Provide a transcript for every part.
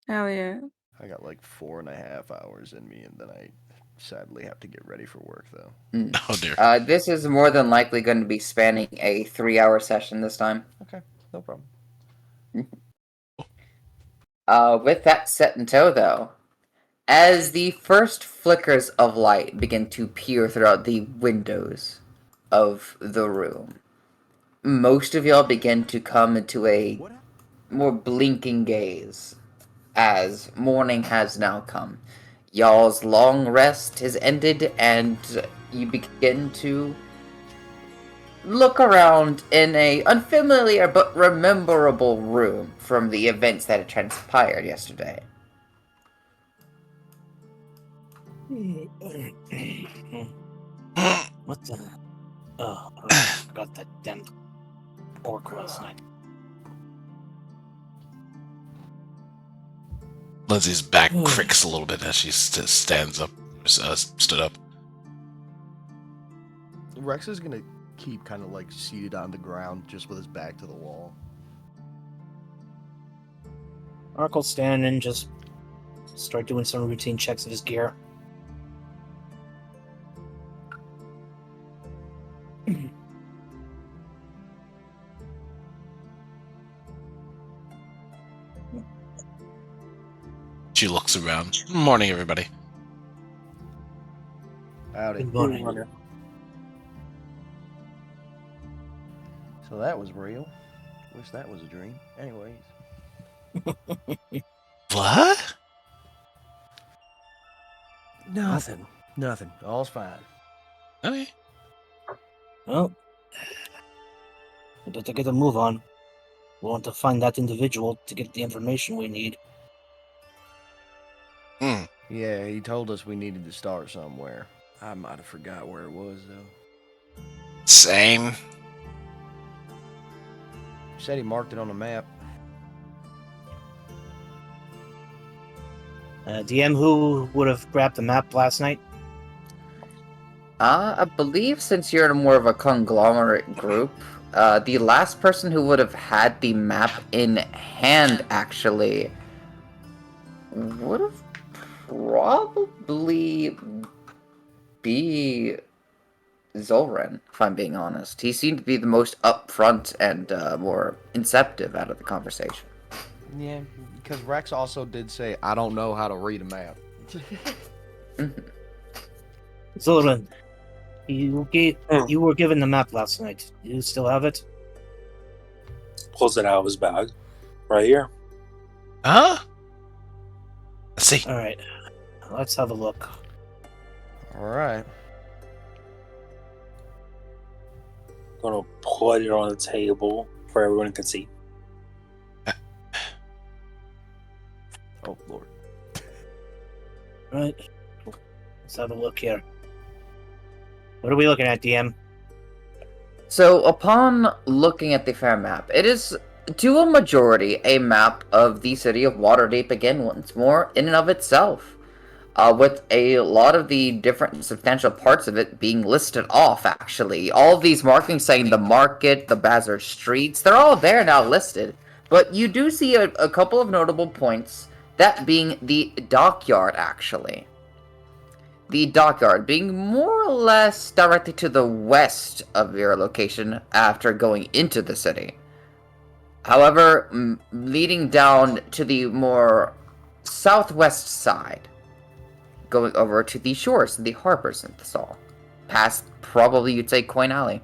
Hell yeah. I got like 4.5 hours in me, and then I sadly have to get ready for work though. Mm. Oh dear. This is more than likely going to be spanning a 3-hour session this time. Okay, no problem. With that set in tow, though, as the first flickers of light begin to peer throughout the windows of the room, most of y'all begin to come into a more blinking gaze as morning has now come. Y'all's long rest has ended, and you begin to look around in a unfamiliar but rememberable room from the events that had transpired yesterday. What the? Oh, I forgot that damn orc last night. Lindsay's back cricks a little bit as she stands up, stood up. Rex is gonna keep kind of like seated on the ground, just with his back to the wall. Ark will stand and just start doing some routine checks of his gear. She looks around. Morning, everybody. Howdy. Good morning. So that was real. Wish that was a dream. Anyways. What? Nothing. Nothing. All's fine. Okay. Well, we better get a move on. We want to find that individual to get the information we need. Yeah, he told us we needed to start somewhere. I might have forgot where it was though. Same. He said he marked it on the map. DM, who would have grabbed the map last night? I believe since you're in more of a conglomerate group, the last person who would have had the map in hand actually would have probably be Zolran, if I'm being honest. He seemed to be the most upfront and more inceptive out of the conversation. Yeah, because Rex also did say, I don't know how to read a map. Zolran, you were given the map last night. You still have it? Pulls it out of his bag. Right here. Huh? Let's see. Alright. Let's have a look. Alright. Gonna put it on the table for everyone to see. Oh, Lord. Right. Let's have a look here. What are we looking at, DM? So, upon looking at the fair map, it is, to a majority, a map of the city of Waterdeep again, once more, in and of itself. With a lot of the different substantial parts of it being listed off, actually. All of these markings saying the market, the bazaar streets, they're all there now listed. But you do see a couple of notable points, that being the dockyard, actually. The dockyard being more or less directly to the west of your location after going into the city. However, leading down to the more southwest side, going over to the shores, the harbors and this all. Past, probably you'd say, Coin Alley.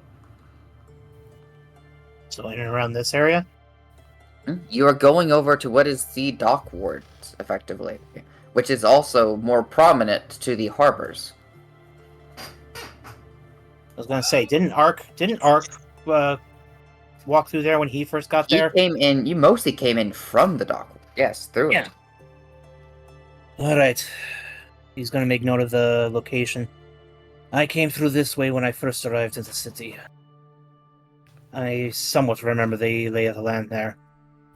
So in and around this area? You are going over to what is the dock wards, effectively, which is also more prominent to the harbors. I was gonna say, didn't Ark walk through there when he first got there? You mostly came in from the dock. Yes, through it. Alright. He's gonna make note of the location. I came through this way when I first arrived in the city. I somewhat remember the lay of the land there.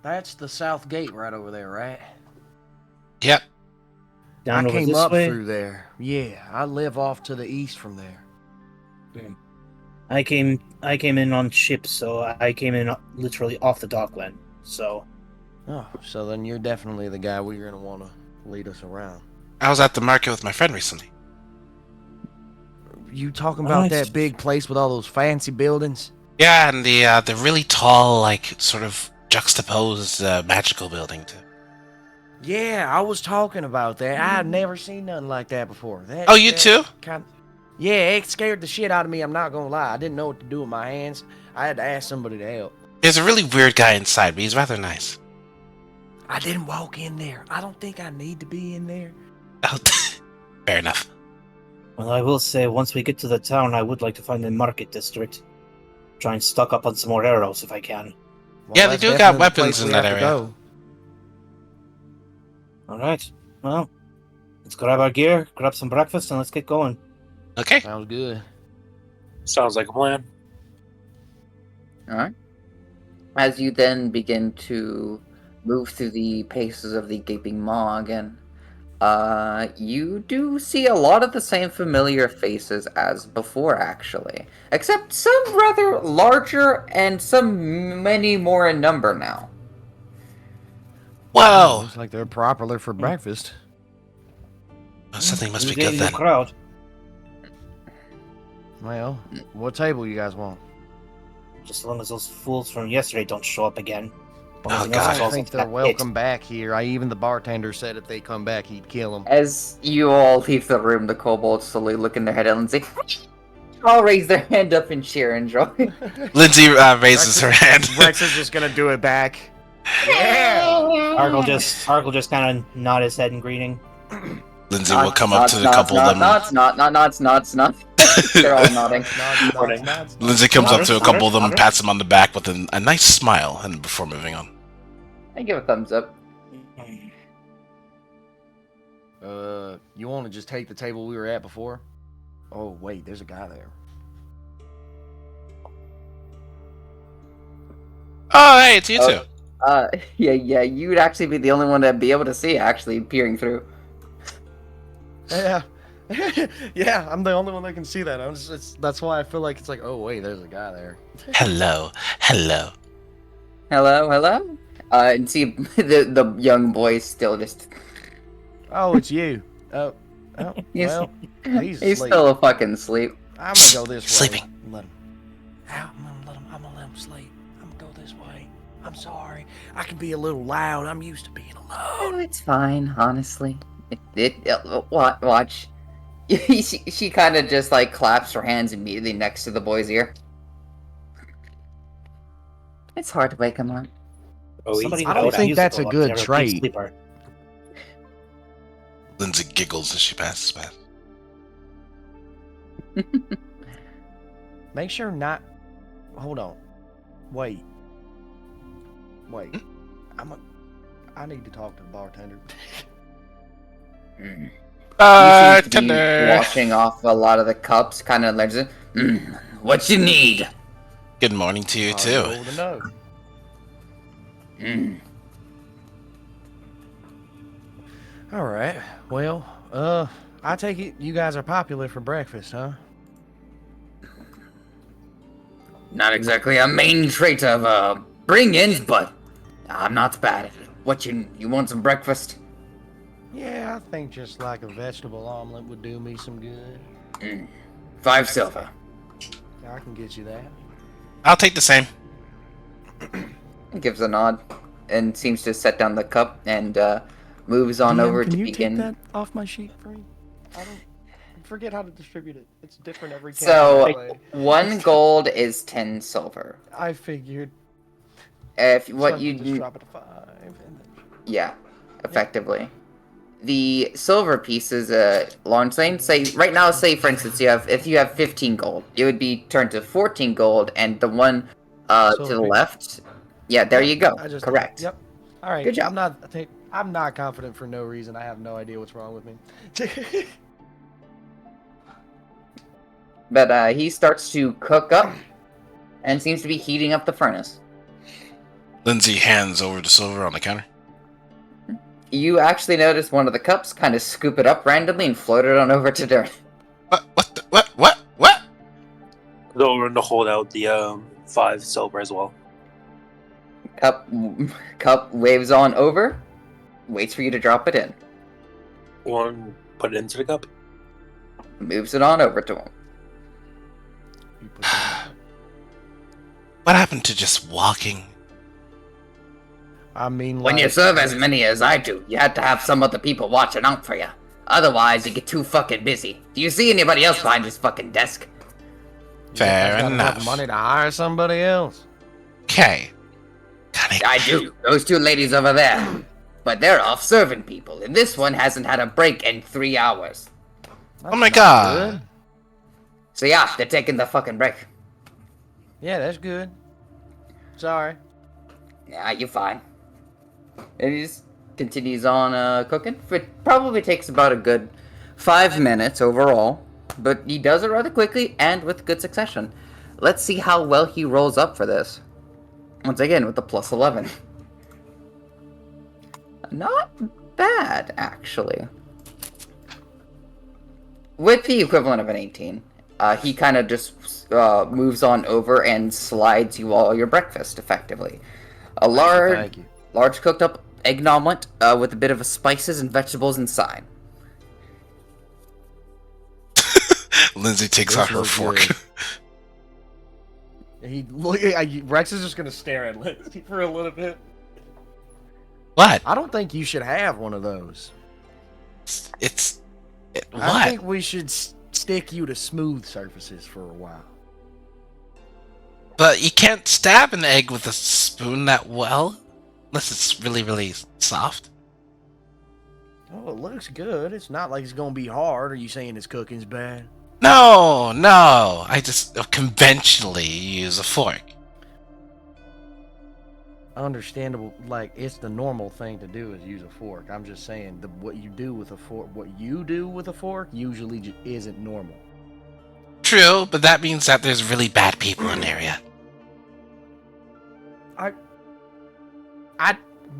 That's the south gate right over there, right? Yep. Down I over came this up way? through there. Yeah, I live off to the east from there. I came in on ships, so I came in literally off the dockland. So Oh, so then you're definitely the guy we're gonna want to lead us around. I was at the market with my friend recently. You talking about Nice. that big place with all those fancy buildings? Yeah, and the really tall, like, sort of juxtaposed magical building, too. Yeah, I was talking about that. I had never seen nothing like that before. Oh, you too? Yeah, it scared the shit out of me, I'm not gonna lie. I didn't know what to do with my hands. I had to ask somebody to help. There's a really weird guy inside, but he's rather nice. I didn't walk in there. I don't think I need to be in there. Oh, fair enough. Well, I will say, once we get to the town, I would like to find the market district. Try and stock up on some more arrows if I can. Well, Yeah, they that's do got definitely the weapons place in we that have to area. go. Alright, well, let's grab our gear, grab some breakfast, and let's get going. Okay. Sounds good. Sounds like a plan. Alright. As you then begin to move through the paces of the gaping maw again, you do see a lot of the same familiar faces as before, actually. Except some rather larger and some many more in number now. Whoa! Looks like they're popular for breakfast. Something must be Engaging good the then. crowd. Well, what table you guys want? Just as long as those fools from yesterday don't show up again. Oh, Everything else God. is I also think they're that welcome back here. Even the bartender said if they come back, he'd kill them. As you all leave the room, the kobolds slowly look in their head and say, all raise their hand up in sheer enjoy. Lindsay raises her hand. Rex is just gonna do it back. Yeah. Argle just kind of nod his head in greeting. Lindsay will come up to the couple of them. Nods. They're all nodding. Lindsay comes up to a couple of them and Nodding. pats them on the back with a nice smile, and before moving on. I give a thumbs up. You want to just take the table we were at before? Oh, wait, there's a guy there. Oh, hey, it's you Oh. two. Yeah, you'd actually be the only one that'd be able to see, actually, peering through. Yeah. Yeah, I'm the only one that can see that. That's why I feel like it's like, oh, wait, there's a guy there. Hello. Hello? And see the young boy still just... Oh, it's you. Oh, He's- well, he's He's asleep. still fucking asleep. I'm gonna go this way. Sleeping. Let him. I'm gonna let him sleep. I'm gonna go this way. I'm sorry. I can be a little loud. I'm used to being alone. Oh, it's fine, honestly. Watch. she kind of just, like, claps her hands immediately next to the boy's ear. It's hard to wake him up. Oh, Somebody I don't wrote a think that's a musical good up there, trait. Deep Sleeper. Lindsay giggles as she passes by. Make sure not. Hold on. Wait. I need to talk to the bartender. He seems to be Tender. washing off a lot of the cups, kind of like, what you need? Good morning to you, I'll too. roll the note. All right. Well, I take it you guys are popular for breakfast, huh? Not exactly a main trait of bring-ins, but I'm not bad at it. What you want some breakfast? Yeah, I think just like a vegetable omelet would do me some good. 5 silver. I can get you that. I'll take the same. He gives a nod and seems to set down the cup and moves on DM, over can to you begin. take that off my sheet for me? I don't forget how to distribute it. It's different every time. So 1 gold is 10 silver. I figured. If So what I you could just do, drop it to 5. And then... yeah, effectively. The silver piece is a long chain. Say right now, say for instance, if you have 15 gold, it would be turned to 14 gold, and the one to Silver the piece. left, yeah, there you go. I just Correct. Yep. All right. Good job. I'm not confident for no reason. I have no idea what's wrong with me. But he starts to cook up, and seems to be heating up the furnace. Lindsay hands over the silver on the counter. You actually notice one of the cups kind of scoop it up randomly and float it on over to Darth. What? They'll run to hold out the 5 silver as well. Cup waves on over, waits for you to drop it in. You want to put it into the cup? Moves it on over to him. You put that- What happened to just walking? I mean, When you like, serve as many as I do, you have to have some other people watching out for you. Otherwise, you get too fucking busy. Do you see anybody else behind this fucking desk? you guys Fair got enough. money to hire somebody else. Okay. I do. Those two ladies over there. But they're off serving people, and this one hasn't had a break in 3 hours. Oh my That's not god. good. So yeah, they're taking the fucking break. Yeah, that's good. Sorry. Yeah, you're fine. And he just continues on cooking. It probably takes about a good 5 minutes overall, but he does it rather quickly and with good succession. Let's see how well he rolls up for this. Once again, with the plus 11. Not bad, actually. With the equivalent of an 18, he kind of just moves on over and slides you all your breakfast, effectively. A Thank you. large cooked up egg omelet with a bit of spices and vegetables inside. Lindsay takes This out her looks fork. good. Rex is just gonna stare at Lindsay for a little bit. What? I don't think you should have one of those. What? I think we should stick you to smooth surfaces for a while. But you can't stab an egg with a spoon that well, unless it's really, really soft. Oh, it looks good. It's not like it's gonna be hard. Are you saying his cooking's bad? No, no. I just conventionally use a fork. Understandable. Like, it's the normal thing to do is use a fork. I'm just saying what you do with a fork usually isn't normal. True, but that means that there's really bad people in the area.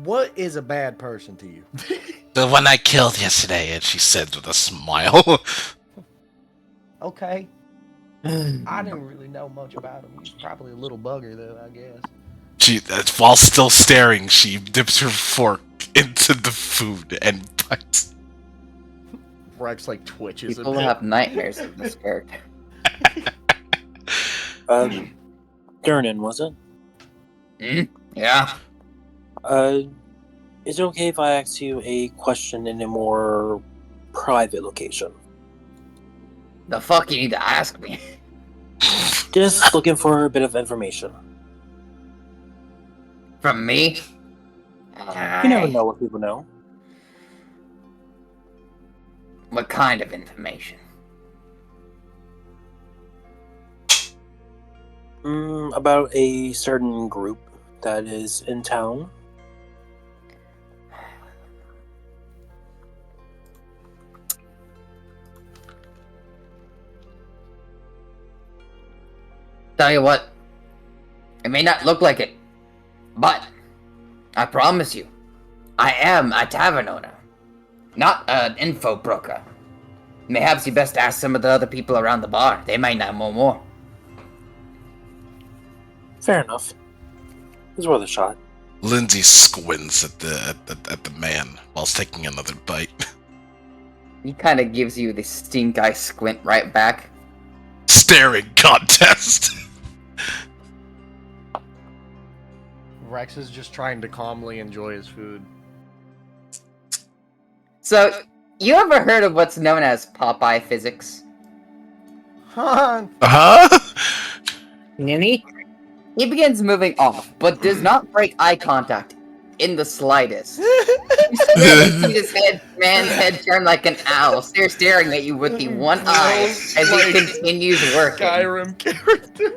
What is a bad person to you? The one I killed yesterday, and she said with a smile. Okay. I didn't really know much about him. He's probably a little bugger, though, I guess. While still staring, she dips her fork into the food and bites. Rex, like, twitches People a bit. have nightmares of this character. Durnan, was it? Yeah. Is it okay if I ask you a question in a more private location? The fuck you need to ask me? Just looking for a bit of information. From me? You never know what people know. What kind of information? About a certain group that is in town. Tell you what, it may not look like it, but I promise you, I am a tavern owner, not an info broker. Perhaps you best ask some of the other people around the bar. They might know more. Fair enough. It's worth a shot. Lindsay squints at the man whilst taking another bite. He kind of gives you the stink eye squint right back. Staring contest. Rex is just trying to calmly enjoy his food. So, you ever heard of what's known as Popeye physics? Huh? Huh? Ninny? He begins moving off, but does not break eye contact in the slightest. You see his man's head turn like an owl, staring at you with the one eye as he continues working. Skyrim character.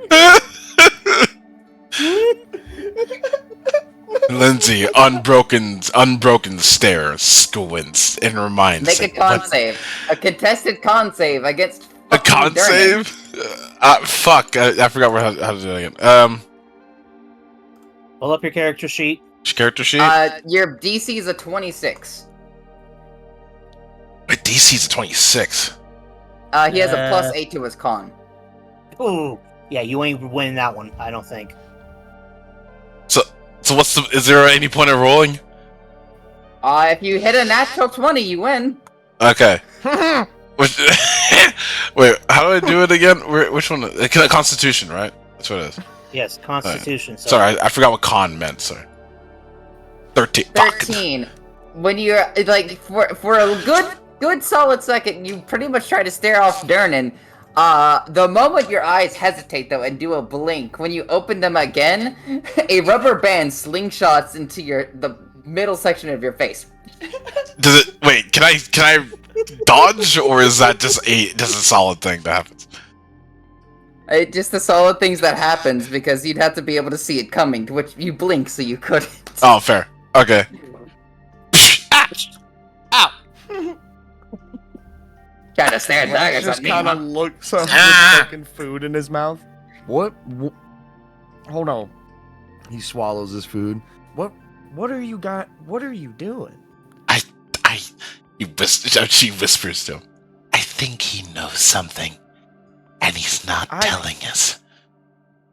Lindsay, unbroken stare, squints, and reminds. Make a con save. A contested con save against A con Durnan. save? Fuck, I forgot how to do it again. Pull up your character sheet. Character sheet? Your DC is a 26. My DC's a 26. He has a plus 8 to his con. Ooh. Yeah, you ain't winning that one, I don't think. So So what's the? Is there any point of rolling? If you hit a natural 20, you win. Okay. Which, wait, how do I do it again? Which one? Constitution, right? That's what it is. Yes, Constitution. So Sorry, I forgot what con meant. Sorry. 13. Fuck. 13. When you're like for a good solid second, you pretty much try to stare off Durnan. The moment your eyes hesitate though and do a blink, when you open them again, a rubber band slingshots into the middle section of your face. Does it? Wait, can I dodge, or is that just a solid thing that happens? It's just the solid things that happens because you'd have to be able to see it coming, to which you blink so you couldn't. Oh, fair. Okay. Ow! Try to stare daggers Just at me. kind of Huh? looks up with fucking food in his mouth. What? Hold on. He swallows his food. What are you doing? She whispers to him. I think he knows something, and he's not telling us.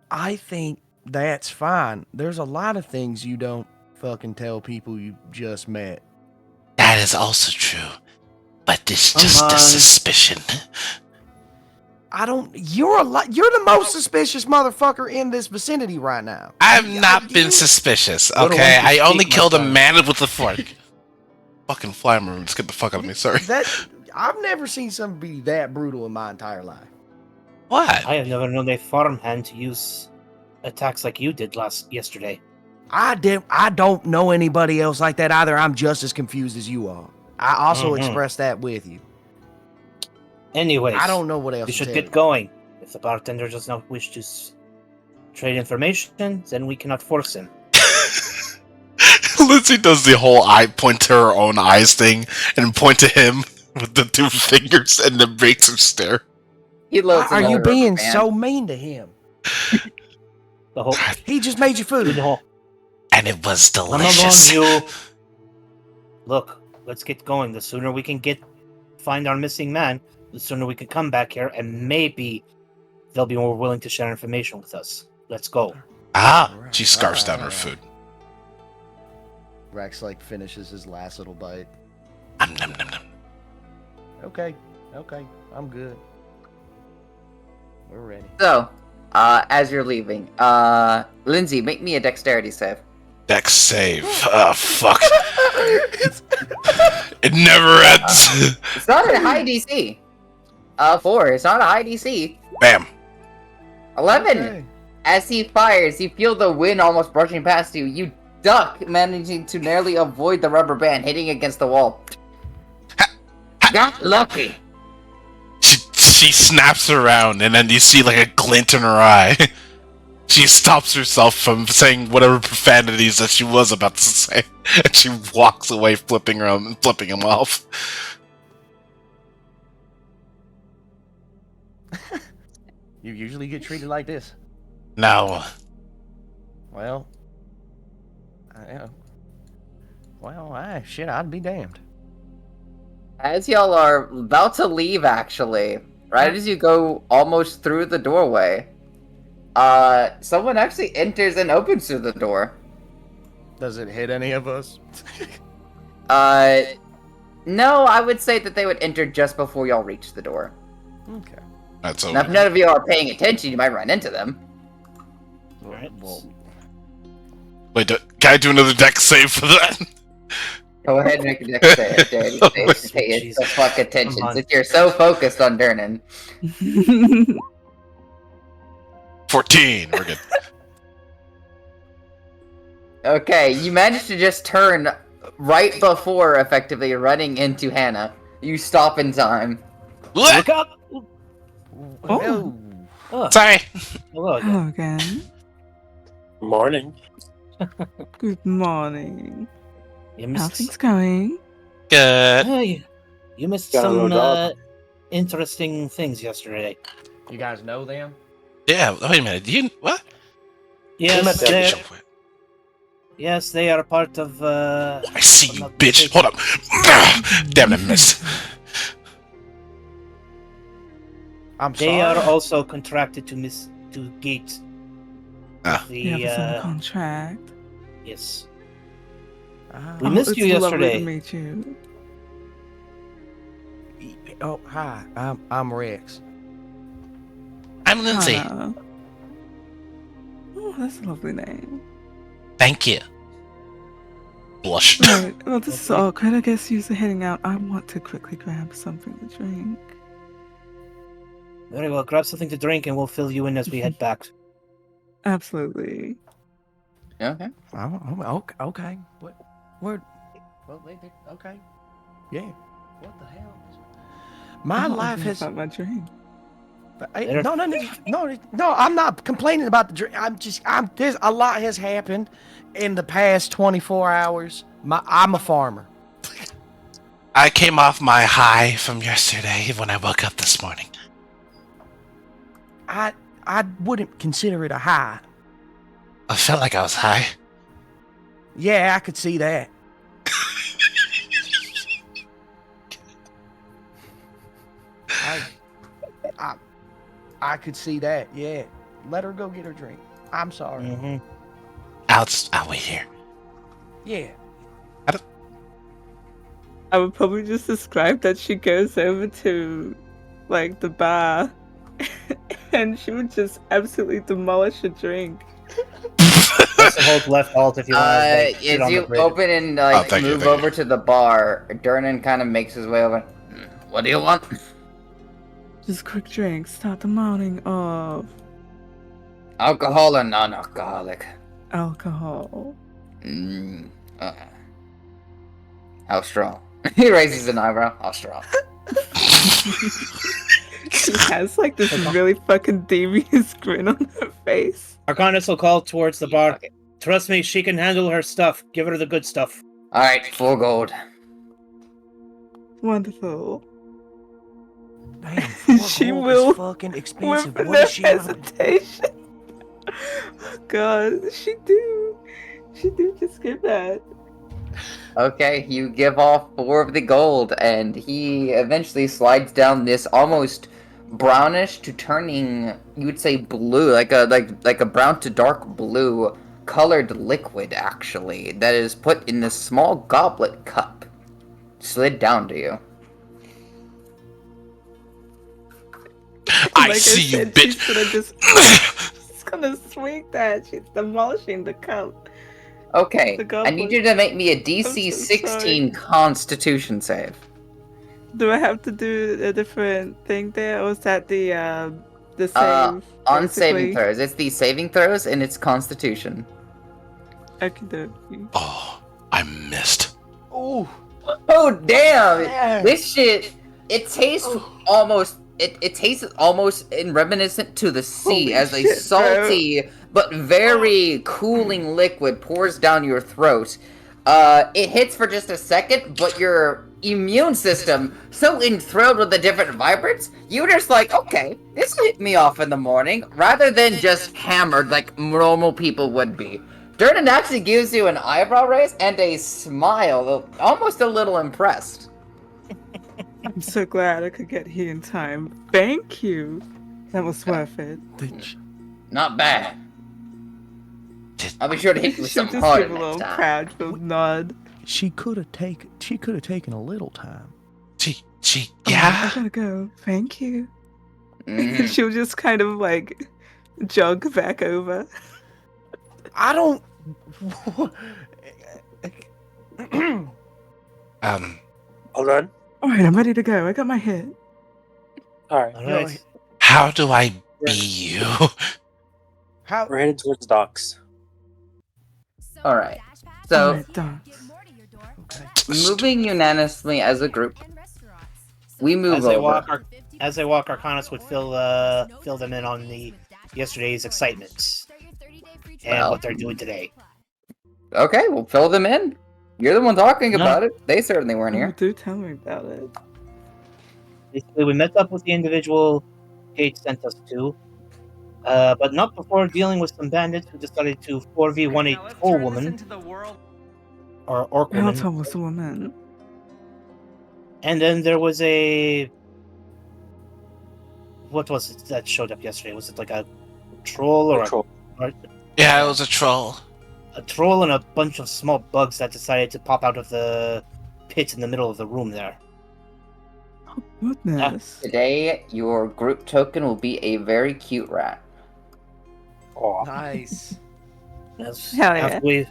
I think that's fine. There's a lot of things you don't fucking tell people you just met. That is also true, but it's just a suspicion. You're the most suspicious motherfucker in this vicinity right now. I've not been suspicious, Go to okay? one to I only speak, killed a my son. man with a fork. Fucking fly room, just get the fuck out of me, sorry. I've never seen somebody be that brutal in my entire life. What? I have never known a farmhand to use attacks like you did yesterday. I don't know anybody else like that either. I'm just as confused as you are. I also expressed that with you. Anyways, I don't know what else we to should tell get you. going. If the bartender does not wish to trade information, then we cannot force him. Lindsay does the whole eye point to her own eyes thing and point to him with the two fingers and then makes her stare. He loves Are an you old being rubber band. so mean to him? The whole He just made you food. And it was Come along, delicious. you. Look, let's get going. The sooner we can find our missing man, the sooner we can come back here, and maybe they'll be more willing to share information with us. Let's go. Alright, She scarfs down alright, her food. Rex finishes his last little bite. Nom, nom, nom, nom. Okay, I'm good. We're ready. So, as you're leaving, Lindsay, make me a dexterity save. Dex save. Oh, fuck. It never ends. It's not a high DC. 4. It's not a high DC. Bam. 11. Okay. As he fires, you feel the wind almost brushing past you. You duck, managing to narrowly avoid the rubber band hitting against the wall. Got lucky. She snaps around, and then you see like a glint in her eye. She stops herself from saying whatever profanities that she was about to say, and she walks away, flipping around and flipping him off. You usually get treated like this. No. Well, I'd be damned. As y'all are about to leave, actually, right as you go almost through the doorway, someone actually enters and opens through the door. Does it hit any of us? No, I would say that they would enter just before y'all reach the door. Okay. That's Now, if over. none of you are paying attention, you might run into them. Alright. Well, Wait, can I do another dex save for that? Go ahead and make a dexterity save to pay Jesus. the fuck attention, Come on. since you're so focused on Durnan. 14. We're good. Okay, you managed to just turn right before effectively running into Hannah. You stop in time. Look up! oh. Oh, Sorry. hello again. Hello again. Morning. Good morning. You How missed, things going? Good. you missed Got a little some dog. interesting things yesterday. You guys know them? Yeah, wait a minute. Do you... What? Yes, met they them. yes, they are part of. I see I'm you, not bitch. mistaken. Hold up. Damn it, missed. I'm sorry. They are also contracted to gate Ah. the You have some contract. Yes. Ah. We missed you it's lovely to yesterday. meet you. Oh, hi. I'm Rex. I'm Lindsay. Hannah. Oh, that's a lovely name. Thank you. Blush. Right. Well, this is Okay. awkward. I guess you're heading out. I want to quickly grab something to drink. Very well. Grab something to drink, and we'll fill you in as we head back. Absolutely. Okay. Okay. What? Well, okay. Yeah. What the hell? My Oh, life I has. about my drink. No. I'm not complaining about the drink. There's a lot has happened in the past 24 hours. I'm a farmer. I came off my high from yesterday when I woke up this morning. I wouldn't consider it a high. I felt like I was high. Yeah, I could see that. I could see that. Yeah. Let her go get her drink. I'm sorry. Mm-hmm. I'll wait here. Yeah. I would probably just describe that she goes over to, like, the bar, and she would just absolutely demolish a drink. Press and hold left alt if you want to sit As on the you bridge. open and thank you, move thank you. over to the bar, Durnan kind of makes his way over. What do you want? Just quick drink. Start the morning off. Alcohol or non-alcoholic? Alcohol. How strong? He raises an eyebrow. How strong? She has, like, this really fucking devious grin on her face. Arcanus will call towards the bar. Okay. Trust me, she can handle her stuff. Give her the good stuff. All right, 4 gold. Wonderful. Damn, She 4 gold will is fucking expensive. With What no is she on? hesitation. Oh, God, she do just give that. Okay, you give off 4 of the gold, and he eventually slides down this almost brownish to turning, you would say blue, like a brown to dark blue colored liquid, actually, that is put in this small goblet cup, slid down to you. I see you, said, bitch. She's gonna swing that. She's demolishing the cup. Okay, The I need goblet. you to make me a DC so 16 Constitution save. Do I have to do a different thing there, or is that the save? On saving basically? throws. It's the saving throws, and it's Constitution. Okey-dokey. Oh, I missed. Ooh. Oh, damn! Yeah. This shit, it tastes almost... It tastes almost reminiscent to the sea Holy as a shit, salty but very cooling liquid pours down your throat. It hits for just a second, but your immune system, so enthralled with the different vibrants, you're just like, okay, this hit me off in the morning, rather than just hammered like normal people would be. Durnan actually gives you an eyebrow raise and a smile, almost a little impressed. I'm so glad I could get here in time. Thank you. That was worth it. Not bad. I'll be sure to hit you with She'll something just harder give a next little time. proud little nod. She could have taken a little time. She, I yeah. gotta go. Thank you. Mhm. She'll just kind of like jog back over. I don't. Hold on. All right, I'm ready to go. I got my hit. All right. Alright. How do I be you? How? We're headed towards the docks. Alright, All so right, dogs. moving unanimously as a group, we move As they over. walk, Arcanus would fill them in on yesterday's excitements and Well. what they're doing today. Okay, we'll fill them in. You're the one talking No. about it. They certainly weren't Oh, here. do tell me about it. Basically, we met up with the individual Kate sent us to, but not before dealing with some bandits who decided to 4v1 a troll woman, or orc I'll woman. tell was the woman. And then there was a... What was it that showed up yesterday? Was it like a troll or Control. a... Yeah, it was a troll. a troll and a bunch of small bugs that decided to pop out of the pit in the middle of the room there. Goodness. Today, your group token will be a very cute rat. Oh, Nice. Hell yeah.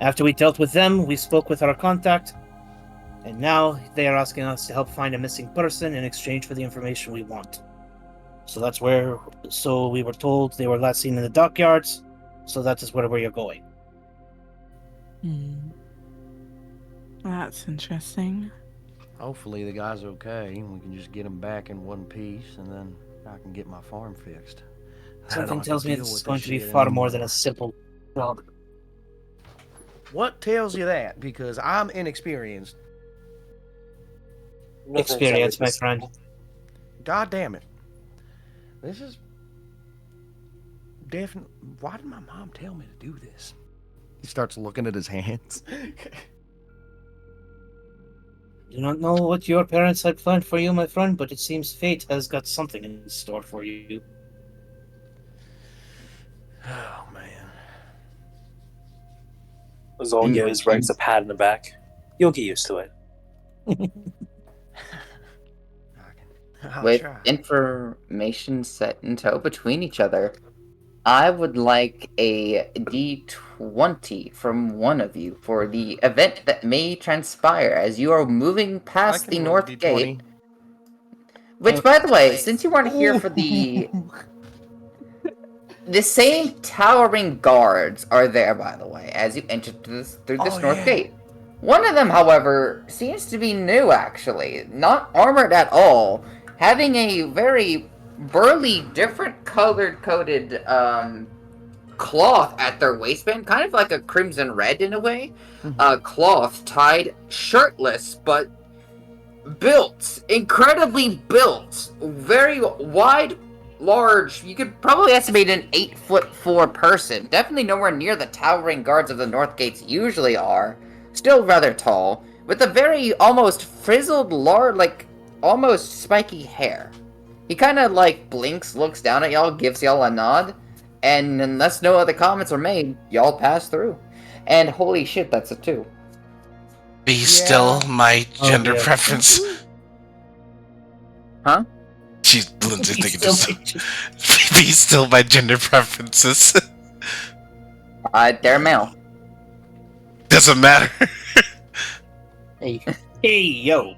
After we dealt with them, we spoke with our contact, and now they are asking us to help find a missing person in exchange for the information we want. So we were told they were last seen in the dockyards, so that is where we are going. That's interesting. Hopefully the guy's okay, and we can just get him back in one piece, and then I can get my farm fixed. I don't Something have tells me deal this is with going to be shit far anymore. more than a simple job. What tells you that? Because I'm inexperienced. nothing's Experience, ever my just- friend. God damn it. This is definitely. Why did my mom tell me to do this? He starts looking at his hands. Do not know what your parents had planned for you, my friend, but it seems fate has got something in store for you. Oh, man. As all you is Rex a pat in the back. You'll get used to it. I'll With try. information set in tow between each other, I would like a D20 from one of you for the event that may transpire as you are moving I past can the roll north D20. gate. Which, by the way, since you weren't here for the same towering guards are there, by the way, as you enter through this Oh, north yeah. gate. One of them, however, seems to be new, actually. Not armored at all. Having a very burly, different coated cloth at their waistband, kind of like a crimson red in a way. Cloth tied, shirtless, but built. Incredibly built. Very wide, large. You could probably estimate an 8'4" person. Definitely nowhere near the towering guards of the North Gates usually are. Still rather tall, with a very almost frizzled, almost spiky hair. He kind of blinks, looks down at y'all, gives y'all a nod, and unless no other comments are made, y'all pass through. And holy shit, that's a 2. Be still my Oh, gender yeah. preference. Huh? She's Lindsay's thinking Still just be still my gender preferences. They're male. Doesn't matter. Hey, yo.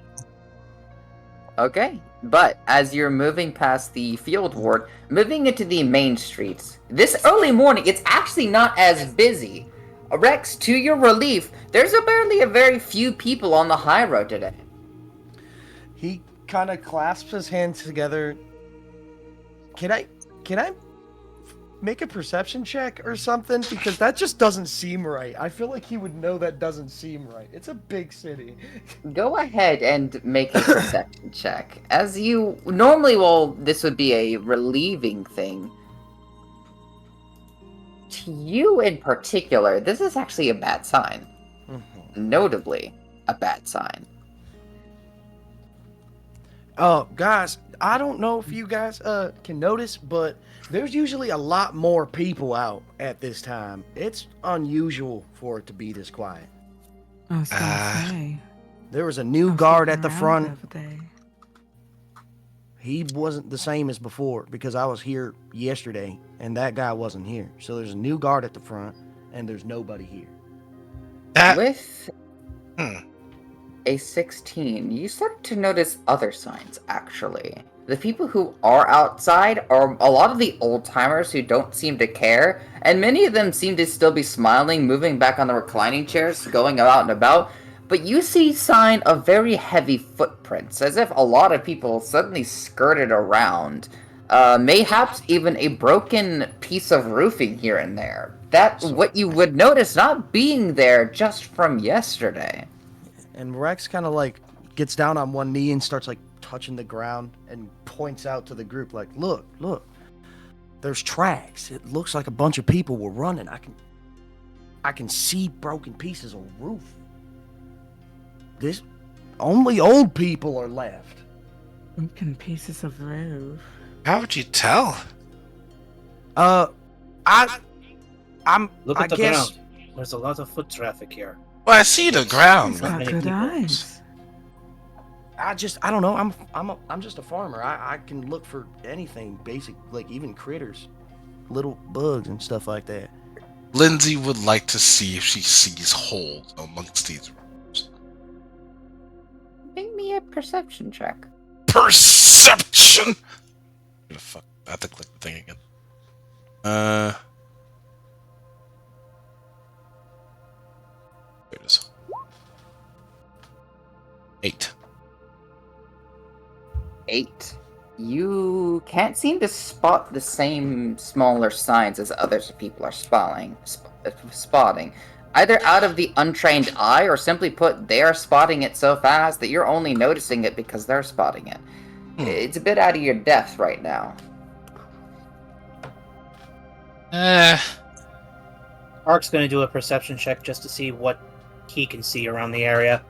Okay, but as you're moving past the field ward, moving into the main streets, this early morning, it's actually not as busy. Rex, to your relief, there's barely a very few people on the high road today. He kind of clasps his hands together. Can I make a perception check or something? Because that just doesn't seem right. I feel like he would know that doesn't seem right. It's a big city. Go ahead and make a perception check. As you normally, this would be a relieving thing. To you in particular, this is actually a bad sign. Notably, a bad sign. Guys, I don't know if you guys can notice, but there's usually a lot more people out at this time. It's unusual for it to be this quiet. I was gonna say. There was a new I was guard looking at the around front. the other day. He wasn't the same as before because I was here yesterday and that guy wasn't here. So there's a new guard at the front and there's nobody here. With Hmm. a 16, you start to notice other signs, actually. The people who are outside are a lot of the old-timers who don't seem to care, and many of them seem to still be smiling, moving back on the reclining chairs, going out and about, but you see sign of very heavy footprints, as if a lot of people suddenly skirted around. Mayhaps even a broken piece of roofing here and there. That's what you would notice not being there just from yesterday. And Rex kind of gets down on one knee and starts touching the ground and points out to the group look, there's tracks. It looks like a bunch of people were running. I can see broken pieces of roof. This only old people are left. Broken pieces of roof. How would you tell? I'm Look I at the guess ground. There's a lot of foot traffic here. Well, I see the ground. He's but- got many good people. eyes. I don't know. I'm just a farmer. I can look for anything basic, like even critters, little bugs and stuff like that. Lindsay would like to see if she sees holes amongst these rooms. Make me a perception check. Perception! Fuck, I have to click the thing again. There it is. 8. 8. You can't seem to spot the same smaller signs as others people are spotting. Either out of the untrained eye, or simply put, they are spotting it so fast that you're only noticing it because they're spotting it. It's a bit out of your depth right now. Ark's gonna do a perception check just to see what he can see around the area.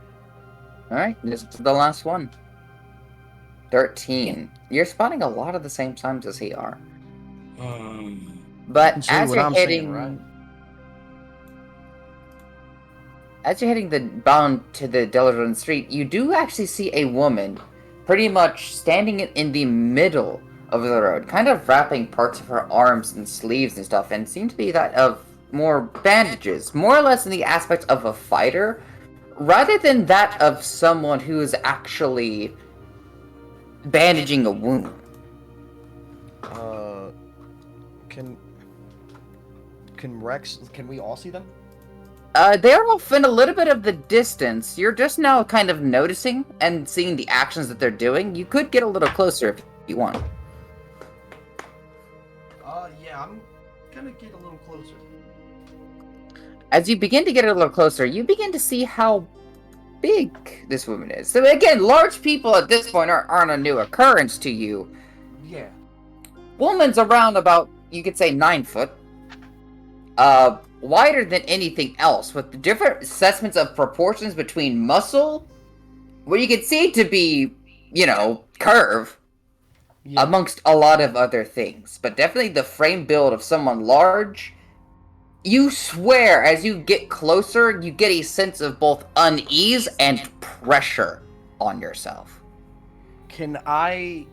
Alright, this is the last one. 13. You're spotting a lot of the same signs as he are. But See as what you're I'm hitting, saying, right? as you're hitting the bound to the Deladron Street, you do actually see a woman pretty much standing in the middle of the road, kind of wrapping parts of her arms and sleeves and stuff, and seemed to be that of more bandages, more or less in the aspect of a fighter, rather than that of someone who is actually bandaging a wound. Can Rex? Can we all see them? They're off in a little bit of the distance. You're just now kind of noticing and seeing the actions that they're doing. You could get a little closer if you want. Yeah, I'm gonna get a little closer. As you begin to get a little closer, you begin to see how big this woman is. So again, large people at this point aren't a new occurrence to you. Yeah. Woman's around about, you could say, 9 foot. Wider than anything else, with the different assessments of proportions between muscle, what you can see to be, curve, Yeah. amongst a lot of other things. But definitely the frame build of someone large. You swear, as you get closer, you get a sense of both unease and pressure on yourself. Can I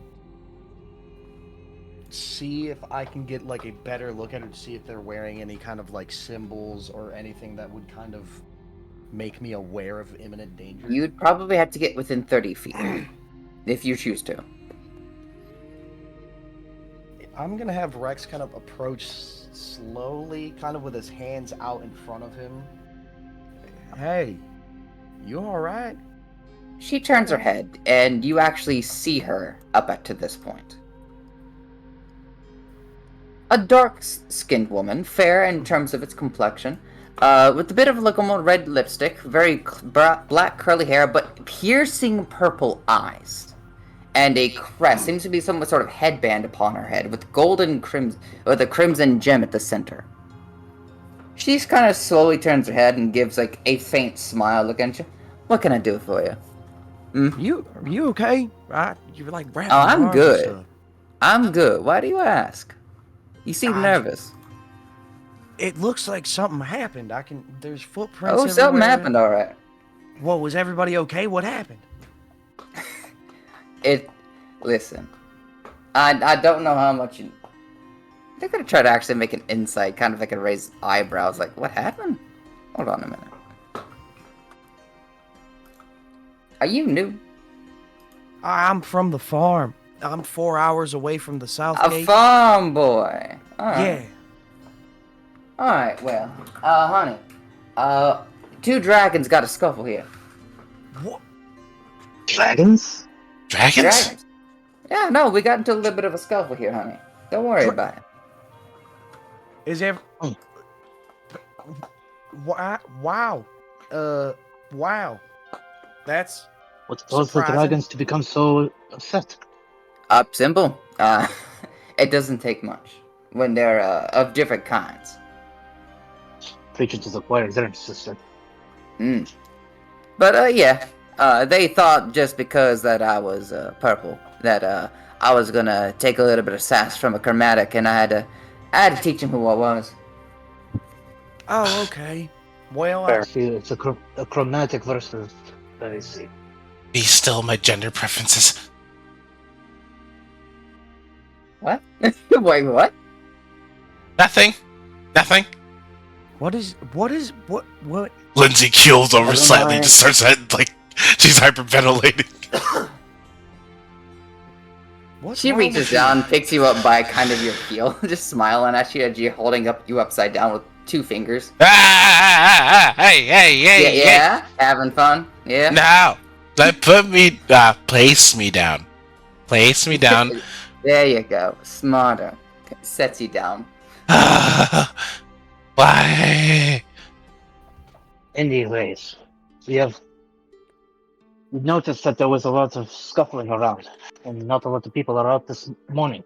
see if I can get like a better look at her to see if they're wearing any kind of like symbols or anything that would kind of make me aware of imminent danger? You'd probably have to get within 30 feet, if you choose to. I'm gonna have Rex kind of approach slowly, kind of with his hands out in front of him. Hey, you alright? She turns her head, and you actually see her up to this point. A dark-skinned woman, fair in terms of its complexion, with a bit of like a red lipstick, very black curly hair, but piercing purple eyes, and a crest. Seems to be some sort of headband upon her head, with with a crimson gem at the center. She kind of slowly turns her head and gives like a faint smile, looking at you. What can I do for you? Are you okay? You're like wrapping Oh, your I'm arms and good. stuff. I'm good. Why do you ask? You seem nervous. It looks like something happened. There's footprints Oh, something everywhere. happened, alright. What, was everybody okay? What happened? Listen. I don't know how much you... They're gonna try to actually make an insight, kind of like a raised eyebrows, like, what happened? Hold on a minute. Are you new? I'm from the farm. I'm 4 hours away from the south A gate. farm boy. Alright. Yeah. Alright, well, honey. 2 dragons got a scuffle here. What? Dragons? Dragons? Yeah, no, we got into a little bit of a scuffle here, honey. Don't worry about it. Is ever? Wow. Wow. That's What caused the surprising. dragons to become so upset? Simple. It doesn't take much when they're of different kinds. Preaching to the choir there, sister. But yeah, they thought just because that I was purple that I was gonna take a little bit of sass from a chromatic, and I had to teach them who I was. Oh, okay. Well, Fair. See, it's a chromatic versus. Let me see. Be still my gender preferences. What? Wait, what? Nothing. Nothing. what? Lindsay keels over Never slightly, mind. just starts like she's hyperventilating. What's She wrong reaches with you? down, picks you up by kind of your heel, just smiling at you as you're holding up you upside down with 2 fingers. Hey. Yeah, having fun. Yeah. No. Place me down. Place me down. There you go. Smarter. Sets you down. Why? Anyways, we've noticed that there was a lot of scuffling around, and not a lot of people are out this morning.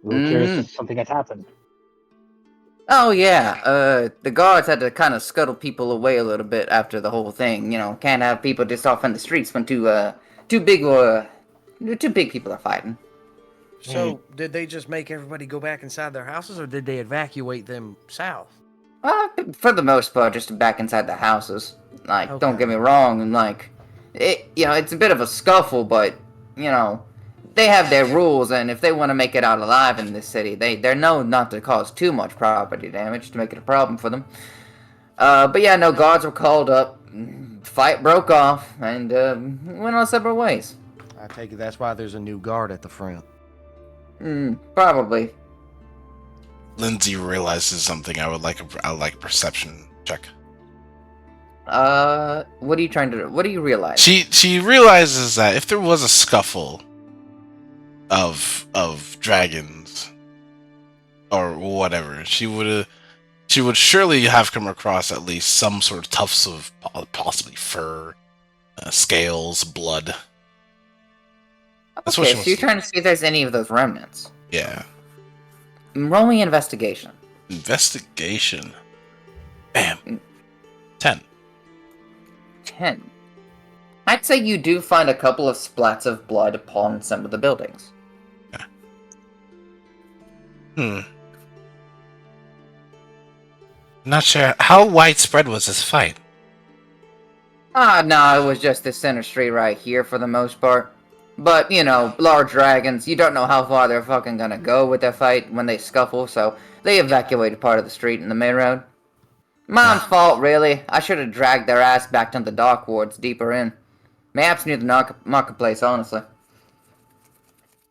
We were curious if something had happened. Oh yeah, the guards had to kind of scuttle people away a little bit after the whole thing. You know, can't have people just off in the streets when two big people are fighting. So, did they just make everybody go back inside their houses, or did they evacuate them south? For the most part, just back inside the houses. Like, don't Okay. get me wrong, and like, it's a bit of a scuffle, but they have their rules, and if they want to make it out alive in this city, they're known not to cause too much property damage to make it a problem for them. But yeah, no, guards were called up, fight broke off, and went on separate ways. I take it that's why there's a new guard at the front. Probably. Lindsay realizes something. I would like a perception check. What are you trying to do? What do you realize? She realizes that if there was a scuffle of dragons or whatever, she would surely have come across at least some sort of tufts of possibly fur, scales, blood. That's what Okay, she so wants you're to- trying to see if there's any of those remnants. Yeah. Roll me investigation. Investigation. Bam. 10. 10. I'd say you do find a couple of splats of blood upon some of the buildings. Not sure. How widespread was this fight? No, it was just the center street right here for the most part. But, large dragons, you don't know how far they're fucking gonna go with their fight when they scuffle, so they evacuated part of the street in the main road. Mom's fault, really. I should have dragged their ass back to the dock wards deeper in. Perhaps near the marketplace, honestly.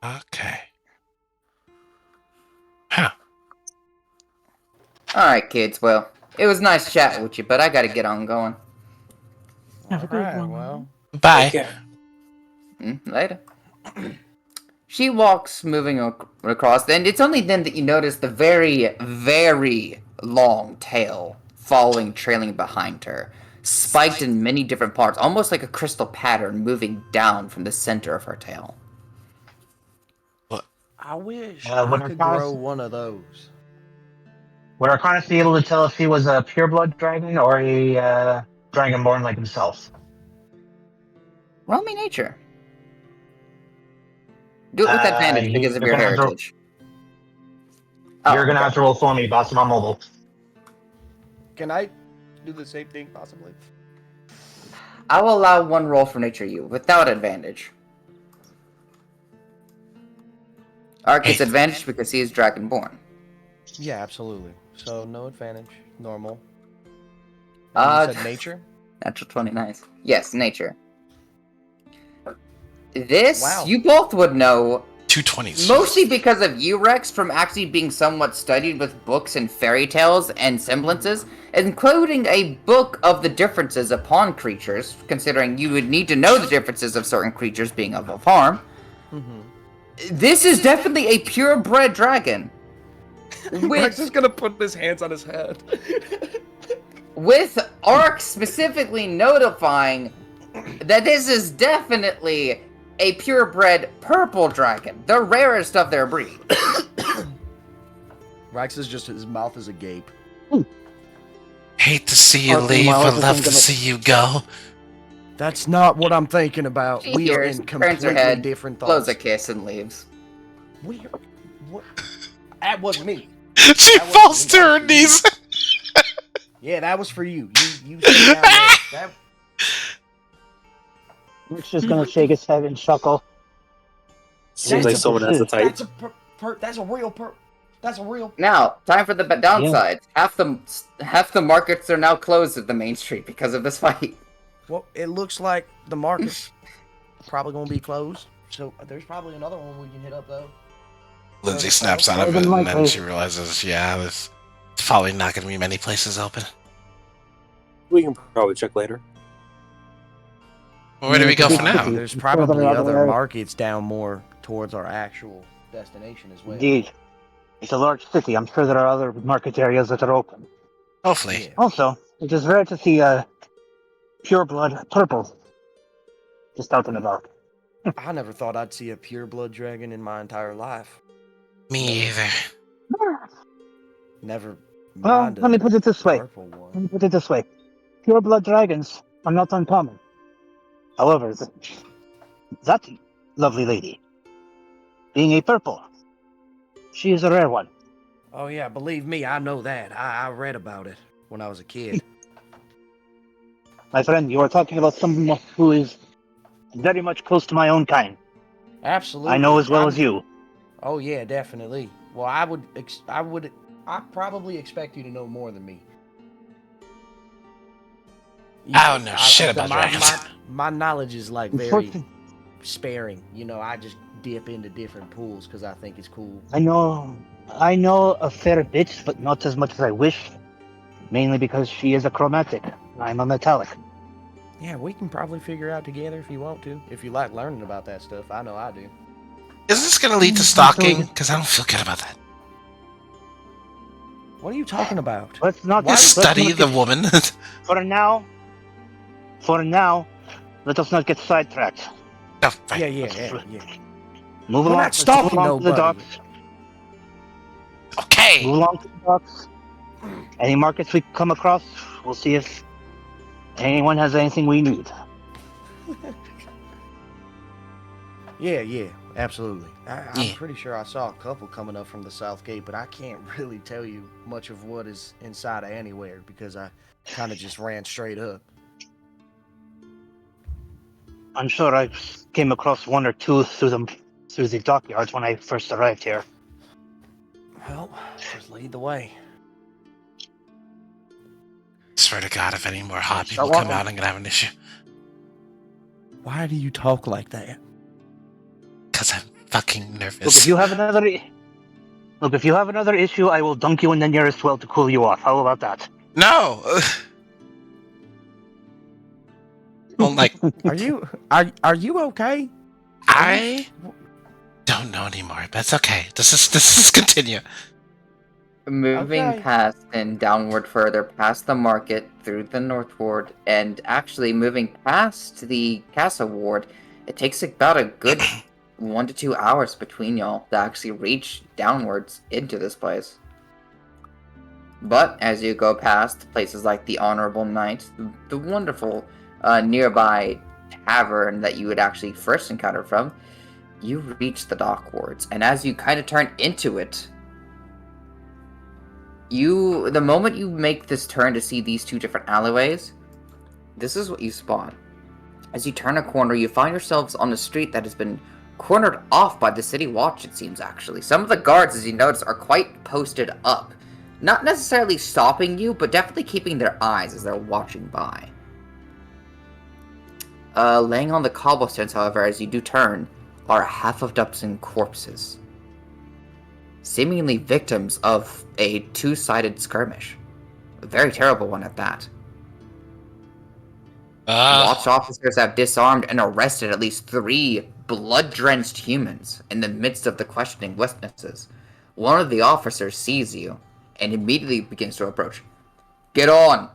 Okay. Huh. Alright, kids, well, it was nice chatting with you, but I gotta get on going. Have a good Alright, one. well. Bye. Okay. Later. She walks, moving across, and it's only then that you notice the very, very long tail trailing behind her, spiked in many different parts, almost like a crystal pattern moving down from the center of her tail. I wish when I our could cars- grow one of those. Would Arcanus be able to tell if he was a pureblood dragon or a dragonborn like himself? Roll me nature. Do it with advantage because of you're your gonna have to- heritage. Oh, You're gonna okay. have to roll for me, boss. I'm on mobile. Can I do the same thing, possibly? I will allow one roll for nature you, without advantage. Ark gets advantage because he is dragonborn. Yeah, absolutely. So, no advantage. Normal. And you said nature? Natural 20, nice. Yes, nature. This, Wow. you both would know, 220s. mostly because of you, Rex, from actually being somewhat studied with books and fairy tales and semblances, including a book of the differences upon creatures, considering you would need to know the differences of certain creatures being of a farm. This is definitely a purebred dragon. Rex is gonna put his hands on his head. With Ark specifically notifying that this is definitely a purebred purple dragon, the rarest of their breed. Rex is just, his mouth is agape. Hate to see you Okay, leave, well, I but was love thinking to of- see you go. That's not what I'm thinking about. She We are hears, in turns her completely head, different blows thoughts. a kiss, and leaves. What? That was me. She That falls wasn't to her me. knees. Yeah, that was for you. You sit down there. That, Rick's just gonna shake his head and chuckle. Seems That's like a someone has to pursuit. type. that's a real that's a real. Now, time for the downside. Half the markets are now closed at the main street because of this fight. Well, it looks like the market's probably gonna be closed. So there's probably another one we can hit up though. Lindsay Further snaps south. out of More it, than and then likely. she realizes, yeah, there's probably not going to be many places open. We can probably check later. Well, where do we go for now? There's Further probably out other away. markets down more towards our actual destination as well. Indeed. It's a large city. I'm sure there are other market areas that are open. Hopefully. Yeah. Also, it is rare to see pure blood purple just out and about. I never thought I'd see a pure blood dragon in my entire life. Me either. Never Well, mind let me a put it this way. purple one. Let me put it this way. Pure blood dragons are not uncommon. However, that lovely lady, being a purple, she is a rare one. Oh yeah, believe me, I know that. I read about it when I was a kid. My friend, you are talking about someone who is very much close to my own kind. Absolutely. I know as well as you. Oh yeah, definitely. Well, I probably expect you to know more than me. I don't know shit about my, dragons. my knowledge is like very Unfortunately, sparing. You know, I just dip into different pools because I think it's cool. I know a fair bit, but not as much as I wish. Mainly because she is a chromatic. I'm a metallic. Yeah, we can probably figure out together if you want to. If you like learning about that stuff, I know I do. Is this going to lead to stalking? Because I don't feel good about that. What are you talking about? Let's not Why- let's Study not the get- woman? For now, let us not get sidetracked. Oh, right. Yeah. Move We're along. not Let's stalking move along to the nobody. docks. Okay. Move along to the docks. Any markets we come across, we'll see if anyone has anything we need. Yeah, absolutely. I'm Yeah. pretty sure I saw a couple coming up from the South Gate, but I can't really tell you much of what is inside of anywhere because I kind of just ran straight up. I'm sure I came across one or two through the dockyards when I first arrived here. Well, just lead the way. Swear to God, if any more hot Start people come walking. out, I'm going to have an issue. Why do you talk like that? Because I'm fucking Look, nervous. if you have another issue, I will dunk you in the nearest well to cool you off. How about that? No! Oh, like, Are you okay? I don't know anymore, but it's okay. This is continue. Moving Okay. past and downward further past the market through the northward, and actually moving past the castle ward, it takes about a good 1 to 2 hours between y'all to actually reach downwards into this place. But as you go past places like the Honorable Knight, the wonderful nearby tavern that you would actually first encounter from, you reach the dock wards, and as you kind of turn into it, the moment you make this turn to see these two different alleyways, this is what you spot. As you turn a corner, you find yourselves on a street that has been cornered off by the city watch, it seems, actually. Some of the guards, as you notice, are quite posted up. Not necessarily stopping you, but definitely keeping their eyes as they're watching by. Laying on the cobblestones, however, as you do turn, are a half of dozen corpses. Seemingly victims of a two-sided skirmish. A very terrible one at that. Watch officers have disarmed and arrested at least 3 blood-drenched humans in the midst of the questioning witnesses. One of the officers sees you and immediately begins to approach. Get on!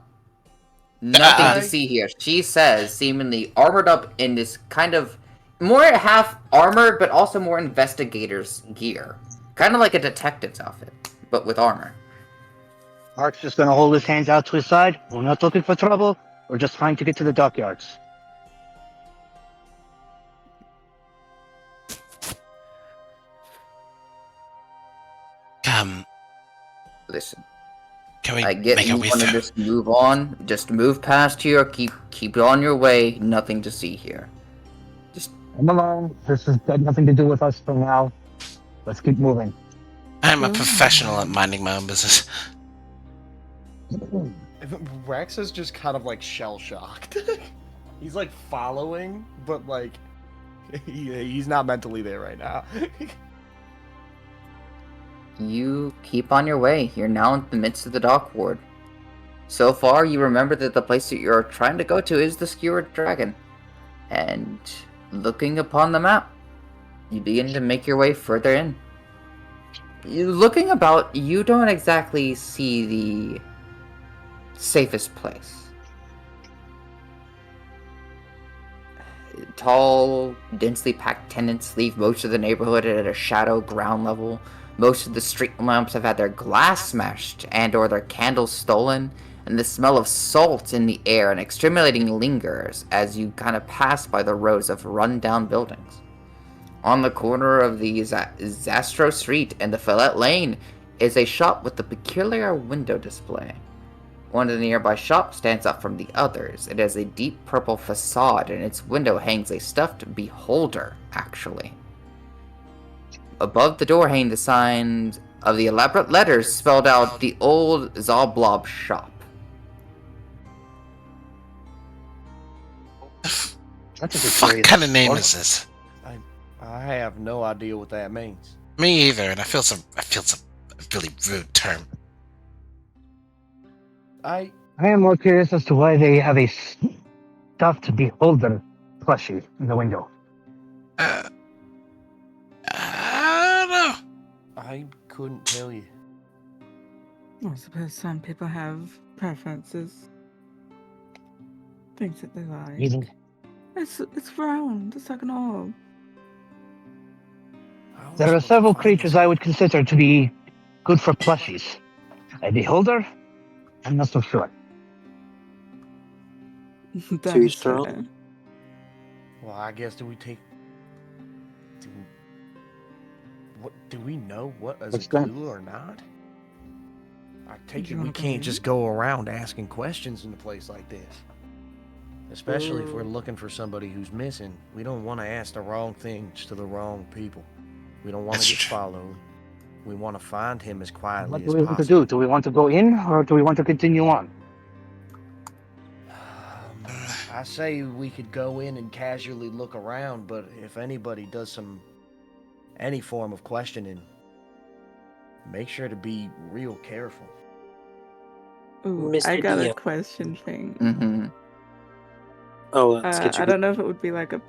Nothing to see here. She says, seemingly armored up in this kind of more half armored, but also more investigator's gear. Kind of like a detective's outfit, but with armor. Mark's just gonna hold his hands out to his side. We're not looking for trouble. We're just trying to get to the dockyards. Listen, Can we I get make you a way want to through? just move on, just move past here, keep on your way. Nothing to see here. Just Come along. This has got nothing to do with us for now. Let's keep moving. I'm a professional at minding my own business. Rex is just kind of like shell shocked. He's like following, but like he's not mentally there right now. you keep on your way. You're now in the midst of the dock ward. So far, you remember that the place that you're trying to go to is the Skewered Dragon. And looking upon the map, you begin to make your way further in. Looking about, you don't exactly see the safest place. Tall, densely packed tenants leave most of the neighborhood at a shadow ground level. Most of the street lamps have had their glass smashed and or their candles stolen, and the smell of salt in the air and exterminating lingers as you kind of pass by the rows of run-down buildings. On the corner of the Zastro Street and the Fillette Lane is a shop with a peculiar window display. One of the nearby shops stands up from the others. It has a deep purple facade, and its window hangs a stuffed beholder, actually. Above the door hang the signs of the elaborate letters spelled out the old Zoblob shop. That's a good Fuck phrase. kind of name is this? I have no idea what that means. Me either, and I feel some really rude term. I am more curious as to why they have a stuffed beholder plushie in the window. I don't know. I couldn't tell you. I suppose some people have preferences. Things that they like. Even It's round. It's like an orb. there are several creatures I would consider to be good for plushies. A beholder? I'm not so sure. That Too is strong? fair. Well, I guess do we know what is What's a that? clue or not? I take You it we wanna go can't in? just go around asking questions in a place like this. Especially if we're looking for somebody who's missing. We don't want to ask the wrong things to the wrong people. We don't want That's to get true. followed. We want to find him as quietly What as do we want to possible. do? Do we want to go in or do we want to continue on? I say we could go in and casually look around, but if anybody does any form of questioning, make sure to be real careful. Ooh, Mr. I got a DM. question thing. Mm-hmm. Oh, let's get you. I don't know if it would be like a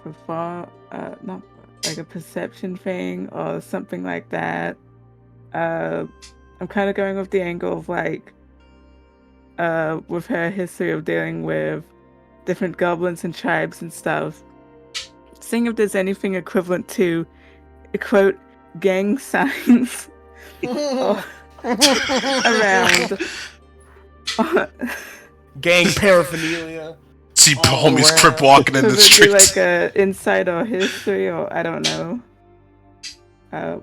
not like a perception thing or something like that. I'm kind of going with the angle of like, with her history of dealing with different goblins and tribes and stuff. Seeing if there's anything equivalent to, quote, gang signs around. Gang paraphernalia. See All homies around. crip walking in Could the it be streets. like a insight or history or I don't know.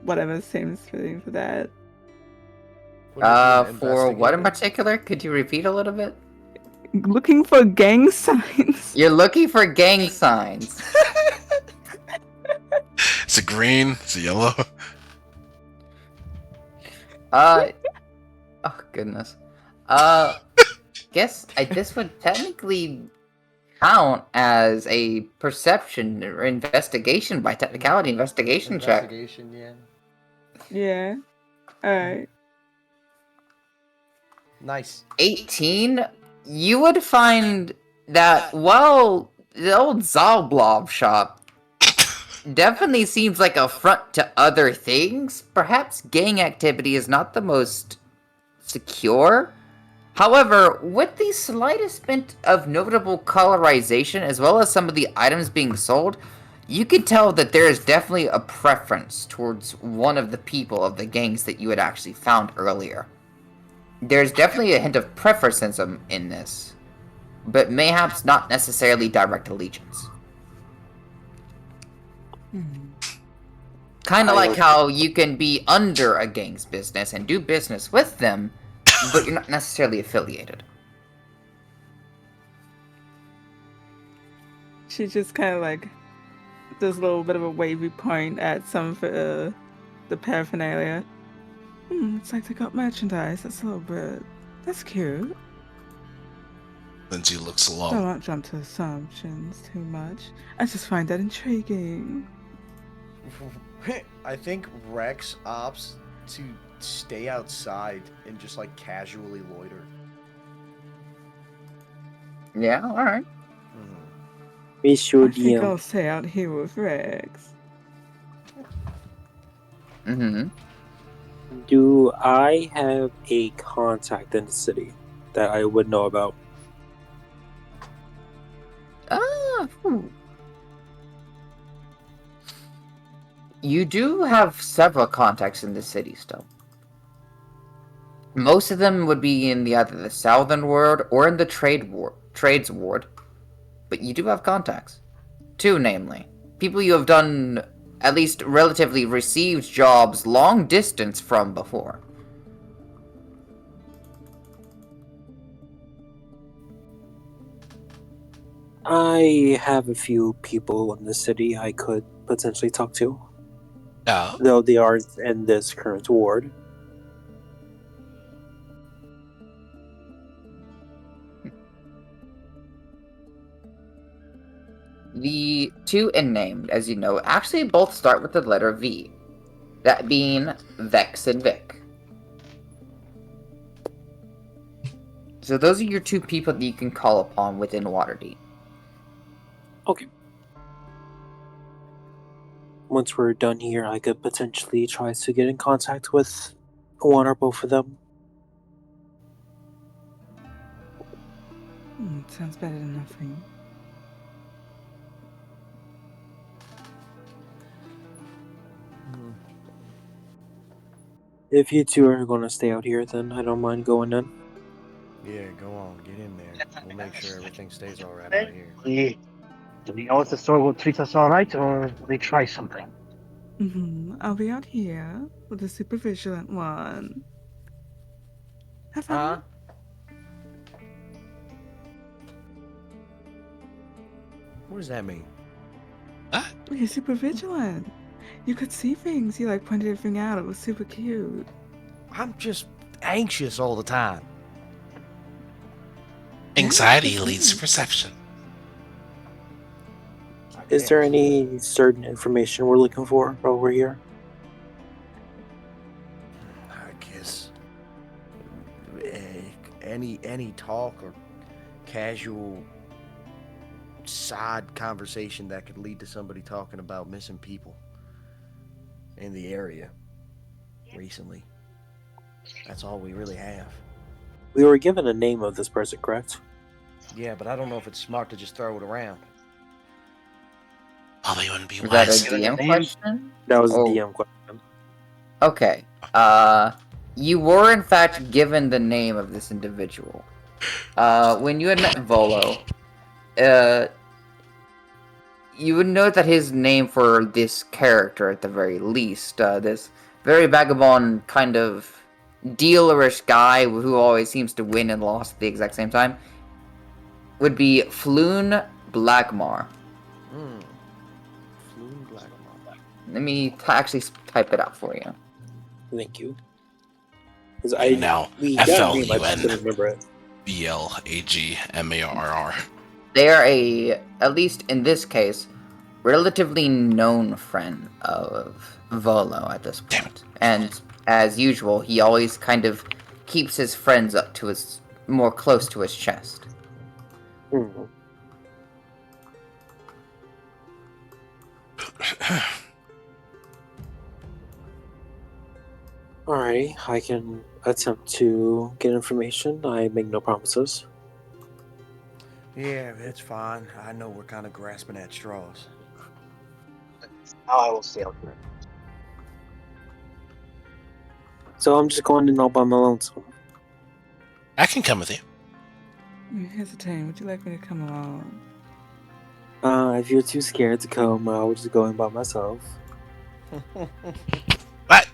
Whatever seems fitting for that. For what in particular? Could you repeat a little bit? Looking for gang signs. You're looking for gang signs. Is it green? Is it yellow? Oh goodness. Guess this would technically count as a perception or investigation by technicality investigation check. Investigation, yeah. Yeah. Alright. Nice. 18, you would find that, well, the old Zoblob shop definitely seems like a front to other things. Perhaps gang activity is not the most secure. However, with the slightest bit of notable colorization, as well as some of the items being sold, you can tell that there is definitely a preference towards one of the people of the gangs that you had actually found earlier. There's definitely a hint of preferenceism in this, but mayhaps not necessarily direct allegiance. Kind of like how you can be under a gang's business and do business with them, but you're not necessarily affiliated. She just kind of like does a little bit of a wavy point at some of the paraphernalia. It's like they got merchandise. That's a little bit. That's cute. Lindsay looks I alone. won't jump to assumptions too much. I just find that intriguing. I think Rex opts to stay outside and just like casually loiter. Yeah, alright. Monsieur I think I'll DM, stay out here with Rex. Mm-hmm. do I have a contact in the city that I would know about? You do have several contacts in the city still. Most of them would be in either the Southern Ward or in the Trades Ward. But you do have contacts. Two, namely. People you have done, at least relatively received jobs long distance from before. I have a few people in the city I could potentially talk to, Yeah. though they aren't in this current ward. The two unnamed, as you know, actually both start with the letter V. That being Vex and Vic. So those are your two people that you can call upon within Waterdeep. Okay. Once we're done here, I could potentially try to get in contact with one or both of them. Sounds better than nothing. If you two are going to stay out here, then I don't mind going in. Yeah, go on, get in there. We'll make sure everything stays alright out here. Do we know if the store will treat us all right, or will they try something? I'll be out here with the super vigilant one. Have fun. What does that mean? You're super vigilant. You could see things. You like pointed everything out. It was super cute. I'm just anxious all the time. Anxiety Yeah, leads to perception. Is there any certain information we're looking for while we're here? I guess any talk or casual side conversation that could lead to somebody talking about missing people in the area recently. That's all we really have. We were given a name of this person, correct? Yeah, but I don't know if it's smart to just throw it around. Probably wouldn't be Is that a wise. DM name? question? That was Oh. a DM question. Okay. You were in fact given the name of this individual. When you had met Volo, you would note that his name for this character, at the very least, this very vagabond kind of dealerish guy who always seems to win and lost at the exact same time, would be Floon Blackmar. Floon Blackmar. Let me actually type it out for you. Thank you. Because I Now, we got a name, I FLUN. just couldn't remember it. BLAGMARR. They are at least in this case, relatively known friend of Volo at this Damn point. And as usual, he always kind of keeps his friends up to his more close to his chest. Hmm. Alrighty, I can attempt to get information. I make no promises. Yeah, it's fine. I know we're kind of grasping at straws. Now I will stay out here. So I'm just going in all by my lonesome. I can come with you. You're hesitating. Would you like me to come along? If you're too scared to come, I'll just go in by myself. What?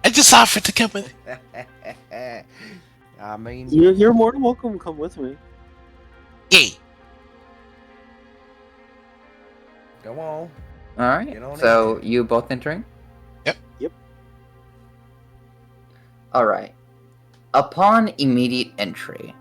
I just offered to come with you. I mean, You're more than welcome. Come with me. Yay! go on. All right. Get on So in. you both entering? Yep. All right. Upon immediate entry,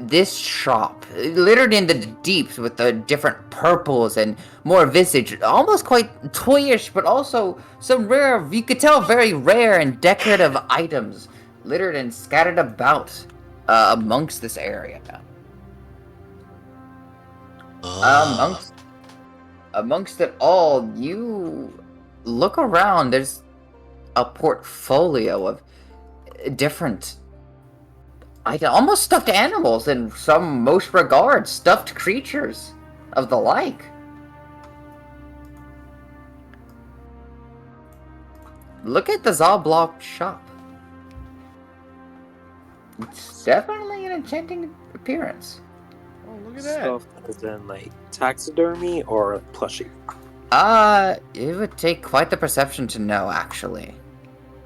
this shop, littered in the deeps with the different purples and more visage, almost quite toyish, but also some rare, you could tell, very rare and decorative items littered and scattered about amongst this area. Ugh. Amongst it all, you look around. There's a portfolio of different almost stuffed animals in some most regards, stuffed creatures of the like. Look at the Zoblok shop. It's definitely an enchanting appearance. Oh, look at that. Stuff as in like taxidermy or plushie. It would take quite the perception to know, actually.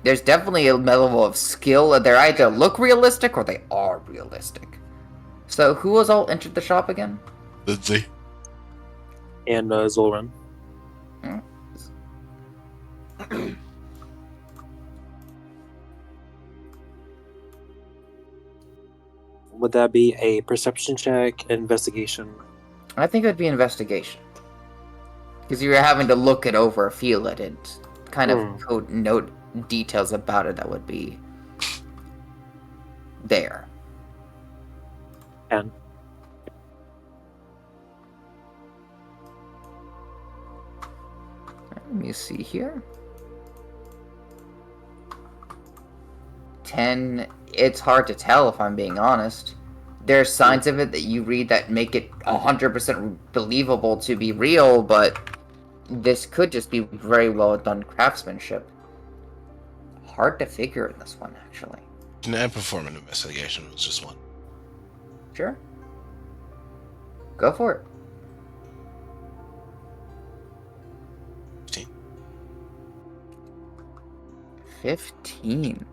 There's definitely a level of skill. They're either look realistic or they are realistic. So, who has all entered the shop again? Lindsay. And Zolran. Would that be a perception check, investigation? I think it would be investigation. Because you're having to look it over, feel it, and kind of note details about it that would be there. 10. Let me see here. 10. It's hard to tell if I'm being honest. There's signs of it that you read that make it 100% believable to be real, but this could just be very well done craftsmanship. Hard to figure in this one, actually. Can I perform an investigation? It's just one. Sure. Go for it. 15. 15.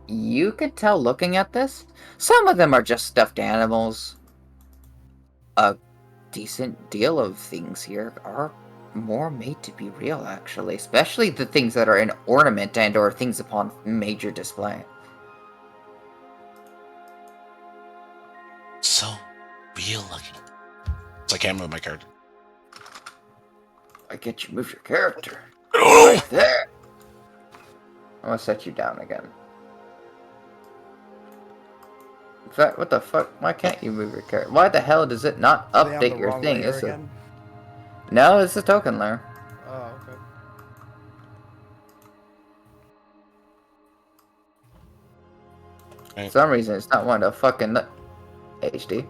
You could tell looking at this, some of them are just stuffed animals. A decent deal of things here are more made to be real, actually, especially the things that are in ornament and or things upon major display. So real looking. So I can't move my character. I get you move your character. Oh! Right there. I'm gonna set you down again. In fact, what the fuck? Why can't you move your character? Why the hell does it not Are they on update the your wrong thing? layer It's again? No, it's a token layer. Oh, okay. For some reason, it's not wanting to fucking HD.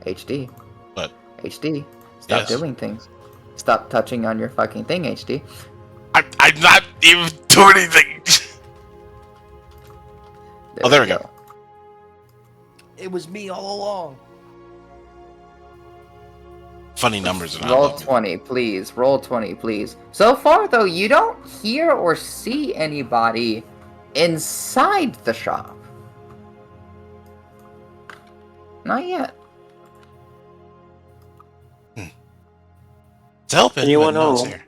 HD. What? HD. Stop Yes. doing things. Stop touching on your fucking thing, HD. I'm not even doing anything. Oh, there we go. It was me all along. Funny numbers are not Roll loading. 20, please. Roll 20, please. So far, though, you don't hear or see anybody inside the shop. Not yet. It's helping. Anyone but no one's home? here.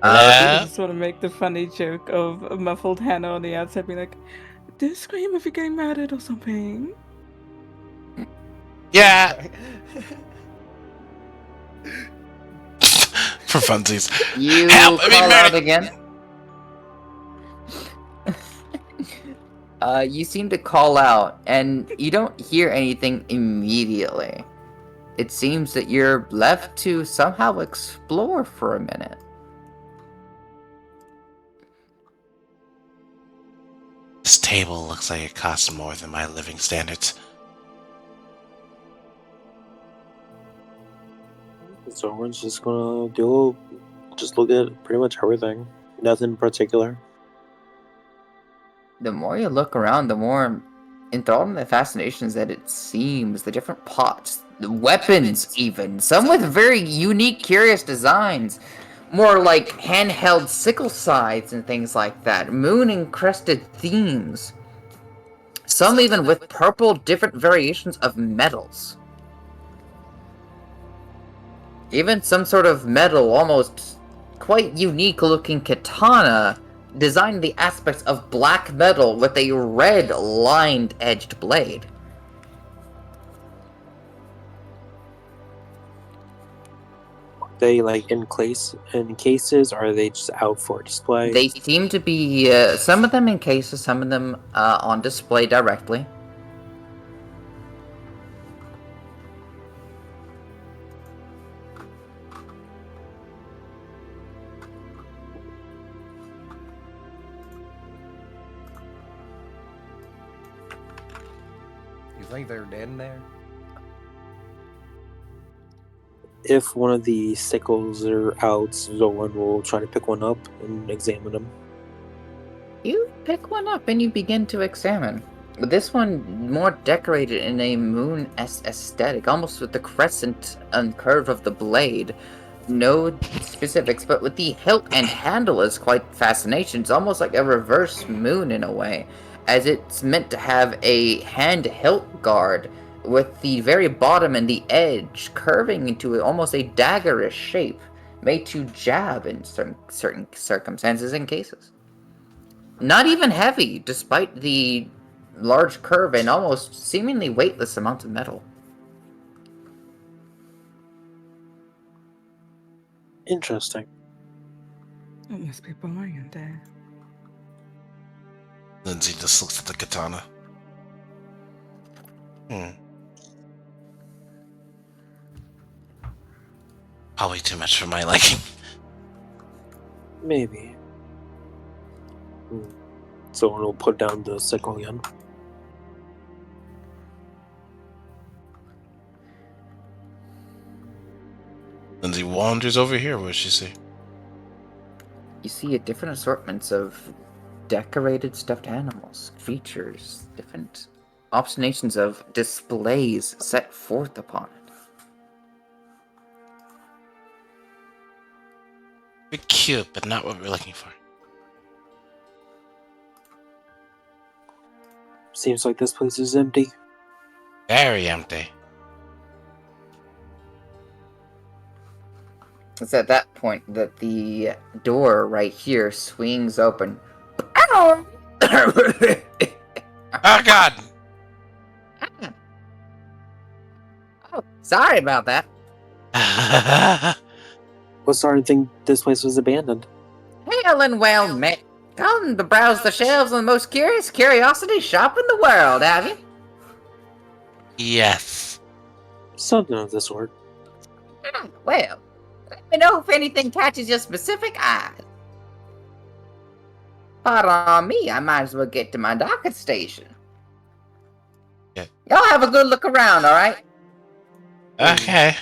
I Uh, just want to make the funny joke of a muffled Hannah on the outside being like, do scream if you're getting murdered or something. Yeah. For funsies. you Help! I mean, call out murder! again. You seem to call out, and you don't hear anything immediately. It seems that you're left to somehow explore for a minute. This table looks like it costs more than my living standards. Zolran's just gonna just look at pretty much everything. Nothing in particular. The more you look around, the more enthralled in the fascinations that it seems. The different pots, weapons, even. Some with very unique, curious designs. More like handheld sickle scythes and things like that. Moon encrusted themes. Some even with purple, different variations of metals. Even some sort of metal, almost quite unique looking katana, designed the aspects of black metal with a red lined edged blade. They like in cases, or are they just out for display? They seem to be, some of them in cases, some of them on display directly. You think they're dead in there? If one of the sickles are out, Zoran will try to pick one up and examine them. You pick one up and you begin to examine. This one more decorated in a moon-esque aesthetic, almost with the crescent and curve of the blade. No specifics, but with the hilt and handle is quite fascination. It's almost like a reverse moon in a way, as it's meant to have a hand hilt guard with the very bottom and the edge curving into almost a daggerish shape, made to jab in certain circumstances and cases. Not even heavy, despite the large curve and almost seemingly weightless amounts of metal. Interesting. It must be boring in there. Lindsay just looks at the katana. Probably too much for my liking. Maybe. Zoran will put down the sickle again. Lindsay wanders over here. What does she see? You see different assortments of decorated stuffed animals, creatures, different observations of displays set forth upon it. Very cute, but not what we're looking for. Seems like this place is empty. Very empty. It's at that point that the door right here swings open. Ow! Oh God! Oh, sorry about that. Was starting to think this place was abandoned. Hail and well met. Come to browse the shelves of the most curious curiosity shop in the world, have you? Yes. Something of the sort. Well, let me know if anything catches your specific eye. Pardon me, I might as well get to my docking station. Yeah. Y'all have a good look around, alright? Okay.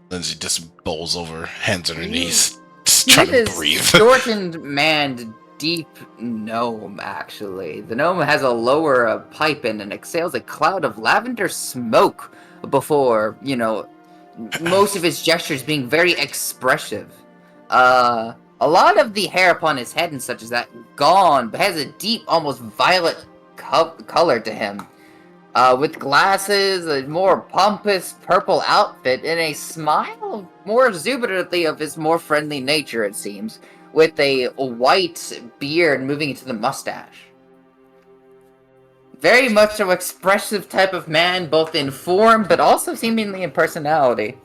Lindsay just bowls over, hands on her knees, just trying to breathe. Shortened man, deep gnome, actually. The gnome has a lower pipe and exhales a cloud of lavender smoke before, most of his gestures being very expressive. A lot of the hair upon his head and such is that gone, but has a deep, almost violet color to him. With glasses, a more pompous purple outfit, and a smile more exuberantly of his more friendly nature, it seems, with a white beard moving into the mustache. Very much an expressive type of man, both in form, but also seemingly in personality.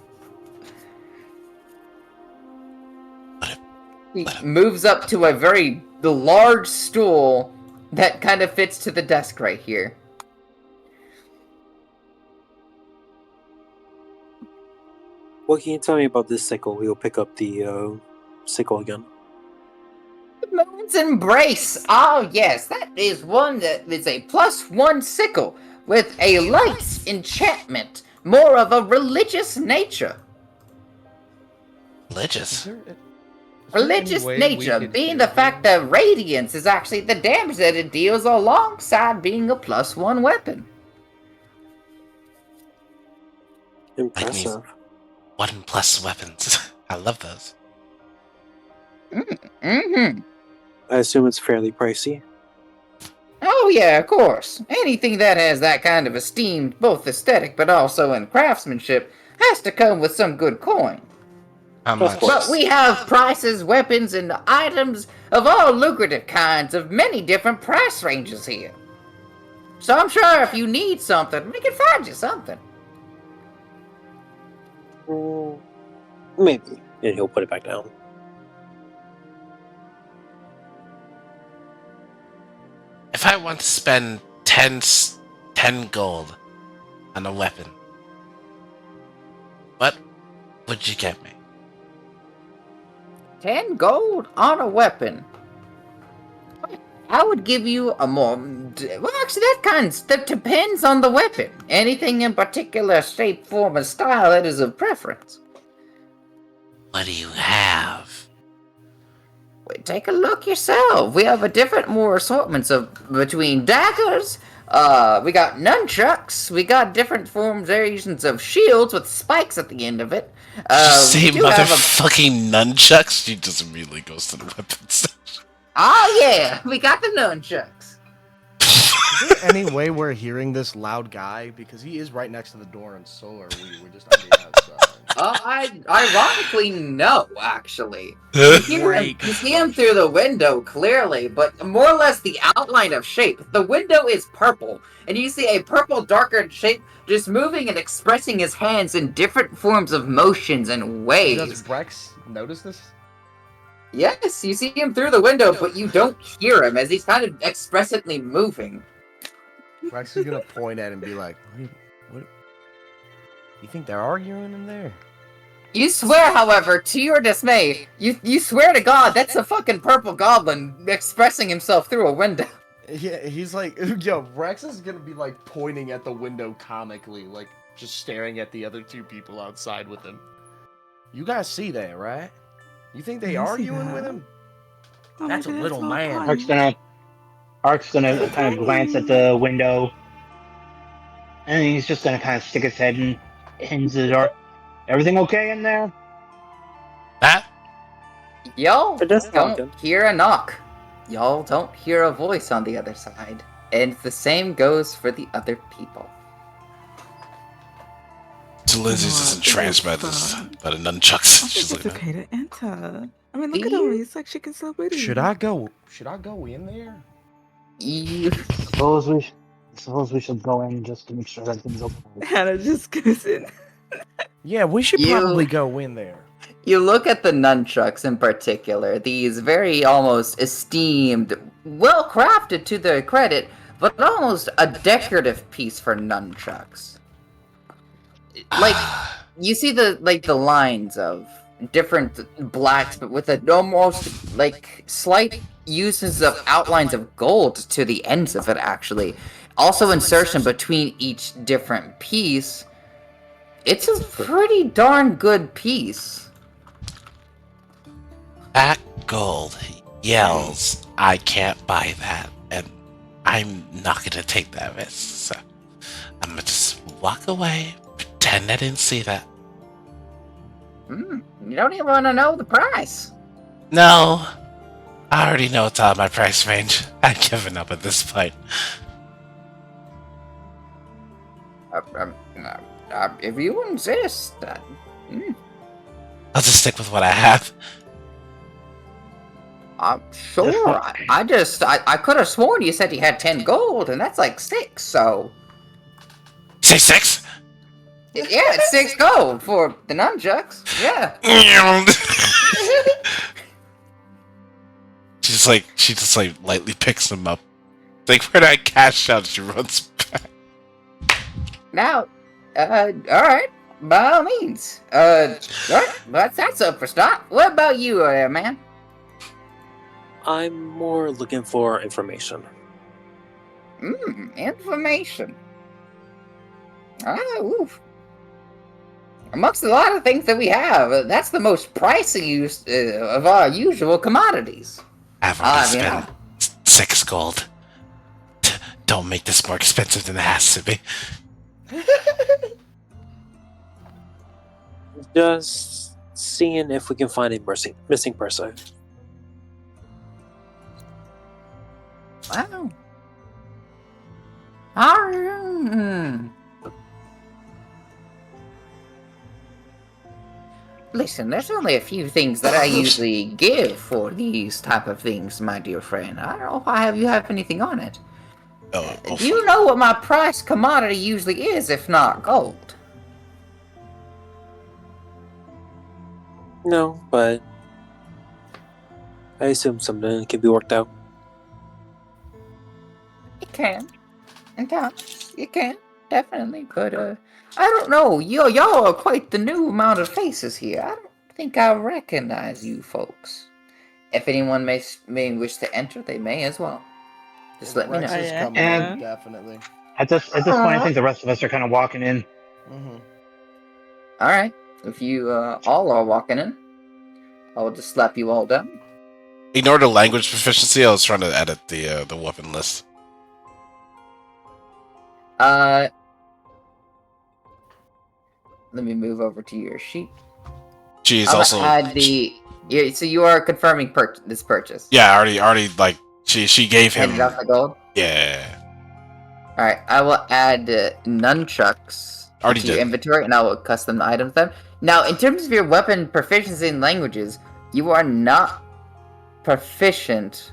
He moves up to a very large stool that kind of fits to the desk right here. What can you tell me about this sickle? We'll pick up the sickle again. The Moon's Embrace! Oh yes, that is one that is a +1 sickle with a light enchantment, more of a religious nature. Religious? Religious nature, being the fact that radiance is actually the damage that it deals alongside being a +1 weapon. Impressive. 1+ weapons. I love those. Mm-hmm. I assume it's fairly pricey. Oh yeah, of course. Anything that has that kind of esteem, both aesthetic but also in craftsmanship, has to come with some good coin. How Of much? course. But we have prices, weapons, and items of all lucrative kinds of many different price ranges here. So I'm sure if you need something, we can find you something. Maybe. And he'll put it back down. If I want to spend 10 gold on a weapon, what would you get me? 10 gold on a weapon. I would give you a more... Well, actually, that depends on the weapon. Anything in particular shape, form, and style that is of preference. What do you have? Wait, take a look yourself. We have a different more assortments of between daggers. We got nunchucks. We got different variations of shields with spikes at the end of it. Did you say We do have motherfucking nunchucks? She just immediately goes to the weapons. Oh yeah, we got the nunchucks. Is there any way we're hearing this loud guy? Because he is right next to the door, and so are we. We're just on the outside. Ironically, no, actually. You see him through the window clearly, but more or less the outline of shape. The window is purple, and you see a purple darker shape just moving and expressing his hands in different forms of motions and waves. Does Brex notice this? Yes, you see him through the window, but you don't hear him as he's kind of expressively moving. Brex is gonna point at him and be like, what? You think they're arguing in there? You swear, however, to your dismay, you swear to God that's a fucking purple goblin expressing himself through a window. Yeah, he's like, yo, Rex is gonna be like pointing at the window comically, like just staring at the other two people outside with him. You guys see that, right? You think they I see arguing with that. him? Oh, That's a look at little that, man. it's all Ark's gonna kind of glance at the window, and he's just gonna kind of stick his head into the door. Everything okay in there? That? Y'all It does sound don't good. hear a knock. Y'all don't hear a voice on the other side. And the same goes for the other people. So Lindsay's just entranced by this, by the nunchucks. I She's think like, it's okay to enter. I mean, look at him. He's like shaking so witty. Should I go in there? You, Suppose we should go in just to make sure everything's okay. Hannah just goes in. Yeah, we should You- probably go in there. you look at the nunchucks in particular, these very almost esteemed, well crafted to their credit, but almost a decorative piece for nunchucks. Like, you see the lines of different blacks, but with an almost like slight uses of outlines of gold to the ends of it. Actually, also insertion between each different piece. It's a pretty darn good piece. that gold yells, I can't buy that, and I'm not gonna take that risk. So I'm gonna just walk away, pretend I didn't see that. You don't even want to know the price. No, I already know it's out of my price range. I've given up at this point. If you insist. I'll just stick with what I have. Sure. I could have sworn you said you had 10 gold, and that's like 6, so. Say 6? Yeah, it's 6 gold for the nunchucks. Yeah. She just like lightly picks them up. Like, where did I cash out? She runs back. Now, alright. By all means. Alright. That's up for start. What about you, man? I'm more looking for information. Information. Oof. Amongst a lot of things that we have, that's the most pricey of our usual commodities. I've already spent 6 gold. Don't make this more expensive than it has to be. Just seeing if we can find a missing person. Wow. Listen, there's only a few things that I usually give for these type of things, my dear friend. I don't know if you have anything on it. Do you know what my price commodity usually is, if not gold? No, but I assume something can be worked out. It can. It can. Definitely. But, I don't know. Y'all are quite the new amount of faces here. I don't think I recognize you folks. If anyone may wish to enter, they may as well. Just let me Rex know. is yeah, coming yeah. in, definitely. At this point, I think the rest of us are kind of walking in. Mm-hmm. Alright. If you all are walking in, I will just slap you all down. Ignore the language proficiency. I was trying to edit the weapon list. Let me move over to your sheet. She's I'm also. gonna add the. Yeah, so you are confirming this purchase. Yeah, already like she gave him. Handed off the gold. Yeah. All right, I will add nunchucks Already to your did. inventory, and I will custom items them. Now, in terms of your weapon proficiency in languages, you are not proficient.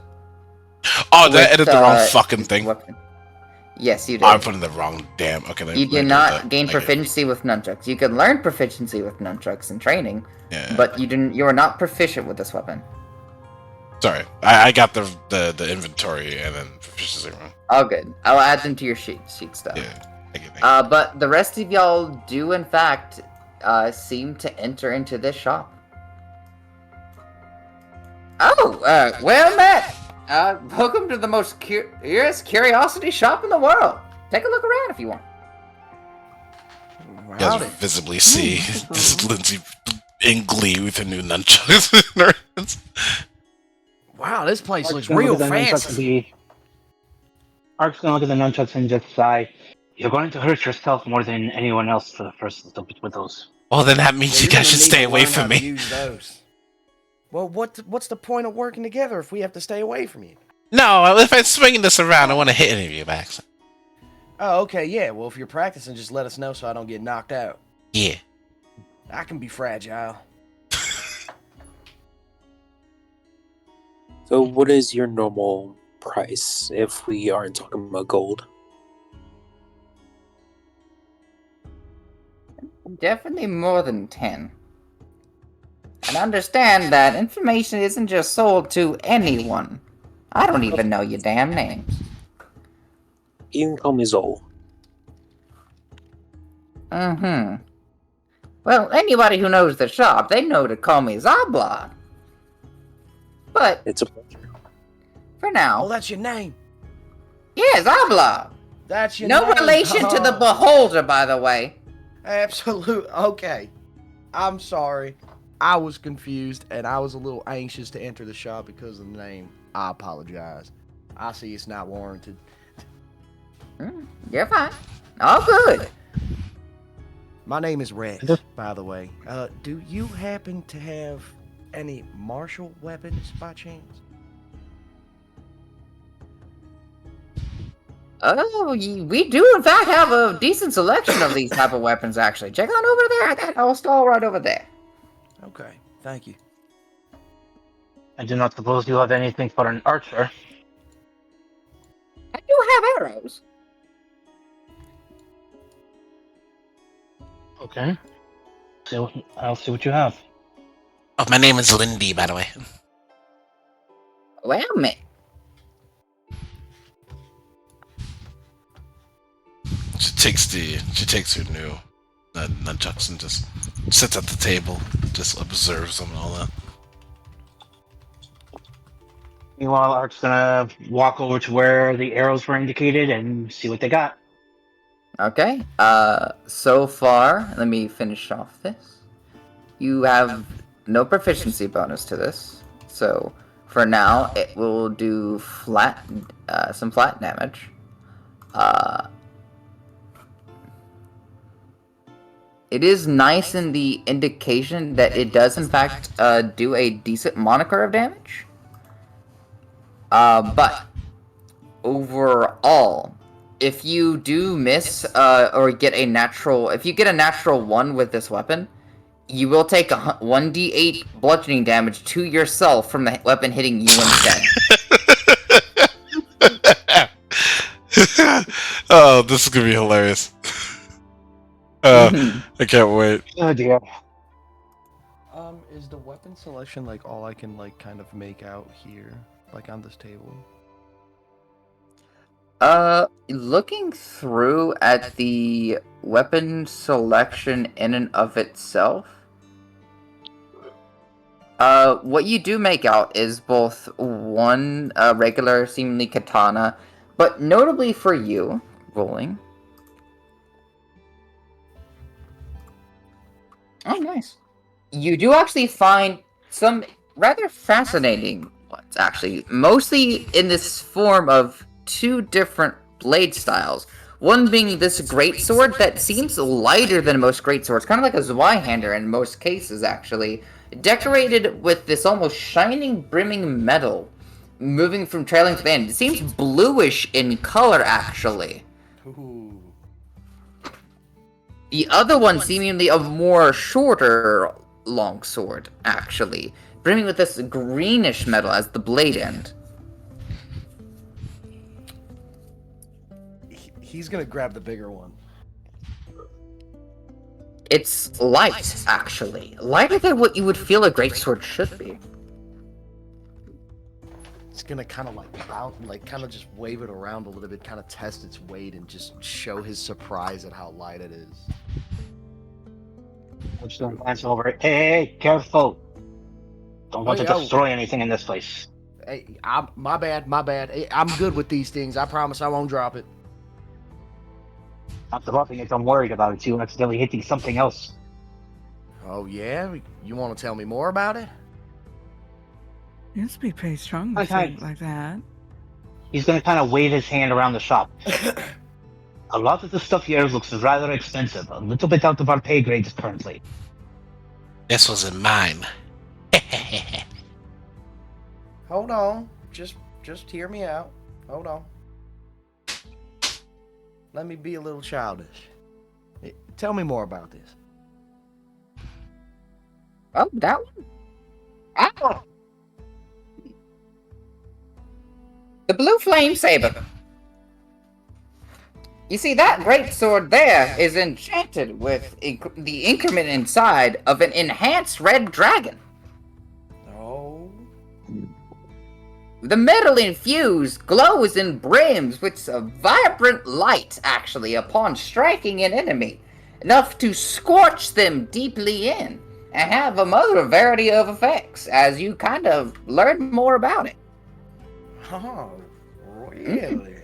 Oh, did I with, edit the wrong fucking thing? Weapon. Yes, you did. I'm putting the wrong damn. Okay, You do not gain proficiency with nunchucks. You can learn proficiency with nunchucks in training, Yeah. but you are not proficient with this weapon. Sorry, I got the inventory and then proficiency wrong. All good. I'll add them to your sheet stuff. Yeah. Thank you. But the rest of y'all do, in fact, seem to enter into this shop. Oh, well met. Welcome to the most curious curiosity shop in the world. Take a look around if you want. You guys visibly see this Lindsay in glee with her new nunchucks in her hands. Wow, this place Ark's looks gonna real look at the nunchucks fancy. Ark's gonna look at the nunchucks and just sigh. You're going to hurt yourself more than anyone else for the first little bit with those. Well, then that means Yeah, you you're guys should gonna need stay to away learn from how to me. use those. Well, what's the point of working together if we have to stay away from you? No, if I'm swinging this around, I want to hit any of you back. Oh, okay, yeah. Well, if you're practicing, just let us know so I don't get knocked out. Yeah. I can be fragile. So, what is your normal price if we aren't talking about gold? Definitely more than 10. And understand that information isn't just sold to anyone. I don't even know your damn names. You can call me Zol. Mm-hmm. Well, anybody who knows the shop, they know to call me Zabla. But It's a pleasure. for now, Oh, that's your name. yeah, Zabla. That's your No name. relation to the Oh, beholder, by the way. absolute. Okay. I'm sorry. I was confused and I was a little anxious to enter the shop because of the name. I apologize. I see it's not warranted. You're fine. All good. My name is Rex, by the way. Do you happen to have any martial weapons by chance? Oh, we do in fact have a decent selection of these type of weapons, actually. Check on over there at that whole stall right over there. Okay, thank you. I do not suppose you have anything for an archer. I do have arrows. Okay. So I'll see what you have. Oh, my name is Lindy, by the way. Well, man. She takes her new nunchucks and just sits at the table, just observes them and all that. Meanwhile, Ark's gonna walk over to where the arrows were indicated and see what they got. Okay. So far, let me finish off this. You have no proficiency bonus to this, so for now it will do some flat damage. It is nice in the indication that it does, in fact, do a decent moniker of damage. But overall, if you do miss or get a natural, if you get a natural 1 with this weapon, you will take 1d8 bludgeoning damage to yourself from the weapon hitting you instead. Oh, this is gonna be hilarious. I can't wait. Oh dear. Is the weapon selection like all I can like kind of make out here, like on this table? Looking through at the weapon selection in and of itself, what you do make out is both one regular, seemingly katana, but notably for you, rolling. Oh, nice. You do actually find some rather fascinating ones, actually. Mostly in this form of 2 different blade styles. One being this greatsword that seems lighter than most greatswords, kind of like a Zweihander in most cases, actually. Decorated with this almost shining, brimming metal, moving from trailing to the end. It seems bluish in color, actually. Ooh. The other one seemingly a more shorter longsword, actually, brimming with this greenish metal as the blade end. He's gonna grab the bigger one. It's light, actually. Lighter than what you would feel a greatsword should be. He's gonna kind of like out, like kind of just wave it around a little bit, kind of test its weight, and just show his surprise at how light it is. I'm just gonna glance over it. Hey, careful! Don't want Oh, to yeah. destroy anything in this place. Hey, my bad. Hey, I'm good with these things. I promise I won't drop it. Not dropping it, I'm worried about it. You accidentally hitting something else. Oh yeah, you want to tell me more about it? You must be pretty strong Okay. with something like that. He's gonna kind of wave his hand around the shop. A lot of the stuff here looks rather expensive. A little bit out of our pay grades currently. This was in mine. Hold on, just hear me out. Hold on. Let me be a little childish. Tell me more about this. Oh, that one? Ah! The blue flame saber. You see, that greatsword there is enchanted with the increment inside of an enhanced red dragon. Oh. The metal infused glows and brims with a vibrant light, actually, upon striking an enemy, enough to scorch them deeply in, and have a other variety of effects, as you kind of learn more about it. Oh, really?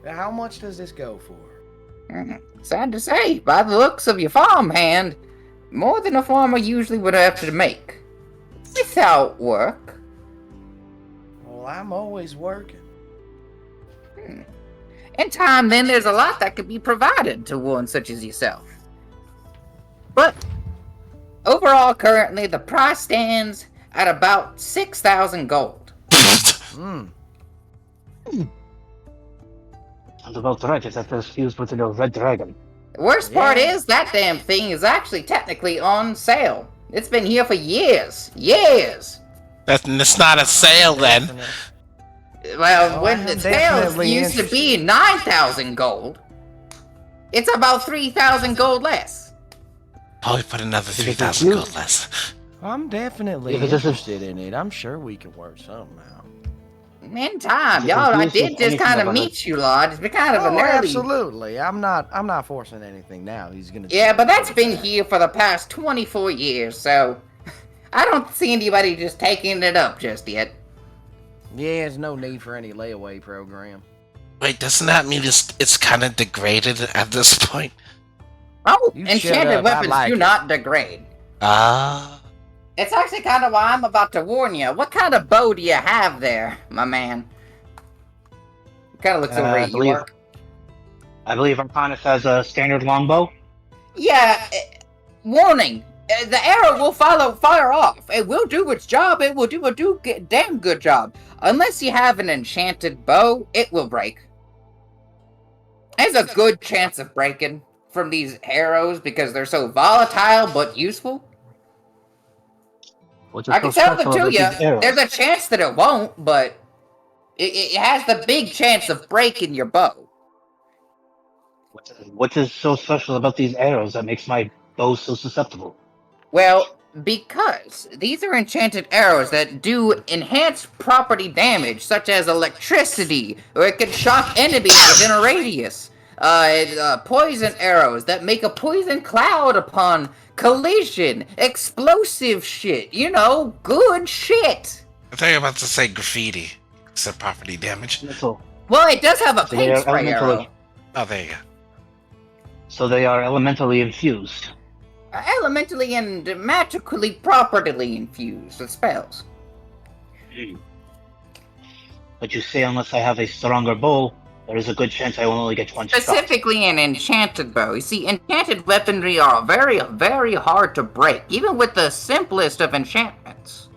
How much does this go for? Sad to say, by the looks of your farmhand, more than a farmer usually would have to make. Without work. Well, I'm always working. In time, then, there's a lot that could be provided to one such as yourself. But, overall, currently, the price stands at about 6,000 gold. Hmm. Sounds about right, except it's fused with a red dragon. The worst part Yeah. is, that damn thing is actually technically on sale. It's been here for years. Years! It's not a sale then. Well, Oh, when I the am sales definitely used to be 9,000 gold, it's about 3,000 gold less. Probably put another If it's 3,000 you- gold less. I'm definitely If it doesn't- interested in it. I'm sure we can work something out. In time, If y'all. I it's did used just for kind of anything meet you, Lord. It's been kind of Oh, an early. absolutely. I'm not forcing anything now. He's gonna. Yeah, but that's been here for the past 24 years, so I don't see anybody just taking it up just yet. Yeah, there's no need for any layaway program. Wait, doesn't that mean it's kind of degraded at this point? Oh, You shut enchanted up, I weapons like do it. not degrade. Ah. It's actually kind of why I'm about to warn you. What kind of bow do you have there, my man? Kind of looks over I at you, believe- Mark. I believe Arcanus has a standard longbow. Yeah, warning. The arrow will fire off. It will do its job. It will do a damn good job. Unless you have an enchanted bow, it will break. There's a good chance of breaking from these arrows because they're so volatile but useful. What is I so can tell it special to about you. these arrows? There's a chance that it won't, but it has the big chance of breaking your bow. What is so special about these arrows that makes my bow so susceptible? Well, because these are enchanted arrows that do enhanced property damage, such as electricity, or it can shock enemies within a radius. Poison arrows that make a poison cloud upon collision. Explosive shit. You know, good shit. I thought you were about to say graffiti. Said property damage. Well, it does have a So they paint are spray elementally. arrow. Oh, there you go. So they are elementally infused. Elementally and magically properly infused with spells. But you say unless I have a stronger bow, there is a good chance I will only get one shot. Specifically an enchanted bow. You see, enchanted weaponry are very, very hard to break, even with the simplest of enchantments.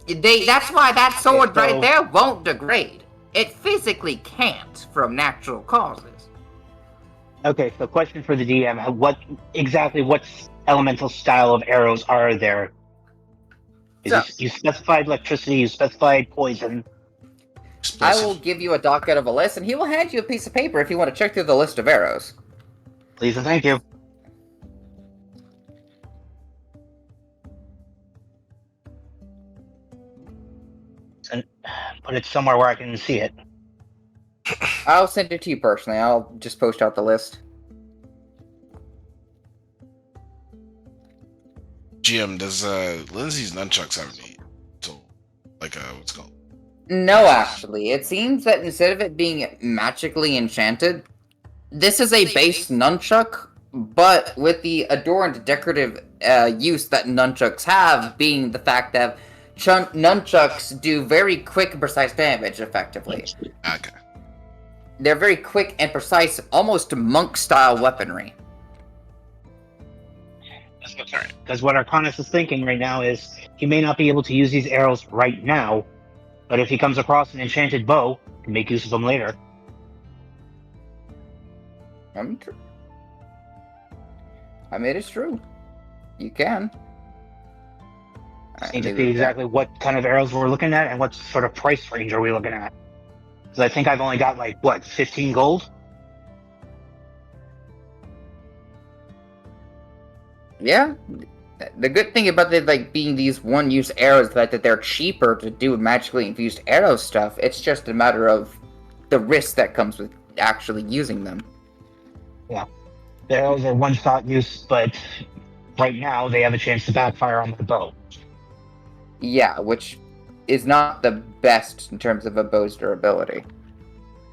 That's why that sword right there won't degrade. It physically can't from natural causes. Okay, so question for the DM: what elemental style of arrows are there? So, You specified electricity. You specified poison. I will give you a docket of a list, and he will hand you a piece of paper if you want to check through the list of arrows. Please and thank you. And put it somewhere where I can see it. I'll send it to you personally. I'll just post out the list. GM, does Lindsay's nunchucks have any tool? Like what's it called? No, actually. It seems that instead of it being magically enchanted, this is a base nunchuck, but with the adorned decorative use that nunchucks have, being the fact that nunchucks do very quick and precise damage, effectively. Okay. They're very quick and precise, almost monk-style weaponry. Because what Arcanus is thinking right now is he may not be able to use these arrows right now, but if he comes across an enchanted bow, he can make use of them later. I mean, it is true. You can. Need to see exactly what kind of arrows we're looking at and what sort of price range are we looking at. Because I think I've only got 15 gold? Yeah. The good thing about it being these one-use arrows is that they're cheaper to do magically infused arrow stuff. It's just a matter of the risk that comes with actually using them. Yeah. The arrows are one-shot use, but right now they have a chance to backfire on the bow. Yeah, which is not the best in terms of a bow's durability.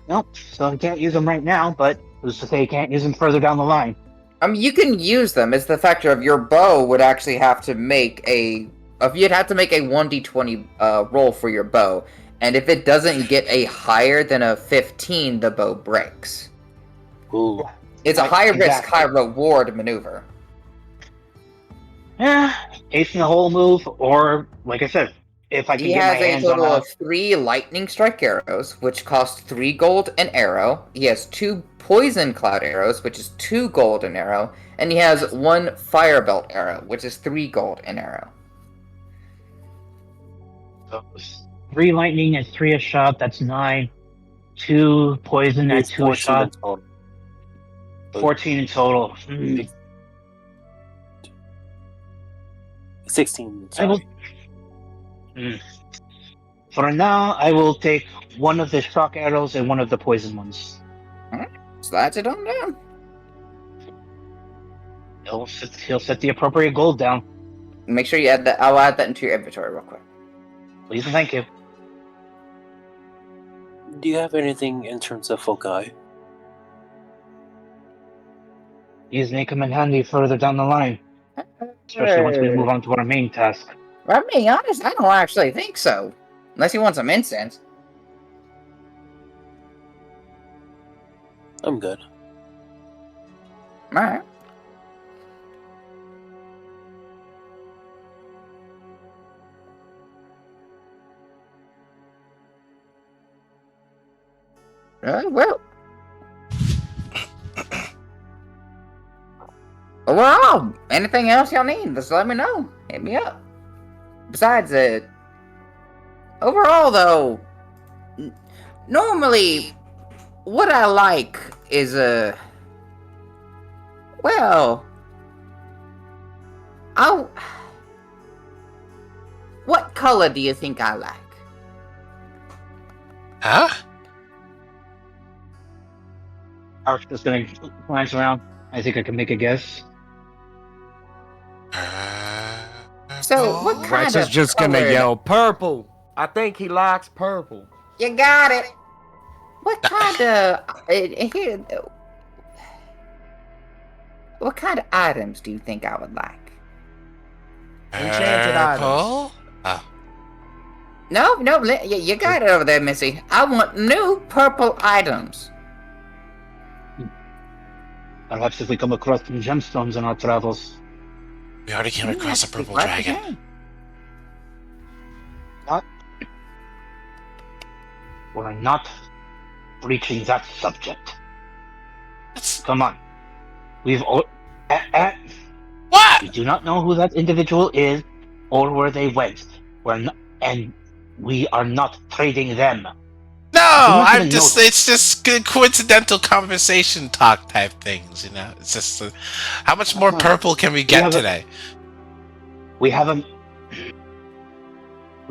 Nope, so he can't use them right now, but who's to say he can't use them further down the line? I mean, you can use them. It's the factor of your bow would actually have to make you'd have to make a 1d20 roll for your bow. And if it doesn't get a higher than a 15, the bow breaks. Ooh. It's a high-risk, high-reward maneuver. Yeah, ace in the hole move, or, like I said, if I can He get my has a hands on total of 3 lightning strike arrows, which cost 3 gold an arrow. He has 2 poison cloud arrows, which is 2 gold an arrow. And he has 1 fire belt arrow, which is 3 gold an arrow. So 3 lightning at 3 a shot, that's 9. 2 poison at 2 a shot. 14 in total. 16. For now, I will take one of the shock arrows and one of the poison ones. Alright, slides it on down. He'll set the appropriate gold down. Make sure you add that. I'll add that into your inventory real quick. Please and thank you. Do you have anything in terms of foci? These may come in handy further down the line, especially once we move on to our main task. I'm being honest, I don't actually think so. Unless you want some incense. I'm good. Alright. Well. Well, anything else y'all need, just let me know. Hit me up. Besides it, overall though, normally, what I like is well, I. What color do you think I like? Huh? Arch is gonna glance around. I think I can make a guess. So, what kind Rex of is just gonna color- yell purple. I think he likes purple. You got it. What kind of here? What kind of items do you think I would like? Enchanted items. Purple? Oh. No, you got it over there, Missy. I want new purple items. Perhaps if we come across some gemstones in our travels. We already came across a purple What dragon. again? We're not breaching that subject. That's... Come on. We've What? we do not know who that individual is or where they went. And we are not trading them. No, not I'm even just, know- it's just good coincidental conversation talk type things, you know? It's just, how much more purple can we get today? We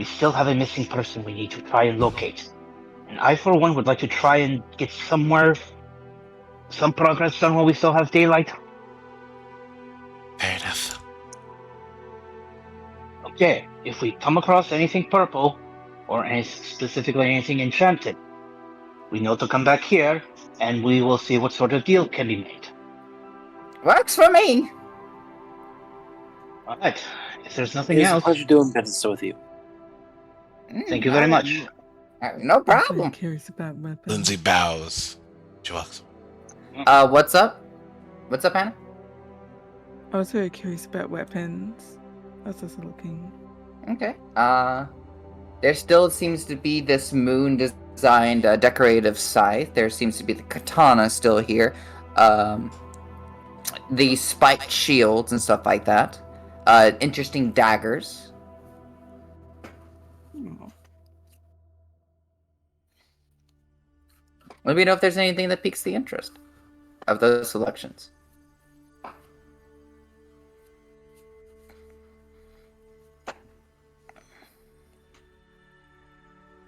still have a missing person we need to try and locate. And I, for one, would like to try and get some progress done while we still have daylight. Fair enough. Okay, if we come across anything purple, or specifically anything enchanted, we know to come back here, and we will see what sort of deal can be made. Works for me. Alright, if there's nothing It's a else, pleasure doing business with you. thank you very much. No I'm very problem. curious about weapons. Lindsay bows. She walks. What's up? What's up, Anna? I was very curious about weapons. I was also looking. Okay. There still seems to be this moon-designed decorative scythe. There seems to be the katana still here. The spiked shields and stuff like that. Interesting daggers. Oh. Let me know if there's anything that piques the interest of those selections.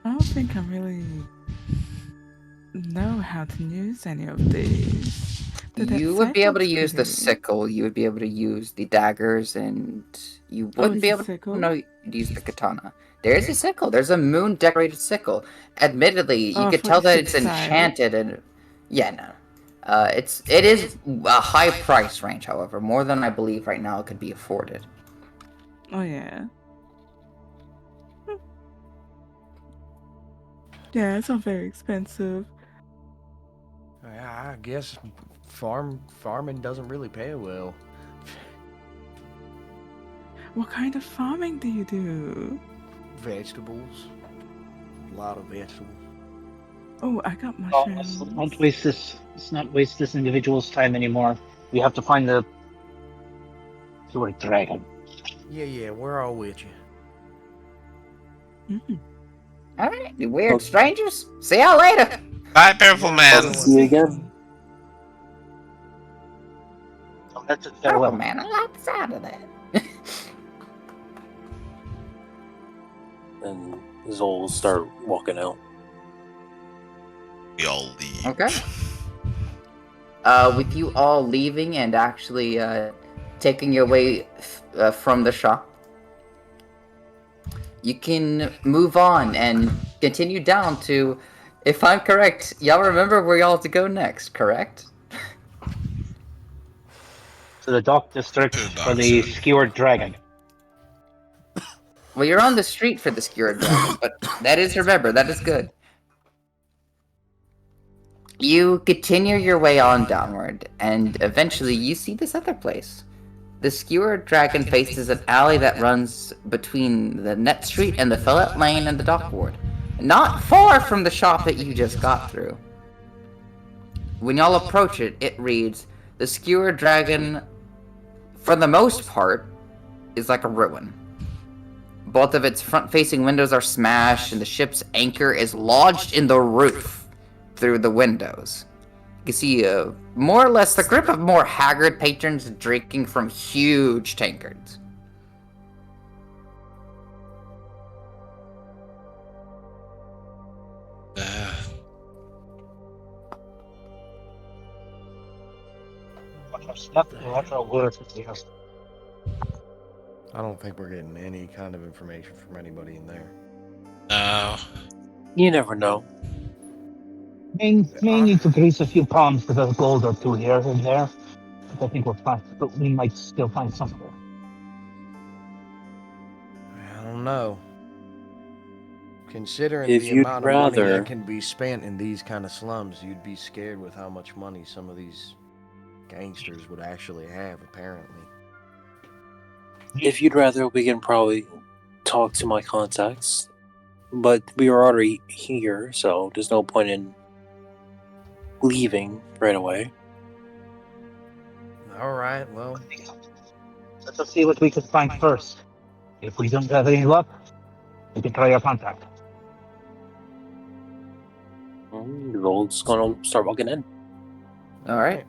I don't think I really know how to use any of these. You would be able to use the sickle. sickle, you would be able to use the daggers, and you wouldn't it's be a able sickle? to you'd use the katana. There is a sickle. There's a moon decorated sickle. Admittedly, Oh, you I could thought tell you that said it's scythe. enchanted and no. It is a high price range, however, more than I believe right now it could be afforded. Oh yeah. Yeah, it's not very expensive. I guess farming doesn't really pay well. What kind of farming do you do? Vegetables. A lot of vegetables. Oh, I got Oh, mushrooms. let's not waste this individual's time anymore. We have to find the Sword Dragon. Yeah, we're all with you. Mm. Alright, you weird strangers. See y'all later. Bye, purple man. See you again. So that's it. Oh Farewell. man, I like the sound of that. And Zol will start walking out. We all leave. Okay. With you all leaving and actually taking your way from the shop, you can move on and continue down to, if I'm correct, y'all remember where y'all have to go next, correct? To the dock district To the dock for the district. Skewered Dragon. Well, you're on the street for the Skewered Dragon, but that is, remember, that is good. You continue your way on downward, and eventually you see this other place. The Skewered Dragon faces an alley that runs between the Net Street and the Fillet Lane and the Dock Ward, not far from the shop that you just got through. When y'all approach it, it reads, the Skewered Dragon, for the most part, is like a ruin. Both of its front-facing windows are smashed, and the ship's anchor is lodged in the roof through the windows. You can see more or less the group of more haggard patrons drinking from huge tankards. Watch our step and watch our words with you. I don't think we're getting any kind of information from anybody in there. No. You never know. May need to grease a few palms with a gold or two here and there. But I think we're fine. But we might still find something. I don't know. Considering If the you'd amount of money rather- that can be spent in these kind of slums, you'd be scared with how much money some of these gangsters would actually have, apparently. If you'd rather, we can probably talk to my contacts. But we are already here, so there's no point in leaving right away. All right, well, Let's see what we can find first. If we don't have any luck, we can try our contact. The road's gonna start walking in. Alright.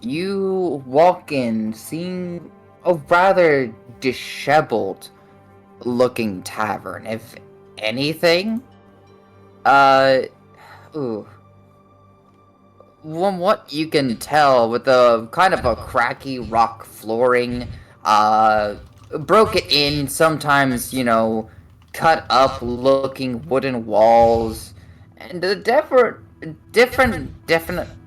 You walk in, seeing a rather disheveled looking tavern, if anything. Ooh. From what you can tell, with a kind of a cracky rock flooring, broken in, sometimes, cut up looking wooden walls, and the different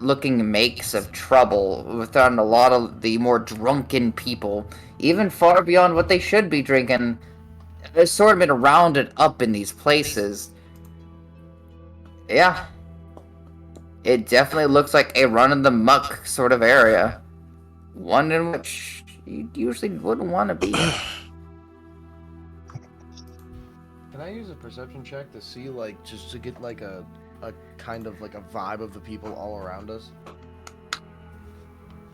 looking makes of trouble within a lot of the more drunken people, even far beyond what they should be drinking, assortment around and up in these places. Yeah. It definitely looks like a run-in-the-muck sort of area. One in which you usually wouldn't want to be in. can I use a perception check to see, like, just to get, like, a kind of, like, a vibe of the people all around us?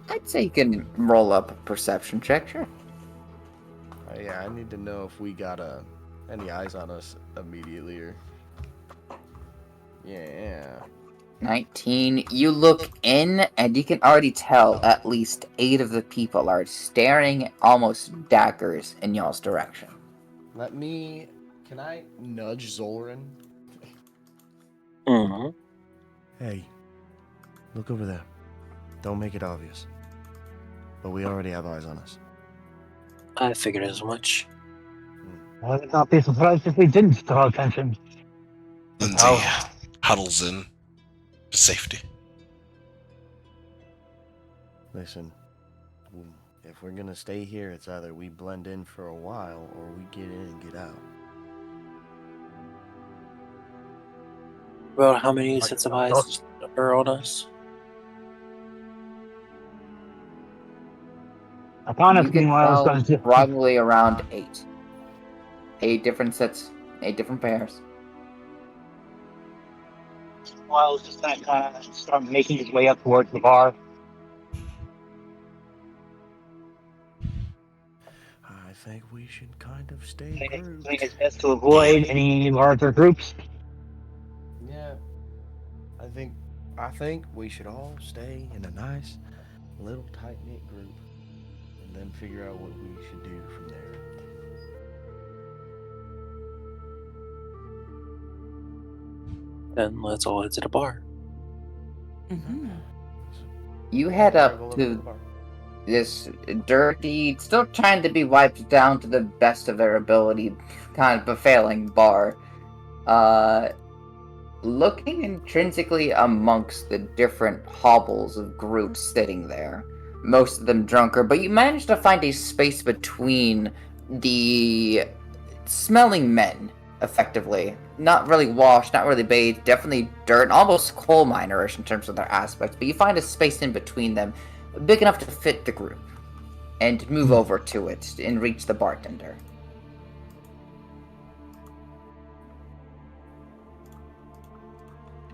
I'd say you can roll up a perception check, sure. Yeah, I need to know if we got any eyes on us immediately, or... Yeah. 19. You look in, and you can already tell at least 8 of the people are staring almost daggers in y'all's direction. Can I nudge Zoran? Mm-hmm. Hey, look over there. Don't make it obvious. But we already have eyes on us. I figured as much. I would not be surprised if we didn't draw attention. Lindsay huddles in to safety. Listen, if we're gonna stay here, it's either we blend in for a while or we get in and get out. About how many sets of eyes are on us? Upon us, You can meanwhile, is tell going to probably around 8. 8 different sets, 8 different pairs. Meanwhile, is just going to kind of start making his way up towards the bar. I think we should kind of stay Doing grouped. his best to avoid any larger groups. Yeah. I think we should all stay in a nice little tight-knit group and then figure out what we should do from there. Then let's all head to the bar. Mm-hmm. You head up Go to the bar. this dirty, still trying to be wiped down to the best of their ability, kind of a failing bar. Looking intrinsically amongst the different hobbles of groups sitting there, most of them drunker, but you manage to find a space between the smelling men effectively. Not really washed, not really bathed, definitely dirt, almost coal minerish in terms of their aspects, but you find a space in between them big enough to fit the group and move over to it and reach the bartender.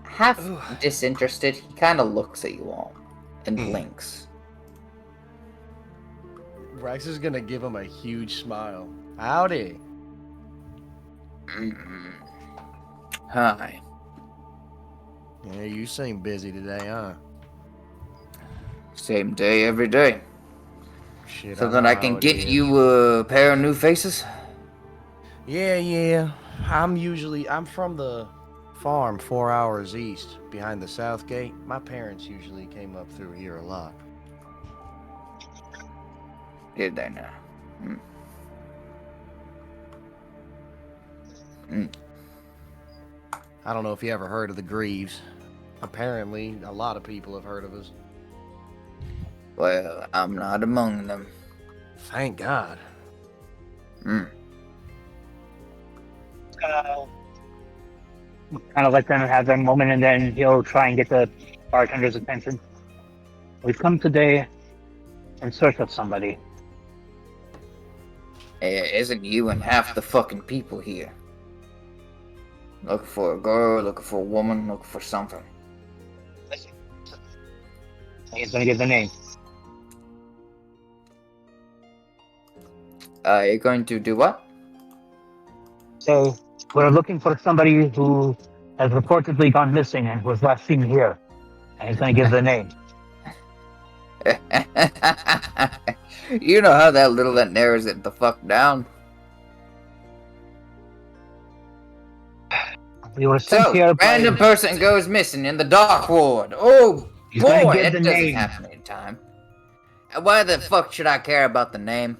Half disinterested, he kind of looks at you all and blinks. Rex is gonna give him a huge smile. Howdy. Hi. Yeah, you seem busy today, huh? Same day every day. Shit, So I that know I how can it get is. you a pair of new faces? Yeah. I'm from the farm 4 hours east, behind the south gate. My parents usually came up through here a lot. Did they now? I don't know if you ever heard of the Greaves. Apparently, a lot of people have heard of us. Well, I'm not among them. Thank God. Kind of let them have their moment, and then he'll try and get the bartender's attention. We've come today in search of somebody. Isn't you and half the fucking people here? Looking for a girl, looking for a woman, looking for something. He's going to give the name. You're going to do what? So we're looking for somebody who has reportedly gone missing and was last seen here. And he's going to give the name. You know how that little that narrows it the fuck down. We were sent So, here by... random person goes missing in the dock ward. Oh He's gonna boy, give that the doesn't name. happen any time. Why the fuck should I care about the name?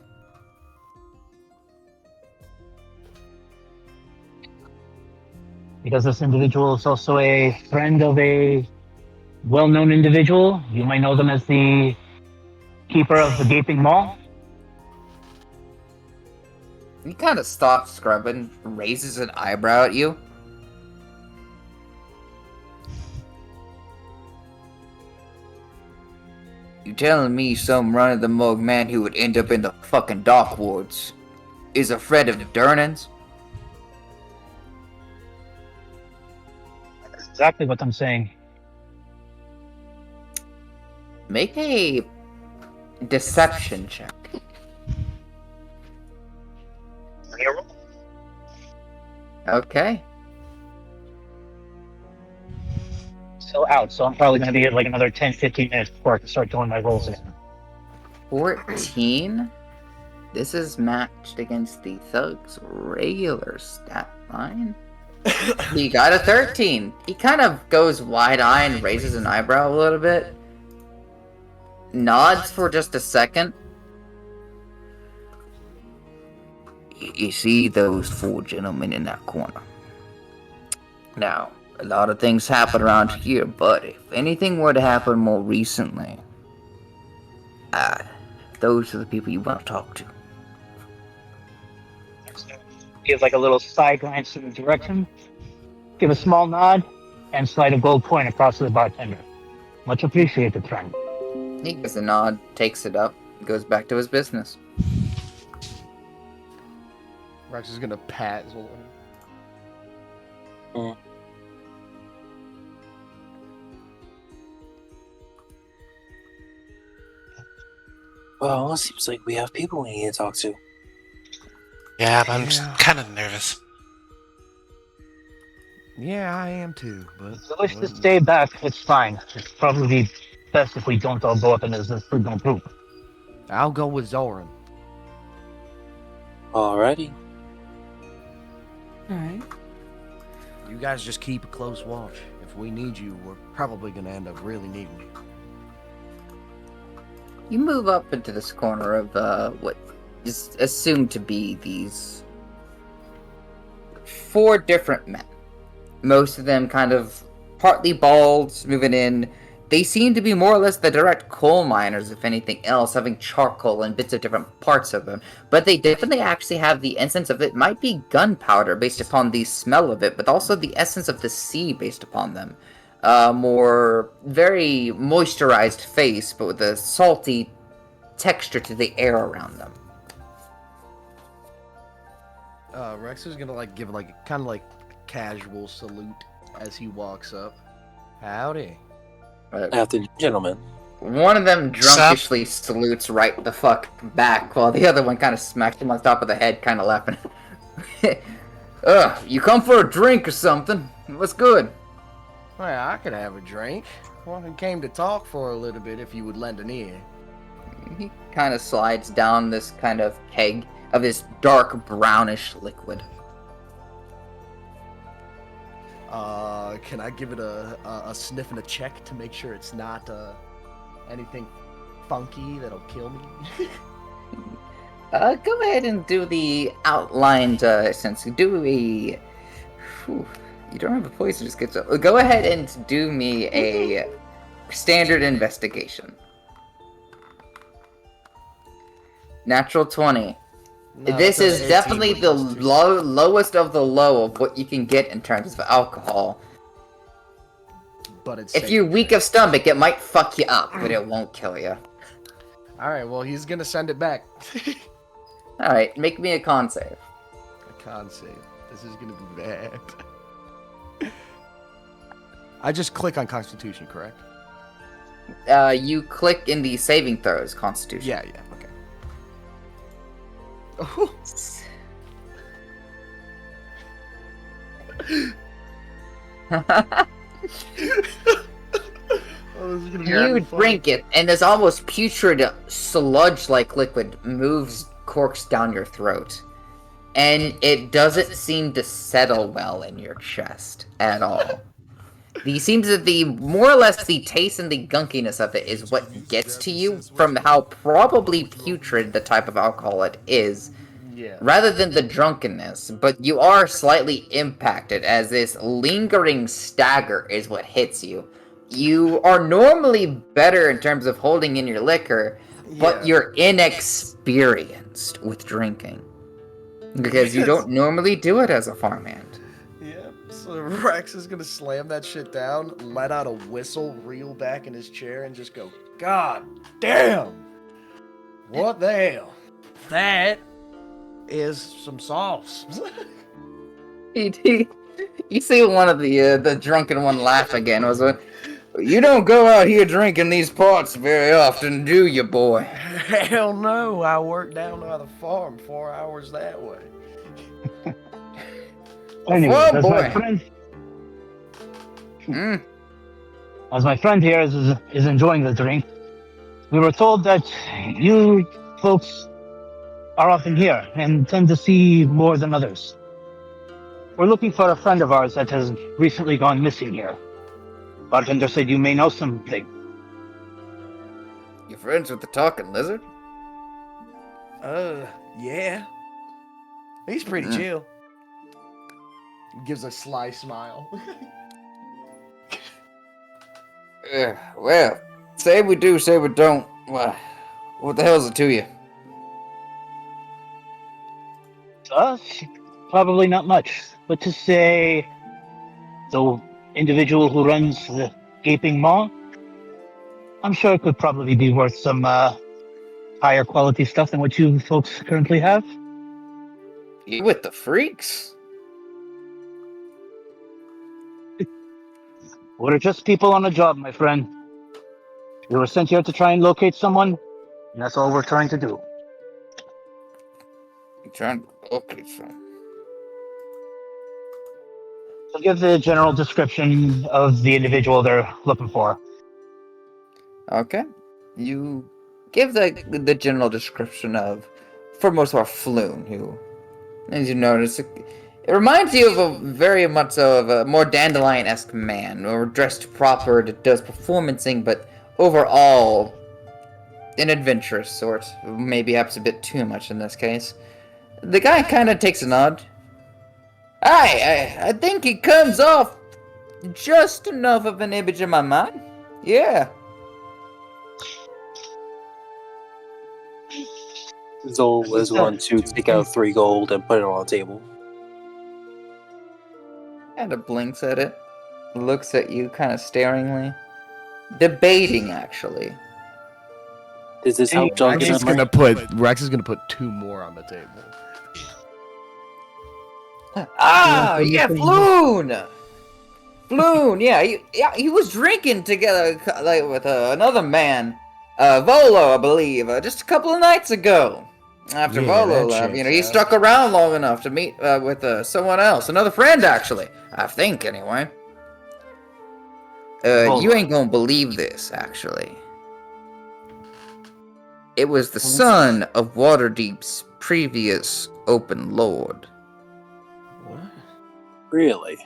Because this individual is also a friend of a well-known individual. You might know them as the keeper of the gaping maw. He kind of stops scrubbing, raises an eyebrow at you. You telling me some run-of-the-mug man who would end up in the fucking dock wards is a friend of Durnan's? That's exactly what I'm saying. Make a deception check. Okay. Still out, so I'm probably going to be at like another 10, 15 minutes before I can start doing my rolls again. 14? This is matched against the thug's regular stat line. You got a 13. He kind of goes wide-eyed and raises an eyebrow a little bit. Nods for just a second. You see those four gentlemen in that corner. Now, a lot of things happen around here, but if anything were to happen more recently, those are the people you want to talk to. Give like a little side glance in the direction, give a small nod, and slide a gold coin across to the bartender. Much appreciated, friend. He gives a nod, takes it up, goes back to his business. Rex is gonna pat his little hand. Well, it seems like we have people we need to talk to. Yeah, but I'm just Yeah. kind of nervous. Yeah, I am too, but... If you wish to stay back, it's fine. It's probably best if we don't all go up into this freaking group. I'll go with Zoran. Alrighty. Alright. You guys just keep a close watch. If we need you, we're probably gonna end up really needing you. You move up into this corner of what is assumed to be these 4 different men. Most of them kind of partly bald, moving in, they seem to be more or less the direct coal miners, if anything else, having charcoal and bits of different parts of them. But they definitely actually have the essence of it. Might be gunpowder based upon the smell of it, but also the essence of the sea based upon them. More very moisturized face, but with a salty texture to the air around them. Rex is gonna like give like a kind of like casual salute as he walks up. Howdy. After gentlemen. One of them drunkishly salutes right the fuck back, while the other one kind of smacks him on top of the head, kind of laughing. You come for a drink or something? What's good? Well, I could have a drink. Well, I came to talk for a little bit if you would lend an ear. He kind of slides down this kind of keg of this dark brownish liquid. Can I give it a sniff and a check to make sure it's not anything funky that'll kill me? Go ahead and do the outlined, since you do a... Whew, you don't have a poisonous get so go ahead and do me a standard investigation. Natural 20. No, This that's is an 18 definitely the plus two. lowest of the low of what you can get in terms of alcohol. But it's If safe. you're weak of stomach, it might fuck you up, but it won't kill you. Alright, well, he's gonna send it back. Alright, make me a con save. I can't save. This is gonna be bad. I just click on Constitution, correct? You click in the saving throws, Constitution. Yeah, okay. You drink it, and this almost putrid, sludge-like liquid corks down your throat. And it doesn't seem to settle well in your chest at all. Seems that the more or less the taste and the gunkiness of it is what gets to you from how probably putrid the type of alcohol it is, Yeah. rather than the drunkenness. But you are slightly impacted as this lingering stagger is what hits you. You are normally better in terms of holding in your liquor, but Yeah. you're inexperienced with drinking. Because you don't normally do it as a farmhand. Yep. So Rex is gonna slam that shit down, let out a whistle, reel back in his chair, and just go, God damn! What the hell? That is some sauce. You see one of the drunken one laugh again, was it? You don't go out here drinking these parts very often, do you, boy? Hell no, I work down by the farm 4 hours that way. Anyway, Whoa, as boy. my friend, Mm. as my friend here is enjoying the drink, we were told that you folks are often here and tend to see more than others. We're looking for a friend of ours that has recently gone missing here. Bartender said you may know something. You friends with the talking lizard? Yeah. He's pretty Mm. chill. Gives a sly smile. Well, say we do, say we don't. Well, what the hell's it to you? To us, probably not much. But to say the individual who runs the gaping maw, I'm sure it could probably be worth some higher quality stuff than what you folks currently have. You with the freaks? We're just people on a job, my friend. We were sent here to try and locate someone, and that's all we're trying to do. You trying to locate some? I'll give the general description of the individual they're looking for. Okay. You give the general description of foremost of our Floon, who, as you notice, it reminds you of a very much so of a more dandelion-esque man, or dressed proper, does performancing, but overall an adventurous sort. Maybe perhaps a bit too much in this case. The guy kind of takes a nod. I think he comes off just enough of an image in my mind. Yeah. Zol was going to take out 3 gold and put it on the table. Kind of blinks at it, looks at you kind of staringly, debating actually. Does this help jog Rex his is memory? gonna put 2 more on the table. Ah, yeah, Floon. Floon, yeah, he was drinking together like with another man, Volo, I believe, just a couple of nights ago. After Yeah, Volo that left, checks he out. stuck around long enough to meet with someone else, another friend actually. I think anyway. You ain't gonna believe this, actually. It was the son of Waterdeep's previous open lord. What? Really?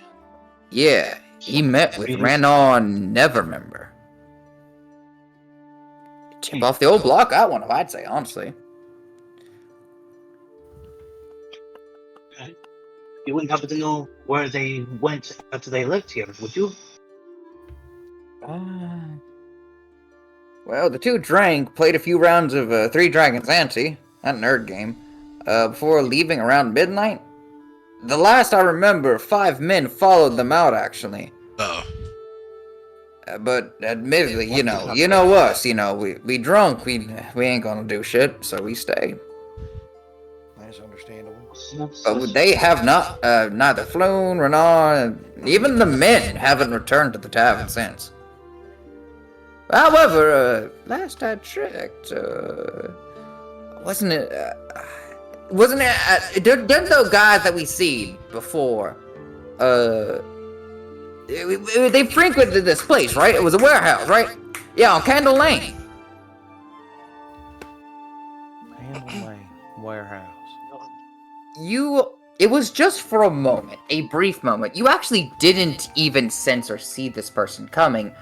Yeah, he met with Ranon Nevermember. Chip off the old block, that one, I'd say, honestly. You wouldn't happen to know where they went after they left here, would you? Well, the two drank, played a few rounds of Three Dragons Ante, that nerd game, before leaving around midnight. The last I remember, 5 men followed them out, actually. Oh. But admittedly, you know us, we drunk, we ain't gonna do shit, so we stayed. That's understandable. But they have not, neither Floon, Renan, even the men haven't returned to the tavern since. However, last I checked, wasn't it them those guys that we seen before, they frequented this place, right? It was a warehouse, right? Yeah, on Candle Lane. Candle Lane Warehouse. It was just for a moment, a brief moment. You actually didn't even sense or see this person coming.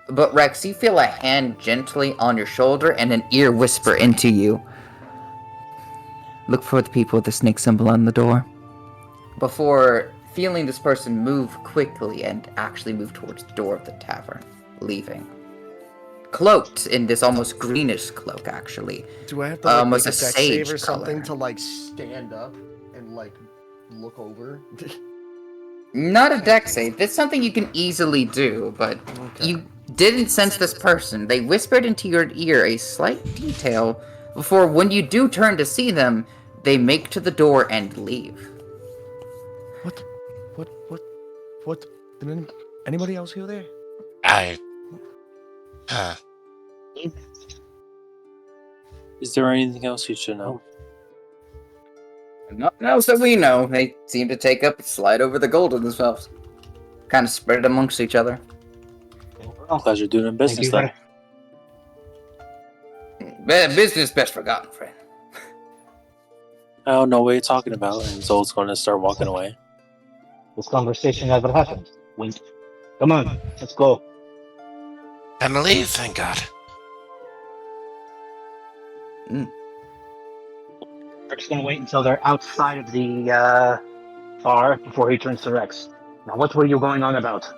But Rex, you feel a hand gently on your shoulder and an ear whisper into you. Look for the people with the snake symbol on the door. Before feeling this person move quickly and actually move towards the door of the tavern, leaving. Cloaked in this almost greenish cloak, actually. Do I have to Almost make a a dex sage save or something color. to stand up and look over? Not a dex save. That's something you can easily do, but you didn't sense this person. They whispered into your ear a slight detail before, when you do turn to see them, they make to the door and leave. What? Did anybody else hear there? Is there anything else you should know? Nothing else that we know. They seem to take up and slide over the gold in themselves. Kind of spread it amongst each other. Pleasure doing business, though. Business best forgotten, friend. I don't know what you're talking about, and Zol's going to start walking away. This conversation never happened. Wink. Come on, let's go. Time to leave, thank God. We're just gonna wait until they're outside of the bar before he turns to Rex. Now, what were you going on about?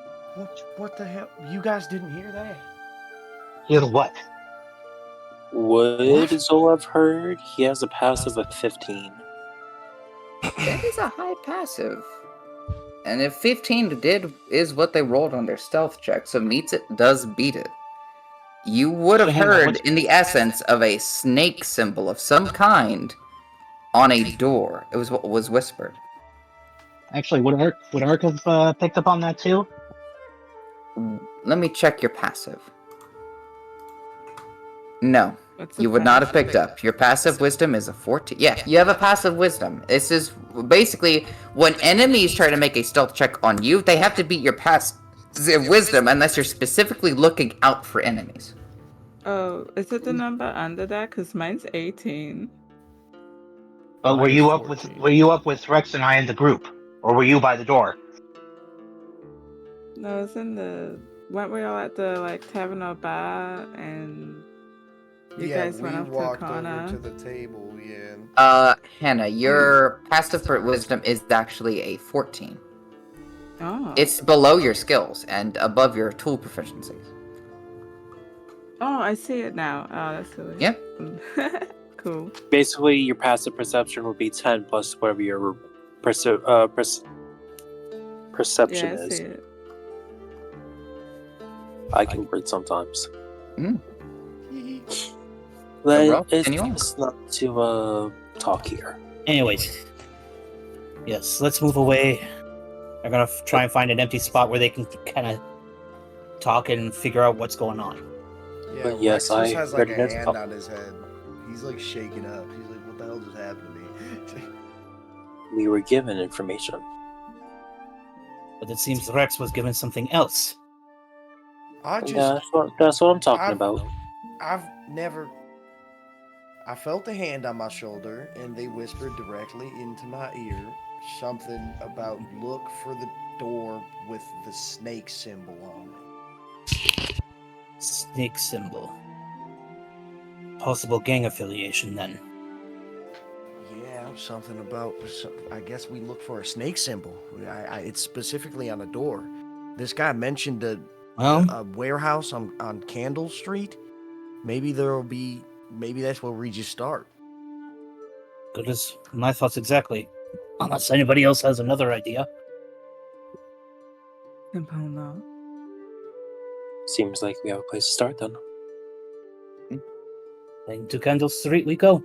What the hell? You guys didn't hear that? Hear what? Would Zol have heard? He has a passive of 15. That is a high passive. And if 15 is what they rolled on their stealth check, so meets it, does beat it. You would have heard in the essence of a snake symbol of some kind on a door. It was what was whispered. Actually, would Ark have picked up on that too? Let me check your passive. No, What's the you would not have passive? picked up. Your passive wisdom is a 14. Yeah, you have a passive wisdom. This is basically when enemies try to make a stealth check on you, they have to beat your passive wisdom unless you're specifically looking out for enemies. Oh, is it the number under that? Because mine's 18. But were you up with Rex and I in the group, or were you by the door? No, it's in the... Weren't we all at the, tavern or bar, and you guys went up to walked Connor? over to the table, yeah. Hannah, your passive wisdom is actually a 14. Oh. It's below your skills and above your tool proficiencies. Oh, I see it now. Oh, that's really Yep. cool. Basically, your passive perception would be 10 plus whatever your perception Yeah, I is. see it. I can read sometimes. Mm. Let's continue on. just not to talk here. Anyways, yes, let's move away. I'm gonna try and find an empty spot where they can kind of talk and figure out what's going on. Yeah, But yes, Rex just I has like a read it as hand well. on his head. He's like shaking up. He's like, "What the hell just happened to me?" We were given information. But it seems Rex was given something else. I just, Yeah, that's what I'm talking I've- about. I've never. I felt a hand on my shoulder, and they whispered directly into my ear something about look for the door with the snake symbol on it. Snake symbol. Possible gang affiliation then. Yeah, something about. I guess we look for a snake symbol. It's specifically on a door. This guy mentioned Well, a warehouse on Candle Street. Maybe there'll be. Maybe that's where we just start. good as my thoughts exactly. Unless anybody else has another idea. Simple enough. Seems like we have a place to start then. And to Candle Street we go.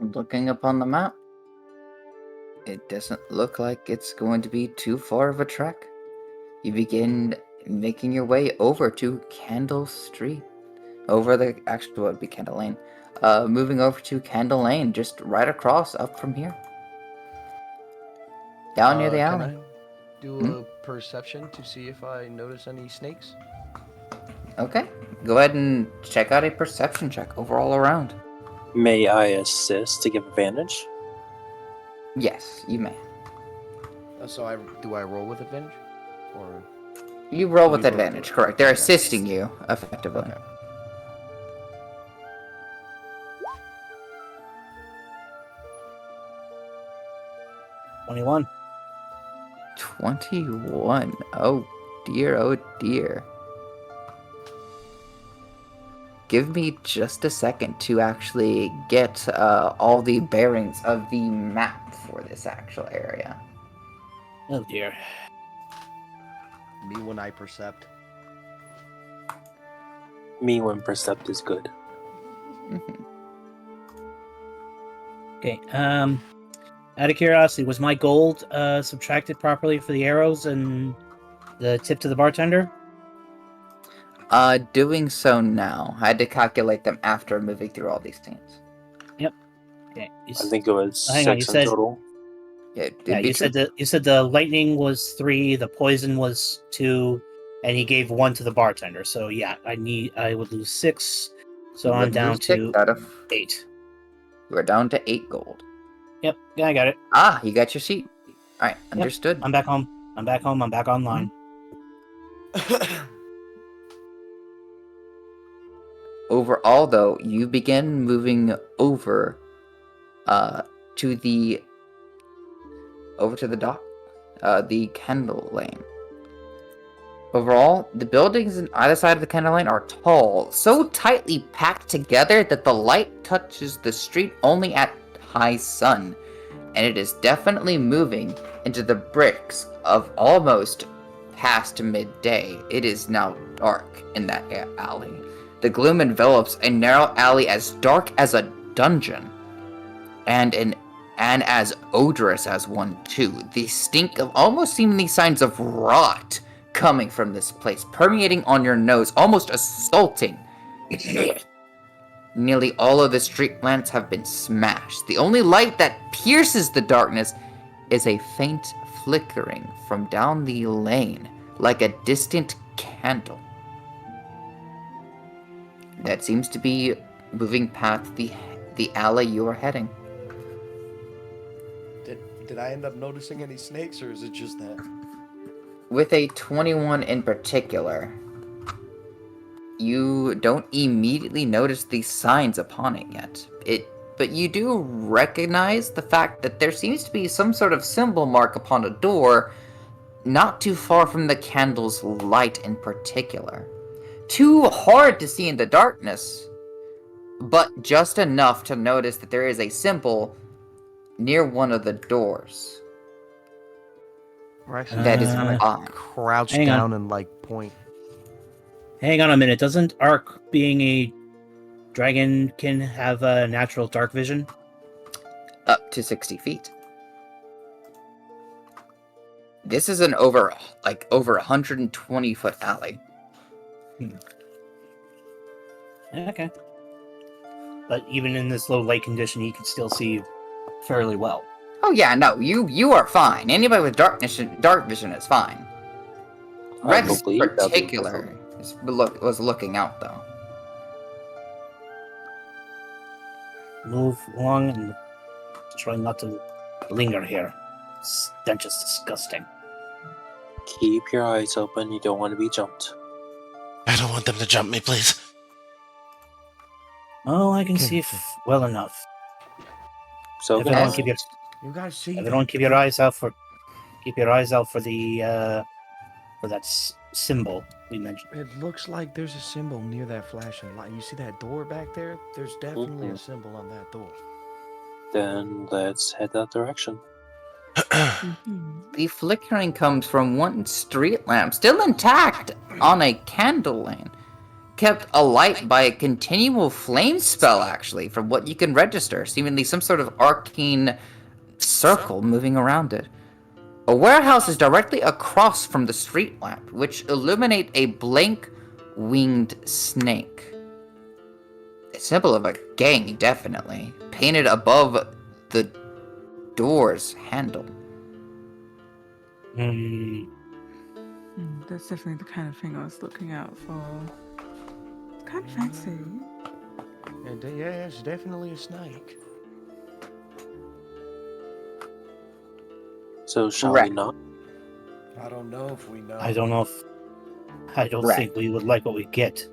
Looking upon the map, it doesn't look like it's going to be too far of a trek. You begin making your way over to Candle Street. Actually, what would be Candle Lane? Moving over to Candle Lane, just right across up from here. Down near the Can alley. I do a perception to see if I notice any snakes? Okay, go ahead and check out a perception check overall around. May I assist to give advantage? Yes, you may. So do I roll with advantage, or You roll with We both advantage, do it. correct. They're Okay. assisting you, effectively. Okay. $21. 21. Oh dear, oh dear. Give me just a second to actually get all the bearings of the map for this actual area. Oh dear. me when I percept? Me when percept is good. Mhm. Okay, out of curiosity, was my gold subtracted properly for the arrows and the tip to the bartender? Doing so now. I had to calculate them after moving through all these scenes. Okay. I think it was Hang on, 6 you said- in total. Yeah, it'd Yeah, be you said the lightning was 3, the poison was 2, and he gave 1 to the bartender. So yeah, I would lose 6. So You I'm would down lose 6 to out of 8. You are down to 8 gold. Yep, yeah, I got it. Ah, you got your seat. Alright, understood. I'm back home. I'm back home. I'm back online. Overall, though, you begin moving over to the dock, the Kendall Lane. Overall, the buildings on either side of the Kendall Lane are tall, so tightly packed together that the light touches the street only at high sun, and it is definitely moving into the bricks of almost past midday. It is now dark in that alley. The gloom envelops a narrow alley as dark as a dungeon, and as odorous as one too. The stink of almost seemingly signs of rot coming from this place, permeating on your nose, almost assaulting. Nearly all of the street lamps have been smashed. The only light that pierces the darkness is a faint flickering from down the lane, like a distant candle that seems to be moving past the alley you are heading. Did I end up noticing any snakes, or is it just that? With a 21 in particular, you don't immediately notice the signs upon it yet. But you do recognize the fact that there seems to be some sort of symbol mark upon a door not too far from the candle's light in particular. too hard to see in the darkness, but just enough to notice that there is a symbol near one of the doors. Rex That is Uh, on. crouch hang on. down and like point. Hang on a minute. Doesn't Ark, being a dragon, can have a natural dark vision? Up to 60 feet. This is an over 120-foot alley. Okay. But even in this low light condition, he can still see fairly well. Oh yeah, no, you are fine. Anybody with dark vision is fine. I Rex in believe that particular was looking out though. Move along and try not to linger here. Stench is disgusting. Keep your eyes open. You don't want to be jumped. I don't want them to jump me, please. Oh, I can Okay. see well enough. So Everyone Yes. keep your You guys see everyone that? keep your eyes out for the for that symbol we mentioned. It looks like there's a symbol near that flashing light. You see that door back there? There's definitely a symbol on that door. then let's head that direction. Mhm. The flickering comes from one street lamp, still intact on a candle lane, kept alight by a continual flame spell, actually, from what you can register, seemingly some sort of arcane circle moving around it. A warehouse is directly across from the street lamp, which illuminate a blank-winged snake. A symbol of a gang, definitely, painted above the door's handle. That's definitely the kind of thing I was looking out for. It's kind of fancy. And yeah, it's definitely a snake. So shall Right. we not? I don't know if we know. I don't Right. think we would like what we get.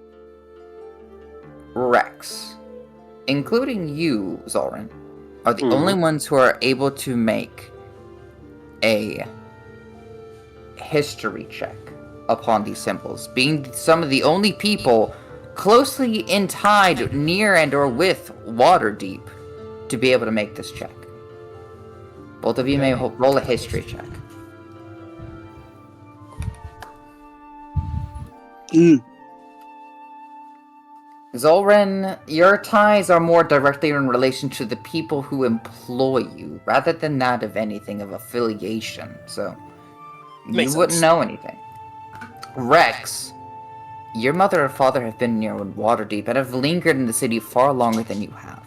Rex, including you, Zoran, are the Mhm. only ones who are able to make a history check upon these symbols, being some of the only people closely tied near and or with Waterdeep to be able to make this check. Both of you may roll a history check. Zolren, your ties are more directly in relation to the people who employ you, rather than that of anything of affiliation, so Makes you wouldn't sense. know anything. Rex, your mother and father have been near Waterdeep and have lingered in the city far longer than you have.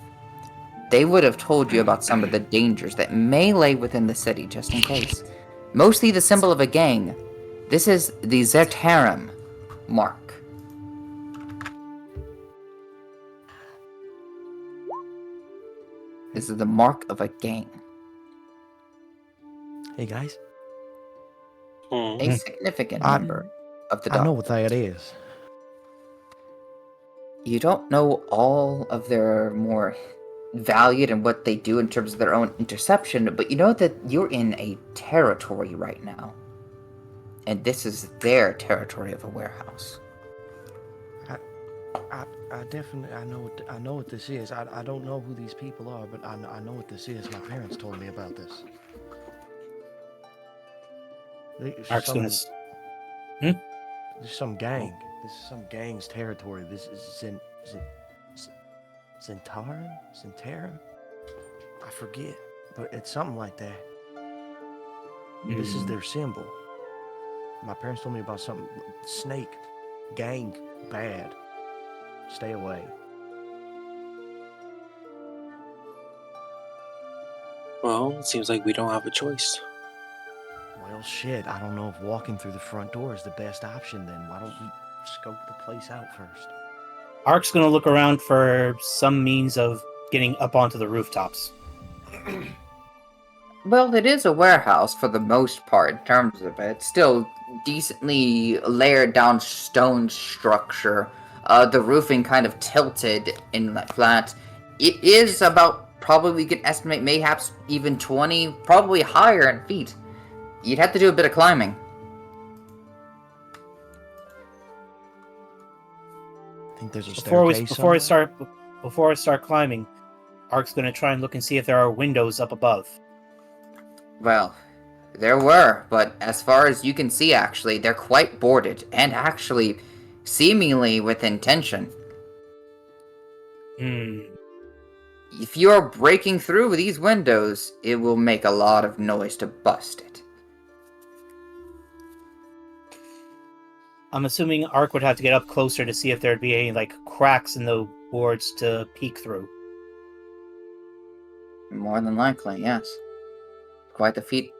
They would have told you about some of the dangers that may lay within the city, just in case. Mostly the symbol of a gang. This is the Zertarum mark. This is the mark of a gang. Hey guys, A significant I- number of the I know dark. what that is. You don't know all of their more valued and what they do in terms of their own interception, but you know that you're in a territory right now. And this is their territory of a warehouse. I definitely I know what this is. I don't know who these people are, but I know what this is. My parents told me about this. Ark's Some, gonna. there's some gang. This is some gang's territory. This is Zentarum? I forget, but it's something like that. This is their symbol. My parents told me about something. Snake, gang, bad. Stay away. Well, it seems like we don't have a choice. Well, shit, I don't know if walking through the front door is the best option then. Why don't we scope the place out first? Ark's gonna look around for some means of getting up onto the rooftops. Well, it is a warehouse for the most part in terms of it. Still decently layered down stone structure. The roofing kind of tilted in that flat. It is about, probably we can estimate mayhaps even 20, probably higher in feet. You'd have to do a bit of climbing. think there's a Before staircase I start climbing, Ark's gonna try and look and see if there are windows up above. Well, there were, but as far as you can see, actually, they're quite boarded, and actually, seemingly with intention. Hmm. If you are breaking through these windows, it will make a lot of noise to bust it. I'm assuming Ark would have to get up closer to see if there'd be any like cracks in the boards to peek through. More than likely, yes. Quite the feat.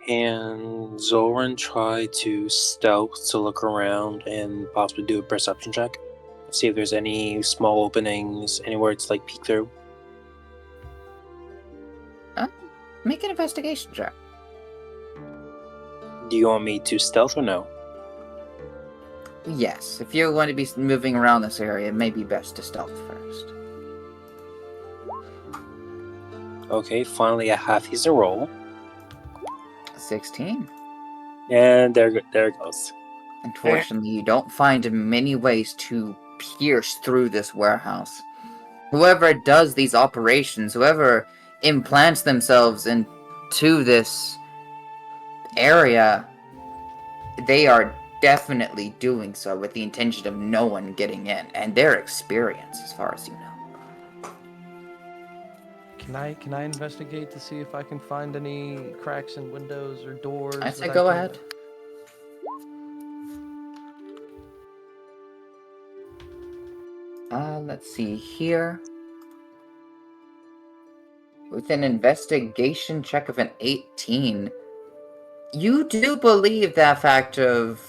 And Zoran try to stealth to look around and possibly do a perception check. See if there's any small openings, anywhere to like peek through. Make an investigation check. Do you want me to stealth or no? Yes, if you're going to be moving around this area, it may be best to stealth first. Okay, finally a half decent roll. 16. And there it goes. Unfortunately, you don't find many ways to pierce through this warehouse. Whoever does these operations, whoever implants themselves into this area, they are definitely doing so with the intention of no one getting in, and their experience, as far as you know. Can I investigate to see if I can find any cracks in windows or doors? I say that go can- ahead. Let's see here. With an investigation check of an 18, you do believe that fact of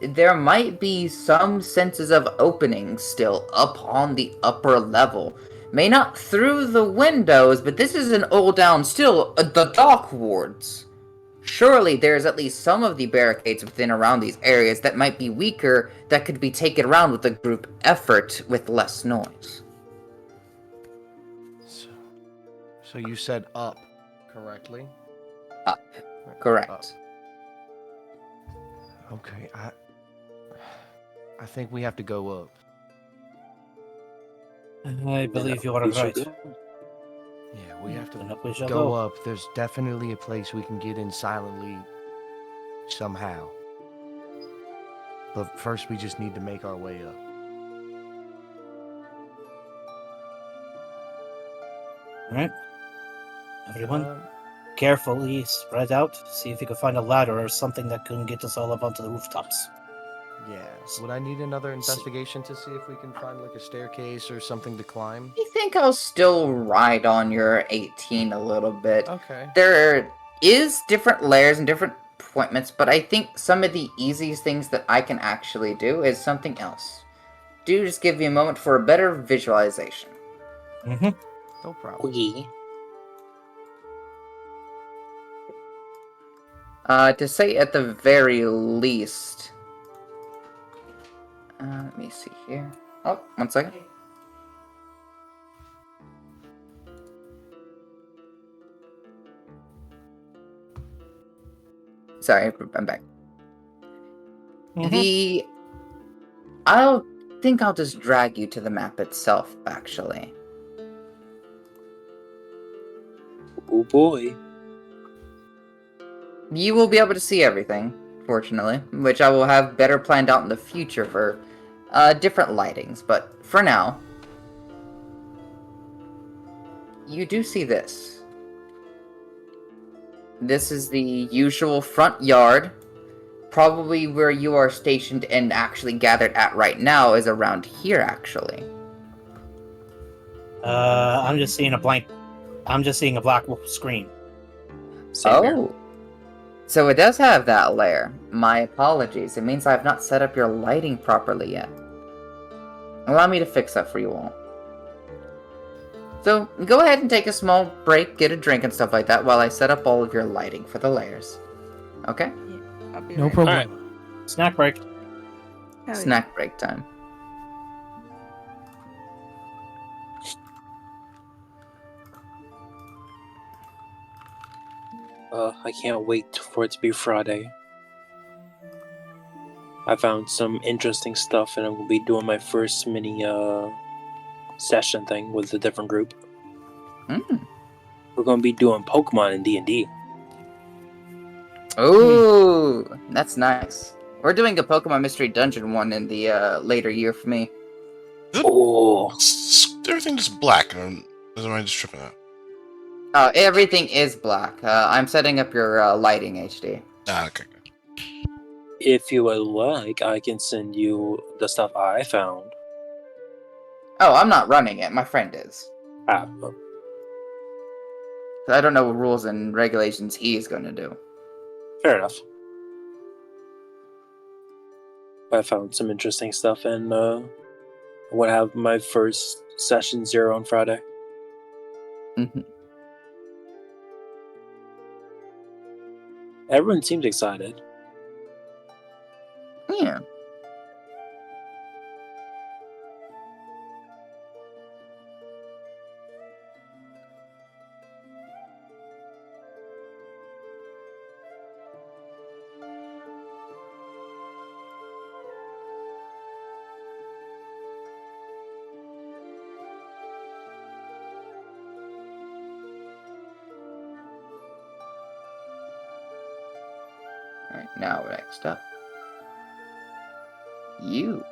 there might be some senses of openings still up on the upper level. May not through the windows, but this is an old down still, the dock wards. Surely there's at least some of the barricades within around these areas that might be weaker that could be taken around with a group effort with less noise. So you said up, correctly? Up. Correct. Okay, I think we have to go up. I believe you are We should right. go. Yeah, we have to Then up we shall go up. There's definitely a place we can get in silently somehow. But first we just need to make our way up. Alright. Everyone, Uh, carefully spread out. See if you can find a ladder or something that can get us all up onto the rooftops. yeah. Would I need another investigation to see if we can find like a staircase or something to climb? I think I'll still ride on your 18 a little bit. Okay. There is different layers and different appointments, but I think some of the easiest things that I can actually do is something else. Do just give me a moment for a better visualization. Mm-hmm. No problem. Okay. To say at the very least... let me see here. Oh, 1 second. Sorry, I'm back. I'll think I'll just drag you to the map itself, actually. Oh boy. You will be able to see everything, fortunately, which I will have better planned out in the future for different lightings, but for now, you do see this. This is the usual front yard. Probably where you are stationed and actually gathered at right now is around here, actually. I'm just seeing a black screen. Same here. Oh. So it does have that layer. My apologies. It means I have not set up your lighting properly yet. Allow me to fix that for you all. So go ahead and take a small break, get a drink and stuff like that while I set up all of your lighting for the layers. Okay? I'll be No right problem. Alright. Snack break. back. Hell yeah. Snack break time. I can't wait for it to be Friday. I found some interesting stuff, and I'm gonna be doing my first mini session thing with a different group. Mm. We're gonna be doing Pokemon in D&D. Ooh, that's nice. We're doing a Pokemon Mystery Dungeon one in the later year for me. Oh, Everything just black. Or am I just tripping out? Oh, everything is black. I'm setting up your lighting, HD. Ah, okay. if you would like, I can send you the stuff I found. Oh, I'm not running it. My friend is. Ah, So I don't know what rules and regulations he is going to do. fair enough. I found some interesting stuff, and I want to have my first session 0 on Friday. Mhm. Everyone seems excited. Yeah. Alright, now next up. You.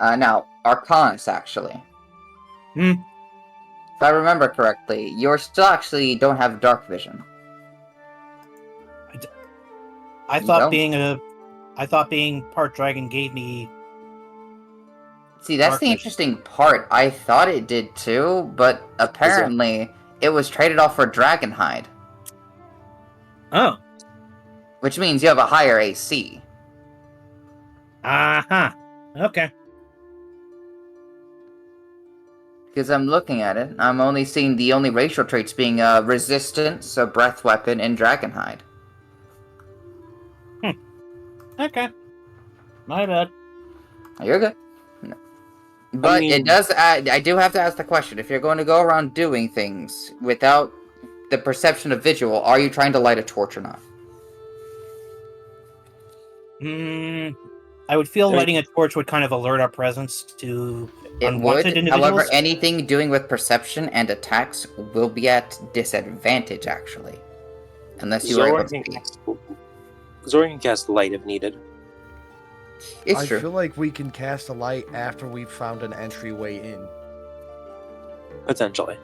Now, Arcanus, actually. Hmm. If I remember correctly, you still actually don't have dark vision. I You thought don't? being part dragon gave me See, that's dark the vision. interesting part. I thought it did too, but apparently it was traded off for Dragonhide, Oh. which means you have a higher AC. Uh-huh. Okay. Because I'm looking at it, I'm only seeing the only racial traits being Resistance, so Breath Weapon, and Dragonhide. Okay. My bad. You're good. No. But it mean- does add, I do have to ask the question, if you're going to go around doing things without the perception of visual, are you trying to light a torch or not? I would feel I mean- lighting a torch would kind of alert our presence to It unwanted would. individuals. However, anything doing with perception and attacks will be at disadvantage, actually. Unless you are able to see. Zorian can cast light if needed. It's I true. feel like we can cast a light after we've found an entryway in, Potentially.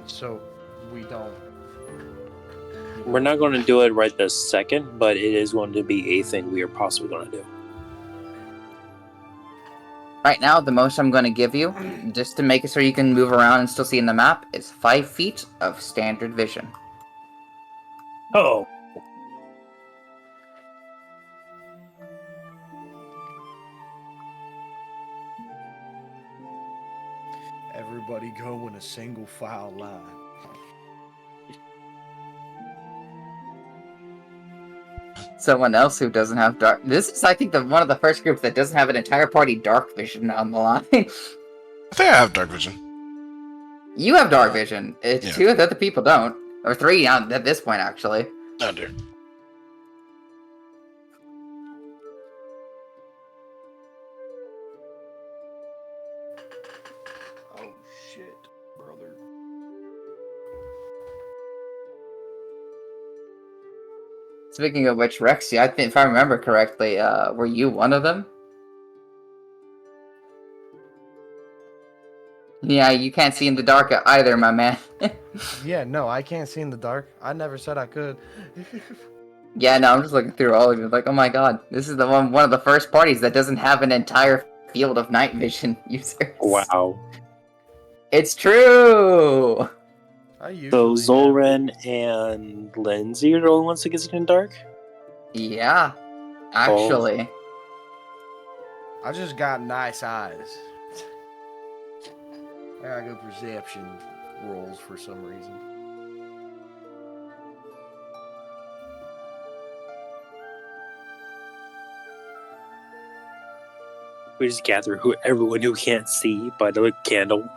so we don't. We're not going to do it right this second, but it is going to be a thing we are possibly going to do. Right now, the most I'm going to give you, just to make it so you can move around and still see in the map, is 5 feet of standard vision. Oh. Everybody go in a single file line. Someone else who doesn't have dark. This is, I think, one of the first groups that doesn't have an entire party dark vision on the line. I think I have dark vision. You have dark vision. It's Yeah. 2 of the other people don't. Or 3 at this point, actually. Oh dear. Oh shit, brother. Speaking of which, Rexy, I think if I remember correctly, were you one of them? Yeah, you can't see in the dark either, my man. Yeah, no, I can't see in the dark. I never said I could. Yeah, no, I'm just looking through all of you, like, oh my god, this is the one of the first parties that doesn't have an entire field of night vision users. Wow. It's true! I usually So have- Zoran and Lindsay are the only ones that get seen in dark? Yeah, actually. I just got nice eyes. I got good perception rolls for some reason. We just gather everyone who can't see by the candle.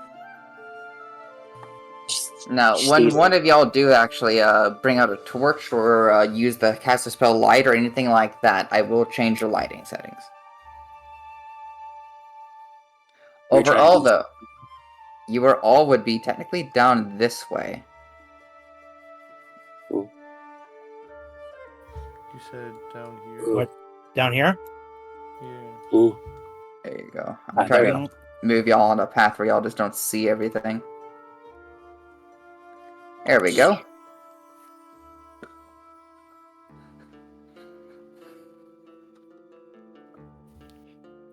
Now, when one of y'all do actually bring out a torch or use the cast a spell light or anything like that, I will change your lighting settings. We're trying to Overall, do- though, you are all would be technically down this way. You said down here. Ooh. What? Down here? Yeah. Ooh. There you go. Ah, I'm trying there to move y'all on a path where y'all just don't see everything. There we go.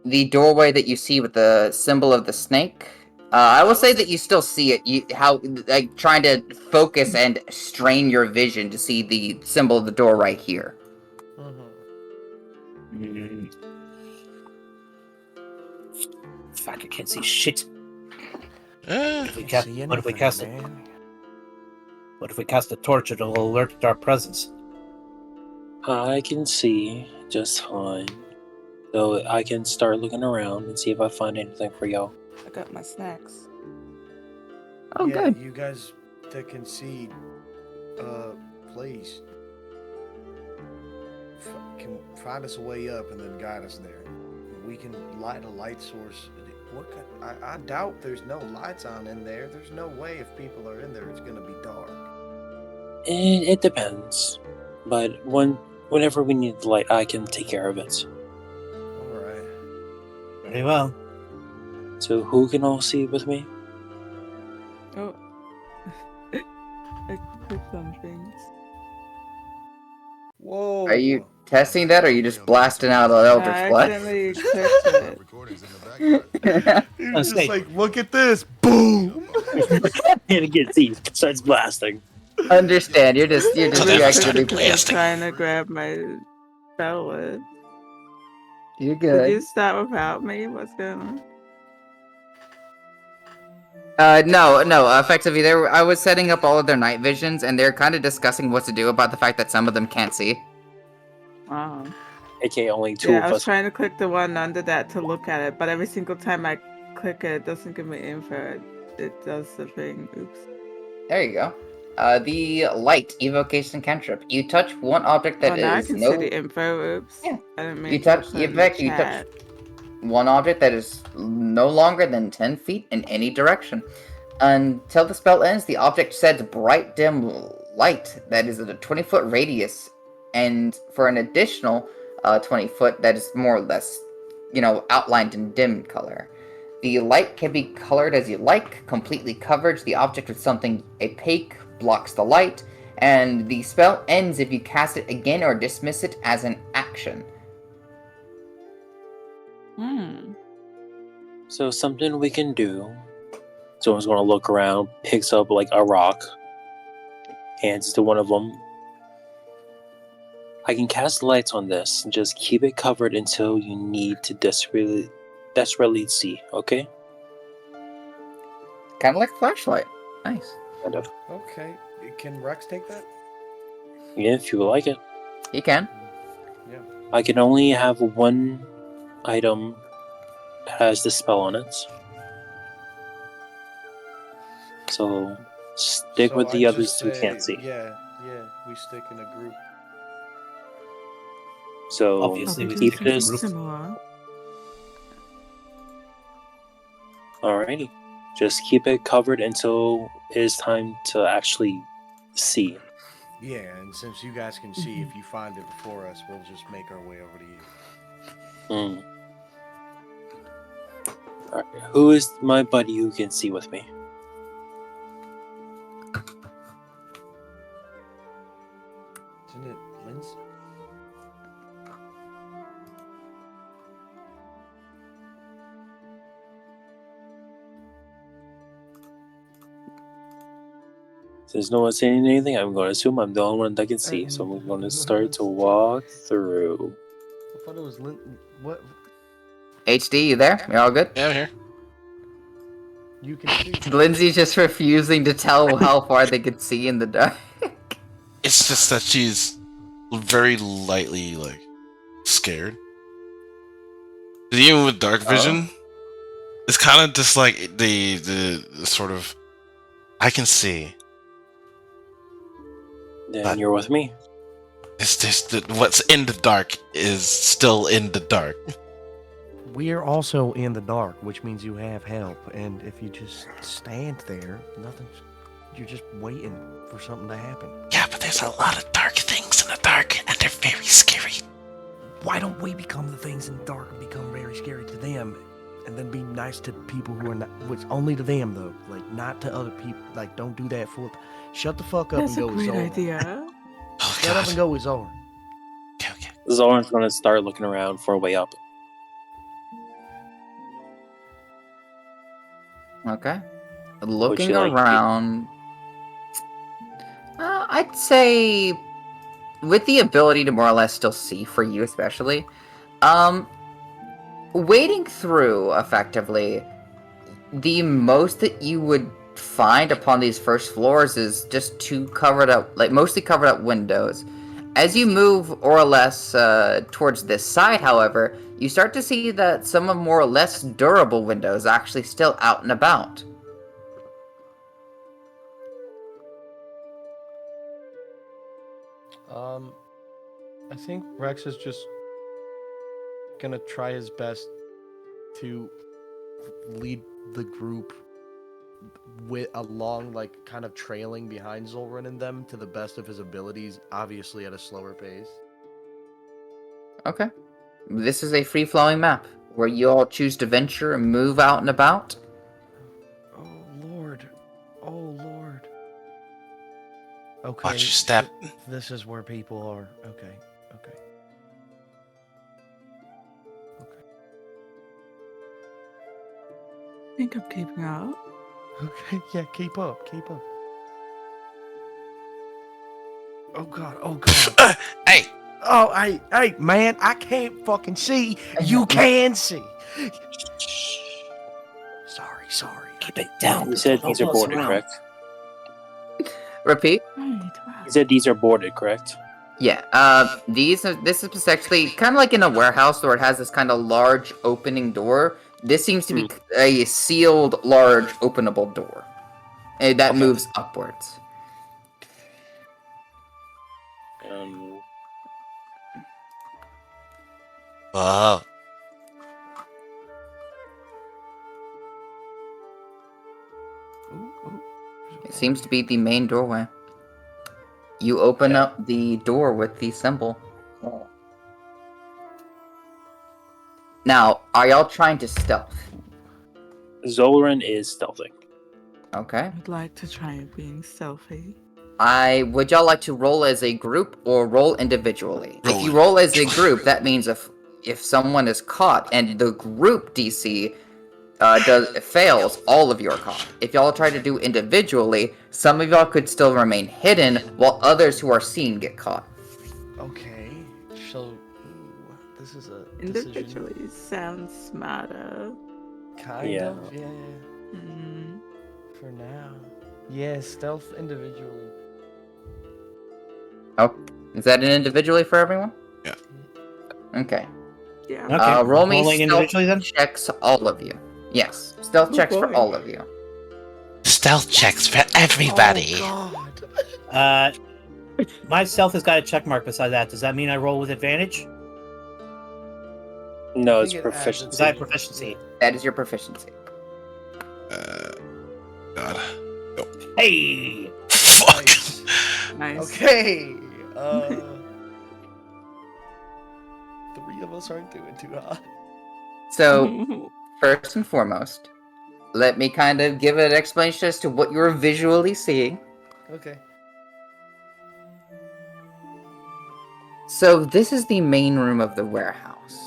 The doorway that you see with the symbol of the snake, I will say that you still see it. Like trying to focus and strain your vision to see the symbol of the door right here. Mm. Fuck, I can't see shit. Eh, If we Can't cast, see what if we anything, cast it? man. What if we cast a torch? It'll alert our presence. I can see just fine. So I can start looking around and see if I find anything for y'all. I got my snacks. Oh, yeah, good. you guys that can see, please, can find us a way up and then guide us there. We can light a light source. I doubt there's no lights on in there. There's no way if people are in there, it's gonna be dark. It depends. But whenever we need the light, I can take care of it. All right. Very well. So who can all see with me? Oh. I clicked on things. Whoa. Are you testing that, or are you just blasting out an I Eldritch Blast? accidentally clicked it. You're Let's just see. like, look at this. Boom. And it gets easy. Starts blasting. Understand? You're just I just actually clicked it 'cause I'm trying to grab my spell list. You're Did good. you start without me? What's going on? No. Effectively, I was setting up all of their night visions, and they're kind of discussing what to do about the fact that some of them can't see. Wow. AKA only two Yeah, I of was us. trying to click the one under that to look at it, but every single time I click it, it doesn't give me info. It does the thing. Oops. There you go. The light evocation cantrip. You touch one object that Oh, now I is can no. see the info. Oops. Yeah. I didn't mean You to touch. put it In in the fact, you touch chat. one object that is no longer than 10 feet in any direction. Until the spell ends, the object sheds bright dim light that is at a 20-foot radius, and for an additional 20 foot that is more or less, outlined in dim color. The light can be colored as you like, completely covers the object with something opaque, blocks the light, and the spell ends if you cast it again or dismiss it as an action. So something we can do. Someone's gonna look around, picks up like a rock, hands it to one of them. I can cast lights on this. Just keep it covered until you need to desperately see. Okay? Kind of like a flashlight. Nice. Kind of. Okay. Can Rex take that? Yeah, if you like it. You can. Yeah. I can only have one item that has the spell on it. So stick with the I'd others just who say, can't see. Yeah, we stick in a group. So Obviously, we keep stick in a this. group. Similar. Alrighty. Just keep it covered until it is time to actually see. Yeah, and since you guys can see, if you find it before us, we'll just make our way over to you. Mm. Alright. Who is my buddy who can see with me? Isn't it Lindsay? Since no one's saying anything, I'm going to assume I'm the only one that can see. So I'm going to start to walk through. I thought it was what? HD, you there? You're all good? yeah, I'm here. You can see. Lindsay's just refusing to tell how far they could see in the dark. It's just that she's very lightly, like, scared. even with dark Oh. vision, it's kind of just like the sort of I can see. Then But- you're with me. It's just that what's in the dark is still in the dark. We're also in the dark, which means you have help. And if you just stand there, nothing's. You're just waiting for something to happen. Yeah, but there's a lot of dark things in the dark, and they're very scary. Why don't we become the things in the dark and become very scary to them, and then be nice to people who are not? Which only to them though, like not to other people. Like don't do that for. Shut the fuck up That's and a go with great Zora. idea. Oh Shut god. up and go with Zora. Okay. Zoran's gonna start looking around for a way up. Okay. Looking you like to- around, I'd say with the ability to more or less still see for you, especially, wading through effectively, the most that you would find upon these first floors is just two covered up, like mostly covered up windows. As you move more or less towards this side, however, you start to see that some of more or less durable windows are actually still out and about. I think Rex is just gonna try his best to lead the group along, like kind of trailing behind Zolran and them to the best of his abilities, obviously at a slower pace. Okay. This is a free-flowing map where you all choose to venture and move out and about. Oh Lord. Oh Lord. Okay. Watch your step. This is where people are. Okay. Okay. Okay. I think I'm keeping up. Okay. Yeah, keep up. Keep up. Oh god. Oh god. Hey, Oh, hey, man, I can't fucking see. You can see. Sorry. Keep it down. You said Don't these are pull us boarded, around. correct? Repeat. Right. You said these are boarded, correct? Yeah, this is actually kind of like in a warehouse where it has this kind of large opening door. This seems to be a sealed, large, openable door. And that Okay. moves upwards. whoa. Ooh. It seems to be the main doorway. You open up the door with the symbol. Now, are y'all trying to stealth? Zoran is stealthing. Okay. I'd like to try being stealthy. Would y'all like to roll as a group or roll individually? If you Roll roll as a group, that means if someone is caught and the group DC fails, all of you are caught. If y'all try to do individually, some of y'all could still remain hidden while others who are seen get caught. Okay. So, this is a decision. Individually sounds smarter. Kind Yeah. of, yeah. Mm. For now. Yeah, stealth individually. Oh, is that an individually for everyone? Yeah. Okay. Yeah. Okay. Roll me rolling stealth individually then. checks, all of you. Yes, stealth Oh, checks for boy. all of you. Stealth checks for everybody. Oh, God. My stealth has got a check mark beside that. Does that mean I roll with advantage? No, I it's think it adds proficiency. Because I have proficiency. That is your proficiency. God. Hey! Fuck. Nice. Okay. 3 of us aren't doing too hot. So, first and foremost, let me kind of give an explanation as to what you're visually seeing. Okay. So, this is the main room of the warehouse.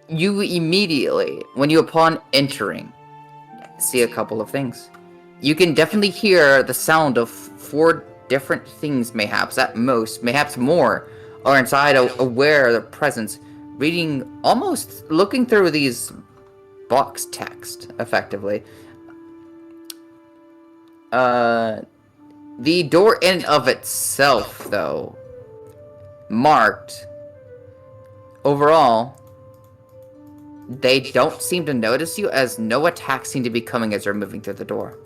You immediately, upon entering, see a couple of things. You can definitely hear the sound of 4 different things, mayhaps more, are inside aware of their presence, looking through these box text, effectively. The door in and of itself, though, marked Overall, they don't seem to notice you, as no attacks seem to be coming as you're moving through the door.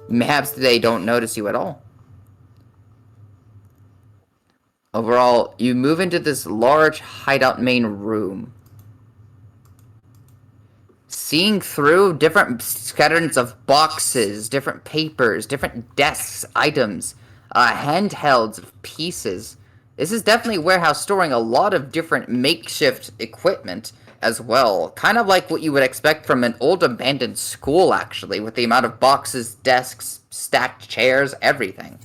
Perhaps they don't notice you at all. Overall, you move into this large hideout main room. Seeing through different scatterings of boxes, different papers, different desks, items, handhelds, pieces. This is definitely a warehouse storing a lot of different makeshift equipment as well. Kind of like what you would expect from an old abandoned school, actually, with the amount of boxes, desks, stacked chairs, everything.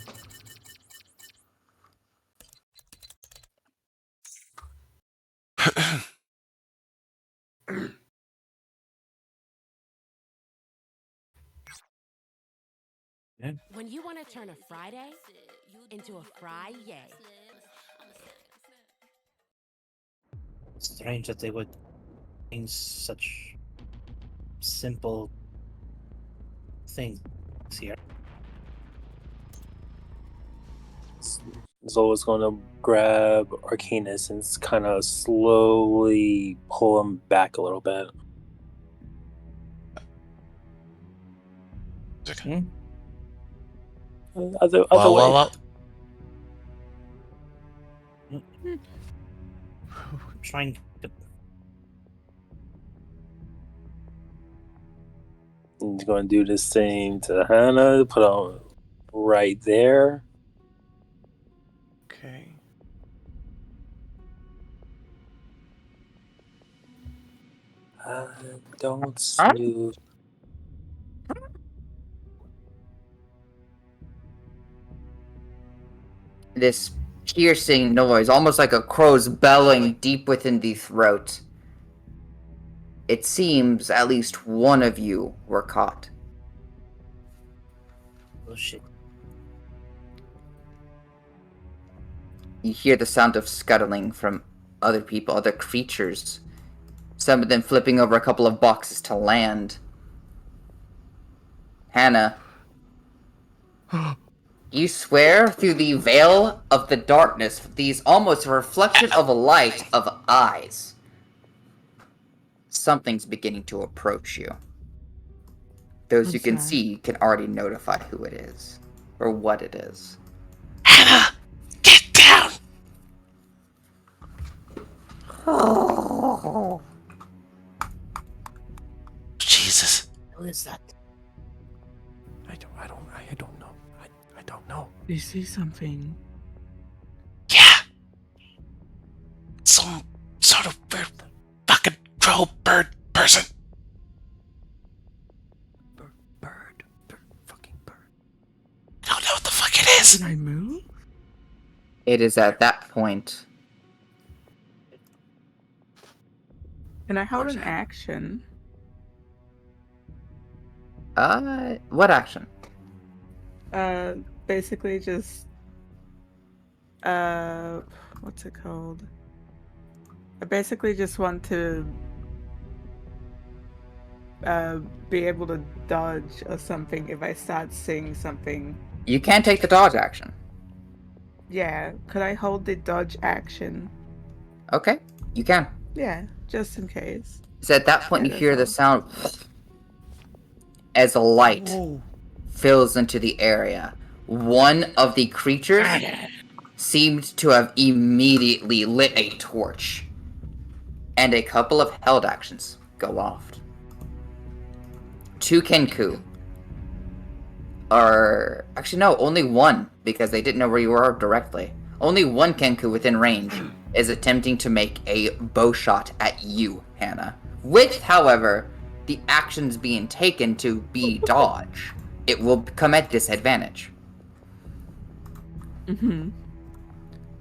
When you want to turn a Friday into a Fry-yay. Strange that they would change such simple things here. Zola's going to grab Arcanus and kind of slowly pull him back a little bit. Other way. Well. Trying to. He's going to do the same to Hannah. Put on right there. Okay. Don't snooze. This piercing noise, almost like a crow's bellowing deep within the throat. It seems at least one of you were caught. Oh shit. You hear the sound of scuttling from other people, other creatures. Some of them flipping over a couple of boxes to land. Hannah, you swear through the veil of the darkness, these almost a reflection of a light of eyes. Something's beginning to approach you. Those who can see can already notify who it is, or what it is. Hannah, get down! Oh. Jesus. Who is that? I don't know. You see something? Yeah. Some sort of weird fucking crow bird person. Bird. Fucking bird. I don't know what the fuck it is. Did I move? It is at that point. Can I hold an action? What action? Basically just, what's it called? I basically just want to, be able to dodge or something if I start seeing something. You can take the dodge action. Yeah, could I hold the dodge action? Okay, you can. Yeah, just in case. So at that point, you Yeah, hear the that's sound as a light Whoa. fills into the area. One of the creatures seemed to have immediately lit a torch, and a couple of held actions go off. 2 Kenku are... Actually, no, only one, because they didn't know where you were directly. Only one Kenku within range is attempting to make a bow shot at you, Hannah. With, however, the actions being taken to be dodge, it will come at disadvantage. Mm-hmm.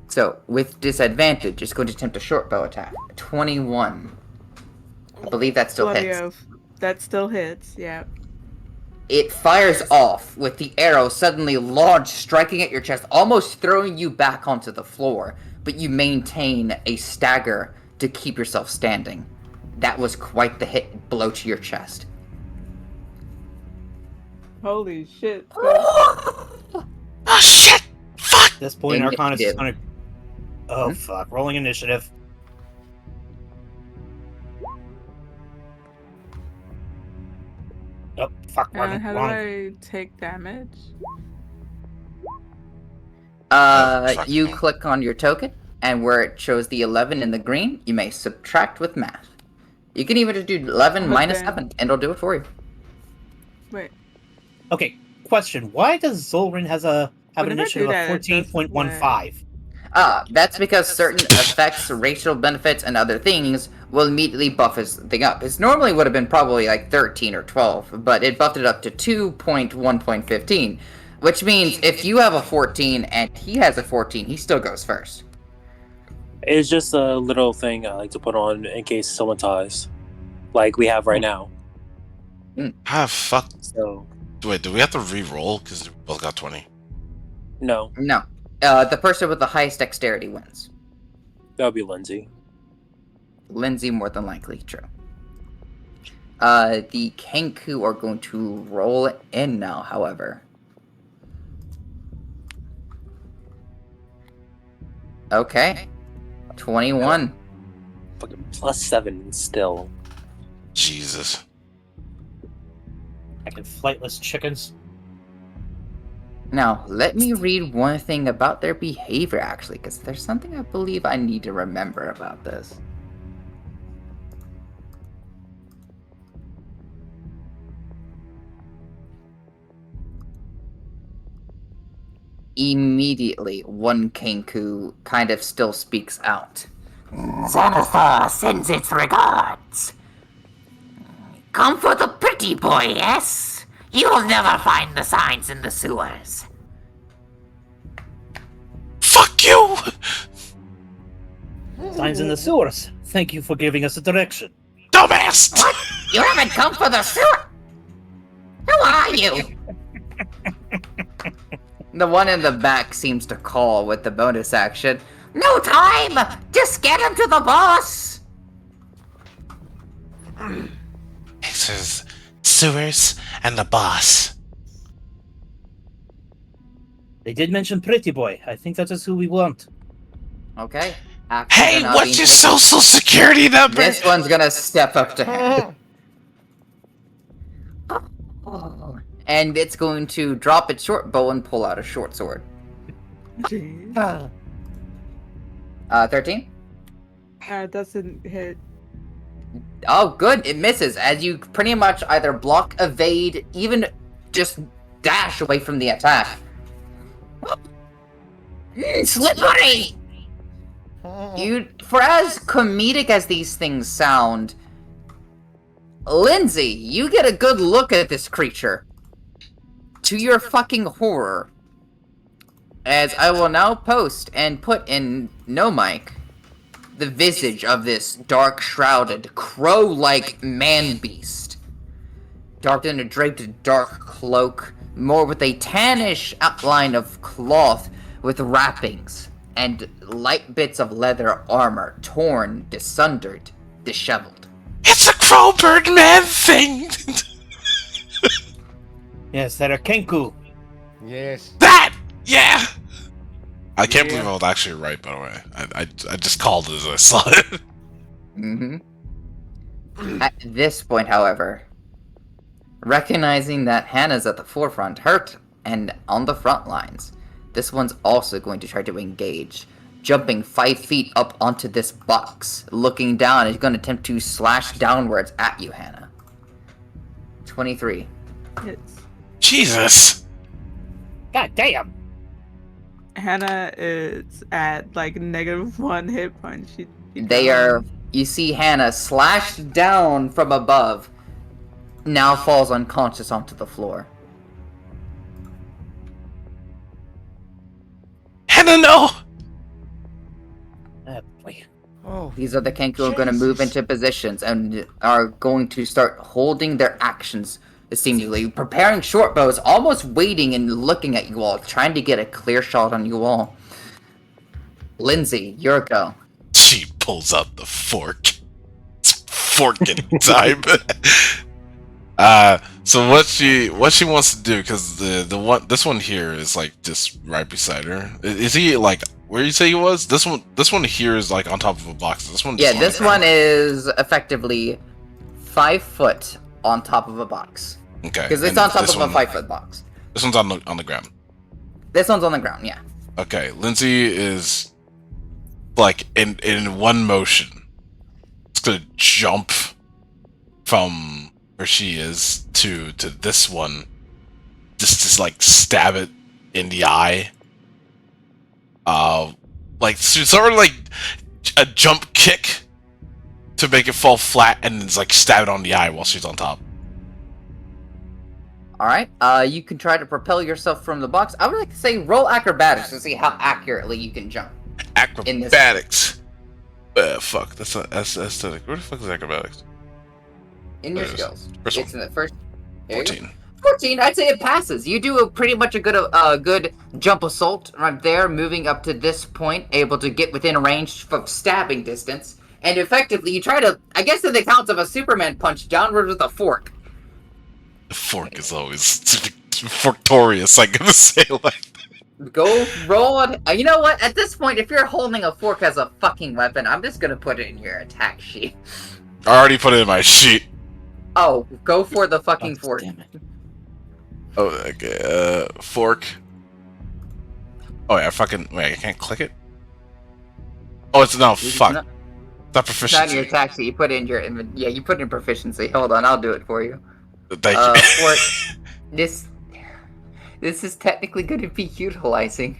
So, with disadvantage, it's going to attempt a short bow attack. 21. I believe that still Bloody hits. oath. That still hits, yeah. It fires off, with the arrow suddenly launched, striking at your chest, almost throwing you back onto the floor, but you maintain a stagger to keep yourself standing. That was quite the hit blow to your chest. Holy shit. Oh shit! Fuck! At this point, Arcanus is Initiative. gonna. Oh fuck! Rolling initiative. Fuck, And how do wrong. I take damage? You click on your token, and where it shows the 11 in the green, you may subtract with math. You can even do 11 minus then- 7, and it'll do it for you. Wait. Okay, question. Why does Zolrin have an Whenever I initiative do of that, it doesn't 14.15? That's because certain effects, racial benefits, and other things will immediately buff his thing up. His normally would have been probably like 13 or 12, but it buffed it up to 2.1.15, which means if you have a 14 and he has a 14, he still goes first. It's just a little thing I like to put on in case someone ties, like we have right now. Ah, fuck. So Wait, do we have to re-roll? Because we both got 20. no, No. The person with the highest dexterity wins. that would be Lindsay. Lindsay, more than likely, true. The Kenku are going to roll in now, however. Okay. 21. Fucking +7 still. Jesus. Fucking flightless chickens. Now, let me read one thing about their behavior, actually, because there's something I believe I need to remember about this. Immediately, one Kenku kind of still speaks out. Xanathar sends its regards. Come for the pretty boy, yes? You'll never find the signs in the sewers. Fuck you! Signs in the sewers. Thank you for giving us a direction. Dumbass! What? You haven't come for the sewer? Who are you? The one in the back seems to call with the bonus action. No time! Just get him to the boss! This is sewers and the boss. They did mention pretty boy. I think that is who we want. Okay. Actions are Hey, now what's being your taken. social security number? This one's gonna step up to him. And it's going to drop its short bow and pull out a short sword. Jeez. 13? Doesn't hit. Oh, good. It misses as you pretty much either block, evade, even just dash away from the attack. Slippery! For as comedic as these things sound, Lindsay, you get a good look at this creature. To your fucking horror. As I will now post and put in no mic the visage of this dark shrouded, crow-like man-beast. Dark in a draped dark cloak, more with a tannish outline of cloth with wrappings, and light bits of leather armor, torn, dissundered, disheveled. It's a crowbird man thing! Yes, they're a Kenku. Yes. That! Yeah! I can't Yeah. believe I was actually right, by the way. I just called it as I saw it. At this point, however, recognizing that Hannah's at the forefront, hurt, and on the front lines, this one's also going to try to engage. Jumping 5 feet up onto this box, looking down, is going to attempt to slash downwards at you, Hannah. 23. Hits. Jesus! God damn. Hannah is at like -1 hit point. She They are. You see Hannah slashed down from above, now falls unconscious onto the floor. Hannah, no! Oh, boy. Oh. These are the Kenku who are going to move Jesus. into positions and are going to start holding their actions, seemingly preparing short bows, almost waiting and looking at you all, trying to get a clear shot on you all. Lindsay, your go. She pulls out the fork. It's forking time. So what she wants to do, because this one here is like just right beside her. Is he like where you say he was? This one here is like on top of a box. This one. This one is effectively 5 foot on top of a box. Okay. Because it's and on top this of a one- 5-foot box. This one's on the ground. This one's on the ground, yeah. Okay, Lindsay is like in one motion. It's gonna jump from where she is to this one, just like stab it in the eye. Like sort of like a jump kick to make it fall flat, and it's like stab it on the eye while she's on top. Alright, you can try to propel yourself from the box. I would like to say roll acrobatics to see how accurately you can jump. Acrobatics. Fuck. That's aesthetic. Where the fuck is acrobatics? In your There it is. skills. First It's one. in the first. There you go. 14. 14, I'd say it passes. You do pretty much a good jump assault right there, moving up to this point, able to get within range of stabbing distance. And effectively, you try to, I guess in the counts of a Superman punch, downward with a fork. The fork is always fortorious. I'm gonna say like. Go roll it. You know what? At this point, if you're holding a fork as a fucking weapon, I'm just gonna put it in your attack sheet. I already put it in my sheet. Oh, go for the fucking fork. Damn it. Oh, okay. Fork. Oh yeah, fucking wait. I can't click it. Oh, it's no. It's Fuck. not- Not It's not in your proficiency. attack sheet. You put it in your yeah. You put in proficiency. Hold on, I'll do it for you. Thank you. Fork. This is technically going to be utilizing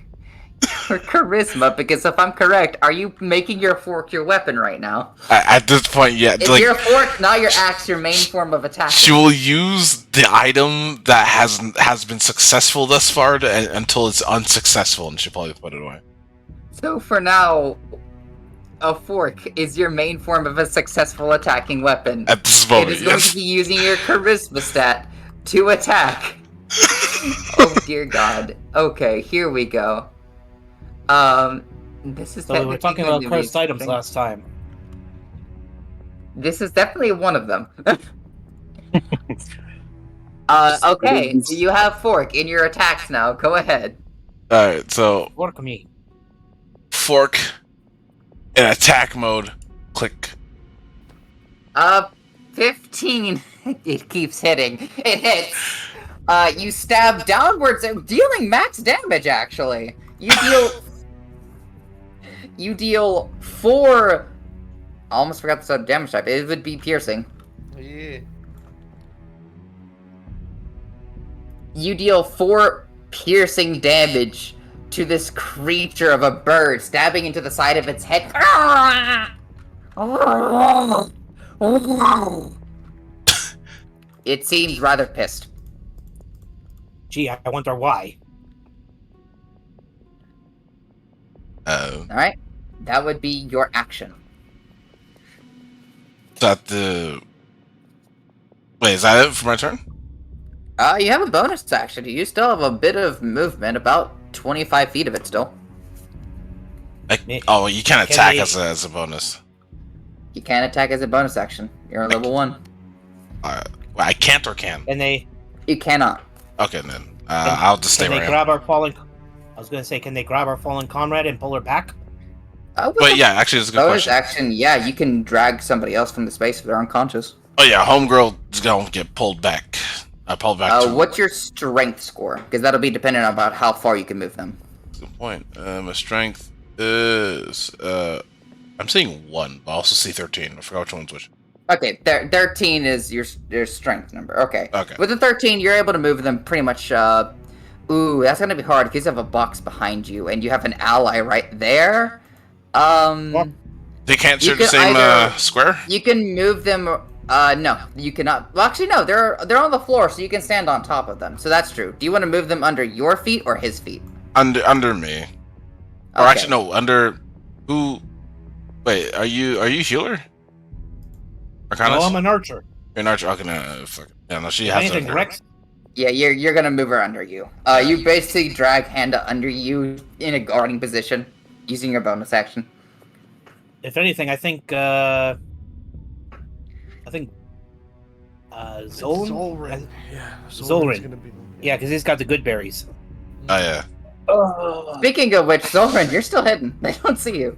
your charisma, because if I'm correct, are you making your fork your weapon right now? At this point, yeah. Is Like your fork, not your axe, your main form of attack? she will use the item that has been successful thus far until it's unsuccessful, and she'll probably put it away. So for now, a fork is your main form of a successful attacking weapon. At this It moment, is going yes. to be using your charisma stat to attack. Oh dear God. Okay, here we go. This is So we were technically talking going about to be cursed items something. last time. This is definitely one of them. Okay, so you have fork in your attacks now. Go ahead. All right, so Work me. fork in attack mode. Click. 15. It keeps hitting. It hits. You stab downwards, dealing max damage. Actually, you deal 4. I almost forgot the sort of damage type. It would be piercing. Yeah. You deal 4 piercing damage to this creature of a bird, stabbing into the side of its head. It seems rather pissed. Gee, I wonder why. Alright? That would be your action. Is that the? Wait, is that it for my turn? You have a bonus action. You still have a bit of movement, about 25 feet of it still. Oh, you can't Can attack they- as a bonus. You can attack as a bonus action. You're on level 1. Well, I can't or can. And they You cannot. Okay, then I'll just stay can where they I am. grab our fallen? I was gonna say, can they grab our fallen comrade and pull her back? With But a yeah, actually, it's a good bonus question. action, yeah, you can drag somebody else from the space if they're unconscious. Oh yeah, homegirl is gonna get pulled back. I pulled back. To What's your strength score? Because that'll be dependent on about how far you can move them. Good point. My strength is I'm seeing 1, but I also see 13. I forgot which one's which. Okay, 13 is your strength number. Okay. Okay. With the 13, you're able to move them pretty much. Ooh, that's gonna be hard because you have a box behind you and you have an ally right there. They can't You share the can same either- square. You can move them. No, you cannot. Well, actually, no. They're on the floor, so you can stand on top of them. So that's true. Do you want to move them under your feet or his feet? Under me. Or Okay. actually, no, under who? Wait, are you healer? Arcanus? No, I'm an archer. You're an archer. Okay, no, fuck. Yeah, no, she If has anything, to. Rex. Yeah, you're gonna move her under you. You basically drag Handa under you in a guarding position using your bonus action. If anything, I think. Zolan. Zolrin. Yeah. Zolrin. Gonna be... Yeah, because he's got the good berries. Oh yeah. Speaking of which, Zolrin, you're still hidden. They don't see you.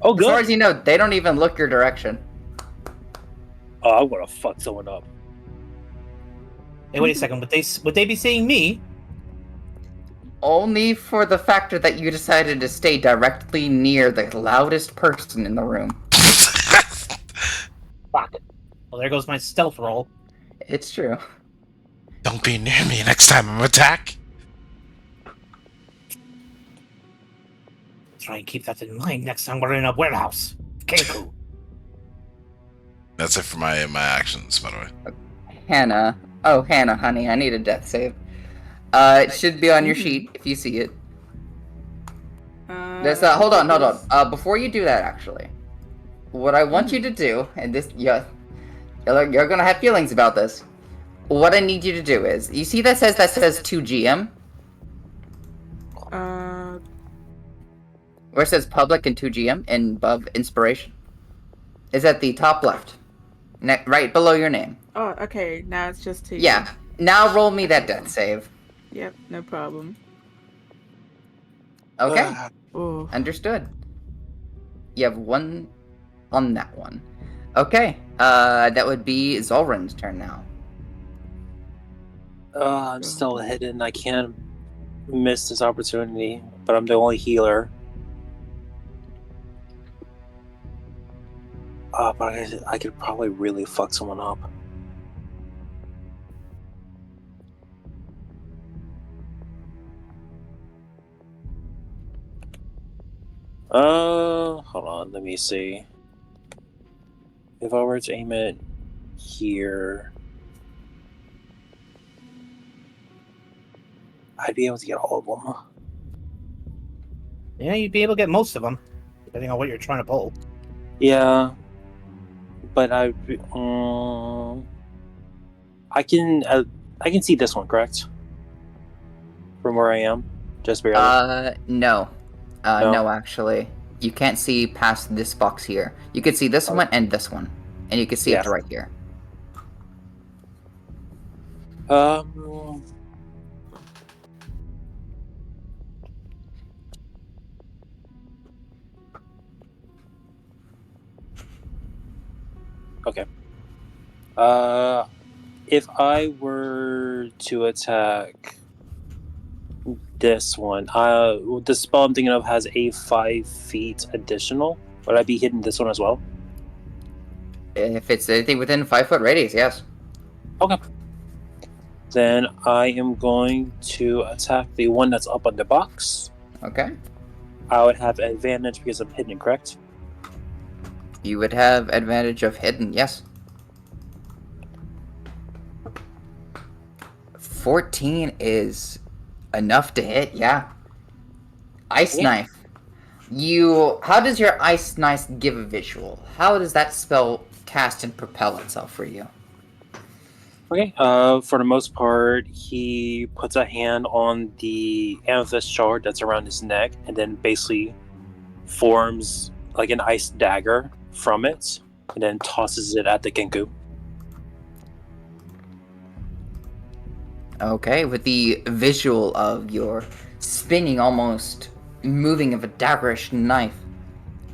Oh, As far good. as you know, they don't even look your direction. Oh, I'm gonna fuck someone up. Hey, wait a second. Would they be seeing me? Only for the factor that you decided to stay directly near the loudest person in the room. Fuck. Well, there goes my stealth roll. It's true. Don't be near me next time I'm attacked. Try and keep that in mind next time we're in a warehouse. Kenku. That's it for my actions, by the way. Hannah. Oh, Hannah, honey, I need a death save. It should be on your sheet if you see it. Hold on. Before you do that, actually, what I want you to do, and this, you're gonna have feelings about this. What I need you to do is, you see that says 2GM? Where it says public and 2GM and above inspiration? Is at the top left. Right below your name. Oh, okay. Now it's just 2. Yeah. Now roll me that death save. Yep, no problem. Okay. Ooh. Understood. You have 1 on that one. Okay. That would be Zolrin's turn now. I'm still hidden. I can't miss this opportunity, but I'm the only healer. But I could probably really fuck someone up. Hold on, let me see. If I were to aim it here, I'd be able to get all of them. Yeah, you'd be able to get most of them, depending on what you're trying to pull. Yeah, but I can see this one, correct? From where I am, just barely. No. No, actually. You can't see past this box here. You can see this one and this one. And you can see it right here. Okay. If I were to attack this one, the spell I'm thinking of has a 5 feet additional. Would I be hitting this one as well? If it's anything within 5 foot radius, yes. Okay. Then I am going to attack the one that's up on the box. Okay. I would have advantage because I'm hidden, correct? You would have advantage of hidden, yes. 14 is enough to hit, yeah. Ice Knife. How does your Ice Knife give a visual? How does that spell cast and propel itself for you? Okay, for the most part, he puts a hand on the amethyst shard that's around his neck and then basically forms like an ice dagger from it and then tosses it at the Kenku. Okay, with the visual of your spinning, almost moving of a daggerish knife,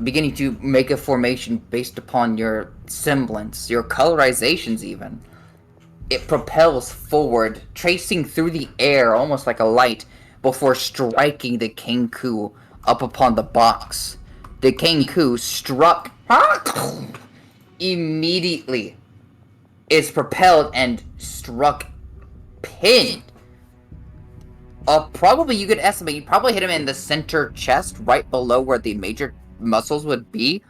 beginning to make a formation based upon your semblance, your colorizations even. It propels forward, tracing through the air almost like a light before striking the Kenku up upon the box. The Kenku struck immediately, is propelled and struck pinned. Probably you could estimate, you probably hit him in the center chest, right below where the major muscles would be.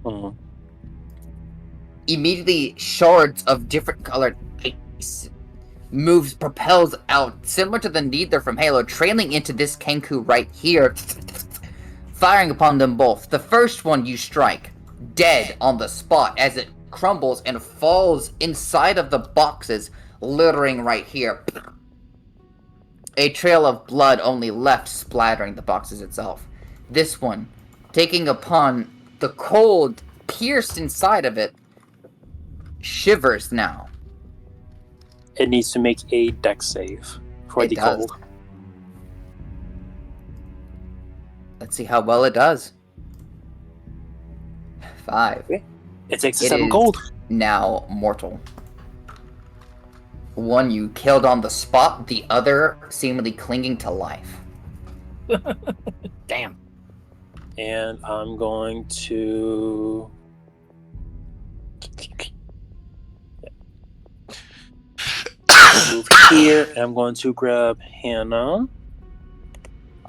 Mm-hmm. Immediately, shards of different colored ice moves, propels out, similar to the Neither from Halo, trailing into this Kenku right here, firing upon them both. The first one you strike, dead on the spot as it crumbles and falls inside of the boxes, littering right here. A trail of blood only left splattering the boxes itself. This one, taking upon the cold pierced inside of it, shivers now. It needs to make a dex save for It the does. cold. Let's see how well it does. 5. It takes It 7 is cold. now mortal. One you killed on the spot, the other seemingly clinging to life. Damn. And I'm going to move here, and I'm going to grab Hannah.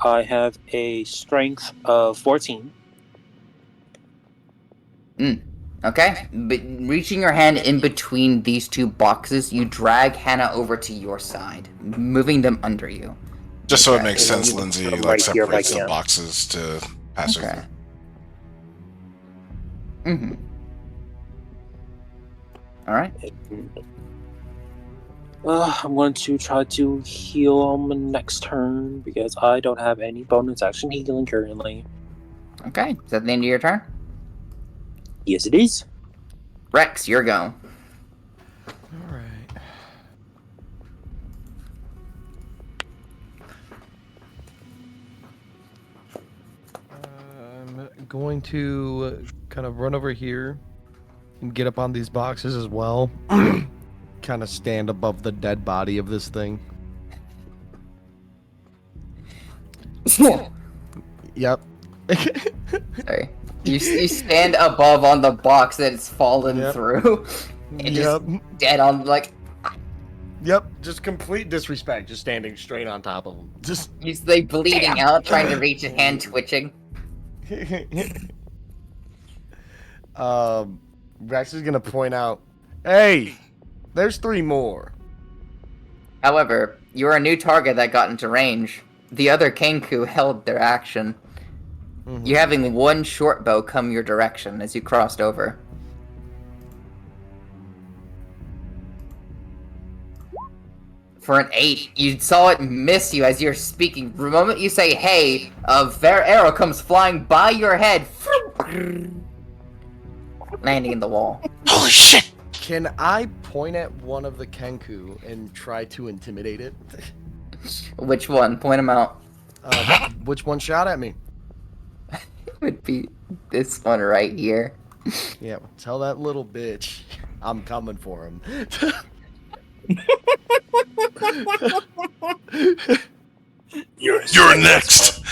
I have a strength of 14. Okay, but reaching your hand in between these two boxes, you drag Hannah over to your side, moving them under you. Just so it Okay. makes sense, Lindsay Right like here if I separates the can. boxes to pass her Okay. through. Mm-hmm. All right. I'm going to try to heal on my next turn because I don't have any bonus action healing currently. Okay, is that the end of your turn? Yes, it is. Rex, you're go. All right. I'm going to kind of run over here and get up on these boxes as well. Kind of stand above the dead body of this thing. Yep. Sorry. You stand above on the box that it's fallen Yep. through. And Yep. just dead on, like, Yep. Just complete disrespect. Just standing straight on top of him. Just. he's like bleeding out, trying to reach his hand, twitching. Rex is gonna point out, hey, there's 3 more. However, you're a new target that got into range. The other Kenku held their action. You're having one short bow come your direction as you crossed over. For an 8, you saw it miss you as you're speaking. The moment you say, hey, their arrow comes flying by your head, landing in the wall. Holy shit! Can I point at one of the Kenku and try to intimidate it? Which one? Point them out. Which one shot at me? It would be this one right here. Yeah, tell that little bitch I'm coming for him. You're next!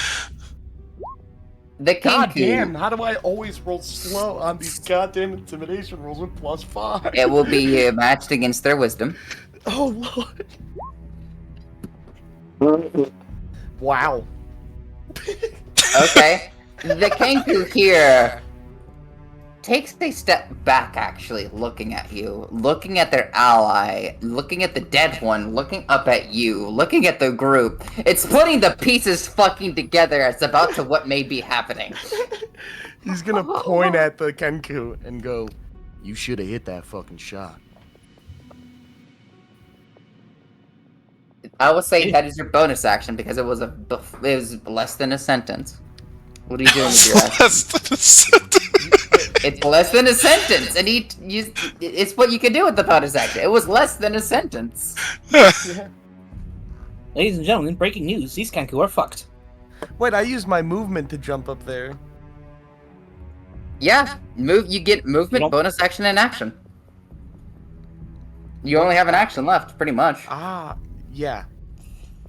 The God Kenku. damn, how do I always roll slow on these goddamn intimidation rolls with +5? It will be matched against their wisdom. Oh, Lord. Wow. Okay. The Kenku here takes a step back, actually, looking at you, looking at their ally, looking at the dead one, looking up at you, looking at the group. It's putting the pieces fucking together as about to what may be happening. He's gonna point at the Kenku and go, you should have hit that fucking shot. I will say that is your bonus action because it was less than a sentence. What are you doing with your action? It's less than a sentence, and it's what you can do with the bonus action. It was less than a sentence. Ladies and gentlemen, breaking news: these Kenku are fucked. Wait, I used my movement to jump up there. Yeah, you get movement, bonus action, and action. You only have an action left, pretty much. Ah, yeah.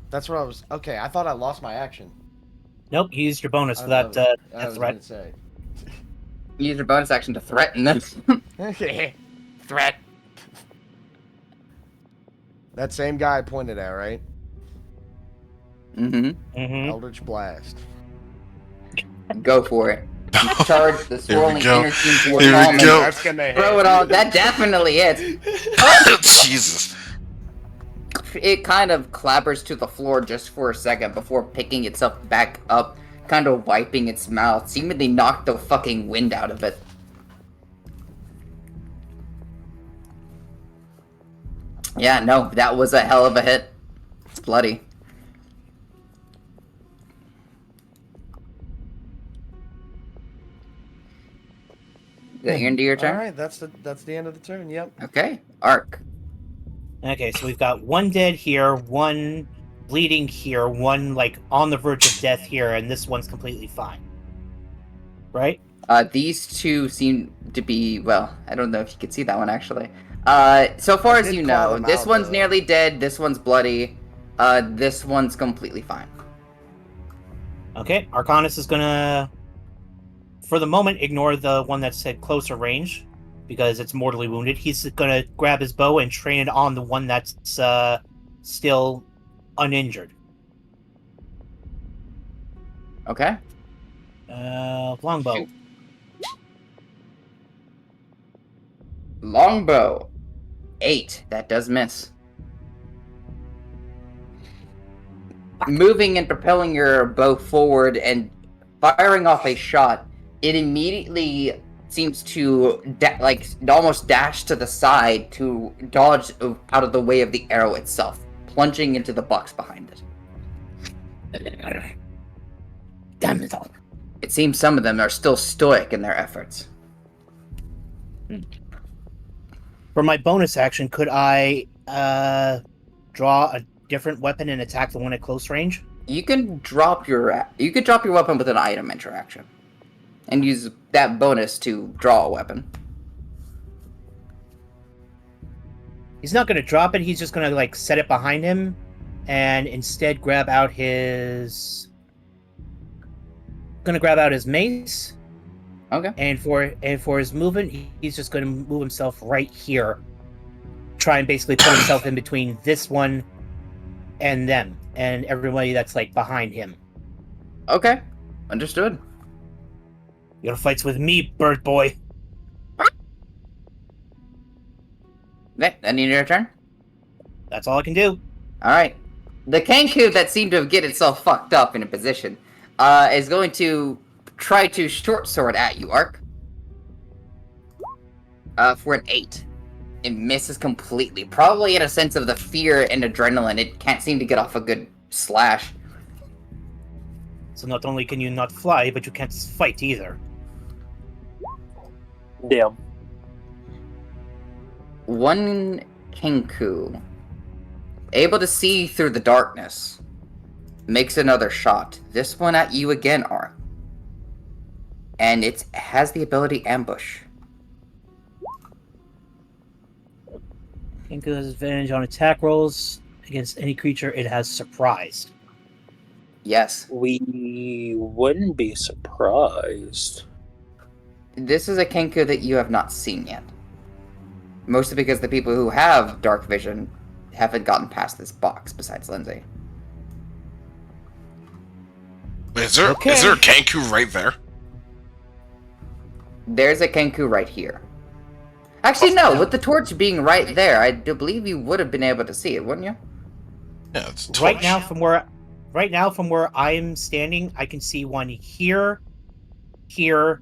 That's what I was. Okay, I thought I lost my action. Nope, you used your bonus for I that was threat. gonna say. You use your bonus action to threaten them. Threat. That same guy I pointed at, right? Eldritch Blast. Go for it. You charge the swirling go. energy into your Here we palm go. and That's gonna hit. throw it on. That definitely hits. Jesus. It kind of clabbers to the floor just for a second before picking itself back up, kind of wiping its mouth, seemingly knocked the fucking wind out of it. Yeah, no, that was a hell of a hit. It's bloody. Is that your end of your turn? All right, that's the end of the turn. Yep. Okay, Arc. Okay, so we've got one dead here, one bleeding here, one like on the verge of death here, and this one's completely fine. Right? These two seem to be, well, I don't know if you could see that one actually. So far I as did you call know, them this out, one's though. nearly dead, this one's bloody, this one's completely fine. Okay, Arcanus is gonna, for the moment, ignore the one that's at closer range because it's mortally wounded. He's gonna grab his bow and train it on the one that's still uninjured. Okay? Longbow. Shoot. Longbow. 8. That does miss. Moving and propelling your bow forward and firing off a shot, it immediately seems to almost dash to the side to dodge out of the way of the arrow itself, plunging into the box behind it. Damn it all. It seems some of them are still stoic in their efforts. For my bonus action, could I draw a different weapon and attack the one at close range? You can drop your weapon with an item interaction, and use that bonus to draw a weapon. He's not going to drop it. He's just going to like set it behind him, and instead grab out his. Going to grab out his mace. Okay. And for his movement, he's just going to move himself right here. Try and basically put himself in between this one and them, and everybody that's like behind him. Okay. Understood. Your fights with me, bird boy. Okay, I need your turn. That's all I can do. Alright. The Kenku that seemed to get itself fucked up in a position is going to try to short sword at you, Ark. For an 8. It misses completely. Probably in a sense of the fear and adrenaline. It can't seem to get off a good slash. So not only can you not fly, but you can't fight either. Damn. One Kenku, able to see through the darkness, makes another shot. This one at you again, Ark. And it has the ability Ambush. Kenku has advantage on attack rolls against any creature it has surprised. Yes. We wouldn't be surprised. This is a Kenku that you have not seen yet. Mostly because the people who have dark vision haven't gotten past this box, besides Lindsay. Is there a Kenku right there? There's a Kenku right here. Actually, no, with the torch being right there, I do believe you would have been able to see it, wouldn't you? Yeah, it's a torch. Right now from where I'm standing, I can see one here, here,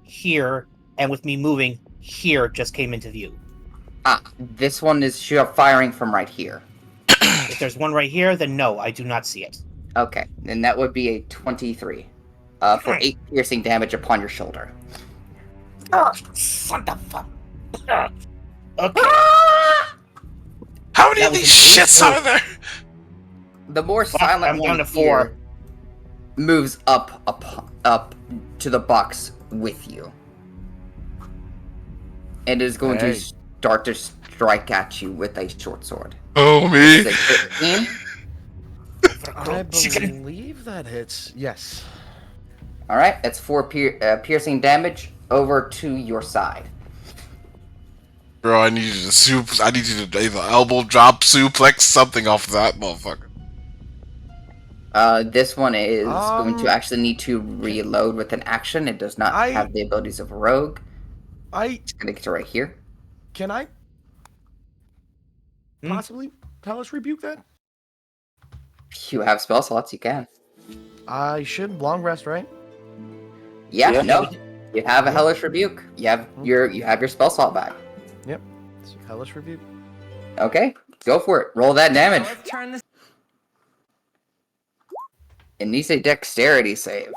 here, and with me moving, here just came into view. Ah, this one is firing from right here. If there's one right here, then no, I do not see it. Okay, then that would be a 23. For 8 piercing damage upon your shoulder. Oh, son of a... Okay. How many That of was these a- shits are there? The more silent I'm one down to here 4. moves up to the box with you. And is going to start to strike at you with a short sword. Oh, me. Is it 15? I believe that hits. Yes. Alright, that's 4 piercing damage over to your side. Bro, I need you to I need you to either elbow drop, suplex, something off that motherfucker. This one is going to actually need to reload with an action. It does not have the abilities of a rogue. It's gonna get to right here. Can I possibly Hellish Rebuke that? If you have spell slots, you can. I should long rest, right? Yeah, no. You have a Hellish Rebuke. You have your spell slot back. Yep. It's Hellish Rebuke. Okay, go for it. Roll that damage. It needs a dexterity save.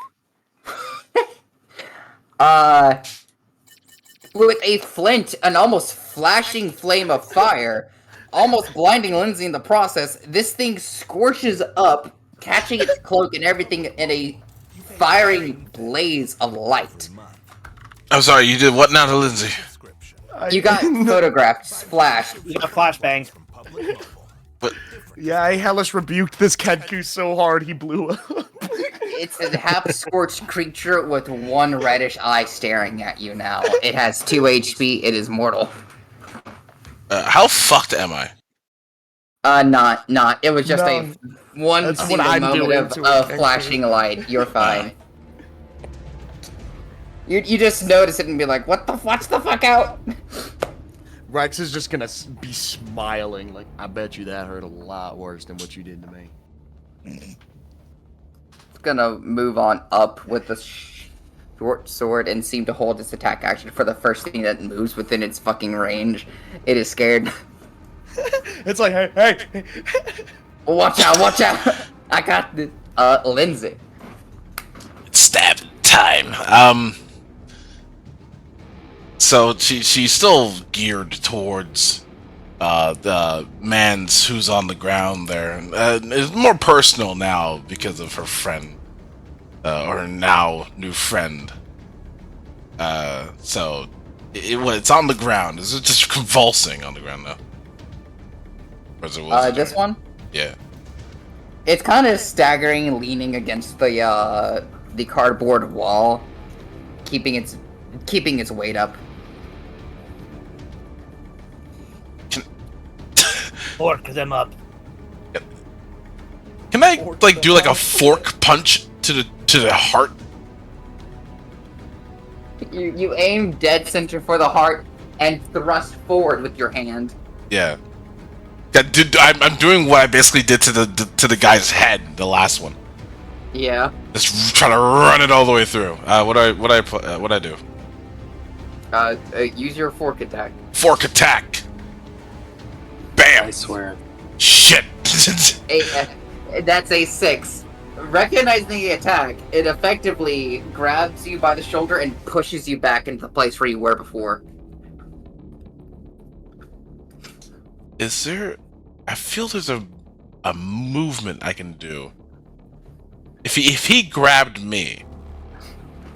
With a flint, an almost flashing flame of fire, almost blinding Lindsay in the process, this thing scorches up, catching its cloak and everything in a firing blaze of light. I'm sorry, you did what now to Lindsay? You got photographed, splashed. You got flashbang. Yeah, I hellish rebuked this Kenku so hard he blew up. It's a half-scorched creature with one reddish eye staring at you now. It has 2 HP. It is mortal. How fucked am I? Not. It was just one That's single what I'm moment doing of to it, Kenku. flashing light. You're fine. You just notice it and be like, watch the fuck out? Rex is just gonna be smiling, like, I bet you that hurt a lot worse than what you did to me. It's gonna move on up with the short sword and seem to hold its attack action for the first thing that moves within its fucking range. It is scared. It's like, hey. Watch out! I got this. Lindsay. It's stab time. So she's still geared towards the man's who's on the ground there. It's more personal now because of her friend, or now new friend. So it's on the ground. Is it just convulsing on the ground now? Or is it This one? Yeah. It's kind of staggering, leaning against the cardboard wall, keeping its weight up. Fork them up. Can I like do like a fork punch to the heart? You aim dead center for the heart and thrust forward with your hand. Yeah. I'm doing what I basically did to the guy's head, the last one. Yeah. Just trying to run it all the way through. What I do? Use your fork attack. Fork attack. Bam! I swear. Shit. That's a 6. Recognizing the attack, it effectively grabs you by the shoulder and pushes you back into the place where you were before. Is there? I feel there's a movement I can do. If he grabbed me,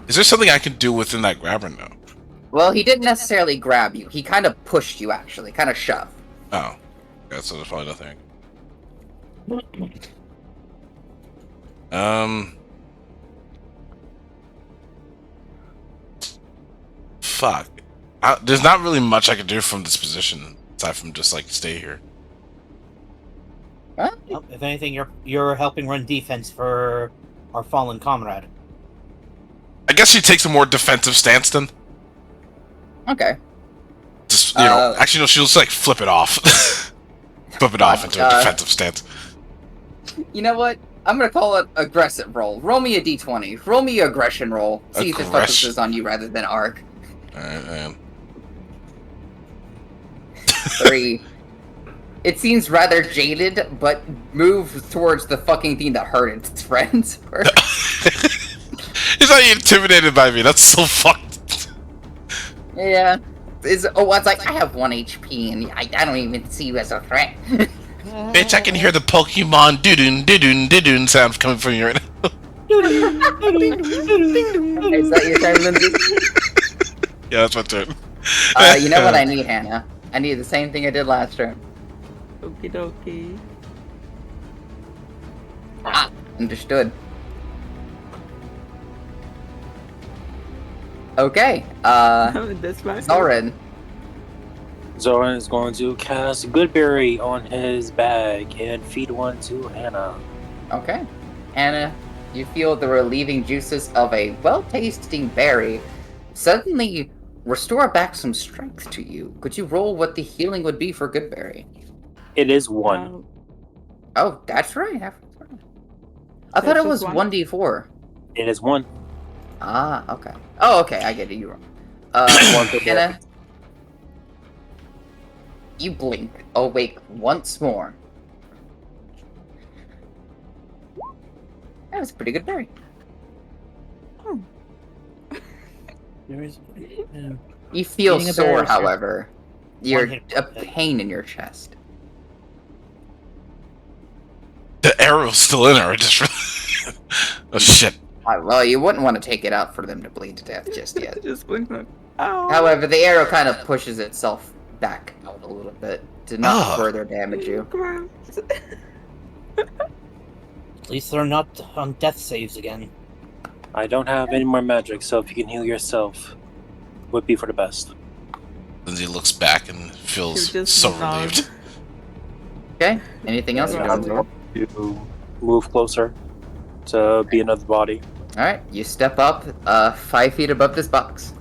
is there something I can do within that grab or no? Well, he didn't necessarily grab you. He kind of pushed you, actually. Kind of shoved. Oh. Yeah, so there's probably nothing. Fuck. There's not really much I can do from this position aside from just like stay here. Huh? Well, if anything, you're helping run defense for our fallen comrade. I guess she takes a more defensive stance then. Okay. Just actually no, she'll just like flip it off. Flip it off into a defensive stance. You know what? I'm gonna call it aggressive roll. Roll me a d20. Roll me an aggression roll. See if it focuses on you rather than arc. Alright, man. 3. It seems rather jaded, but moves towards the fucking thing that hurt its friends. He's not intimidated by me. That's so fucked. Yeah. It's like, I have 1 HP and I don't even see you as a threat. Bitch, I can hear the Pokemon doo-doon sound coming from you right now. Is that your turn, Lindsay? Yeah, that's my turn. You know what I need, Hannah? I need the same thing I did last turn. Okie dokie. Ah, understood. Okay, That's my Zoran. Zoran is going to cast Goodberry on his bag and feed one to Hannah. Okay. Hannah, you feel the relieving juices of a well-tasting berry suddenly restore back some strength to you. Could you roll what the healing would be for Goodberry? It is 1. Oh, that's right. I thought it was just 1d4. It is 1. Ah, okay. Oh, okay, I get it. You're wrong. Hannah, you blink, awake once more. That was a pretty good berry. There is. You feel Eating a sore, berry is your- however. You're hit a point. pain in your chest. The arrow's still in her. I just oh shit. Well, you wouldn't want to take it out for them to bleed to death just yet. Just blink my Oh. However, the arrow kind of pushes itself back out a little bit to not further damage you. Gross. At least they're not on death saves again. I don't have any more magic, so if you can heal yourself, would be for the best. Lindsay looks back and feels She just so nods. relieved. Okay. Anything else? Yeah, to move closer to be another body. All right. You step up 5 feet above this box.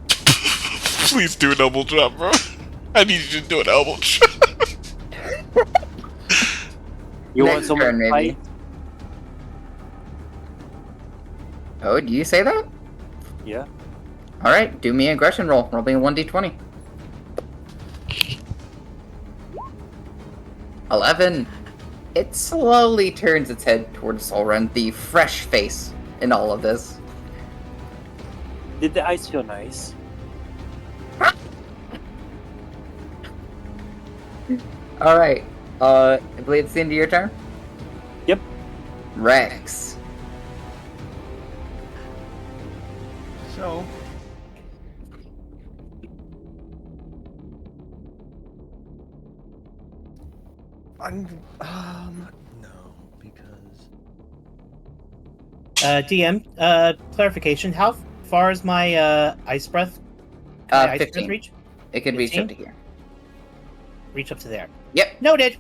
Please do an elbow drop, bro. I need you to do an elbow drop. You want Next someone turn, to maybe. fight? Oh, do you say that? Yeah. All right. Do me an aggression roll. Roll me a 1d20. 11. It slowly turns its head towards Solren, the fresh face in all of this. Did the ice feel nice? All right. I believe it's the end of your turn. Yep. Rex. So, I'm no, because DM, clarification. How far is my ice breath? Can my ice breath 15. reach? It can reach up 15? to here. Reach up to there. Yep. Noted.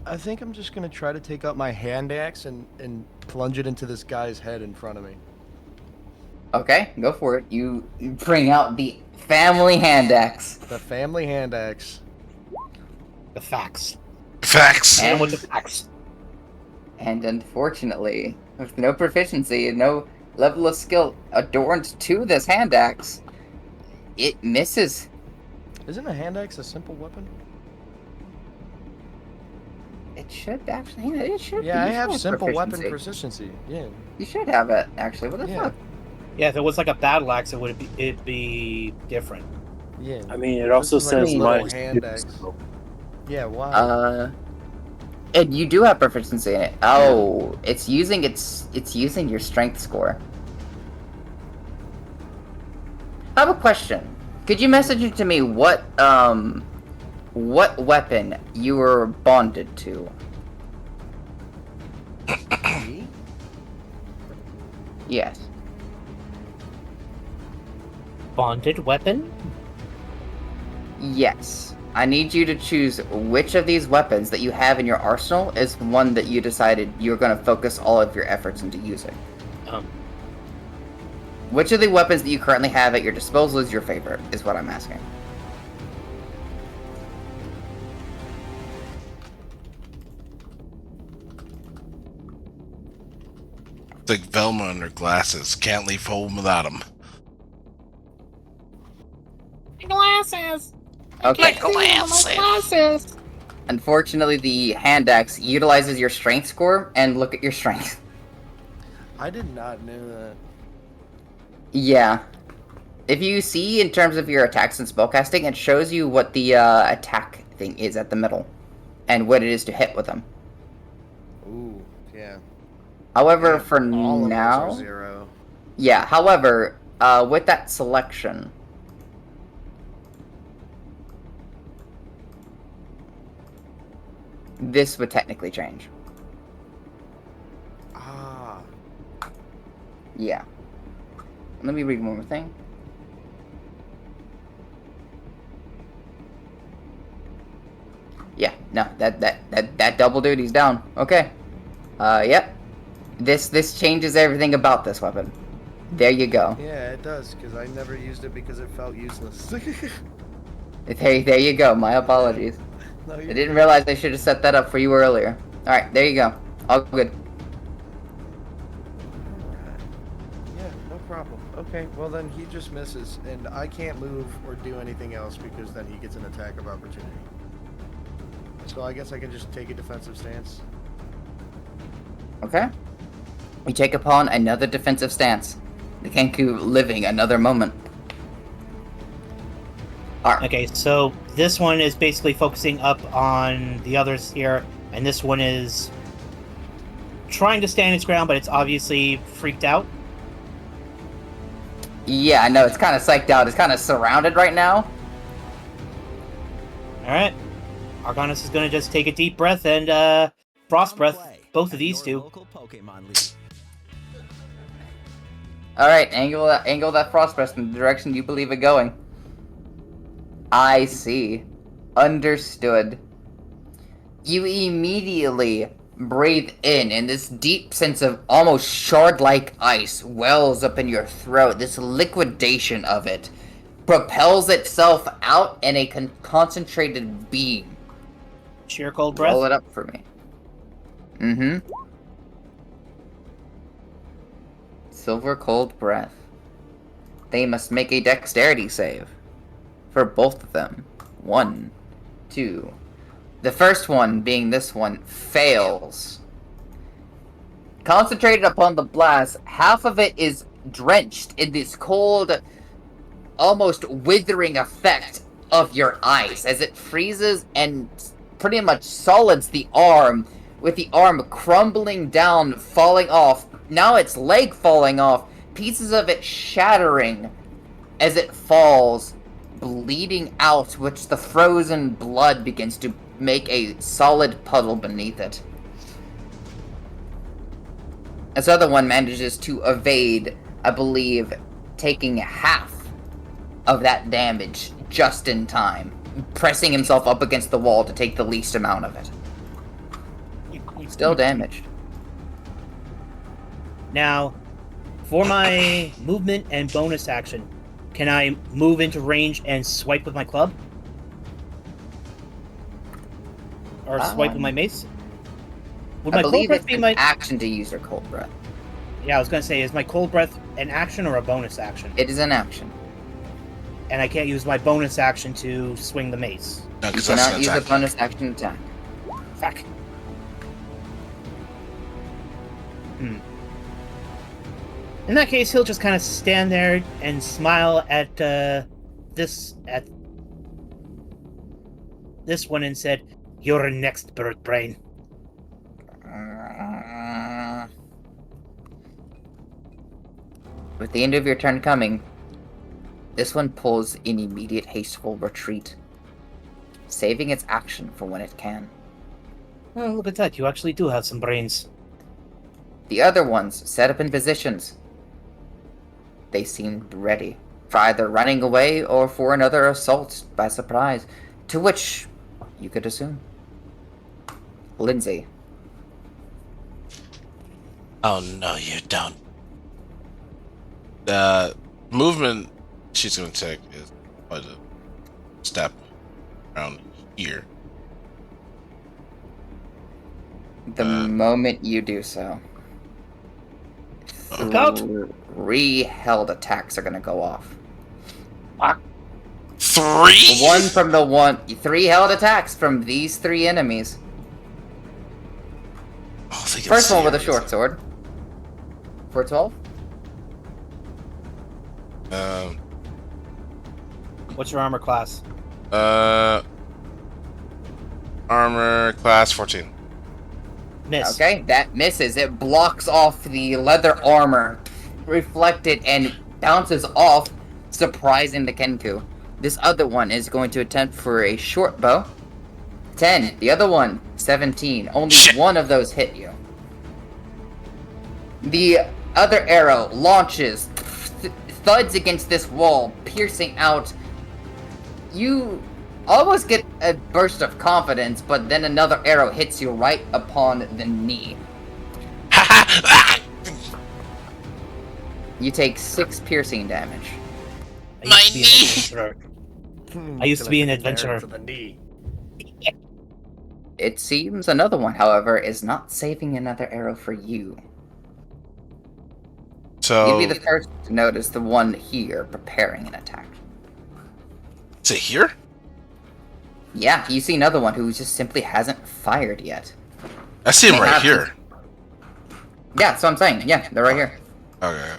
I think I'm just gonna try to take out my hand axe and plunge it into this guy's head in front of me. Okay, go for it. You bring out the family hand axe. The family hand axe. The facts. Facts. And with the facts. And unfortunately, with no proficiency and no level of skill adorned to this hand axe, it misses. Isn't a hand axe a simple weapon? It should actually. Yeah, it should. Yeah, be. I have You simple weapon proficiency. proficiency. Yeah. You should have it actually. What the Yeah. fuck? Yeah, if it was like a battle axe, it'd be different. Yeah. I mean, it also This is like a says little minus hand 2, axe. so- Yeah, why? And you do have proficiency in it. Oh, it's using your strength score. I have a question. Could you message it to me what weapon you were bonded to? Me? Yes. Bonded weapon? Yes. I need you to choose which of these weapons that you have in your arsenal is one that you decided you're going to focus all of your efforts into using. Which of the weapons that you currently have at your disposal is your favorite, is what I'm asking. It's like Velma and her glasses. Can't leave home without them. Glasses. Okay. Glasses. Unfortunately, the hand axe utilizes your strength score, and look at your strength. I did not know that. Yeah. If you see in terms of your attacks and spellcasting, it shows you what the attack thing is at the middle, and what it is to hit with them. Ooh, yeah. However, Yeah, for all of now, those are 0. yeah. However, with that selection, this would technically change. Ah. Yeah. Let me read one more thing. Yeah, no, that double duty's down. Okay. Yep. This changes everything about this weapon. There you go. Yeah, it does, because I never used it because it felt useless. There you go. My apologies. No, I didn't realize I should have set that up for you earlier. Alright, there you go. All good. Alright. Yeah, no problem. Okay, well then he just misses, and I can't move or do anything else because then he gets an attack of opportunity. So I guess I can just take a defensive stance. Okay. You take upon another defensive stance. The Kenku living another moment. Alright. Okay, so this one is basically focusing up on the others here And this one is trying to stand its ground, but it's obviously freaked out. Yeah, I know, it's kind of psyched out. It's kind of surrounded right now. Alright. Argonis is going to just take a deep breath and Frost Breath both of these two. Alright, angle that Frost Breath in the direction you believe it going. I see. Understood. You immediately breathe in, and this deep sense of almost shard-like ice wells up in your throat. This liquidation of it propels itself out in a concentrated beam. Sheer cold breath. Roll it up for me. Mm-hmm. Silver cold breath. They must make a dexterity save. For both of them. 1, 2. The first one, being this one, fails. Concentrated upon the blast, half of it is drenched in this cold, almost withering effect of your ice as it freezes and pretty much solids the arm, with the arm crumbling down, falling off. Now its leg falling off, pieces of it shattering as it falls, bleeding out, which the frozen blood begins to make a solid puddle beneath it. This other one manages to evade, I believe, taking half of that damage just in time, pressing himself up against the wall to take the least amount of it. Still damaged. Now, for my movement and bonus action, can I move into range and swipe with my club? Or swipe with my mace? Would I my cold believe breath it's be an my action to use your cold breath. Yeah, I was gonna say, is my cold breath an action or a bonus action? It is an action. And I can't use my bonus action to swing the mace. No, You because that's cannot an use a attack. bonus action attack. Fuck. In that case, he'll just kind of stand there and smile at this one and said, "You're next, bird brain." With the end of your turn coming, this one pulls in immediate hasteful retreat, saving its action for when it can. Oh, look at that! You actually do have some brains. The other ones set up in positions. They seemed ready for either running away or for another assault by surprise, to which you could assume. Lindsay. Oh no, you don't. The movement she's gonna take is a step around here. The moment you do so, Look out! 3 held attacks are gonna go off. 3? 3 held attacks from these 3 enemies. Oh, they can First see one with a everything. short sword. For 12. What's your armor class? Armor class 14. Miss. Okay, that misses. It blocks off the leather armor, reflected, and bounces off, surprising the Kenku. This other one is going to attempt for a short bow. 10. The other one, 17. Only Shit. one of those hit you. The other arrow launches, thuds against this wall, piercing out. You almost get a burst of confidence, but then another arrow hits you right upon the knee. You take 6 piercing damage. I used to be an adventurer. To the knee. It seems another one, however, is not saving another arrow for you. So You'd be the first to notice the one here preparing an attack. is it here? Yeah, you see another one who just simply hasn't fired yet. I see him They right have- here. Yeah, that's what I'm saying. Yeah, they're right here. Okay.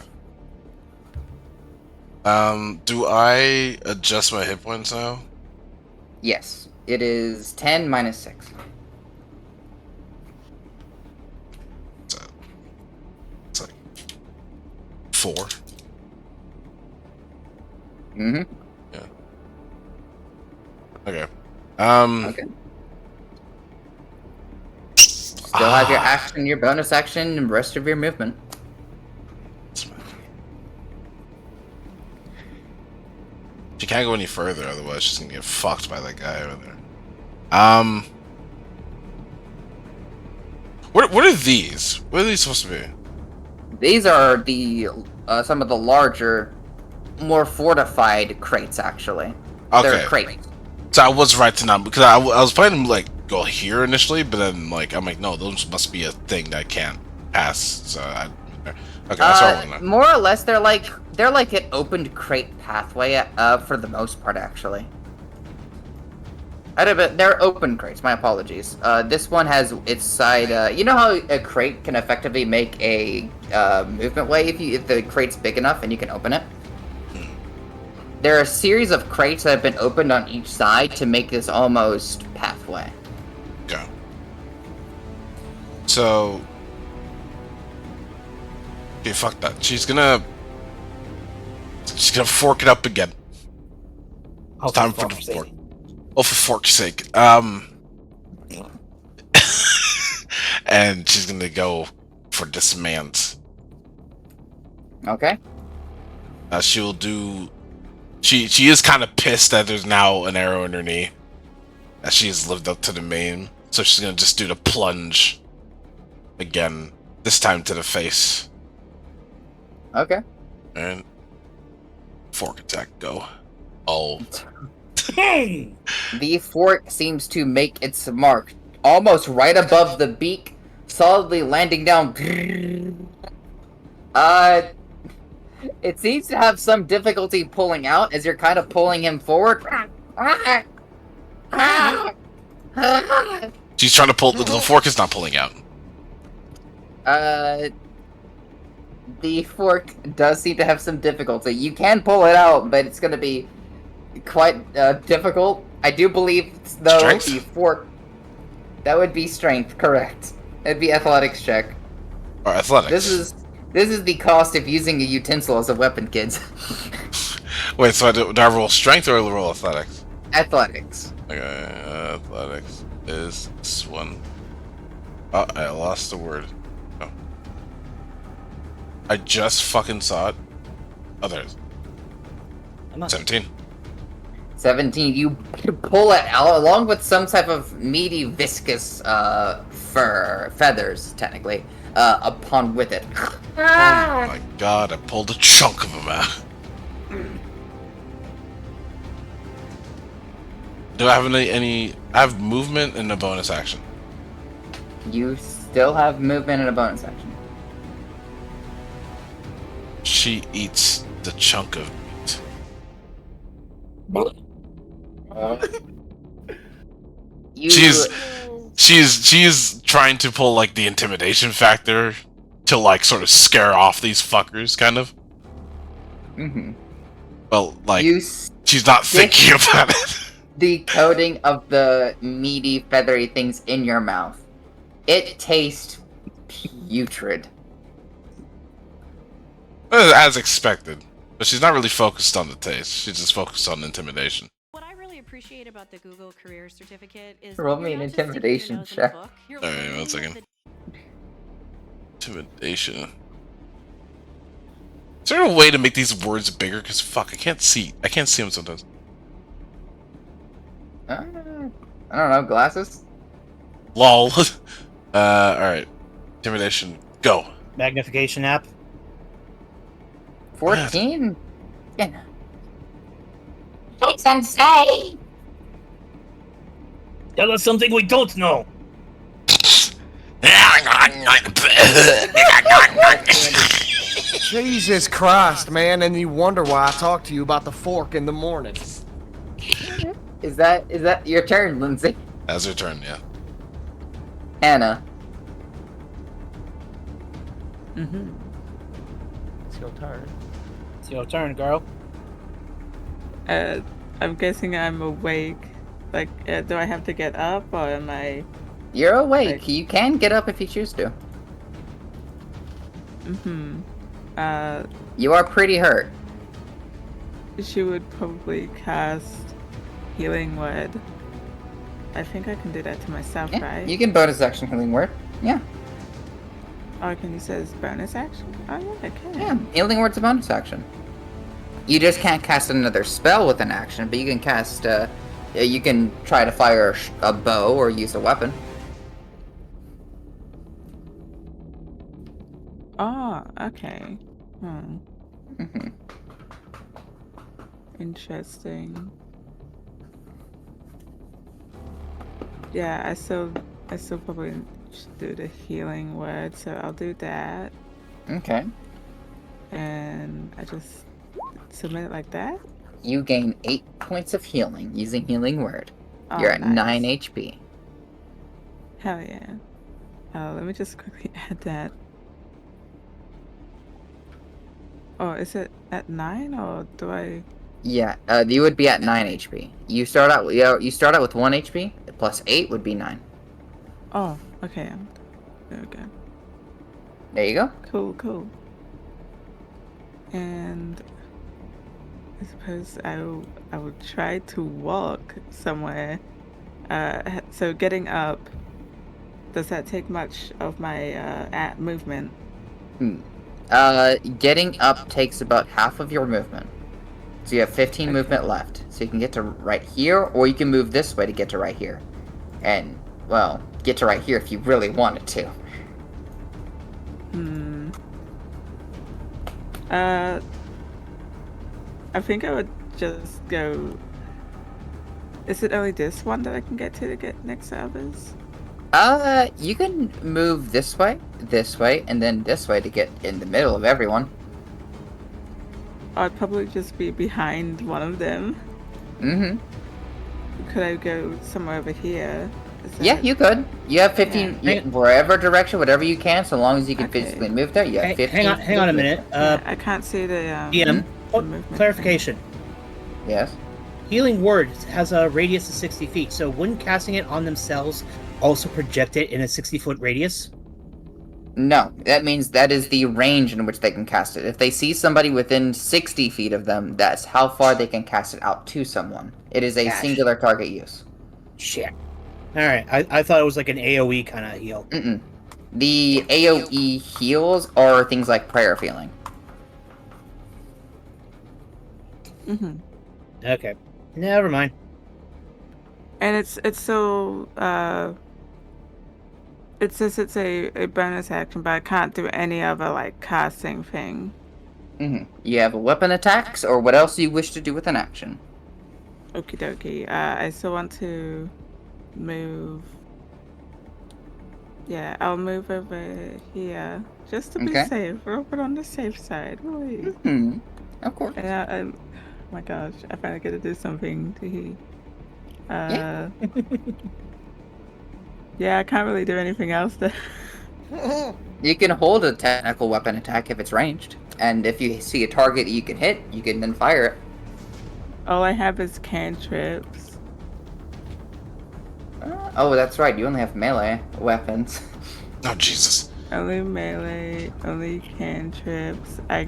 Do I adjust my hit points now? Yes, it is 10 minus 6. 4. Mm-hmm. Okay. Okay. Still have your action, your bonus action, and rest of your movement. She can't go any further, otherwise she's gonna get fucked by that guy over there. What are these? What are these supposed to be? These are the some of the larger, more fortified crates, actually. Okay. They're crates. So I was right to not, because I was planning to like go here initially, but then like I'm like, no, those must be a thing that can't pass. So okay, that's what I want to know. More or less, they're like an opened crate pathway for the most part, actually. They're open crates. My apologies. This one has its side. You know how a crate can effectively make a movement way if the crate's big enough and you can open it. There are a series of crates that have been opened on each side to make this almost pathway. Okay. So, okay, fuck that. She's gonna fork it up again. It's time for the fork. Oh, for fork's sake. And she's gonna go for dismount. Okay. She will do. She is kind of pissed that there's now an arrow in her knee, as she has lived up to the main. So she's gonna just do the plunge again. This time to the face. Okay. And fork attack, go. Oh. The fork seems to make its mark almost right above the beak, solidly landing down. It seems to have some difficulty pulling out as you're kind of pulling him forward. She's trying to pull. The fork is not pulling out. The fork does seem to have some difficulty. You can pull it out, but it's going to be quite difficult. I do believe, though, Strength? the fork... That would be strength, correct. It'd be athletics check. Or athletics. This is the cost of using a utensil as a weapon, kids. Wait, so do I roll strength or roll athletics? Athletics. Okay, athletics is this one. Oh, I lost the word. Oh. I just fucking saw it. Oh, there it is. 17. 17. You pull it out along with some type of meaty, viscous feathers, technically, upon with it. Oh my god, I pulled a chunk of them out. Do I have any? I have movement and a bonus action. You still have movement and a bonus action. She eats the chunk of meat. She's trying to pull like the intimidation factor to like sort of scare off these fuckers, kind of. Mm-hmm. Well, like she's not thinking about it. The coating of the meaty, feathery things in your mouth. It tastes putrid. As expected. But she's not really focused on the taste. She's just focused on intimidation. What I really appreciate about the Google Career Certificate is roll me an intimidation check. Alright, 1 second. Intimidation. Is there a way to make these words bigger? Because fuck, I can't see them sometimes. I don't know, glasses? LOL. Alright. Intimidation, go. Magnification app. 14? Yeah. Hey, Sensei! Tell us something we don't know. Jesus Christ, man, and you wonder why I talk to you about the fork in the morning. Is that your turn, Lindsay? That's your turn, yeah. Hannah. Mm-hmm. It's your turn. It's your turn, girl. I'm guessing I'm awake. Like, do I have to get up or am I? You're awake. Like... You can get up if you choose to. Mm-hmm. You are pretty hurt. She would probably cast Healing Word. I think I can do that to myself, Yeah, right? you can bonus action healing word. Yeah. Oh, can you say it's bonus action? Oh, yeah, I can. Yeah, healing word's a bonus action. You just can't cast another spell with an action, but you can cast, you can try to fire a bow or use a weapon. Oh, okay. Mm-hmm. Interesting. Yeah, I still probably should do the healing word, so I'll do that. Okay. And I just submit it like that? You gain 8 points of healing using healing word. Oh, You're at nice. 9 HP. Hell yeah. Let me just quickly add that. Oh, is it at 9 or do I? Yeah, you would be at 9 HP. You start out with 1 HP, plus 8 would be 9. Oh, okay. There we go. There you go. Cool. And I suppose I would try to walk somewhere. So getting up, does that take much of my movement? Getting up takes about half of your movement. So you have 15 movement left. So you can get to right here, or you can move this way to get to right here. And, well, get to right here if you really wanted to. I think I would just go. Is it only this one that I can get next to others? You can move this way, and then this way to get in the middle of everyone. I'd probably just be behind one of them. Mm-hmm. Could I go somewhere over here? Yeah, you could. You have 15, wherever direction, whatever you can, so long as you can physically move there. You have 15. Hang on a minute. I can't see the DM, movement clarification. Yes. Healing Word has a radius of 60 feet, so wouldn't casting it on themselves also project it in a 60-foot radius? No, that means that is the range in which they can cast it. If they see somebody within 60 feet of them, that's how far they can cast it out to someone. It is a singular target use. Shit. Alright, I thought it was like an AoE kind of heal. Mm-mm. The AoE heals are things like prayer feeling. Okay. Never mind. And it's so it says it's a bonus action, but I can't do any other like casting thing. You have weapon attacks, or what else you wish to do with an action. Okie dokie. I still want to move. Yeah, I'll move over here just to be safe. We're on the safe side, really. Of course. And oh my gosh, I finally get to do something to yeah, I can't really do anything else there. You can hold a technical weapon attack if it's ranged, and if you see a target that you can hit, you can then fire it. All I have is cantrips. Oh, that's right. You only have melee weapons. Oh, Jesus. Only melee, only cantrips. A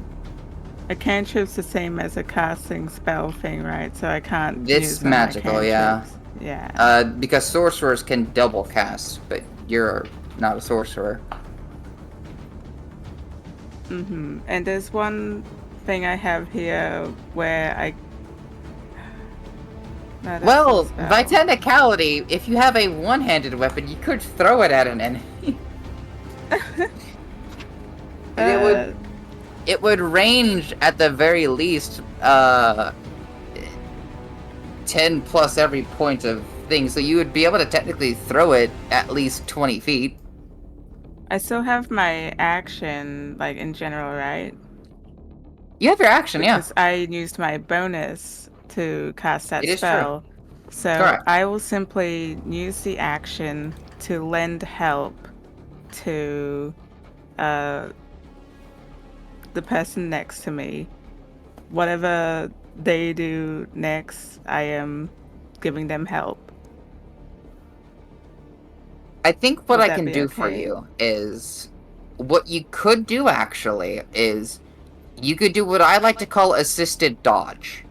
cantrip's the same as a casting spell thing, right? So I can't It's use magical, yeah. Yeah. Because sorcerers can double cast, but you're not a sorcerer. And there's one thing I have here where I... No, that's Well, a spell. by technicality, if you have a one-handed weapon, you could throw it at an enemy. It would range at the very least 10 plus every point of thing, so you would be able to technically throw it at least 20 feet. I still have my action, like, in general, right? You have your action, Because I used my bonus to cast that It is spell. So Correct. I will simply use the action to lend help to the person next to me. Whatever they do next, I am giving them help. I think what Would I that can be do for okay? you is... What you could do, actually, is you could do what I like to call assisted dodge.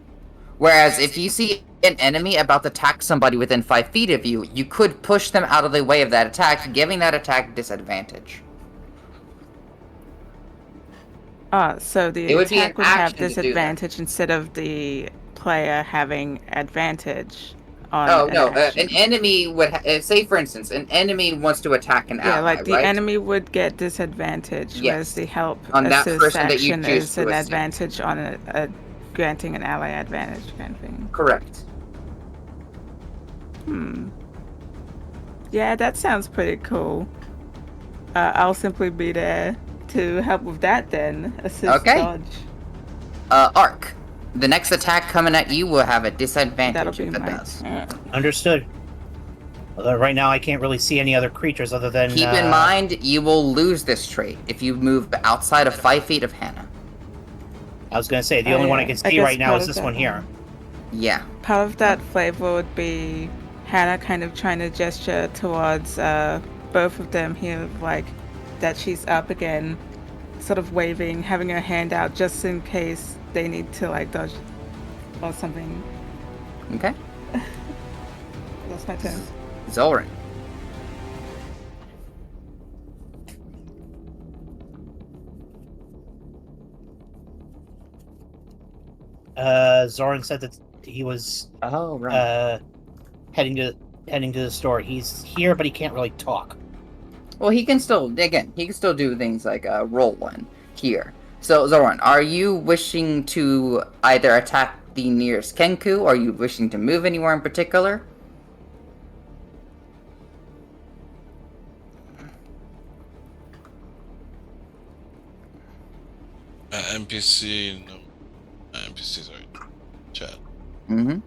Whereas if you see an enemy about to attack somebody within 5 feet of you, you could push them out of the way of that attack, giving that attack disadvantage. So the It would be an attack would have action to do that. disadvantage instead of the player having advantage on Oh, an no, action. an enemy would... say, for instance, an enemy wants to attack an ally, Yeah, like the right? enemy would get disadvantage, whereas Yes. the help On that assist person that you action choose is to an assist. advantage on a granting an ally advantage kind of thing. Correct. Yeah, that sounds pretty cool. I'll simply be there to help with that then. Assist Okay. dodge. Arc. The next attack coming at you will have a That'll disadvantage be if it my does. turn. Understood. Although right now I can't really see any other creatures other than. Keep in mind, you will lose this trait if you move outside of 5 feet of Hannah. I was gonna say the Oh, only one I yeah. can I see guess right now part is of this that one here. Yeah. Part of that flavor would be Hannah kind of trying to gesture towards both of them here, like that she's up again, sort of waving, having her hand out just in case they need to like dodge or something. Okay. That's my turn. Zoran. Zoran said that he was Oh, right. heading to the store. He's here, but he can't really talk. Well, he can still do things like roll one here. So, Zoran, are you wishing to either attack the nearest Kenku, or are you wishing to move anywhere in particular? NPC, no. NPCs are chat. Mm-hmm.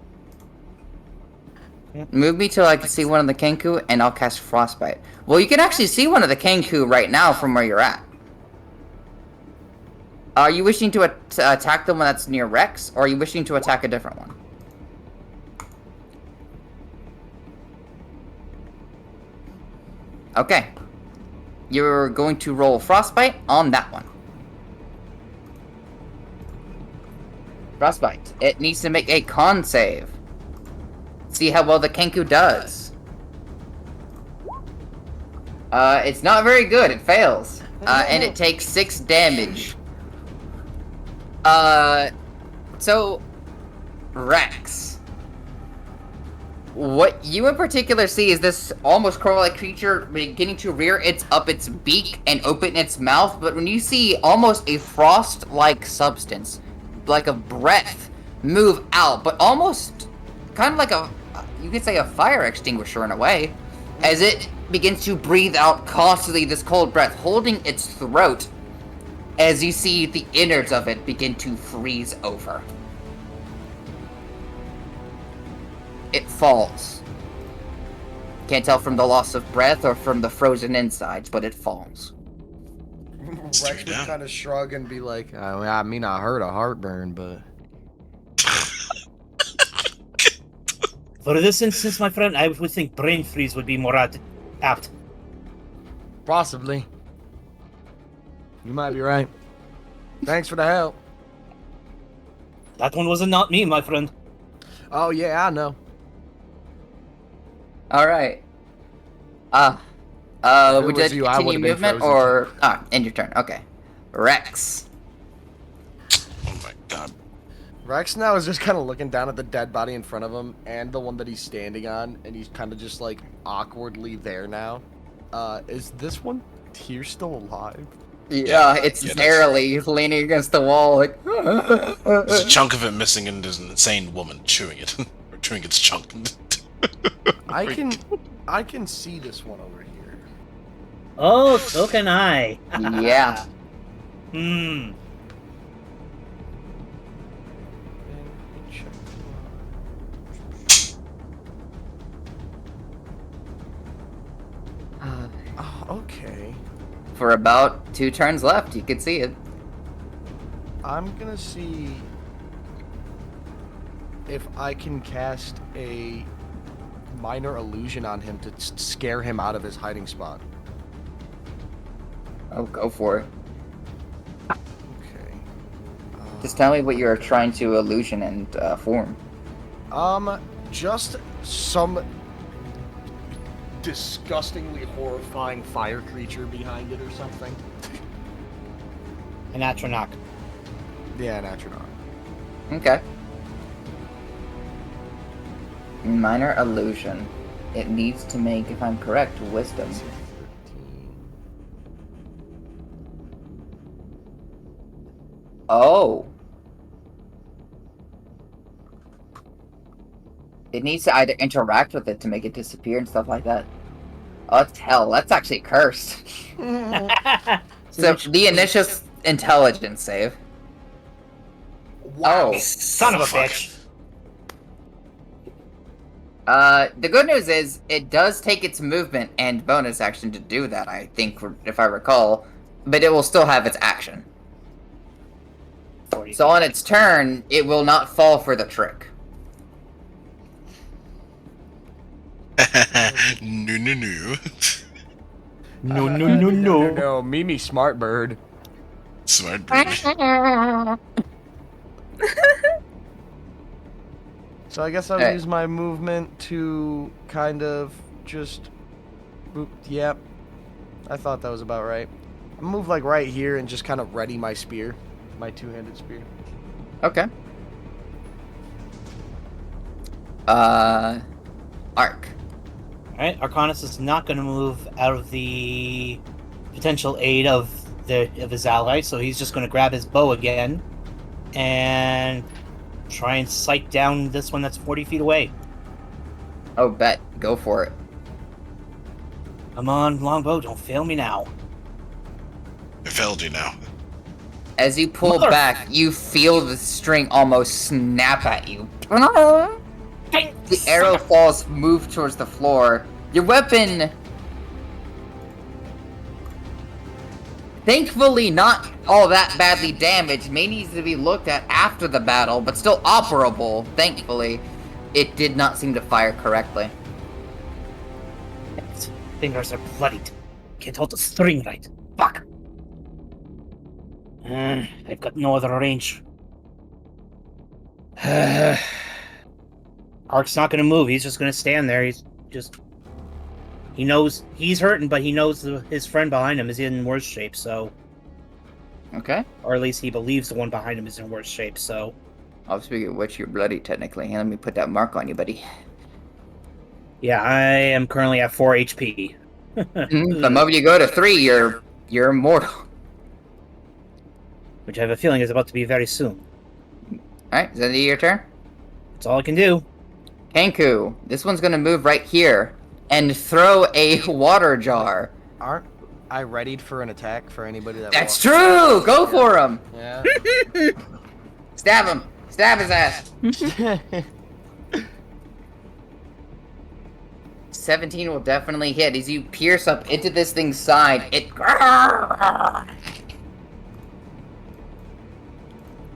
Move me till I can see one of the Kenku, and I'll cast Frostbite. Well, you can actually see one of the Kenku right now from where you're at. Are you wishing to attack the one that's near Rex, or are you wishing to attack a different one? Okay. You're going to roll Frostbite on that one. Frostbite. It needs to make a con save. See how well the Kenku does. It's not very good. It fails. And it takes 6 damage. So, Rex. What you in particular see is this almost crow-like creature beginning to rear its beak and open its mouth, but when you see almost a frost-like substance, like a breath, move out, but almost kind of like you could say a fire extinguisher in a way, as it begins to breathe out constantly this cold breath, holding its throat, as you see the innards of it begin to freeze over. It falls. Can't tell from the loss of breath or from the frozen insides, but it falls. Rex would kind of shrug and be like, I mean, I heard a heartburn, but... For this instance, my friend, I would think brain freeze would be more apt. Possibly. You might be right. Thanks for the help. That one was not me, my friend. Oh, yeah, I know. Alright. If it Would was you you, I continue would've been movement frozen. or... end your turn. Okay. Rex. Oh my god. Rex now is just kind of looking down at the dead body in front of him and the one that he's standing on, and he's kind of just like awkwardly there now. Is this one here still alive? Yeah, it's Yeah, narrowly leaning against the wall, like... There's a chunk of it missing, and there's an insane woman chewing it. Or chewing its chunk. I can see this one over here. Oh, so can I. Yeah. Hmm. Oh, okay. For about 2 turns left, you can see it. I'm gonna see if I can cast a minor illusion on him to scare him out of his hiding spot. Oh, go for it. Okay. Just tell me what you're trying to illusion and form. Just some disgustingly horrifying fire creature behind it or something. An Atronach. Yeah, an Atronach. Okay. Minor illusion. It needs to make, if I'm correct, wisdom. Oh. It needs to either interact with it to make it disappear and stuff like that. Oh, it's hell. That's actually cursed. So, the initial intelligence save. Wow. Oh. Son of a bitch. The good news is, it does take its movement and bonus action to do that, I think, if I recall. But it will still have its action. So on its turn, it will not fall for the trick. No, no, no. No, Mimi smart bird. Smart bird. So I guess I'll Hey. use my movement to kind of just... Boop. Yep. I thought that was about right. I'll move like right here and just kind of ready my spear. My two-handed spear. Okay. Arc. Alright, Arcanus is not going to move out of the potential aid of his ally, so he's just going to grab his bow again and try and sight down this one that's 40 feet away. Oh, bet. Go for it. Come on, longbow, don't fail me now. I failed you now. As you pull Mother- back, you feel the string almost snap at you. The arrow falls, move towards the floor. Your weapon... Thankfully not all that badly damaged. May need to be looked at after the battle, but still operable, thankfully. It did not seem to fire correctly. His fingers are bloodied. Can't hold the string right. Fuck! I've got no other range. Ark's not gonna move, he's just gonna stand there. He knows he's hurting, but he knows his friend behind him is in worse shape, so... Okay. Or at least he believes the one behind him is in worse shape, so... I'll speak of which, you're bloody, technically. Let me put that mark on you, buddy. Yeah, I am currently at 4 HP. The moment you go to 3, you're immortal. Which I have a feeling is about to be very soon. Alright, is that the end of your turn? That's all I can do. Kenku, this one's gonna move right here and throw a water jar. Aren't I readied for an attack for anybody that That's walks? true! Go for him! Yeah. Stab him! Stab his ass! 17 will definitely hit. As you pierce up into this thing's side, it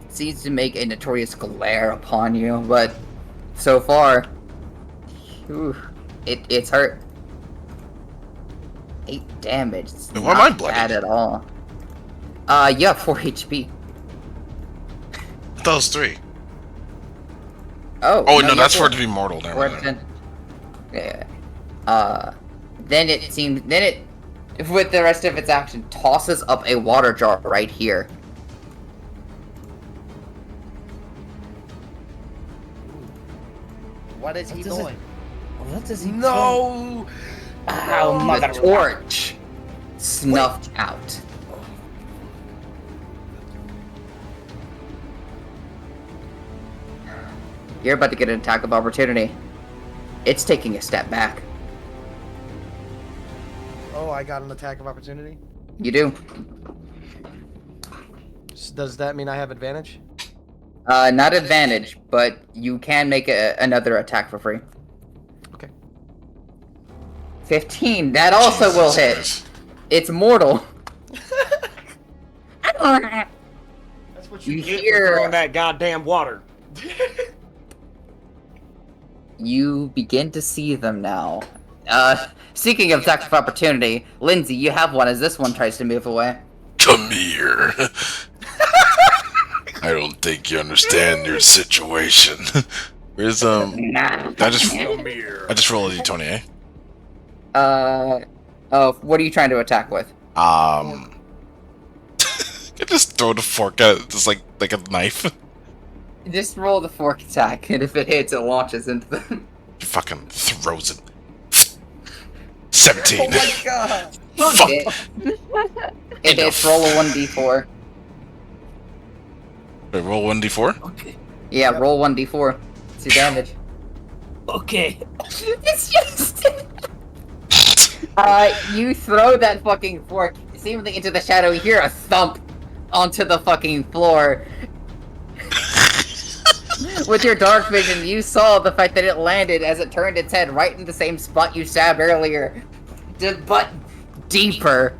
seems to make a notorious glare upon you, but so far, it's hurt. 8 damage. It's Why am I not bloodied? bad at all. You have 4 HP. That was 3. Oh, Oh, you no, that's have for it to be mortal. Never 4 mind. 10. Yeah. Then it seems, with the rest of its action, tosses up a water jar right here. What is he What does it- doing? What does he No! Ow, The mother... torch snuffed out. You're about to get an attack of opportunity. It's taking a step back. Oh, I got an attack of opportunity? You do. Does that mean I have advantage? Not advantage, but you can make another attack for free. Okay. 15, that also will hit. Christ. It's mortal. That's what You hear- that goddamn water. You begin to see them now. Speaking of attacks of opportunity, Lindsay, you have one as this one tries to move away. Come here. I don't think you understand your situation. Where's I just roll a d20, eh? What are you trying to attack with? I just throw the fork at it, just like a knife. Just roll the fork attack, and if it hits, it launches into the. He fucking throws it. 17. Oh my god! Fuck. It hits. Roll a 1d4. Wait, roll 1d4? Okay. Yeah, roll 1d4. It's your damage. Okay. It's just. You throw that fucking fork seemingly into the shadow. You hear a thump onto the fucking floor. With your dark vision, you saw the fact that it landed as it turned its head right in the same spot you stabbed earlier. But deeper.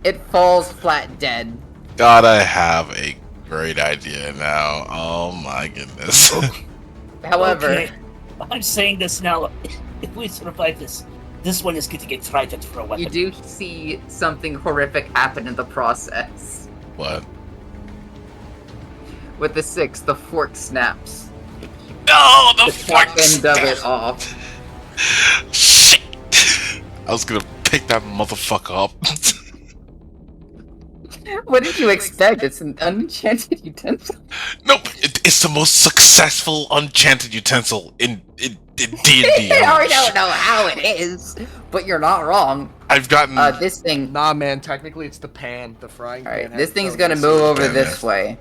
It falls flat dead. God, I have a great idea now. Oh my goodness. However, Okay. I'm saying this now. If we survive this one is going to get traded for a weapon. you do see something horrific happen in the process. What? With the 6, the fork snaps. No, the The fork top end of it off. Shit! I was gonna pick that motherfucker up. What did you expect? It's an unenchanted utensil. Nope, it's the most successful enchanted utensil in D&D. I don't know how it is, but you're not wrong. I've gotten... This thing... Nah, man. Technically, it's the pan, the frying pan. Alright, has this thing's its gonna own move seasoning. over this way.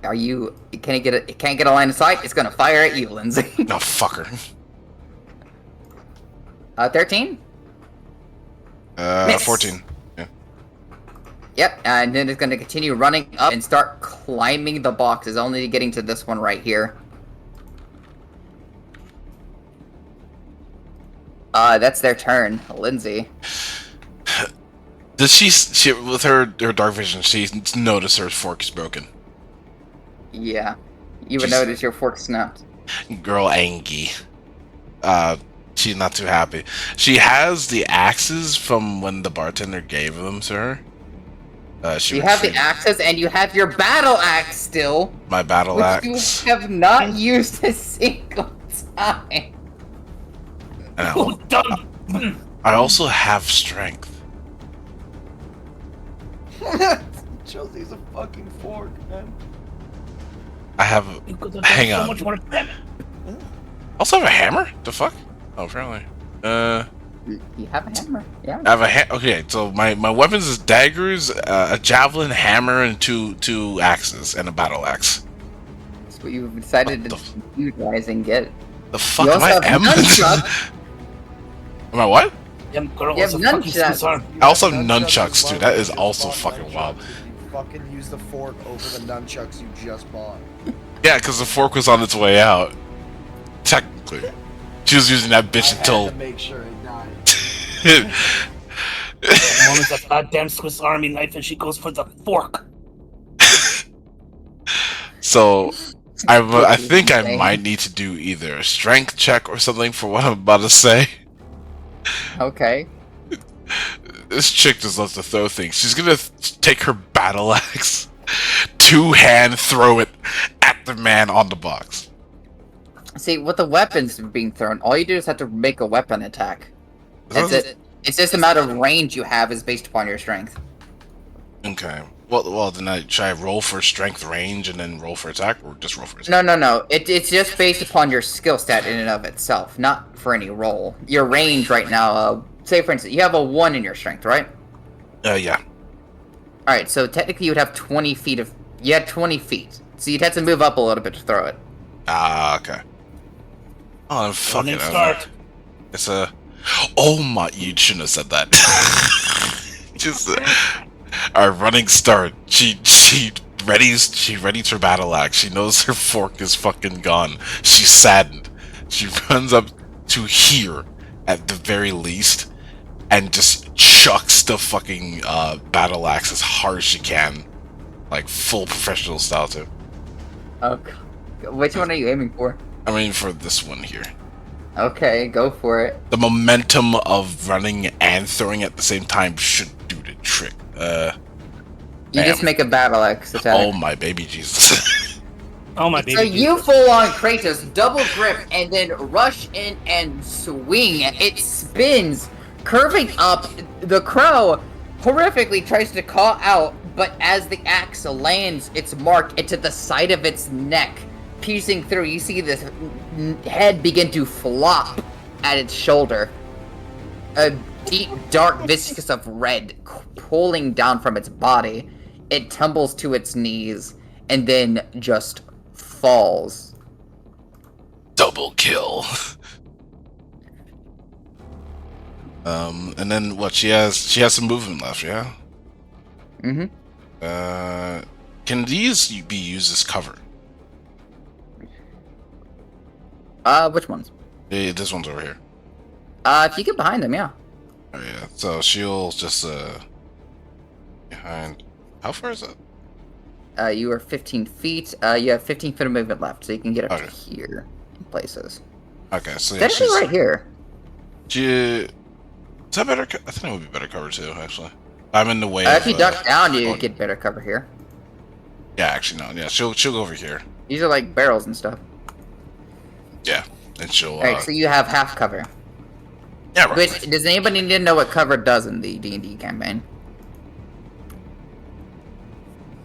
Are you... Can it get a... It can't get a line of sight? It's gonna fire at you, Lindsay. No, fucker. 13? Miss. 14. Yeah. Yep, and then it's gonna continue running up and start climbing the boxes, only getting to this one right here. That's their turn. Lindsay. Does she with her dark vision, she noticed her fork is broken? Yeah. You would She's- notice your fork snapped. Girl Angie. She's not too happy. She has the axes from when the bartender gave them to her. You have the axes, and you have your battle axe still, my battle which axe. you have not used a single time. And Oh, done. I also have strength. Chelsea's a fucking fork, man. I have. You could have Hang done on. so much more damage. Also have a hammer. The fuck? Oh, apparently. You have a hammer, yeah. I have okay, so my weapons is daggers, a javelin, hammer, and two axes, and a battle axe. That's what you've decided What to utilize and get. The fuck You am also I? have nunchucks. Am I what? Them girl You was a have fucking nunchucks. Swiss army. I also have Nunchucks nunchucks as too. well. That is You also just fucking bought wild. nunchucks and You fucking use the fork over the nunchucks you just bought. Yeah, because the fork was on its way out. Technically, she was using that bitch I had until. to make sure it died. Woman's a goddamn Swiss army knife, and she goes for the fork. So, I think I Insane. might need to do either a strength check or something for what I'm about to say. Okay. This chick just loves to throw things. She's gonna take her battle axe, two-hand throw it at the man on the box. See, with the weapons being thrown, all you do is have to make a weapon attack. That's it. It's just the amount of range you have is based upon your strength. Okay. Well, then should I roll for strength, range, and then roll for attack, or just roll for attack? No. It's just based upon your skill stat in and of itself, not for any roll. Your range right now, say for instance, you have a 1 in your strength, right? Yeah. Alright, so technically you would have 20 feet of... You had 20 feet. So you'd have to move up a little bit to throw it. Ah, okay. Oh, then fuck Running it. start. It's a... Oh my... You shouldn't have said that. Just... Our running start. She readies her battle axe. She knows her fork is fucking gone. She's saddened. She runs up to here, at the very least, and just chucks the fucking battle axe as hard as she can. Like, full professional style, too. Oh, God. Which one are you aiming for? I mean, for this one here. Okay, go for it. The momentum of running and throwing at the same time should do the trick. You just Bam. make a battle axe attack. Oh my baby Jesus. Oh my baby. So you full on Kratos double grip and then rush in and swing. It spins, curving up. The crow horrifically tries to call out, but as the axe lands its mark into the side of its neck, piercing through, you see this head begin to flop at its shoulder. A deep, dark viscous of red pulling down from its body. It tumbles to its knees and then just falls. Double kill. And then what? She has some movement left, yeah. Mm-hmm. Can these be used as cover? Which ones? This one's over here. If you get behind them, yeah. Oh yeah. So she'll just behind. How far is that? You are 15 feet. You have 15 feet of movement left, so you can get up Okay. to here in places. Okay, so yeah, Technically right here. Is that better? I think it would be better cover too. Actually, I'm in the way. If you duck down, you going- get better cover here. Yeah, actually no. Yeah, she'll go over here. These are like barrels and stuff. Yeah, and she'll. Alright, so you have half cover. Yeah, right. Which, does anybody need to know what cover does in the D&D campaign?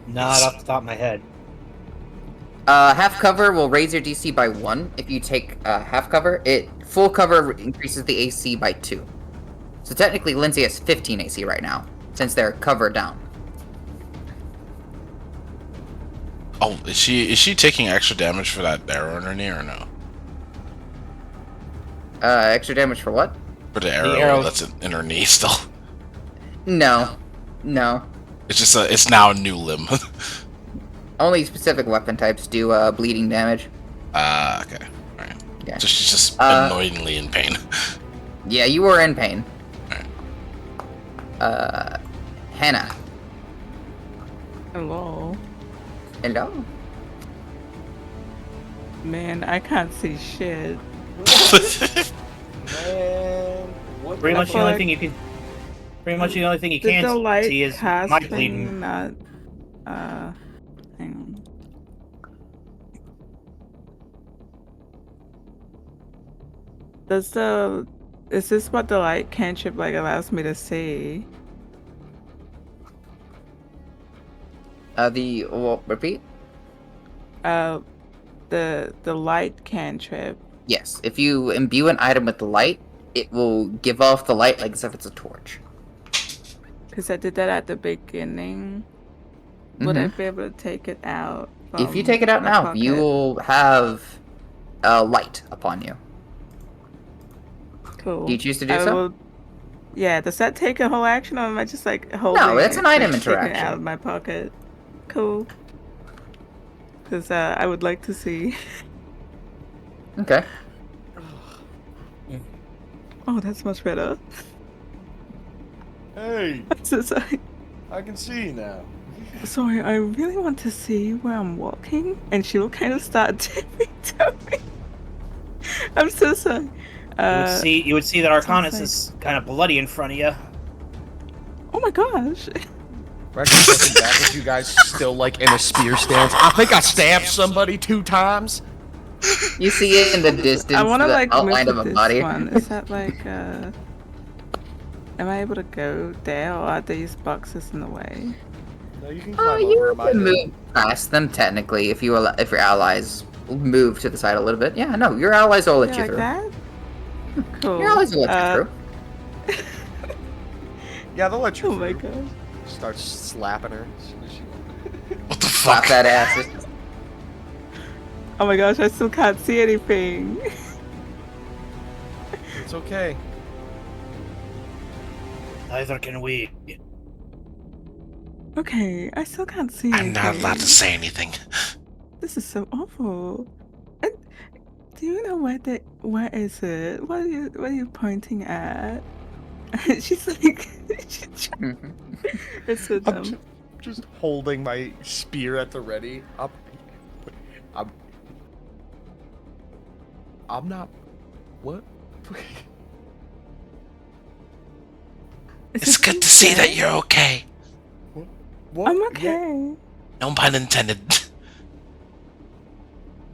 Not off the top of my head. Half cover will raise your DC by 1. If you take half cover, full cover increases the AC by 2. So technically, Lindsay has 15 AC right now, since they're covered down. Oh, is she taking extra damage for that arrow in her knee or no? Extra damage for what? For the arrow, arrow. that's in her knee still. No. No. It's just it's now a new limb. Only specific weapon types do bleeding damage. Okay. Alright. Yeah. So she's just annoyingly in pain. Yeah, you were in pain. Alright. Hannah. Hello. Hello. Man, I can't see shit. Man, what Pretty I much the feel only like- thing you can. Pretty much the only thing you Did the can't light see is my casting bleeding. not hang on. Is this what the light cantrip like allows me to see? Repeat? The light cantrip. Yes. If you imbue an item with the light, it will give off the light like as if it's a torch. Because I did that at the beginning. Would I be able to take it out? If you from take it out my now, you pocket? will have light upon you. Cool. Do you choose to do I so? will- Yeah, does that take a whole action, or am I just like holding? No, that's an it, item like, taking it interaction. out of my pocket. Cool. Because I would like to see. Okay. Oh, that's much better. Hey, I'm so sorry. I can see now. Sorry, I really want to see where I'm walking, and she will kind of start tipping to me. I'm so sorry. You would see that Arcanus like- is kind of bloody in front of you. Oh my gosh. Rex is looking back at you guys, still like in a spear stance. I think I stabbed somebody 2 times. You see it in the distance, I want to the like move outline to of a this body. one. Is that like am I able to go there, or are these boxes in the way? No, you can climb You over. can move past them technically if your allies move to the side a little bit. Yeah, no, your allies will let Yeah, you like through. that? Cool. Your allies will let you through. Yeah, they'll let you. Oh my through. gosh. Starts slapping her as soon as she. What the Slap fuck? that ass. Oh my gosh, I still can't see anything. It's okay. Neither can we. Okay, I still can't see I'm anything. not allowed to say anything. This is so awful. And do you know where is it? What are you pointing at? She's like it's so I'm dumb. just holding my spear at the ready. I'm not. What? It's good to see that you're okay. What? I'm Yeah. okay. No pun intended.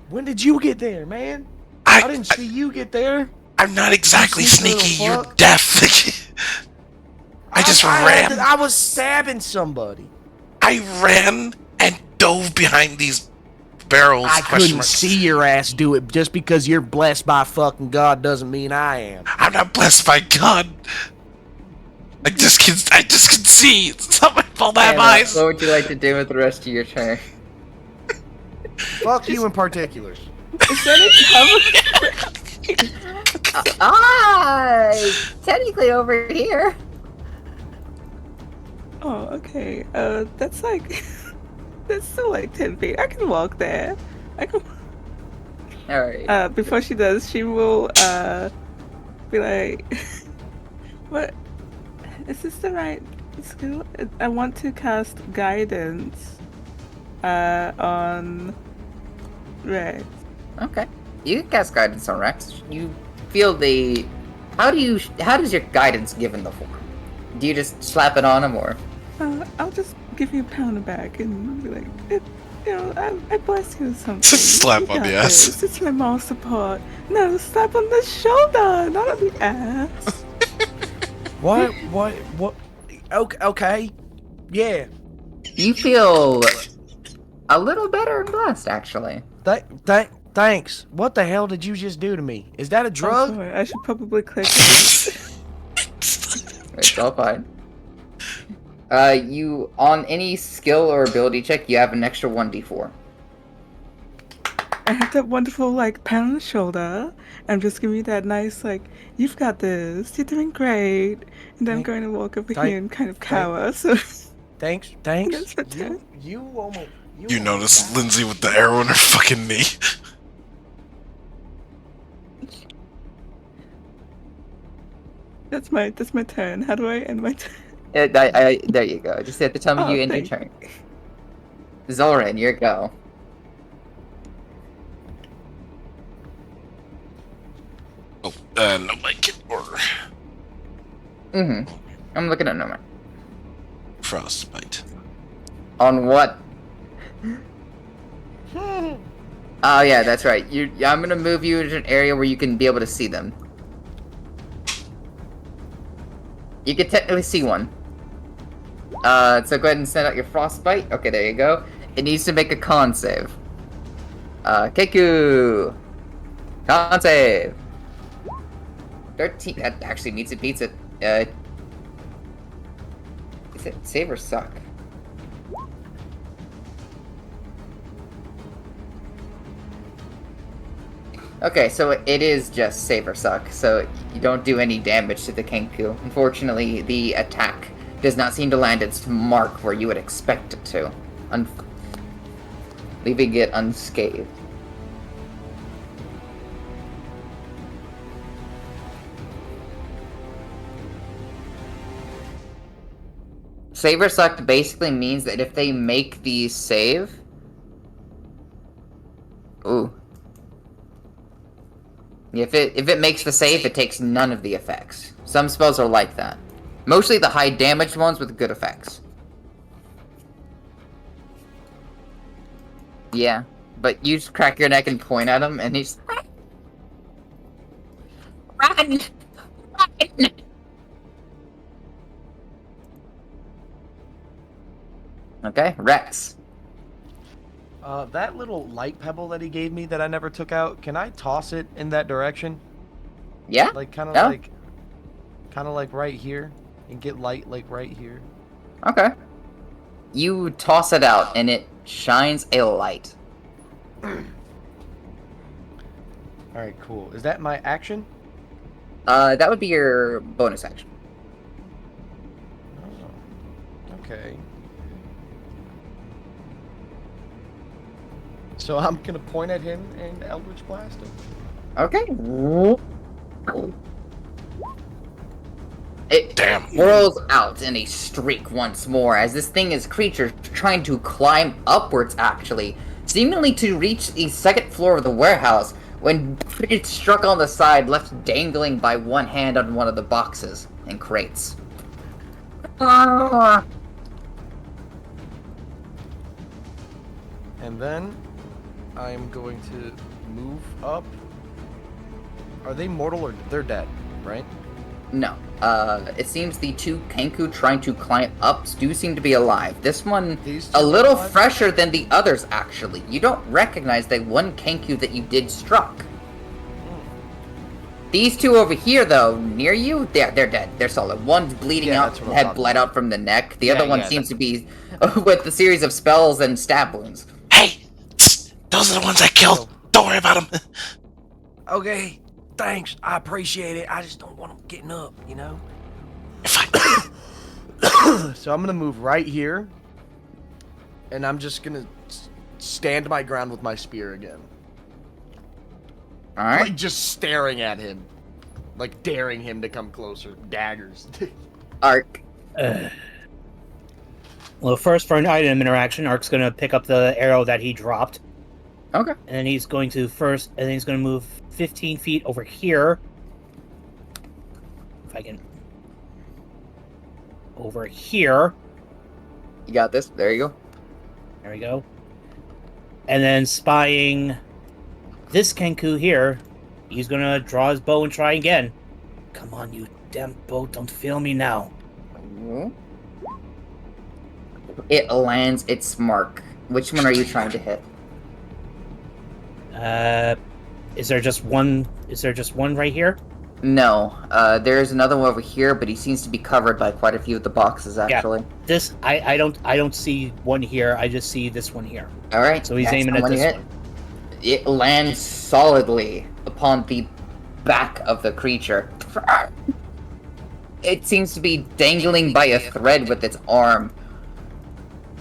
When did you get there, man? I didn't see you get there. I'm not exactly You sneaky sneaky. little You're fuck. deaf. I just ran. I was stabbing somebody. I ran and dove behind these barrels. I question couldn't marks. see your ass do it. Just because you're blessed by fucking God doesn't mean I am. I'm not blessed by God. I just can see. It's not my fault I have Anna, eyes. what would you like to do with the rest of your turn? Fuck you in particulars. Is that Technically over here. Oh, okay. That's like that's still like 10 feet. I can walk there. I can. All right. Before she does, she will be like, "What? Is this the right skill? I want to cast guidance on Rex." Okay. You can cast guidance on Rex. You feel the. How does your guidance give in the form? Do you just slap it on him or? I'll just give you a pound back and be like, I bless you with something. Slap You on the got ass. this. It's my moral support. No, slap on the shoulder, not on the ass. What? Okay. Yeah. You feel a little better and blessed, actually. Thanks. What the hell did you just do to me? Is that a Oh, drug? sorry, I should probably click it. It's all fine. You on any skill or ability check, you have an extra 1d4. I have that wonderful like pat on the shoulder and just give me that nice like, you've got this, you're doing great. And then I'm going to walk over here and kind of cower. So Thanks. That's my turn. You almost. You notice Lindsay with the arrow in her fucking knee. that's my turn. How do I end my turn? There you go. Just at the time Oh, you end your turn. Zoran, your go. Oh, no, my kid order. I'm looking at number. Frostbite. On what? Oh yeah, that's right. I'm gonna move you into an area where you can be able to see them. You can technically see one. So go ahead and send out your frostbite. Okay, there you go. It needs to make a con save. Keku! Con save! 13. That actually beats it. Is it save or suck? Okay, so it is just save or suck, so you don't do any damage to the Kenku. Unfortunately, the attack does not seem to land its mark where you would expect it to, leaving it unscathed. Save or suck basically means that if they make the save... Ooh. If it makes the save, it takes none of the effects. Some spells are like that. Mostly the high damaged ones with good effects. Yeah, but you just crack your neck and point at him, and he's... Run! Run! Okay, Rex. That little light pebble that he gave me that I never took out, can I toss it in that direction? Yeah? Like, kind of like right here, and get light, like, right here. Okay. You toss it out, and it shines a light. Alright, cool. Is that my action? That would be your bonus action. Oh, okay. So I'm gonna point at him and Eldritch Blast him. Okay. It Damn. whirls out in a streak once more as this thing is creature trying to climb upwards, actually, seemingly to reach the second floor of the warehouse when it struck on the side, left dangling by one hand on one of the boxes and crates. And then I'm going to move up. Are they mortal or they're dead, right? No. It seems the two Kenku trying to climb up do seem to be alive. This one, These two a are little alive? fresher than the others, actually. You don't recognize the one Kenku that you did struck. These two over here, though, near you, they're dead. They're solid. One's bleeding Yeah, out, that's what I'm head talking bled about. out from the neck. The Yeah, other one yeah, seems to be with a series of spells and stab wounds. Hey! Those are the ones I killed! Don't worry about them! Okay, thanks. I appreciate it. I just don't want them getting up, you know? If I... So I'm gonna move right here. And I'm just gonna stand my ground with my spear again. Alright? Like, just staring at him. Like, daring him to come closer. Daggers. Ark. Well, first for an item interaction, Ark's gonna pick up the arrow that he dropped, Okay. and then he's going to move 15 feet over here. If I can, over here. You got this. There you go. There we go. And then spying this Kenku here, he's gonna draw his bow and try again. Come on, you damn bow! Don't fail me now. It lands its mark. Which one are you trying to hit? Is there just one? Is there just one right here? No. There's another one over here, but he seems to be covered by quite a few of the boxes, actually. This I don't see one here. I just see this one here. All right. So he's that's aiming the at one you this hit. one. It lands solidly upon the back of the creature. It seems to be dangling by a thread with its arm.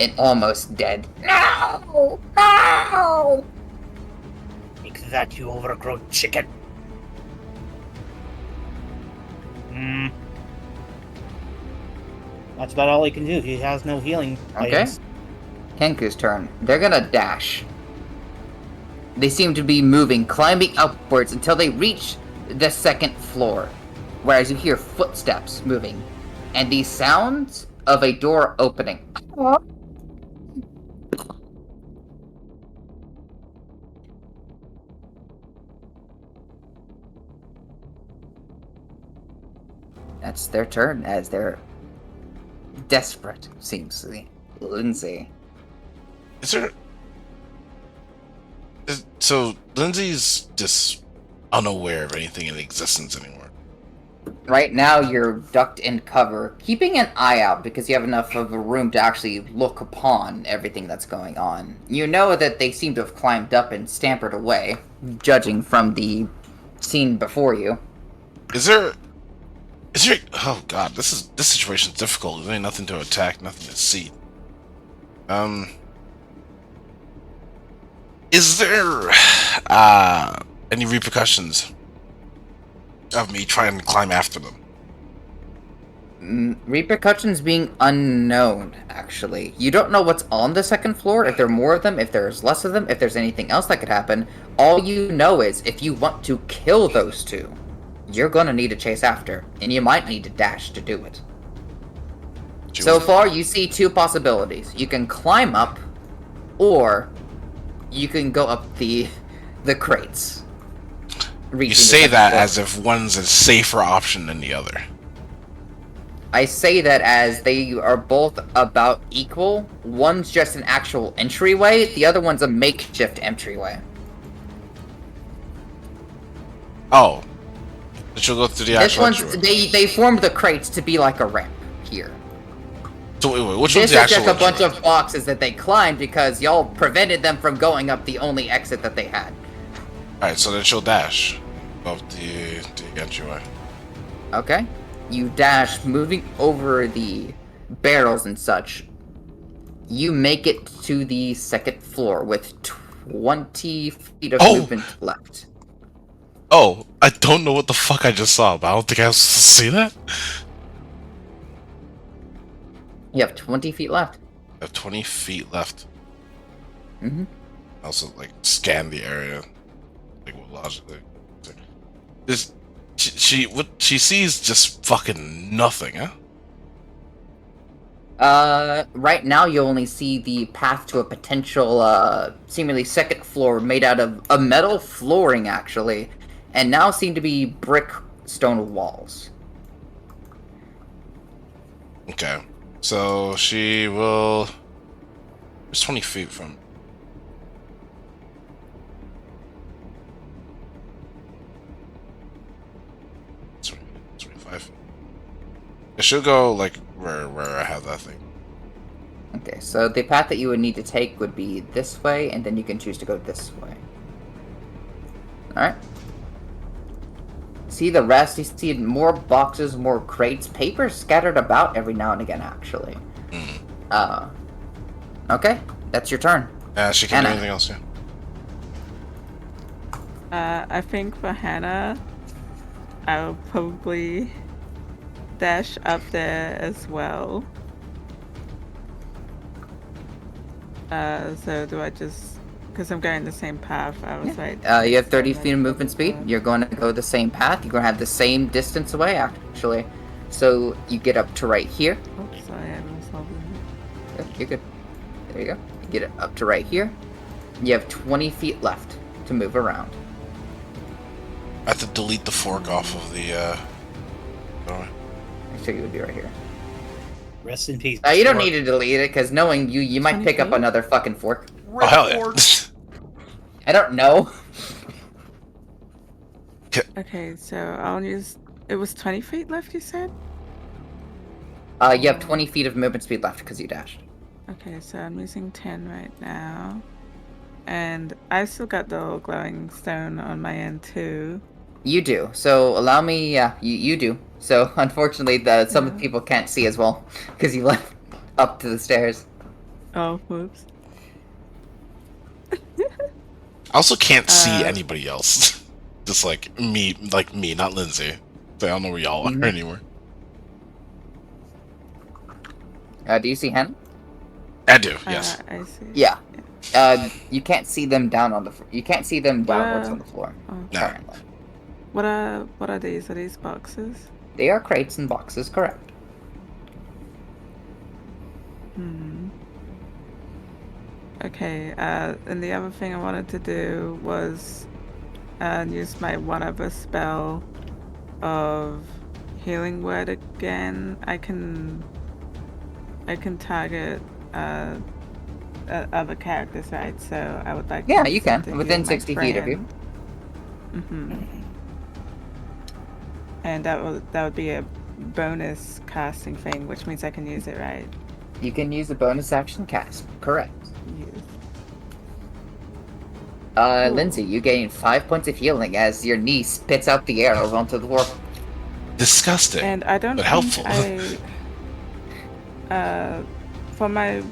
And almost dead. No! No! Take that, you overgrown chicken. That's about all he can do. He has no healing Okay. items. Kenku's turn. They're gonna dash. They seem to be moving, climbing upwards until they reach the second floor. Whereas you hear footsteps moving. And the sounds of a door opening. That's their turn, as they're desperate, seems to be. Lindsay. Is there... So, Lindsay's just unaware of anything in existence anymore. Right now, you're ducked in cover, keeping an eye out because you have enough of a room to actually look upon everything that's going on. You know that they seem to have climbed up and scampered away, judging from the scene before you. Is there... Oh god, this situation's difficult. There ain't nothing to attack, nothing to see. Is there any repercussions of me trying to climb after them? Repercussions being unknown, actually. You don't know what's on the second floor, if there are more of them, if there's less of them, if there's anything else that could happen. All you know is, if you want to kill those two, you're gonna need to chase after, and you might need to dash to do it. So far, you see two possibilities. You can climb up, or you can go up the crates. You say that as if one's a safer option than the other. I say that as they are both about equal. One's just an actual entryway, the other one's a makeshift entryway. Oh. But you'll go through the This actual one's, entryway. they formed the crates to be like a ramp here. So wait, which This one's the is actual just a bunch entryway? of boxes that they climbed because y'all prevented them from going up the only exit that they had. Alright, so then she'll dash. Go up the entryway. Okay. You dash, moving over the barrels and such. You make it to the second floor with 20 feet of movement left. Oh, I don't know what the fuck I just saw, but I don't think I was supposed to see that. You have 20 feet left. I have 20 feet left. Mm-hmm. I also, like, scan the area. Like, what logically? This, what she sees just fucking nothing, huh? Right now you only see the path to a potential, seemingly second floor made out of a metal flooring, actually, and now seem to be brick stone walls. Okay. So she will. It's 20 feet from. 25. It should go like where I have that thing. Okay, so the path that you would need to take would be this way, and then you can choose to go this way. Alright. See the rest? You see more boxes, more crates, paper scattered about every now and again, actually. Okay, that's your turn. She can do anything else, yeah. I think for Hannah, I'll probably dash up there as well. So do I just, because I'm going the same path, I was like... you have 30 feet of movement speed. You're going to go the same path. You're going to have the same distance away, actually. So you get up to right here. Oops, sorry, I was holding Yeah, you're good. There you go. You get it up to right here. You have 20 feet left to move around. I have to delete the fork off of the. Actually, it would be right here. Rest in peace. You don't need to delete it, because knowing you, you might pick up another fucking fork. Oh, hell yeah. I don't know. Okay, so I'll use... It was 20 feet left, you said? You have 20 feet of movement speed left, because you dashed. Okay, so I'm using 10 right now. And I still got the little glowing stone on my end, too. You do. So allow me... Yeah, you do. So, unfortunately, some people can't see as well, because you left up to the stairs. Oh, whoops. I also can't see anybody else. Just like me, not Lindsay. So I don't know where y'all are anymore. Do you see Hen? I do, yes. I see. Yeah. You can't see them down on the... You can't see them downwards on the floor. No. What are these? Are these boxes? They are crates and boxes, correct. Okay, and the other thing I wanted to do was use my one other spell of healing word again. I can target other characters, right? So I would like Yeah, to you use can, it to within heal my 60 feet of you. And that would be a bonus casting thing, which means I can use it, right? You can use a bonus action cast, correct. Lindsay, you gain 5 points of healing as your knee spits out the arrow onto the floor. Disgusting. And I don't but think helpful. for my...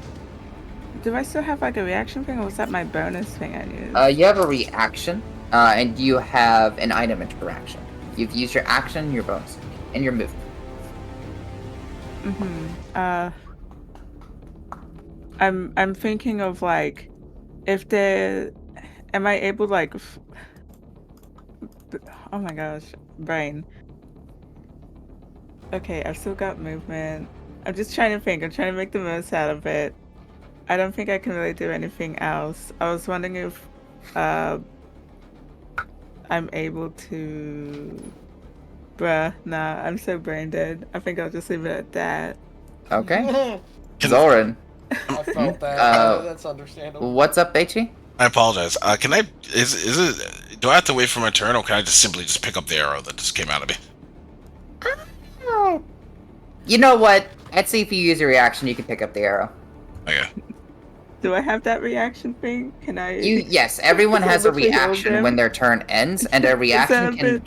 Do I still have like a reaction thing, or was that my bonus thing I used? You have a reaction, and you have an item interaction. You've used your action, your bonus, and your movement. I'm thinking of like, if there... Am I able to like... Oh my gosh, brain. Okay, I've still got movement. I'm just trying to think. I'm trying to make the most out of it. I don't think I can really do anything else. I was wondering if I'm able to... Bruh, nah, I'm so brain dead. I think I'll just leave it at that. Okay. Zoran. I felt that. That's understandable. What's up, Beichi? I apologize. Can I... Is it... Do I have to wait for my turn, or can I just simply pick up the arrow that just came out of me? You know what? Let's see if you use your reaction, you can pick up the arrow. Okay. Do I have that reaction thing? Can I... Yes, everyone has a reaction when their turn ends, and a reaction can...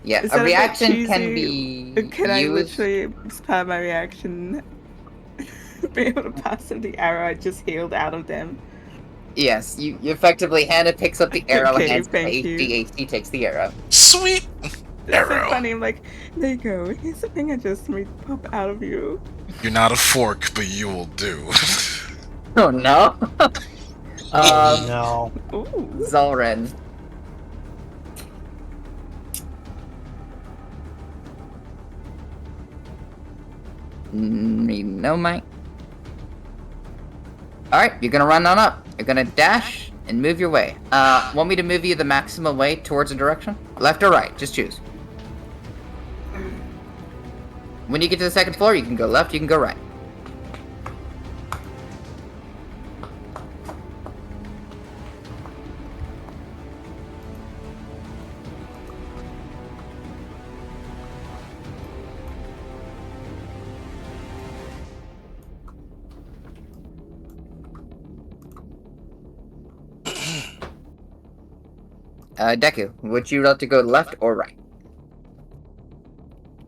Yeah, a reaction can be Can I used... literally, as part of my reaction, be able to pass them the arrow I just healed out of them? Yes, you effectively... Hannah picks up the arrow Okay, and thank you. AC takes the arrow. Sweet! It's so funny, I'm like, there you go, here's the thing I just made pop out of you. You're not a fork, but you will do. Oh no! No. Ooh. Zalren. No, Mike. Alright, you're gonna run on up. You're gonna dash and move your way. Want me to move you the maximum way towards a direction? Left or right? Just choose. When you get to the second floor, you can go left, you can go right. Deku, would you like to go left or right?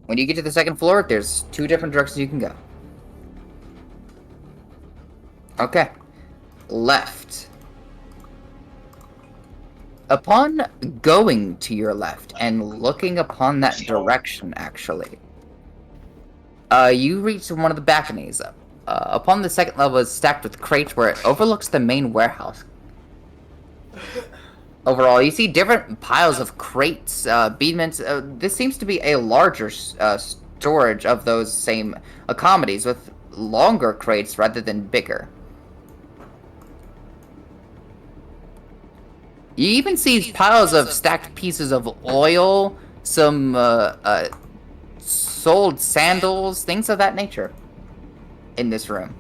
When you get to the second floor, there's 2 different directions you can go. Okay. Left. Upon going to your left and looking upon that direction, actually, you reach one of the balconies. Upon the second level is stacked with crates where it overlooks the main warehouse. Overall, you see different piles of crates, beadments. This seems to be a larger storage of those same commodities with longer crates rather than bigger. You even see piles of stacked pieces of oil, some sold sandals, things of that nature in this room.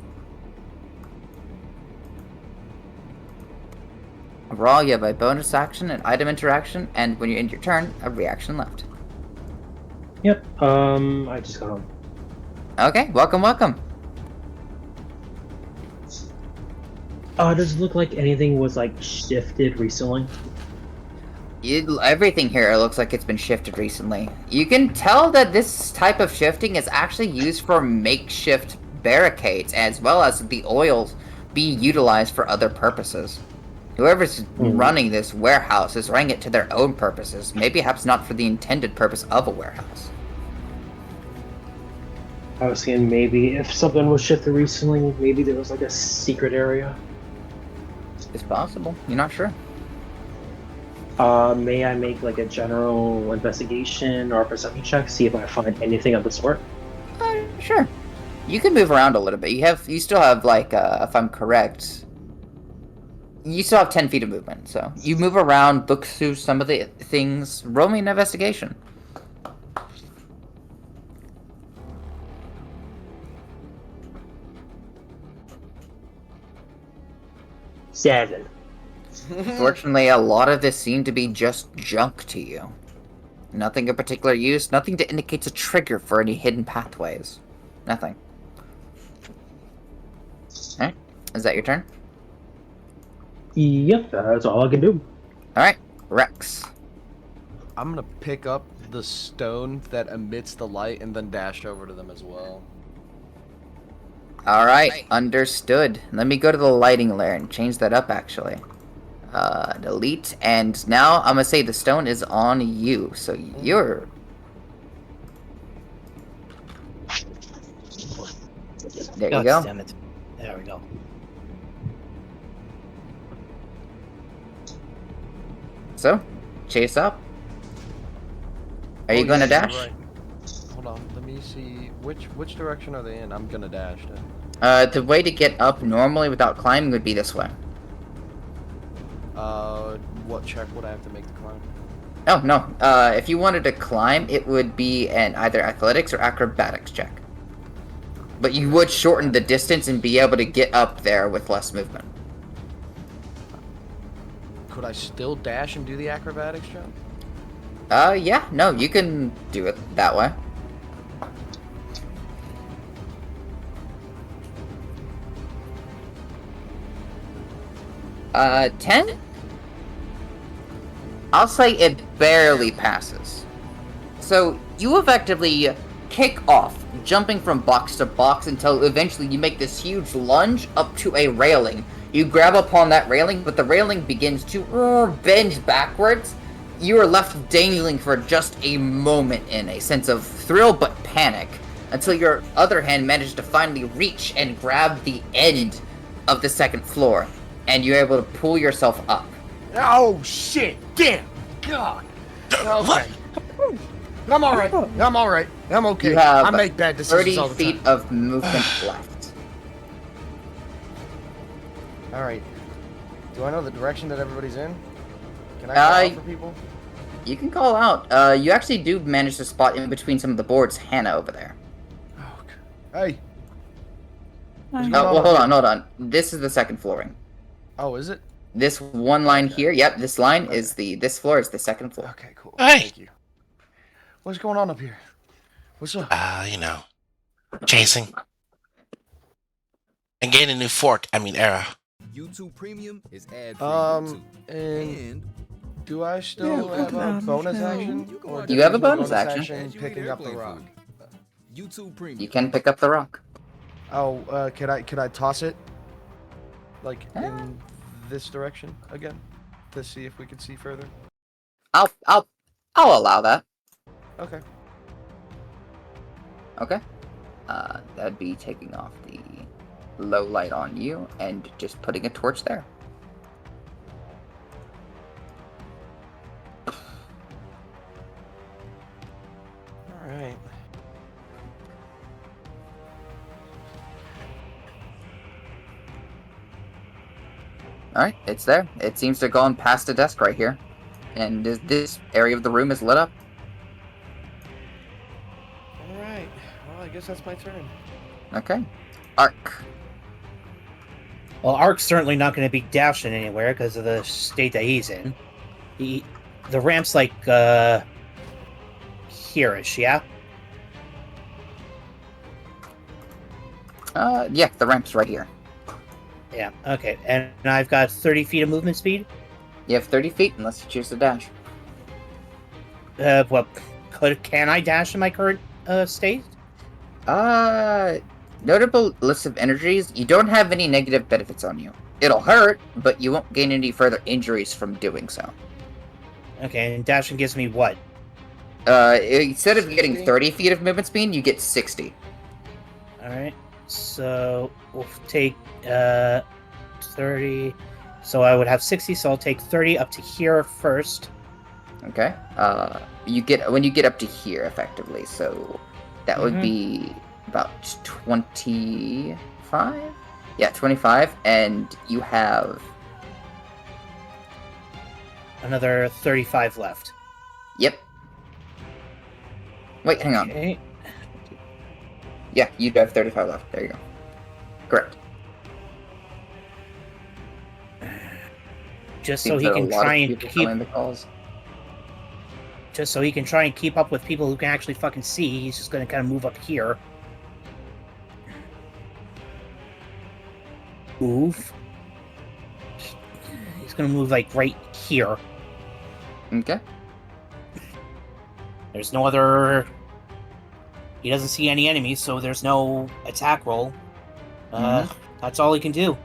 Overall, you have a bonus action, an item interaction, and when you end your turn, a reaction left. Yep, I just got home. Okay, welcome, welcome. Does it look like anything was, like, shifted recently? Everything here looks like it's been shifted recently. You can tell that this type of shifting is actually used for makeshift barricades, as well as the oils being utilized for other purposes. Whoever's running this warehouse is running it to their own purposes, maybe perhaps not for the intended purpose of a warehouse. I was thinking maybe if something was shifted recently, maybe there was like a secret area. It's possible. You're not sure. May I make like a general investigation or perception check, see if I find anything of the sort? Sure. You can move around a little bit. You still have like, if I'm correct, you still have 10 feet of movement. So you move around, look through some of the things. Roll me an investigation. Seven. Fortunately, a lot of this seemed to be just junk to you. Nothing of particular use, nothing that indicates a trigger for any hidden pathways. Nothing. Alright, is that your turn? Yep, that's all I can do. Alright, Rex. I'm gonna pick up the stone that emits the light and then dash over to them as well. Alright, understood. Let me go to the lighting layer and change that up, actually. Delete, and now I'm gonna say the stone is on you, so you're... There you go. Damn it. There we go. So, chase up. Are you gonna dash? Right. Hold on, let me see. Which direction are they in? I'm gonna dash then. The way to get up normally without climbing would be this way. What check would I have to make to climb? Oh, no. If you wanted to climb, it would be an either athletics or acrobatics check. But you would shorten the distance and be able to get up there with less movement. Could I still dash and do the acrobatics jump? Yeah, no, you can do it that way. Uh, 10? I'll say it barely passes. So, you effectively kick off, jumping from box to box until eventually you make this huge lunge up to a railing. You grab upon that railing, but the railing begins to bend backwards. You are left dangling for just a moment in a sense of thrill but panic, until your other hand manages to finally reach and grab the end of the second floor, and you're able to pull yourself up. Oh shit! Damn! God! Okay. I'm alright. I'm alright. I'm okay. You have I make bad decisions 30 all the feet time. of movement left. All right. Do I know the direction that everybody's in? Can I call out for people? You can call out. You actually do manage to spot in between some of the boards Hannah over there. Oh, hey. Hi. Oh, well, hold on. This is the second flooring. Oh, is it? This one line here, yep, this line is this floor is the second floor. Okay, cool. Hey. Thank you. What's going on up here? What's up? You know, chasing. And getting a new fork. Era. YouTube Premium is ad free. And do I still have a bonus action? Or You have a bonus action. Picking up the rock. YouTube Premium. You can pick up the rock. Oh, could I toss it? Like in this direction again? To see if we can see further? I'll allow that. Okay. Okay. That'd be taking off the low light on you and just putting a torch there. Alright. Alright, it's there. It seems to have gone past a desk right here. And this area of the room is lit up. Alright. Well, I guess that's my turn. Okay. Ark. Well, Ark's certainly not going to be dashing anywhere because of the state that he's in. The ramp's like, here-ish, yeah? Yeah, the ramp's right here. Yeah, okay. And I've got 30 feet of movement speed? You have 30 feet unless you choose to dash. Well, can I dash in my current, state? Notable list of energies. You don't have any negative benefits on you. It'll hurt, but you won't gain any further injuries from doing so. Okay, and dashing gives me what? Instead of getting 30 feet of movement speed, you get 60. Alright, so we'll take, 30. So I would have 60, so I'll take 30 up to here first. Okay. When you get up to here, effectively, so that would be about 25? Yeah, 25, and you have... Another 35 left. Yep. Wait, hang on. Okay. Yeah, you have 35 left. There you go. Correct. Just so he can try and keep... the calls. Just so he can try and keep up with people who can actually fucking see, he's just going to kind of move up here. Move. He's going to move, like, right here. Okay. There's no other... He doesn't see any enemies, so there's no attack roll. That's all he can do.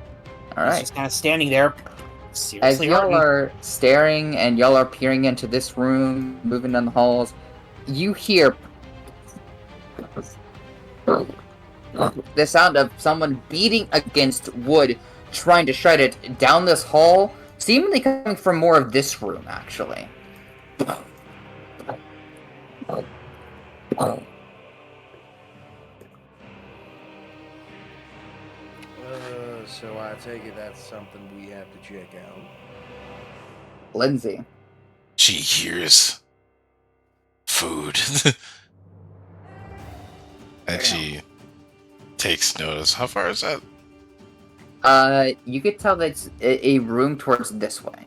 Alright. He's just kind of standing there. As y'all are staring and y'all are peering into this room, moving down the halls, you hear the sound of someone beating against wood, trying to shred it down this hall, seemingly coming from more of this room, actually. So I take it that's something we have to check out. Lindsay. She hears food. And she takes notice. How far is that? You could tell that it's a room towards this way.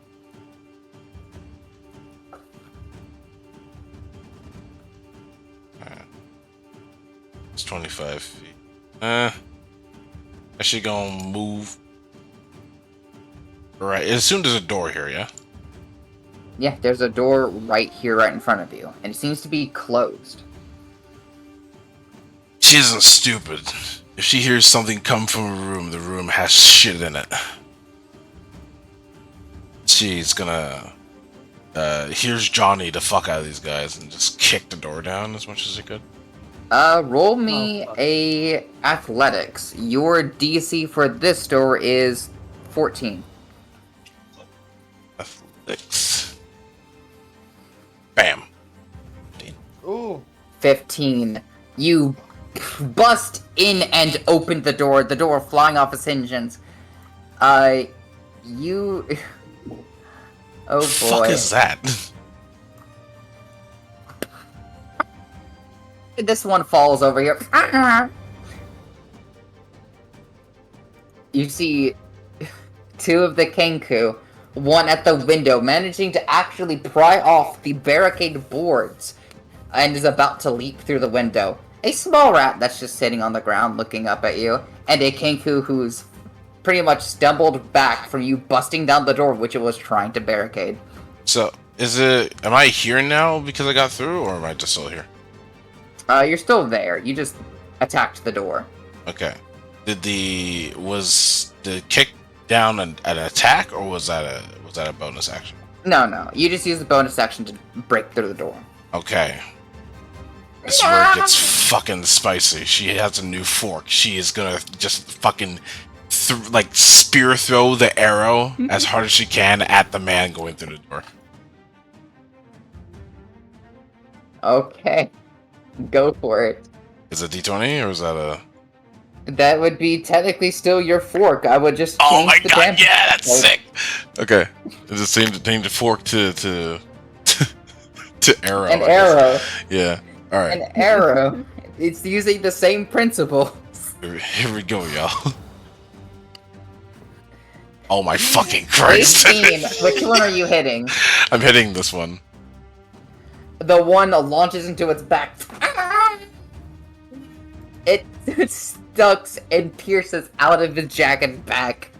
It's 25 feet. Is she gonna move? Right, assume there's a door here, yeah? Yeah, there's a door right here, right in front of you, and it seems to be closed. She isn't stupid. If she hears something come from a room, the room has shit in it. She's gonna here's Johnny the fuck out of these guys and just kick the door down as much as she could. Roll me a athletics. Your DC for this door is 14. Athletics. Bam. Ooh. 15. You bust in and open the door flying off its hinges. You. Oh boy. Fuck is that? This one falls over here. You see two of the Kenku, one at the window, managing to actually pry off the barricade boards, and is about to leap through the window. A small rat that's just sitting on the ground looking up at you, and a Kenku who's pretty much stumbled back from you busting down the door which it was trying to barricade. So, am I here now because I got through, or am I just still here? You're still there. You just attacked the door. Okay. Was the kick down an attack, or was that a bonus action? No. You just use the bonus action to break through the door. Okay. This is where it gets fucking spicy. She has a new fork. She is gonna just fucking spear throw the arrow as hard as she can at the man going through the door. Okay. Go for it. Is it D20 or is that a... That would be technically still your fork. I would just change Oh my the god, damage. yeah, that's sick! Okay. Is it change the fork to arrow? An arrow. Yeah. Alright. An arrow. It's using the same principle. Here we go, y'all. Oh my fucking Christ. 18. Which one are you hitting? I'm hitting this one. The one launches into its back. It stucks and pierces out of his jacket back.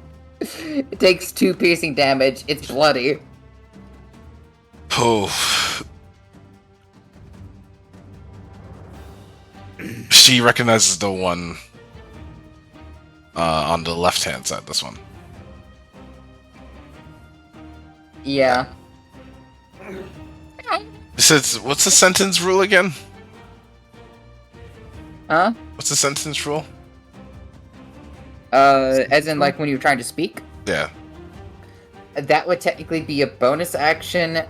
It takes 2 piercing damage. It's bloody. Oh. She recognizes the one on the left-hand side, this one. Yeah. It says, what's the sentence rule again? Huh? What's the sentence rule? As in like when you're trying to speak? Yeah. That would technically be a bonus action,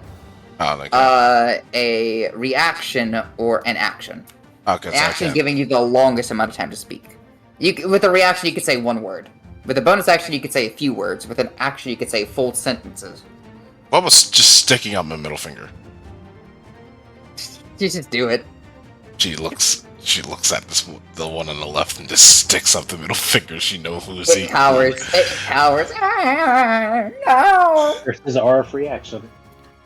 okay. A reaction, or an action. Okay, An action giving you the longest amount of time to speak. With a reaction, you could say 1 word. With a bonus action, you could say a few words. With an action, you could say full sentences. What was just sticking out my middle finger? You just do it. She looks at the one on the left and just sticks up the middle finger. She knows who's It cowers. It cowers. No! This is our free action.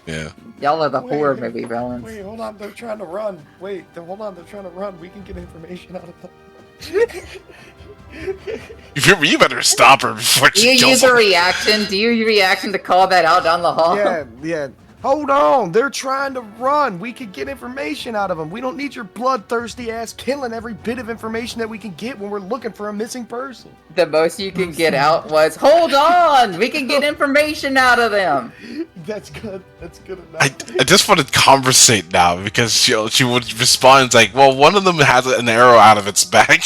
Yeah. Y'all are the horror movie villains. Wait, hold on. They're trying to run. Hold on. They're trying to run. We can get information out of them. You better stop her before Do she you kills use them. a reaction? Do you use a reaction to call that out down the hall? Yeah. Hold on. They're trying to run. We could get information out of them. We don't need your bloodthirsty ass killing every bit of information that we can get when we're looking for a missing person. The most you can get out was, hold on! We can get information out of them! That's good. That's good enough. I just want to conversate now because she would respond like, well, one of them has an arrow out of its back.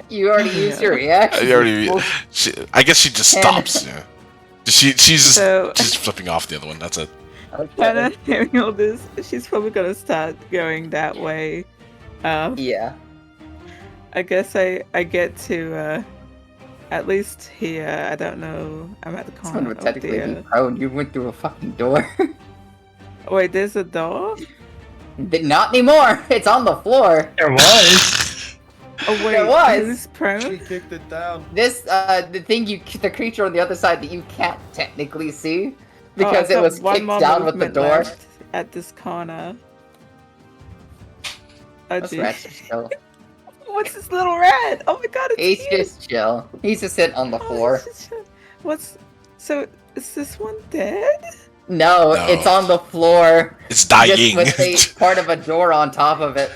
You already used your reaction. I guess she just stops. Yeah. She's flipping off the other one. That's it. Kind of hearing all this, she's probably gonna start going that way. Yeah. I guess I get to at least here. I don't know. I'm at the corner. Someone would technically be prone. You went through a fucking door. Wait, there's a door? Not anymore. It's on the floor. There was. Oh wait, There was. Is prone? She kicked it down. This the creature on the other side that you can't technically see because it was kicked down with the door. Left at this corner. Oh, Those geez. rats are chill. What's this little rat? Oh my god, it's He's cute. just chill. He's just sitting on the floor. So is this one dead? No, it's on the floor. It's dying. Just with a part of a door on top of it.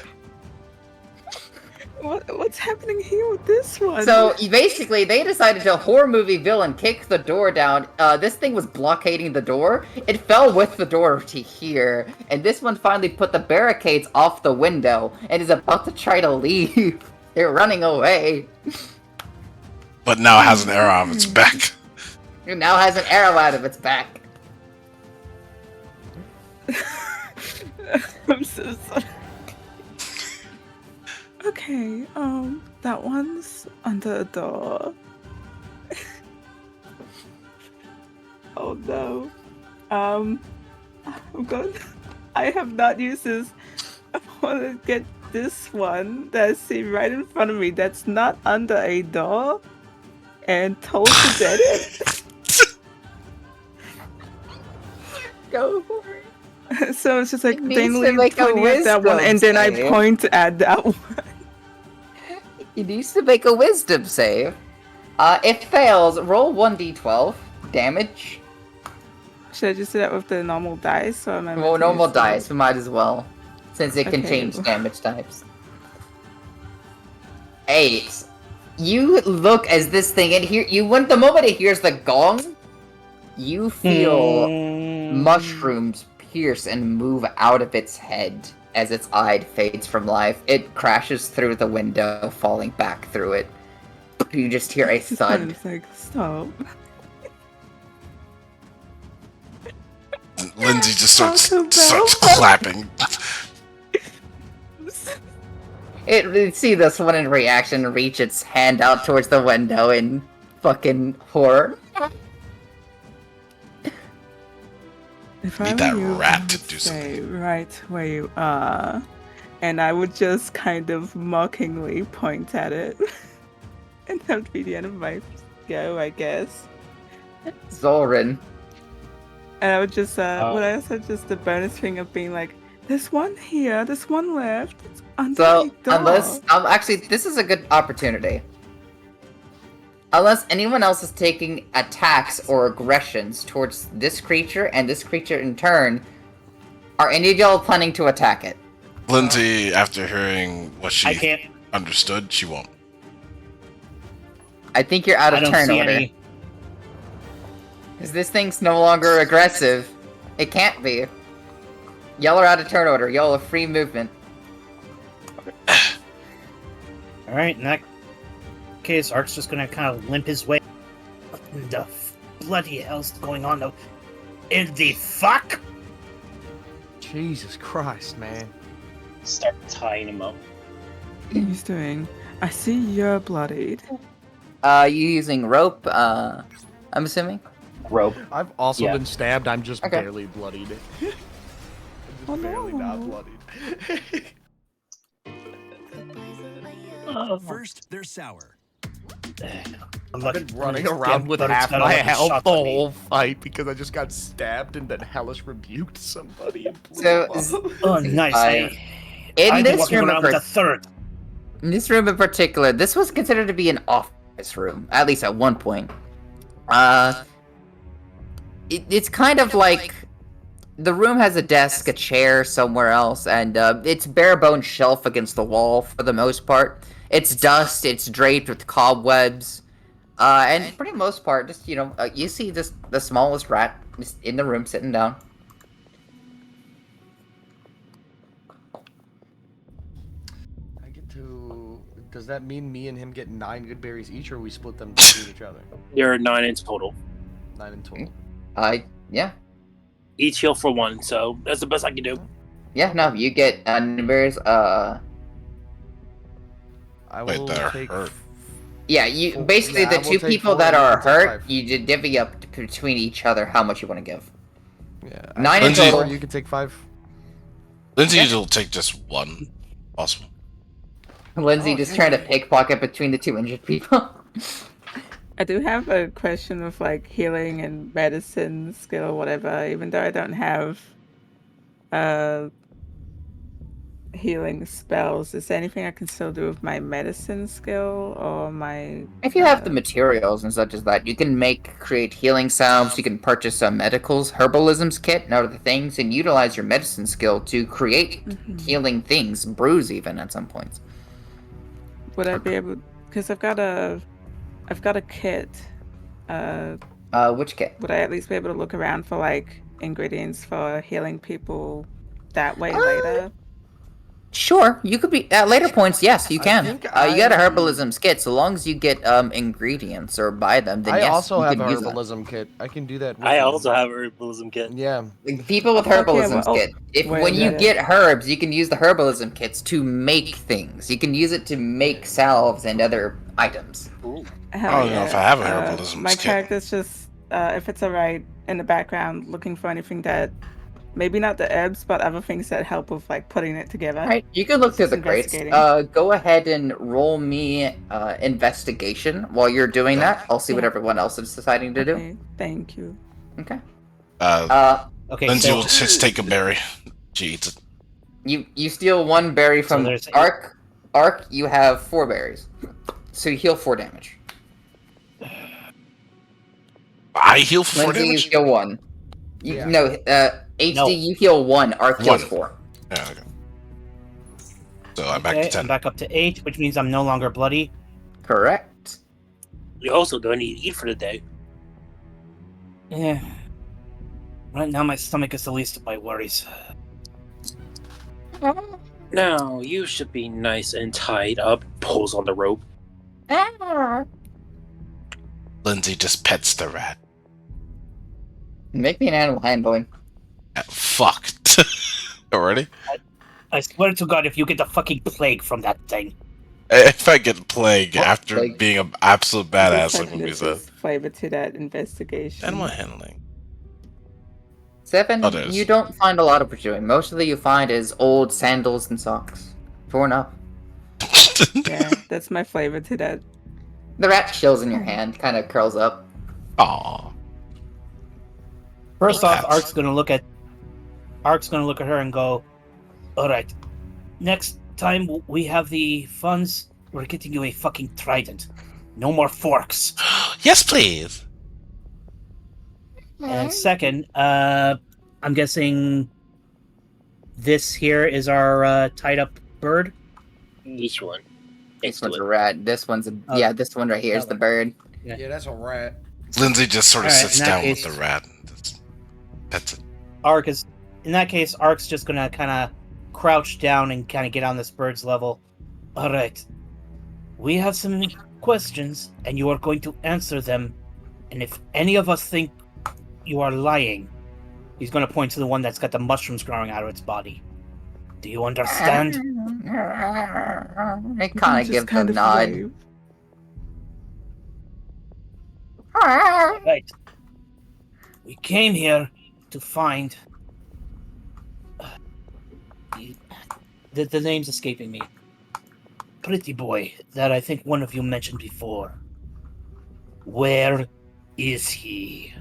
What's happening here with this one? So basically, they decided to horror movie villain kick the door down. This thing was blockading the door. It fell with the door to here, and this one finally put the barricades off the window and is about to try to leave. They're running away. But now it has an arrow on its back. It now has an arrow out of its back. I'm so sorry. Okay, that one's under a door. I'm good. I have not used this. I want to get this one that I see right in front of me that's not under a door and told to dead it. Go for it. So it's just like It needs to daintily make a pointing at that one, wisdom and then I save. point at that one. He needs to make a wisdom save. It fails. Roll 1d12 damage. Should I just do that with the normal dice, or am I? Well, normal dice. We might as well, since it can Okay. change damage types. 8. You look as this thing, and the moment it hears the gong, you feel mushrooms pierce and move out of its head as its eye fades from life. It crashes through the window, falling back through it. You just hear a thud. It's like, stop. Lindsay just starts Taco Bell. clapping. It see this one in reaction reach its hand out towards the window in fucking horror. If Need I that were you, rat I to would do stay right where you are, and I would just kind of mockingly point at it, and that would be the end of my go, I guess. Zorin. And I would just, what I said, just the bonus thing of being like, there's one here, there's one left, it's under So, the door. unless... actually, this is a good opportunity. Unless anyone else is taking attacks or aggressions towards this creature, and this creature in turn, are any of y'all planning to attack it? Lindsay, after hearing what I she can't. understood, she won't. I think you're out I of don't turn see order. any. Because this thing's no longer aggressive. It can't be. Y'all are out of turn order. Y'all have free movement. Alright, in that case, Ark's just gonna kind of limp his way. What in the bloody hell's going on though? In the fuck? Jesus Christ, man. Start tying him up. What he's doing? I see you're bloodied. You using rope, I'm assuming? Rope. I've also Yeah. been stabbed. I'm just Okay. barely bloodied. I'm just Oh, barely not no. bloodied. First, they're sour. I'm I've been running around with but it's half got a my lot of health shots the on me. whole fight because I just got stabbed and then Hellish rebuked somebody and blew So, him up. Oh, nice. In I've been this walking room, around with a third. in this room in particular, this was considered to be an office room, at least at one point. It's kind of like the room has a desk, a chair somewhere else, and it's bare bone shelf against the wall for the most part. It's dust. It's draped with cobwebs, and for the most part, just you see just the smallest rat just in the room sitting down. I get to. Does that mean me and him get 9 good berries each, or we split them between each other? There are 9 in total. 9 in total. Yeah. Each heal for 1, so that's the best I can do. Yeah, no, you get numbers. I Wait, will they're take. hurt. Yeah, you Four- basically yeah, the I will two take people 4 that and you are can take hurt, 5. you just divvy up between each other how much you want to give. Yeah. 9 in Lindsay- total. You can take 5. Lindsay Yeah. will take just one. Possible. Lindsay just trying to pickpocket between the 2 injured people. I do have a question of like healing and medicine skill or whatever, even though I don't have healing spells. Is there anything I can still do with my medicine skill or my If you have the materials and such as that, you can create healing salves, you can purchase some medicals, herbalisms kit, and other things, and utilize your medicine skill to create healing things, brews even at some points. would I be able, because I've got a kit, Which kit? would I at least be able to look around for like ingredients for healing people that way later? Sure, you could be at later points. Yes, you I can. think You got a I- herbalism kit, so long as you get ingredients or buy them. Then I yes, also you have a can use that. herbalism kit. I can do that. With I you. also have a herbalism kit. Yeah. People with Okay, herbalism well, kit. wait, When you wait. get herbs, you can use the herbalism kits to make things. You can use it to make salves and other items. Hell I don't know if I have a herbalism My kit. character's just, if it's alright, in the background looking for anything that, maybe not the herbs, but other things that help with like putting it together. Alright, you can look through Just the crates. investigating. Go ahead and roll me investigation while you're doing that. I'll see what Yeah. everyone else is deciding to do. Okay, thank you. Okay. Okay, Lindsay so will just take a berry. She eats it. You steal 1 berry from there's- Ark. Ark, you have 4 berries. So you heal 4 damage. I heal for 4 Lindsay, damage? you heal 1. Yeah. No, HD, No. you heal 1. Ark heals 1. 4. Yeah, okay. So I'm back to okay, 10. I'm back up to 8, which means I'm no longer bloody. Correct. You also don't need to eat for the day. Yeah. Right now, my stomach is the least of my worries. Now, you should be nice and tied up. Pulls on the rope. Lindsay just pets the rat. Make me an animal handling. Fuck. Already? I swear to God, if you get the fucking plague from that thing. If I get plague What after plague? being an absolute badass, Just like movie this said. is flavor to that investigation. Animal handling. 7, Oh, there it is. you don't find a lot of what you're doing. Most of the you find is old sandals and socks. Torn up. Yeah, that's my flavor to that. The rat chills in your hand, kind of curls up. Aw. First off, Perhaps. Ark's gonna look at her and go, "Alright, next time we have the funds, we're getting you a fucking trident. No more forks." Yes, please. And second, I'm guessing this here is our tied up bird. Each one. This one's a rat. This one's a... Oh. Yeah, this one right here is the bird. Yeah, that's a rat. Lindsay just sort of Alright, sits in that down case- with the rat. And just pets it. In that case, Ark's just gonna kind of crouch down and kind of get on this bird's level. Alright, we have some questions, and you are going to answer them. And if any of us think you are lying, he's gonna point to the one that's got the mushrooms growing out of its body. Do you understand? It kind of Just gives kind a of nod. wave. Right. We came here to find... The name's escaping me. Pretty boy that I think one of you mentioned before. Where is he?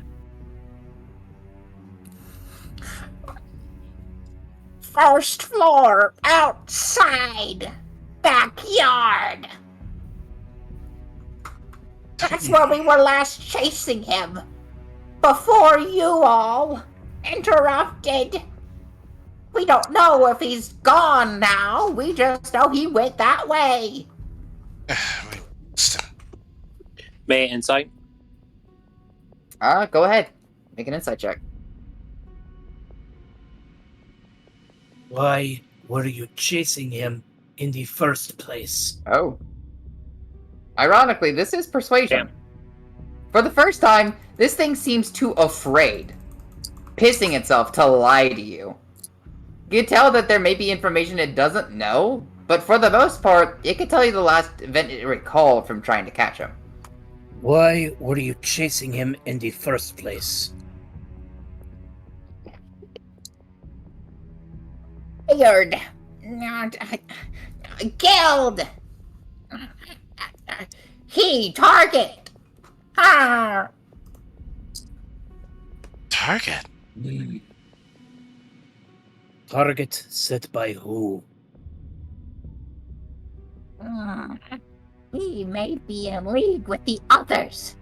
First floor, outside, backyard. That's where we were last chasing him. Before you all interrupted. We don't know if he's gone now. We just know he went that way. May I insight? Go ahead. Make an insight check. Why were you chasing him in the first place? Oh. Ironically, this is persuasion. Damn. For the first time, this thing seems too afraid, pissing itself to lie to you. You can tell that there may be information it doesn't know, but for the most part, it can tell you the last event it recalled from trying to catch him. Why were you chasing him in the first place? Hired. Killed. He target. Ah. Target? Target set by who? He may be in league with the others.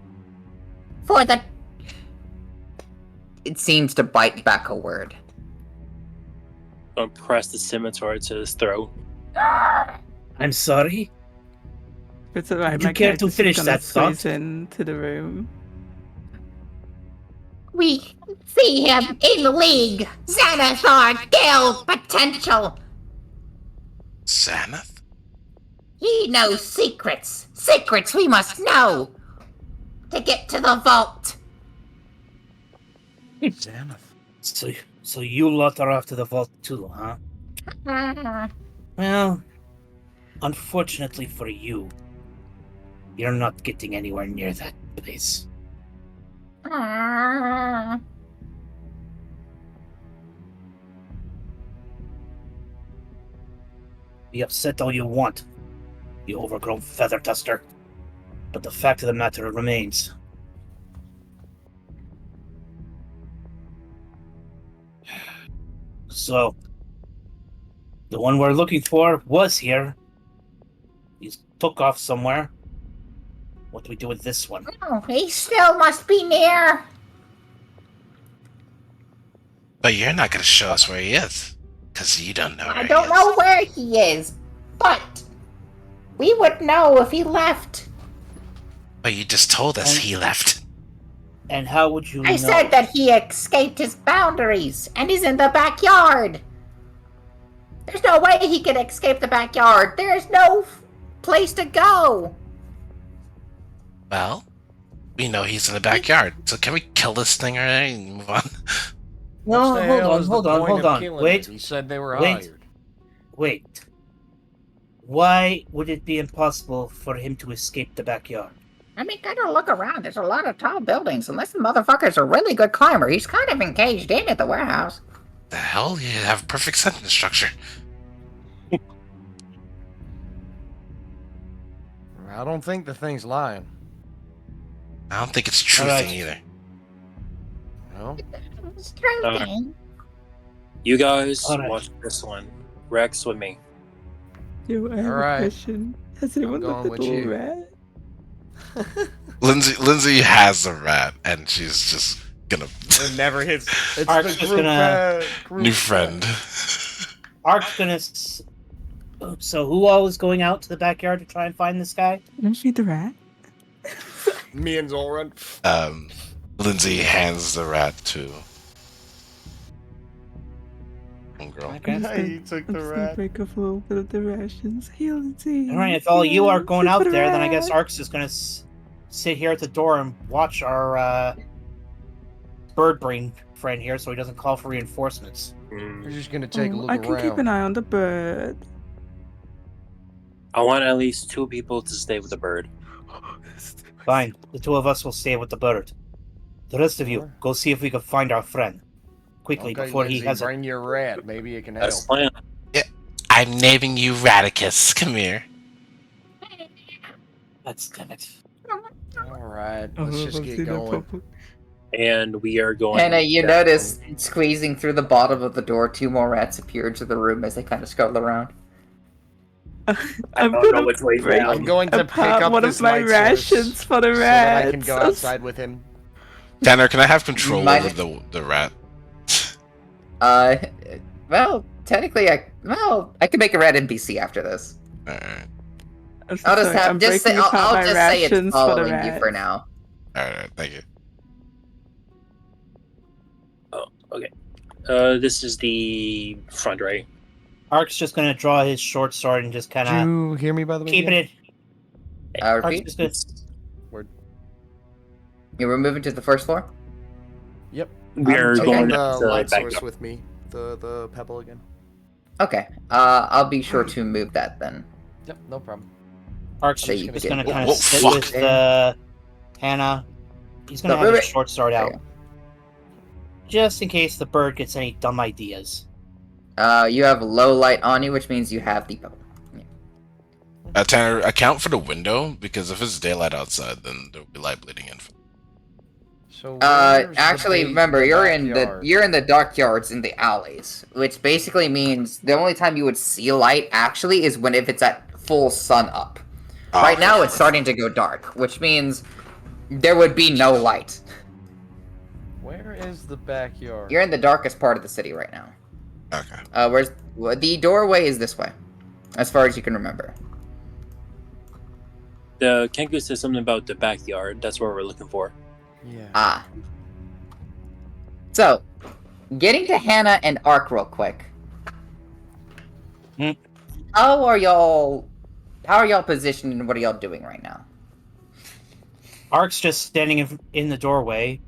For the... It seems to bite back a word. Don't press the scimitar to his throat. I'm sorry? It's alright. Would you my care to character's just finish gonna that thought? squeeze into the room. We see him in league. Xanathar kill potential. Xanath? He knows secrets. Secrets we must know. To get to the vault. Xanath. So you lot are after the vault too, huh? Well, unfortunately for you, you're not getting anywhere near that place. Be upset all you want, you overgrown feather duster. But the fact of the matter remains. So, the one we're looking for was here. He's took off somewhere. What do we do with this one? Oh, he still must be near. But you're not gonna show us where he is, because you don't know where I don't he know is. where he is, but we would know if he left. But you just told us he left. And how would you know? I said that he escaped his boundaries and is in the backyard. There's no way he can escape the backyard. There's no place to go. Well, we know he's in the backyard, so can we kill this thing already and move on? No, What's the hold hell on, is the hold on, point hold of on. killing Wait. it? He said they were Wait. hired. Wait. Why would it be impossible for him to escape the backyard? I mean, gotta look around. There's a lot of tall buildings. Unless the motherfucker's a really good climber, he's kind of encaged in at the warehouse. The hell? You have perfect sentence structure. I don't think the thing's lying. I don't think it's true Alright. thing either. No? It's true Alright. thing. You guys Alright. watch this one. Rex with me. Yo, I have Alright. a question. Has anyone going looked at with the little you. rat? Lindsay has a rat, and she's just gonna It never hits. It's Ark's the just group, gonna- group new friend. Ark's gonna. So who all is going out to the backyard to try and find this guy? Don't feed the rat. Me and Zoran. Lindsay hands the rat to girl. Okay. I'm just He gonna- took I'm the just gonna rat. break off a little bit of the rations. Hey, Lindsay. All right, if all you are going Feed out the there, then I guess rat. Ark's just gonna sit here at the door and watch our bird brain friend here, so he doesn't call for reinforcements. We're just gonna take a Oh, look I can around. keep an eye on the bird. I want at least 2 people to stay with the bird. Fine, the 2 of us will stay with the bird. The rest of you, Sure. go see if we can find our friend quickly Okay, before he Lindsay, has bring your rat. Maybe it can help. That's the plan. I'm naming you Radicus. Come here. That's damn it. All right, Oh, let's just I've get seen that going. pop up. And we are going. Hannah, you down. notice squeezing through the bottom of the door, 2 more rats appear into the room as they kind of scuttle around. I'm don't know gonna which way break down. I'm going to pick apart up one this of my light rations source for the so rats. that I can go outside with him. Tanner, can I have control Might- over the rat? Well, technically, I can make a rat NPC after this. Alright. I'm so I'll just sorry, have I'm just say breaking apart I'll my just say it's rations for the following you for rats. now. Alright, thank you. This is the front, right? Ark's just gonna draw his short sword and just kind Did of you hear me by the way? keep again? it. I Ark's repeat, just gonna. you were moving to the first floor. Yep. We are I'm taking going the up to light back source up. with me. The pebble again. Okay. I'll be sure to move that then. Yep, no problem. Ark's So you just can- gonna kind Whoa, of sit fuck. with Hannah. He's gonna No, have wait, his wait. short sword out, Okay. just in case the bird gets any dumb ideas. You have low light on you, which means you have the pebble. Tanner, account for the window, because if it's daylight outside, then there'll be light bleeding in. So where's the Actually, base- remember the you're in the backyard? you're in the dark yards in the alleys, which basically means the only time you would see light actually is when if it's at full sun up. Oh, Right okay. now it's starting to go dark, which means there would be no light. Where is the backyard? You're in the darkest part of the city right now. Okay. The doorway is this way, as far as you can remember. The Kenku says something about the backyard. That's what we're looking for. Yeah. Ah. So, getting to Hannah and Ark real quick. Hmm. How are y'all positioned and what are y'all doing right now? Ark's just standing in the doorway.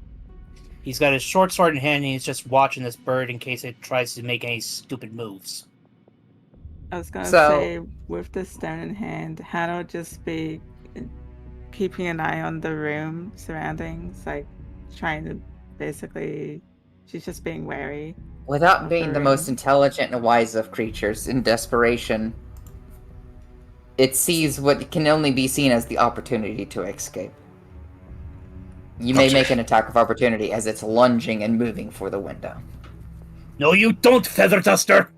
He's got his short sword in hand and he's just watching this bird in case it tries to make any stupid moves. I was gonna So- say, with the stone in hand, Hannah would just be keeping an eye on the room surroundings, like trying to basically, she's just being wary. Without Of being the the room. most intelligent and wise of creatures, in desperation, it sees what can only be seen as the opportunity to escape. You may make an attack of opportunity as it's lunging and moving for the window. No, you don't, Feather Duster!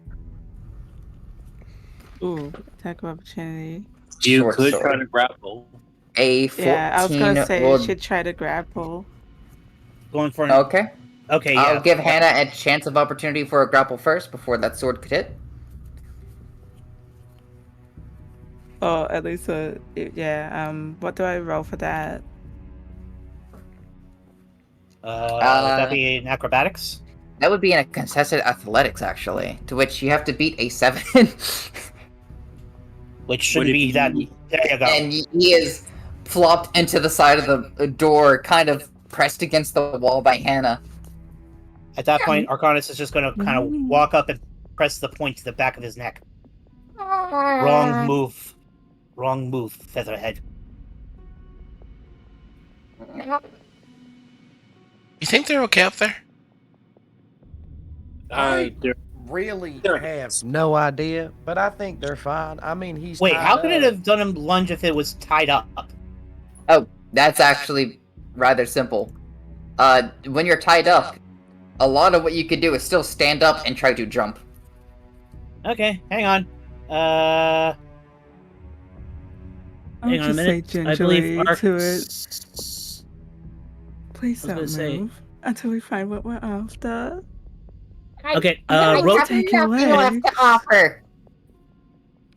Ooh, attack of opportunity. You Short could sword. try to grapple. A 14 Yeah, I was gonna say will... you should try to grapple. Going for an... Okay. Okay, yeah. I'll give Hannah a chance of opportunity for a grapple first before that sword could hit. Oh, at least yeah. What do I roll for that? Would that be in acrobatics? That would be in a contested athletics, actually, to which you have to beat a 7. Which shouldn't be that... There you go. And he is flopped into the side of the door, kind of pressed against the wall by Hannah. At that point, Arcanus is just going to kind of walk up and press the point to the back of his neck. Wrong move. Wrong move, Featherhead. You think they're okay up there? Really have no idea, but I think they're fine. I mean, he's Wait, tied how could it up. have done him lunge if it was tied up? Oh, that's actually rather simple. When you're tied up, a lot of what you could do is still stand up and try to jump. Okay, hang on. I'll Hang on a just minute. say I believe gingerly to it. Please I don't was gonna move until we find what we're after. Okay, I Rope... have take your nothing left legs. to offer.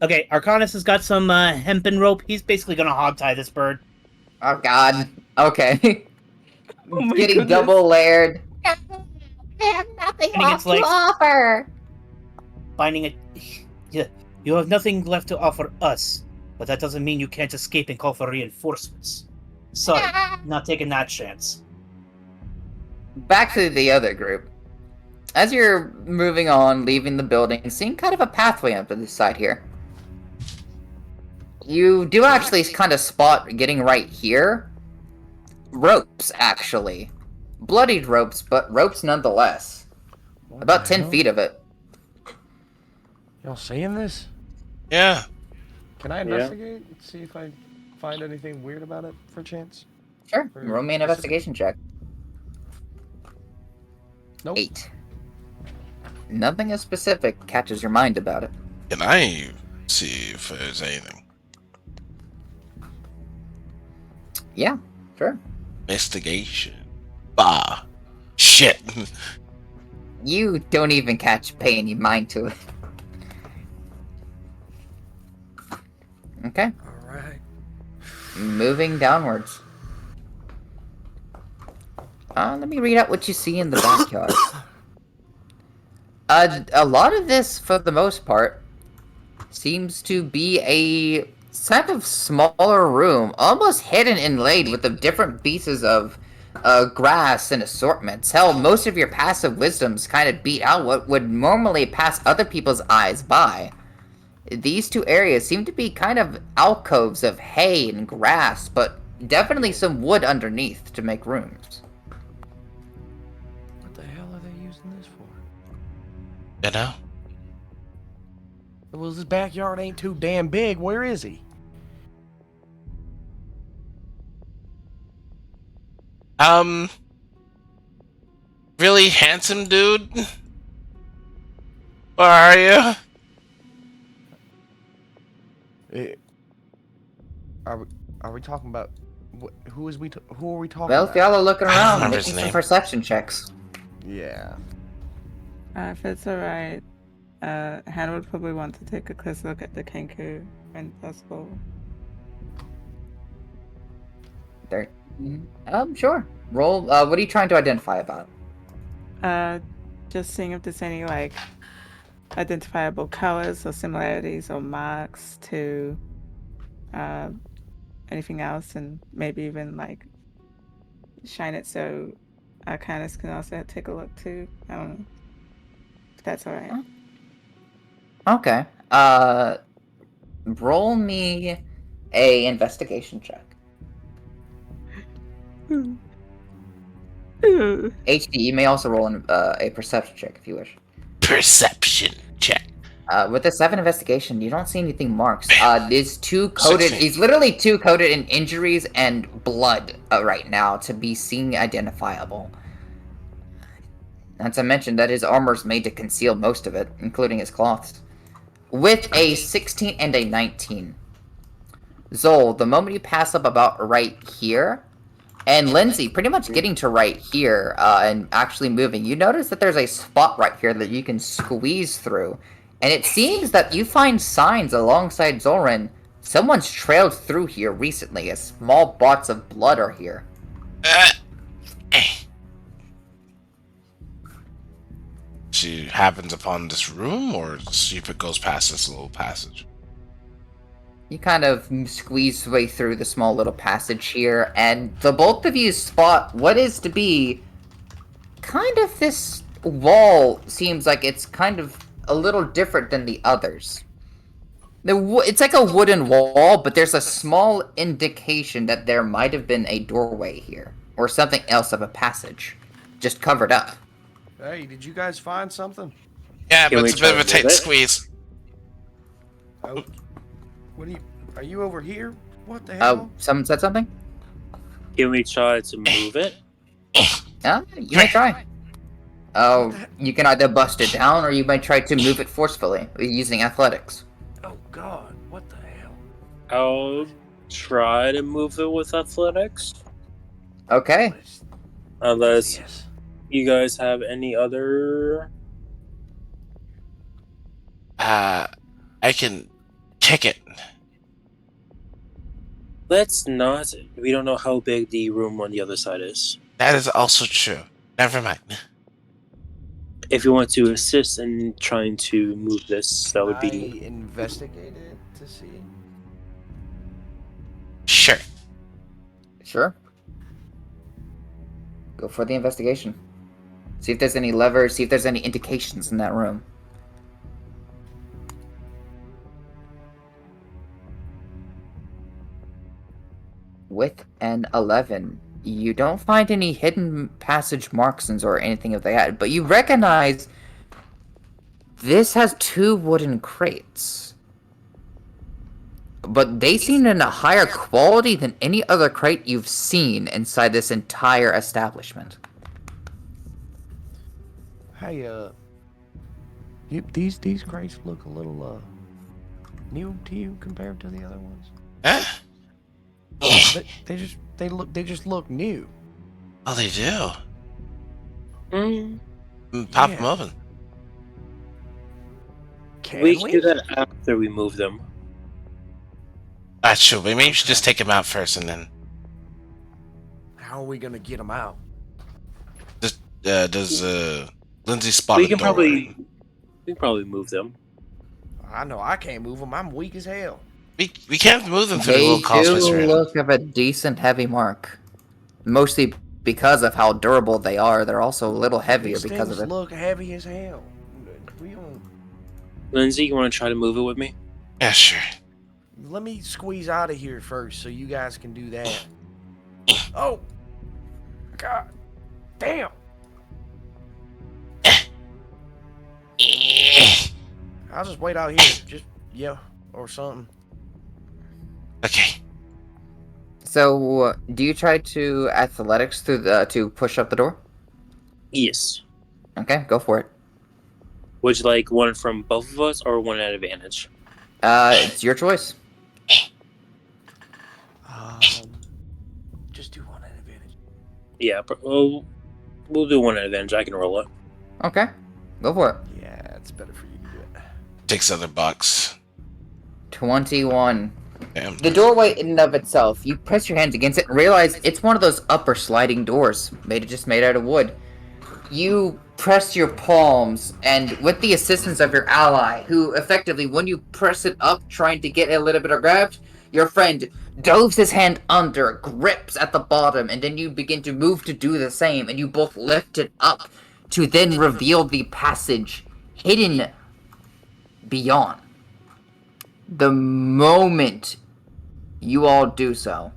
Okay, Arcanus has got some hempen rope. He's basically going to hog-tie this bird. Oh god. Okay. Oh my Getting goodness. double layered. I have nothing Finding left its to legs. offer. Finding it... Yeah, you have nothing left to offer us, but that doesn't mean you can't escape and call for reinforcements. Sorry, not taking that chance. Back to the other group. As you're moving on, leaving the building, seeing kind of a pathway up to the side here. You do actually kind of spot, getting right here, ropes, actually. Bloodied ropes, but ropes nonetheless. About 10 feet of it. Y'all seeing this? Yeah. Can I investigate and see if I find anything weird about it for a chance? Sure. Roll me an investigation check. Nope. 8. Nothing as specific catches your mind about it. Can I see if there's anything? Yeah, sure. Investigation. Bah. Shit. You don't even pay any mind to it. Okay. Alright. Moving downwards. Let me read out what you see in the backyard. A lot of this, for the most part, seems to be a kind of smaller room, almost hidden and inlaid with the different pieces of grass and assortments. Hell, most of your passive wisdoms kind of beat out what would normally pass other people's eyes by. These two areas seem to be kind of alcoves of hay and grass, but definitely some wood underneath to make rooms. What the hell are they using this for? You know? Well, this backyard ain't too damn big. Where is he? Really handsome dude? Where are you? Are we talking about who are we talking Well, about? if y'all are looking I don't around, remember making his some name. perception checks. Yeah. If it's alright, Hannah would probably want to take a close look at the Kenku when possible. There. Sure. Roll. What are you trying to identify about it? Just seeing if there's any like identifiable colors or similarities or marks to anything else, and maybe even like shine it so Arcanus can also take a look too. I don't know if that's alright. Okay. Roll me a investigation check. HD, you may also roll a perception check if you wish. Perception check. With a 7 investigation, you don't see anything marks. He's too coated. 16. He's literally too coated in injuries and blood right now to be seen identifiable. Not to mention that his armor is made to conceal most of it, including his cloths. With a 16 and a 19. Zol, the moment you pass up about right here, and Lindsay, pretty much getting to right here and actually moving, you notice that there's a spot right here that you can squeeze through. And it seems that you find signs alongside Zoran. Someone's trailed through here recently, as small blots of blood are here. She happens upon this room, or see if it goes past this little passage? You kind of squeeze way through the small little passage here, and the both of you spot what is to be kind of this wall. Seems like it's kind of a little different than the others. It's like a wooden wall, but there's a small indication that there might have been a doorway here, or something else of a passage, just covered up. Hey, did you guys find something? Yeah, Can but we it's a bit of a try to tight move it? squeeze. Oh, are you over here? What the Oh, hell? someone said something? Can we try to move it? You may try. Oh, you can either bust it down, or you might try to move it forcefully using athletics. Oh God, what the hell? I'll try to move it with athletics. Okay. Unless Yes. you guys have any other... I can kick it. Let's not. We don't know how big the room on the other side is. That is also true. Never mind. If you want to assist in trying to move this, that would be... I investigated to see. Sure. Sure. Go for the investigation. See if there's any levers, see if there's any indications in that room. With an 11, you don't find any hidden passage markings or anything of that, but you recognize this has 2 wooden crates. But they seem in a higher quality than any other crate you've seen inside this entire establishment. Hey, these crates look a little new to you compared to the other ones. Huh? They just look new. Oh, they do. Mm, Pop Yeah. them open. Can we can do that after we move them. That's true. But maybe you should just take them out first, and then How are we gonna get them out? does Lindsay spot We a can door? probably move them. I know I can't move them. I'm weak as hell. We can't move them through the They little crawl space do we're in. look of a decent heavy mark. Mostly because of how durable they are. They're also a little heavier These because things of it. look heavy as hell. We don't. Lindsay, you want to try to move it with me? Yeah, sure. Let me squeeze out of here first, so you guys can do that. Oh, God, damn! I'll just wait out here. Or something. Okay. So, do you try to athletics to push up the door? Yes. Okay, go for it. Would you like one from both of us or one at advantage? It's your choice. Just do one at advantage. Yeah, we'll do one at advantage. I can roll it. Okay, go for it. Yeah, it's better for you to do it. Takes the other box. 21. Damn. The doorway in and of itself, you press your hands against it and realize it's one of those upper sliding doors, made out of wood. You press your palms, and with the assistance of your ally, who effectively, when you press it up, trying to get a little bit of grab, your friend dives his hand under, grips at the bottom, and then you begin to move to do the same, and you both lift it up to then reveal the passage hidden beyond. The moment you all do so,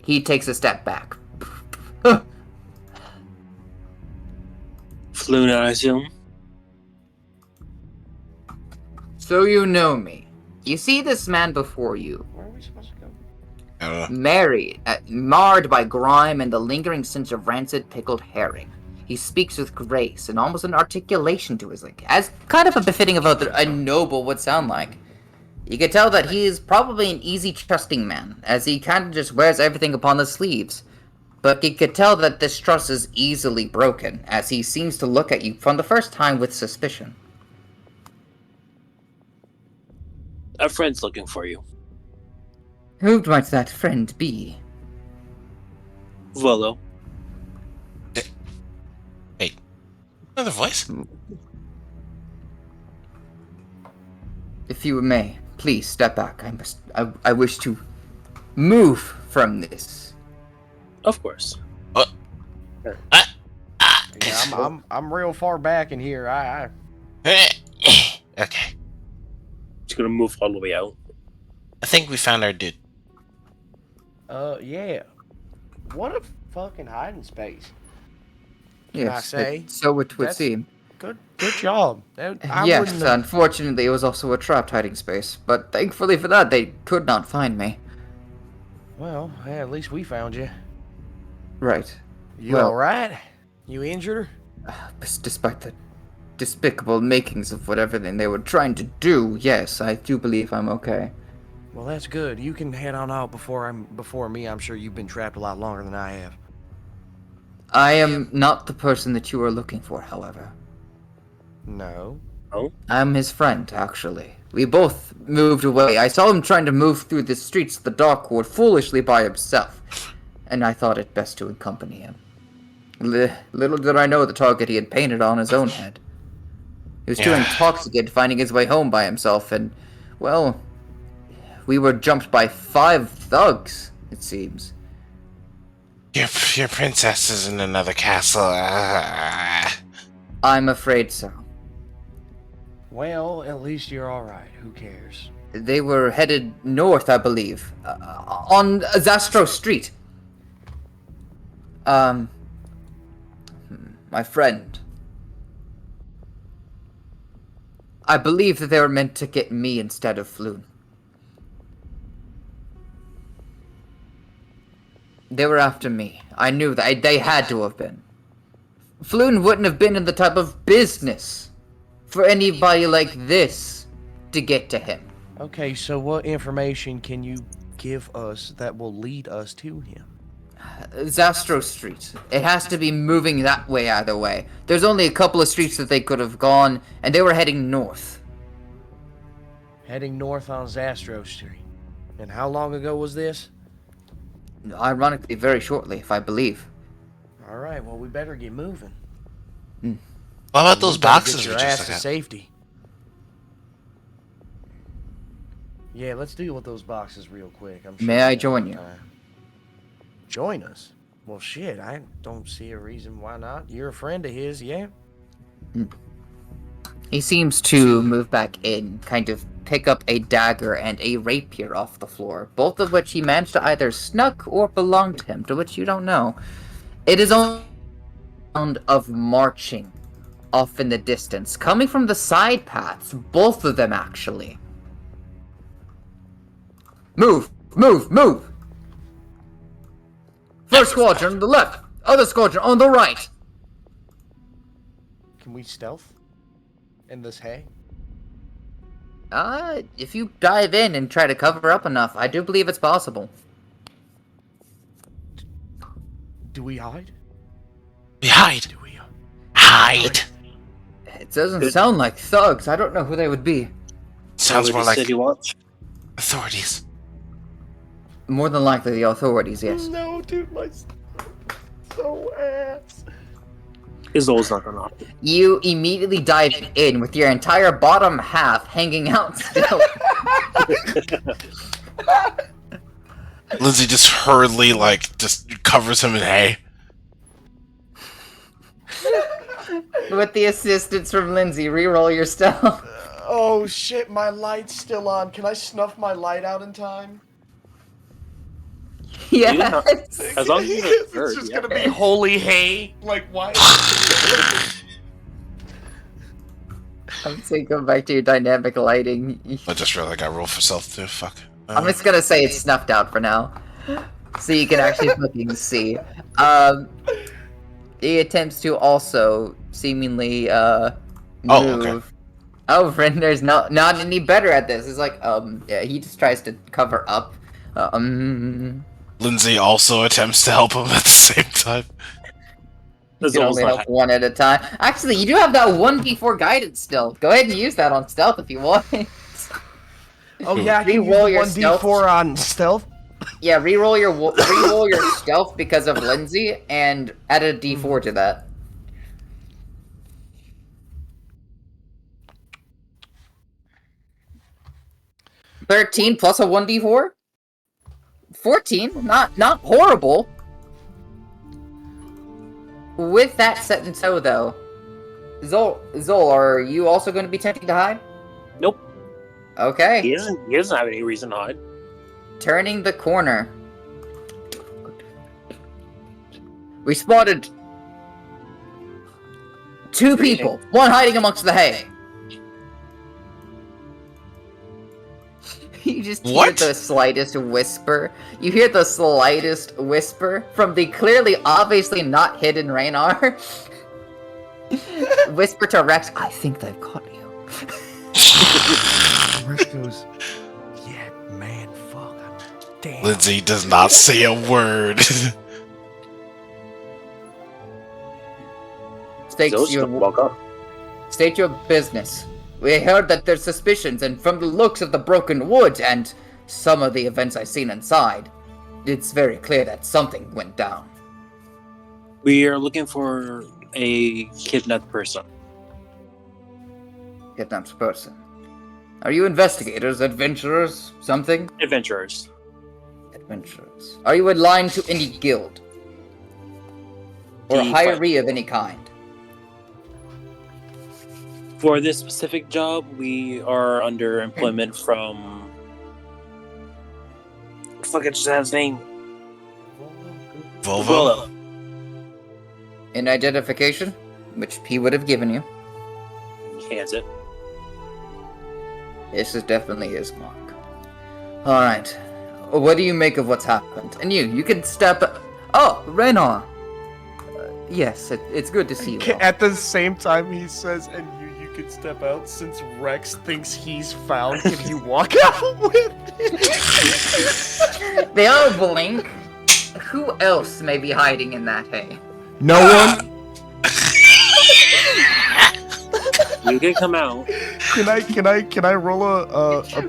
he takes a step back. Fluna, I assume. So you know me. You see this man before you. Where are we supposed to go? I don't know. Marred by grime and the lingering stench of rancid pickled herring. He speaks with grace and almost an articulation to his link, as kind of a befitting of a noble would sound like. You can tell that he is probably an easy trusting man, as he kind of just wears everything upon the sleeves. But you could tell that this trust is easily broken, as he seems to look at you from the first time with suspicion. A friend's looking for you. Who might that friend be? Volo. Hey. Another voice? If you may, please step back. I wish to move from this. Of course. Yeah, I'm real far back in here. Okay. Just gonna move all the way out. I think we found our dude. Yeah. What a fucking hiding space. Yes, say? so it would That's- seem. Good job. I Yes, wouldn't have- unfortunately, it was also a trapped hiding space, but thankfully for that, they could not find me. Well, yeah, at least we found you. Right. You Well- alright? You injured? Despite the despicable makings of whatever they were trying to do, yes, I do believe I'm okay. Well, that's good. You can head on out before me. I'm sure you've been trapped a lot longer than I have. I am not the person that you are looking for, however. No. I'm his friend, actually. We both moved away. I saw him trying to move through the streets of the Darkwood foolishly by himself, and I thought it best to accompany him. Little did I know the target he had painted on his own head. He was too intoxicated finding his way home by himself, and, well, we were jumped by 5 thugs, it seems. Your princess is in another castle. I'm afraid so. Well, at least you're alright. Who cares? They were headed north, I believe, on Zastro Street. My friend. I believe that they were meant to get me instead of Floon. They were after me. I knew that they had to have been. Floon wouldn't have been in the type of business for anybody like this to get to him. Okay, so what information can you give us that will lead us to him? Zastro Street. It has to be moving that way either way. There's only a couple of streets that they could have gone, and they were heading north. Heading north on Zastro Street. And how long ago was this? Ironically, very shortly, if I believe. Alright, well, we better get moving. What about those You better boxes get we your just ass took to out? safety. Yeah, let's deal with those boxes real quick. I'm sure May we I have join you? time. Join us? Well, shit, I don't see a reason why not. You're a friend of his, yeah? He seems to move back in, kind of pick up a dagger and a rapier off the floor, both of which he managed to either snuck or belong to him, to which you don't know. It is only sound of marching off in the distance, coming from the side paths, both of them actually. Move! Move! Move! First squadron on the left, other squadron on the right. Can we stealth in this hay? If you dive in and try to cover up enough, I do believe it's possible. Do we hide? We hide. Do we Hide. It doesn't sound like thugs. I don't know who they would be. Sounds more like City Watch. authorities. More than likely the authorities, yes. No, dude, my so ass. Isol's not gonna. You immediately dive in with your entire bottom half hanging out still. Lindsay just hurriedly, just covers him in hay. With the assistance from Lindsay, reroll your stealth. Oh shit, my light's still on. Can I snuff my light out in time? Yes. As long as you It's just gonna be holy hay. Like, why? I'm saying go back to your dynamic lighting. I just realized I got roll for stealth too. Fuck. I'm just gonna say it's snuffed out for now, so you can actually fucking see. He attempts to also seemingly move. Okay. Oh, Render's not any better at this. It's like yeah, he just tries to cover up. Lindsay also attempts to help him at the same time. You can only help one at a time. Actually, you do have that 1d4 guidance still. Go ahead and use that on stealth if you want. Oh yeah, I can Reroll your use 1d4 on stealth. Yeah, reroll your stealth because of Lindsay, and add a d4 to that. $13 plus a 1d4? 14? Not horrible. With that set in tow, though, Zol, are you also going to be attempting to hide? Nope. Okay. He doesn't have any reason to hide. Turning the corner. We spotted 2 people. One hiding amongst the hay. You just hear the slightest whisper. You hear the slightest whisper from the clearly, obviously not hidden Raynar. Whisper to Rex, I think they've caught you. Rex goes, yeah, man, fuck. Damn. Lindsay does not say a word. State your business. We heard that there's suspicions, and from the looks of the broken wood and some of the events I've seen inside, it's very clear that something went down. We are looking for a kidnapped person. Kidnapped person. Are you investigators, adventurers, something? Adventurers. Adventurers. Are you aligned to any guild? Or a hiree of any kind? For this specific job, we are under employment from... Fuck, I just had his name. Volvo? An identification? Which he would have given you. He has it. This is definitely his mark. Alright. What do you make of what's happened? And you can step... Oh, Raynar! Yes, it's good to see you all. At the same time he says, and you could step out, since Rex thinks he's found, can he walk out with it? They all blink. Who else may be hiding in that hay? No one? You can come out. Can I roll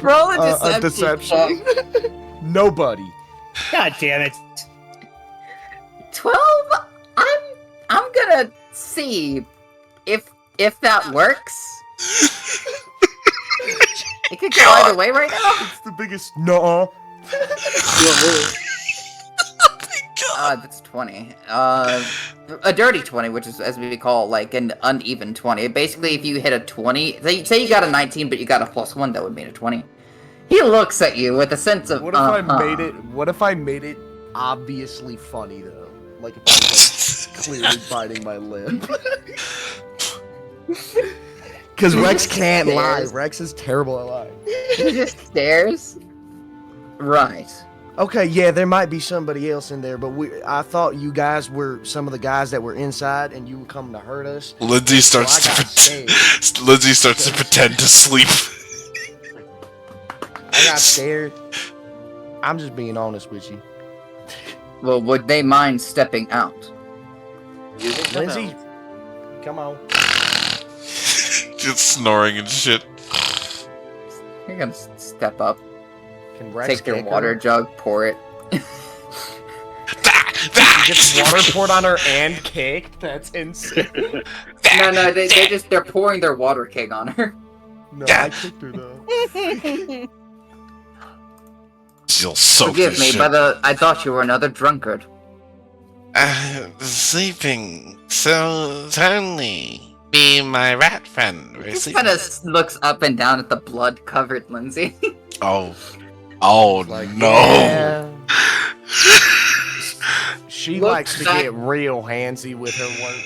Roll a deception? Nobody. God damn it. 12? I'm gonna see if that works. It could go either way right now. It's the biggest no. That's 20. A dirty 20, which is, as we call, like, an uneven 20. Basically, if you hit a 20, say you got a 19, but you got a +1, that would mean a 20. He looks at you with a sense of, What if I made it obviously funny, though? Like, if I was, like, clearly biting my lip. Because Rex can't lie. Rex is terrible at lying. He just stares. Right. Okay, yeah, there might be somebody else in there, but I thought you guys were some of the guys that were inside, and you were coming to hurt us. Lindsay starts to pretend to sleep. I got scared. I'm just being honest with you. Well, would they mind stepping out? Lindsay, come on. Just snoring and shit. You're gonna step up. Can Rex take your water jug, pour it. Gets water poured on her and kicked? That's insane. No, they're pouring their water keg on her. No, I kicked her though. She'll soak Forgive me, shit. but I thought you were another drunkard. Sleeping so soundly. Be my rat friend. He just kind of looks up and down at the blood-covered Lindsay. Oh like, no. Yeah. She likes to get real handsy with her work.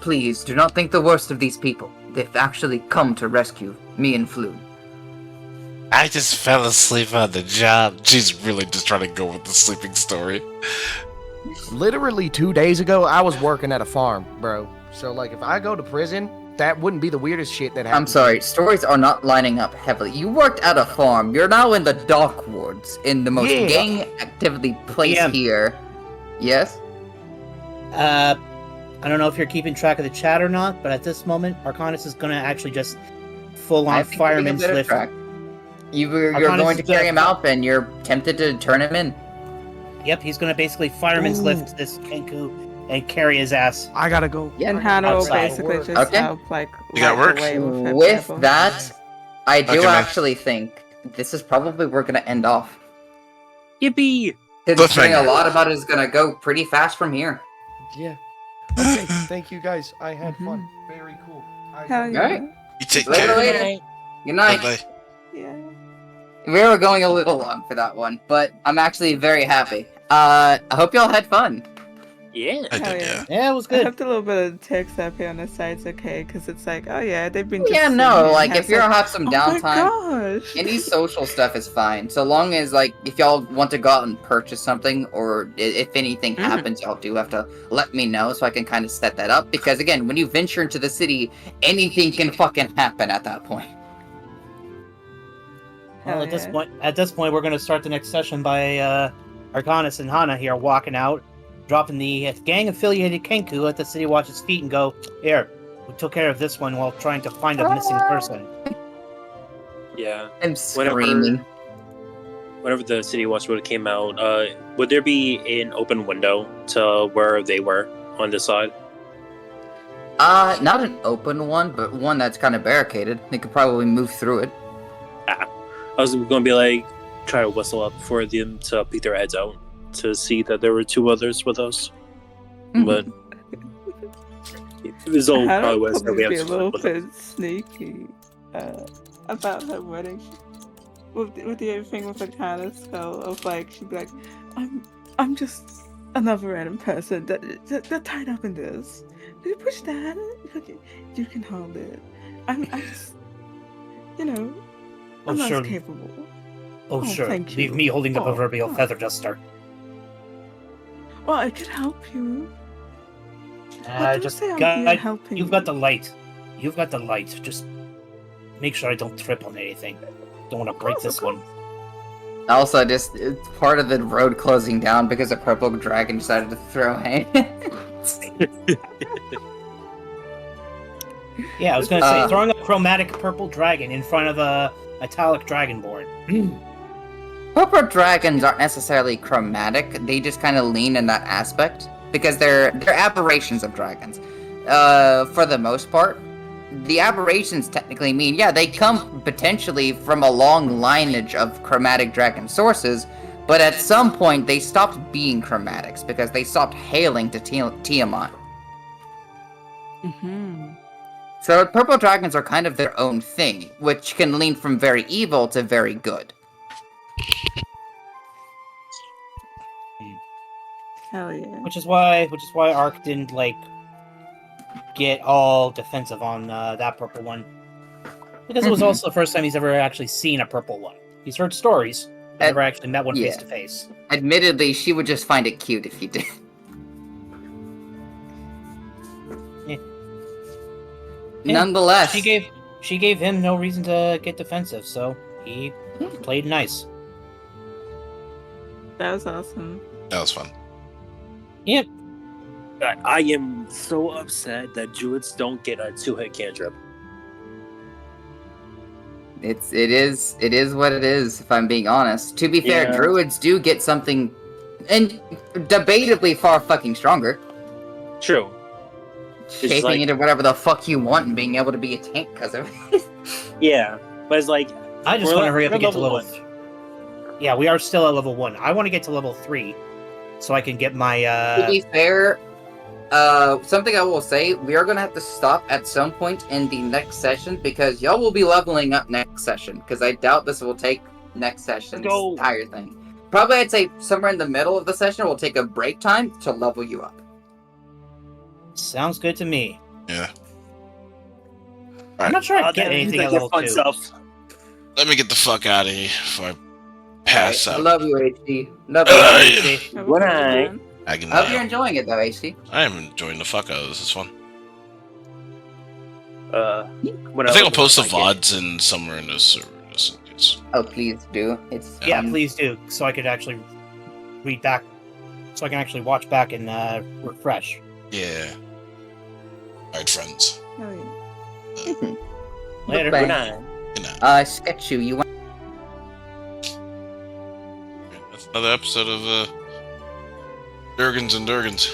please, do not think the worst of these people. They've actually come to rescue me and Floon. I just fell asleep on the job. She's really just trying to go with the sleeping story. Literally 2 days ago, I was working at a farm, bro. So, like, if I go to prison, that wouldn't be the weirdest shit that happened. I'm sorry, stories are not lining up heavily. You worked at a farm. You're now in the dock wards, in the most gang activity place here. Yes? I don't know if you're keeping track of the chat or not, but at this moment, Arcanus is going to actually just full-on fireman's lift. You're going to carry him out, and you're tempted to turn him in. Yep, he's going to basically fireman's lift this Kenku and carry his ass. I gotta go. Yeah, and Hannah will outside. basically just help, like, You got light work? the way with her With pebble. that, I do Okay, man. actually think this is probably where we're going to end off. Yippee! Considering a Cliffhanger. lot about it is going to go pretty fast from here. Yeah. Okay, thank you guys. I had fun. Very cool. Hell yeah. Alright. You take Later, care. later. Good night. Bye-bye. Yeah. We were going a little long for that one, but I'm actually very happy. I hope y'all had fun. Yeah. I Hell did, yeah. yeah. Yeah, it was I good. hope the little bit of text up here on the side's okay, because it's like, oh yeah, they've been just Yeah, sitting no, here and like, has, if you like, have some oh downtime, my gosh. any social stuff is fine. So long as, like, if y'all want to go out and purchase something, or if anything happens, y'all do have to let me know so I can kind of set that up. Because, again, when you venture into the city, anything can fucking happen at that point. Well, Hell at this point, we're going to start the next session by Arcanus and Hana here walking out, dropping the gang-affiliated Kenku at the City Watch's feet, and go, "Here, we took care of this one while trying to find a missing person." Yeah. I'm screaming. Whenever the City Watch would have came out, would there be an open window to where they were on this side? Not an open one, but one that's kind of barricaded. They could probably move through it. I was going to be like, try to whistle up for them to peek their heads out to see that there were two others with us. But it was all Hannah probably would was that we probably have be a to little with them. bit sneaky about her wedding. With the other thing with the kind of spell of like, she'd be like, I'm just another random person that tied up in this. Did you push that? You can hold it. I'm just, you know, I'm not sure. capable. Oh, sure. Thank you. Leave me holding the Oh, proverbial oh. feather duster. Well, I could help you. don't Just say I'm here guide, helping you've you. got the light. You've got the light. Just make sure I don't trip on anything. Don't want to break this one. Also, just it's part of the road closing down because a purple dragon decided to throw hands. Yeah, I was going to say, throwing a chromatic purple dragon in front of a metallic dragonborn. Purple dragons aren't necessarily chromatic. They just kind of lean in that aspect because they're aberrations of dragons. For the most part, the aberrations technically mean, yeah, they come potentially from a long lineage of chromatic dragon sources, but at some point they stopped being chromatics because they stopped hailing to Tiamat. Mm-hmm. So purple dragons are kind of their own thing, which can lean from very evil to very good. Hell yeah. Which is why Ark didn't like get all defensive on that purple one, because it was also the first time he's ever actually seen a purple one. He's heard stories, but never actually met one face to face. Admittedly, she would just find it cute if he did. Nonetheless, she gave him no reason to get defensive, so he played nice. That was awesome. That was fun. Yep. I am so upset that druids don't get a 2-hit cantrip. it is what it is, if I'm being honest. To be fair, Yeah. druids do get something, and debatably far fucking stronger. True. Shaping like- into whatever the fuck you want and being able to be a tank because of it. Yeah, but it's like I just we're want to le- hurry up we're and get to level level. one. Yeah, we are still at level 1. I want to get to level 3, so I can get my. To be fair, something I will say, we are gonna have to stop at some point in the next session because y'all will be leveling up next session. Because I doubt this will take next session, this Go. entire thing. Probably, I'd say somewhere in the middle of the session, we'll take a break time to level you up. Sounds good to me. Yeah. I'm not sure I get Then he's anything gonna at get level fun 2. stuff. Let me get the fuck out of here before I pass I out. love you, HD. Love you. Uh, AC. Have a Good good night. one. I hope you're enjoying it, though, AC. I am enjoying the fuck out of this. It's fun. Whenever I think I'll post the I get- VODs in somewhere in this server. Just in case. Oh, please do. It's Yeah, fun. please do, so I could actually read back, so I can actually watch back and refresh. Yeah. Alright, friends. Oh, yeah. Later. Bye. Good night. Good night. Sketchu, you want? That's another episode of Durgans and Durgans.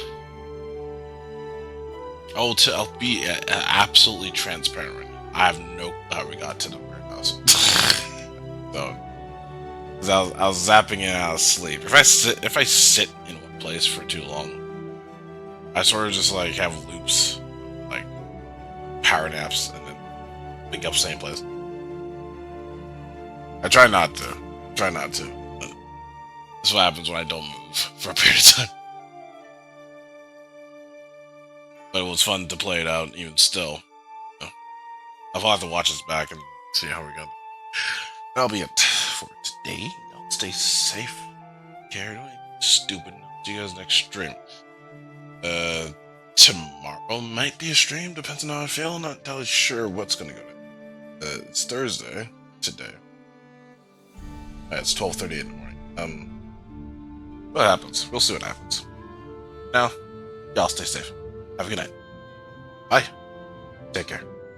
I'll be absolutely transparent right now. I have no clue how we got to the warehouse. So, 'cause I was zapping in and out of sleep. If I sit in one place for too long, I sort of just like have loops, like power naps, and then wake up same place. I try not to. But that's what happens when I don't move for a period of time. But it was fun to play it out, even still. So, I'll have to watch this back and see how we go. That'll be it for today. Y'all stay safe. Carry away. Stupid. See you guys next stream. Tomorrow might be a stream, depends on how I feel. Not entirely sure what's gonna go down. It's Thursday today. It's 12:30 in the morning. What happens? We'll see what happens. Now, y'all stay safe. Have a good night. Bye. Take care.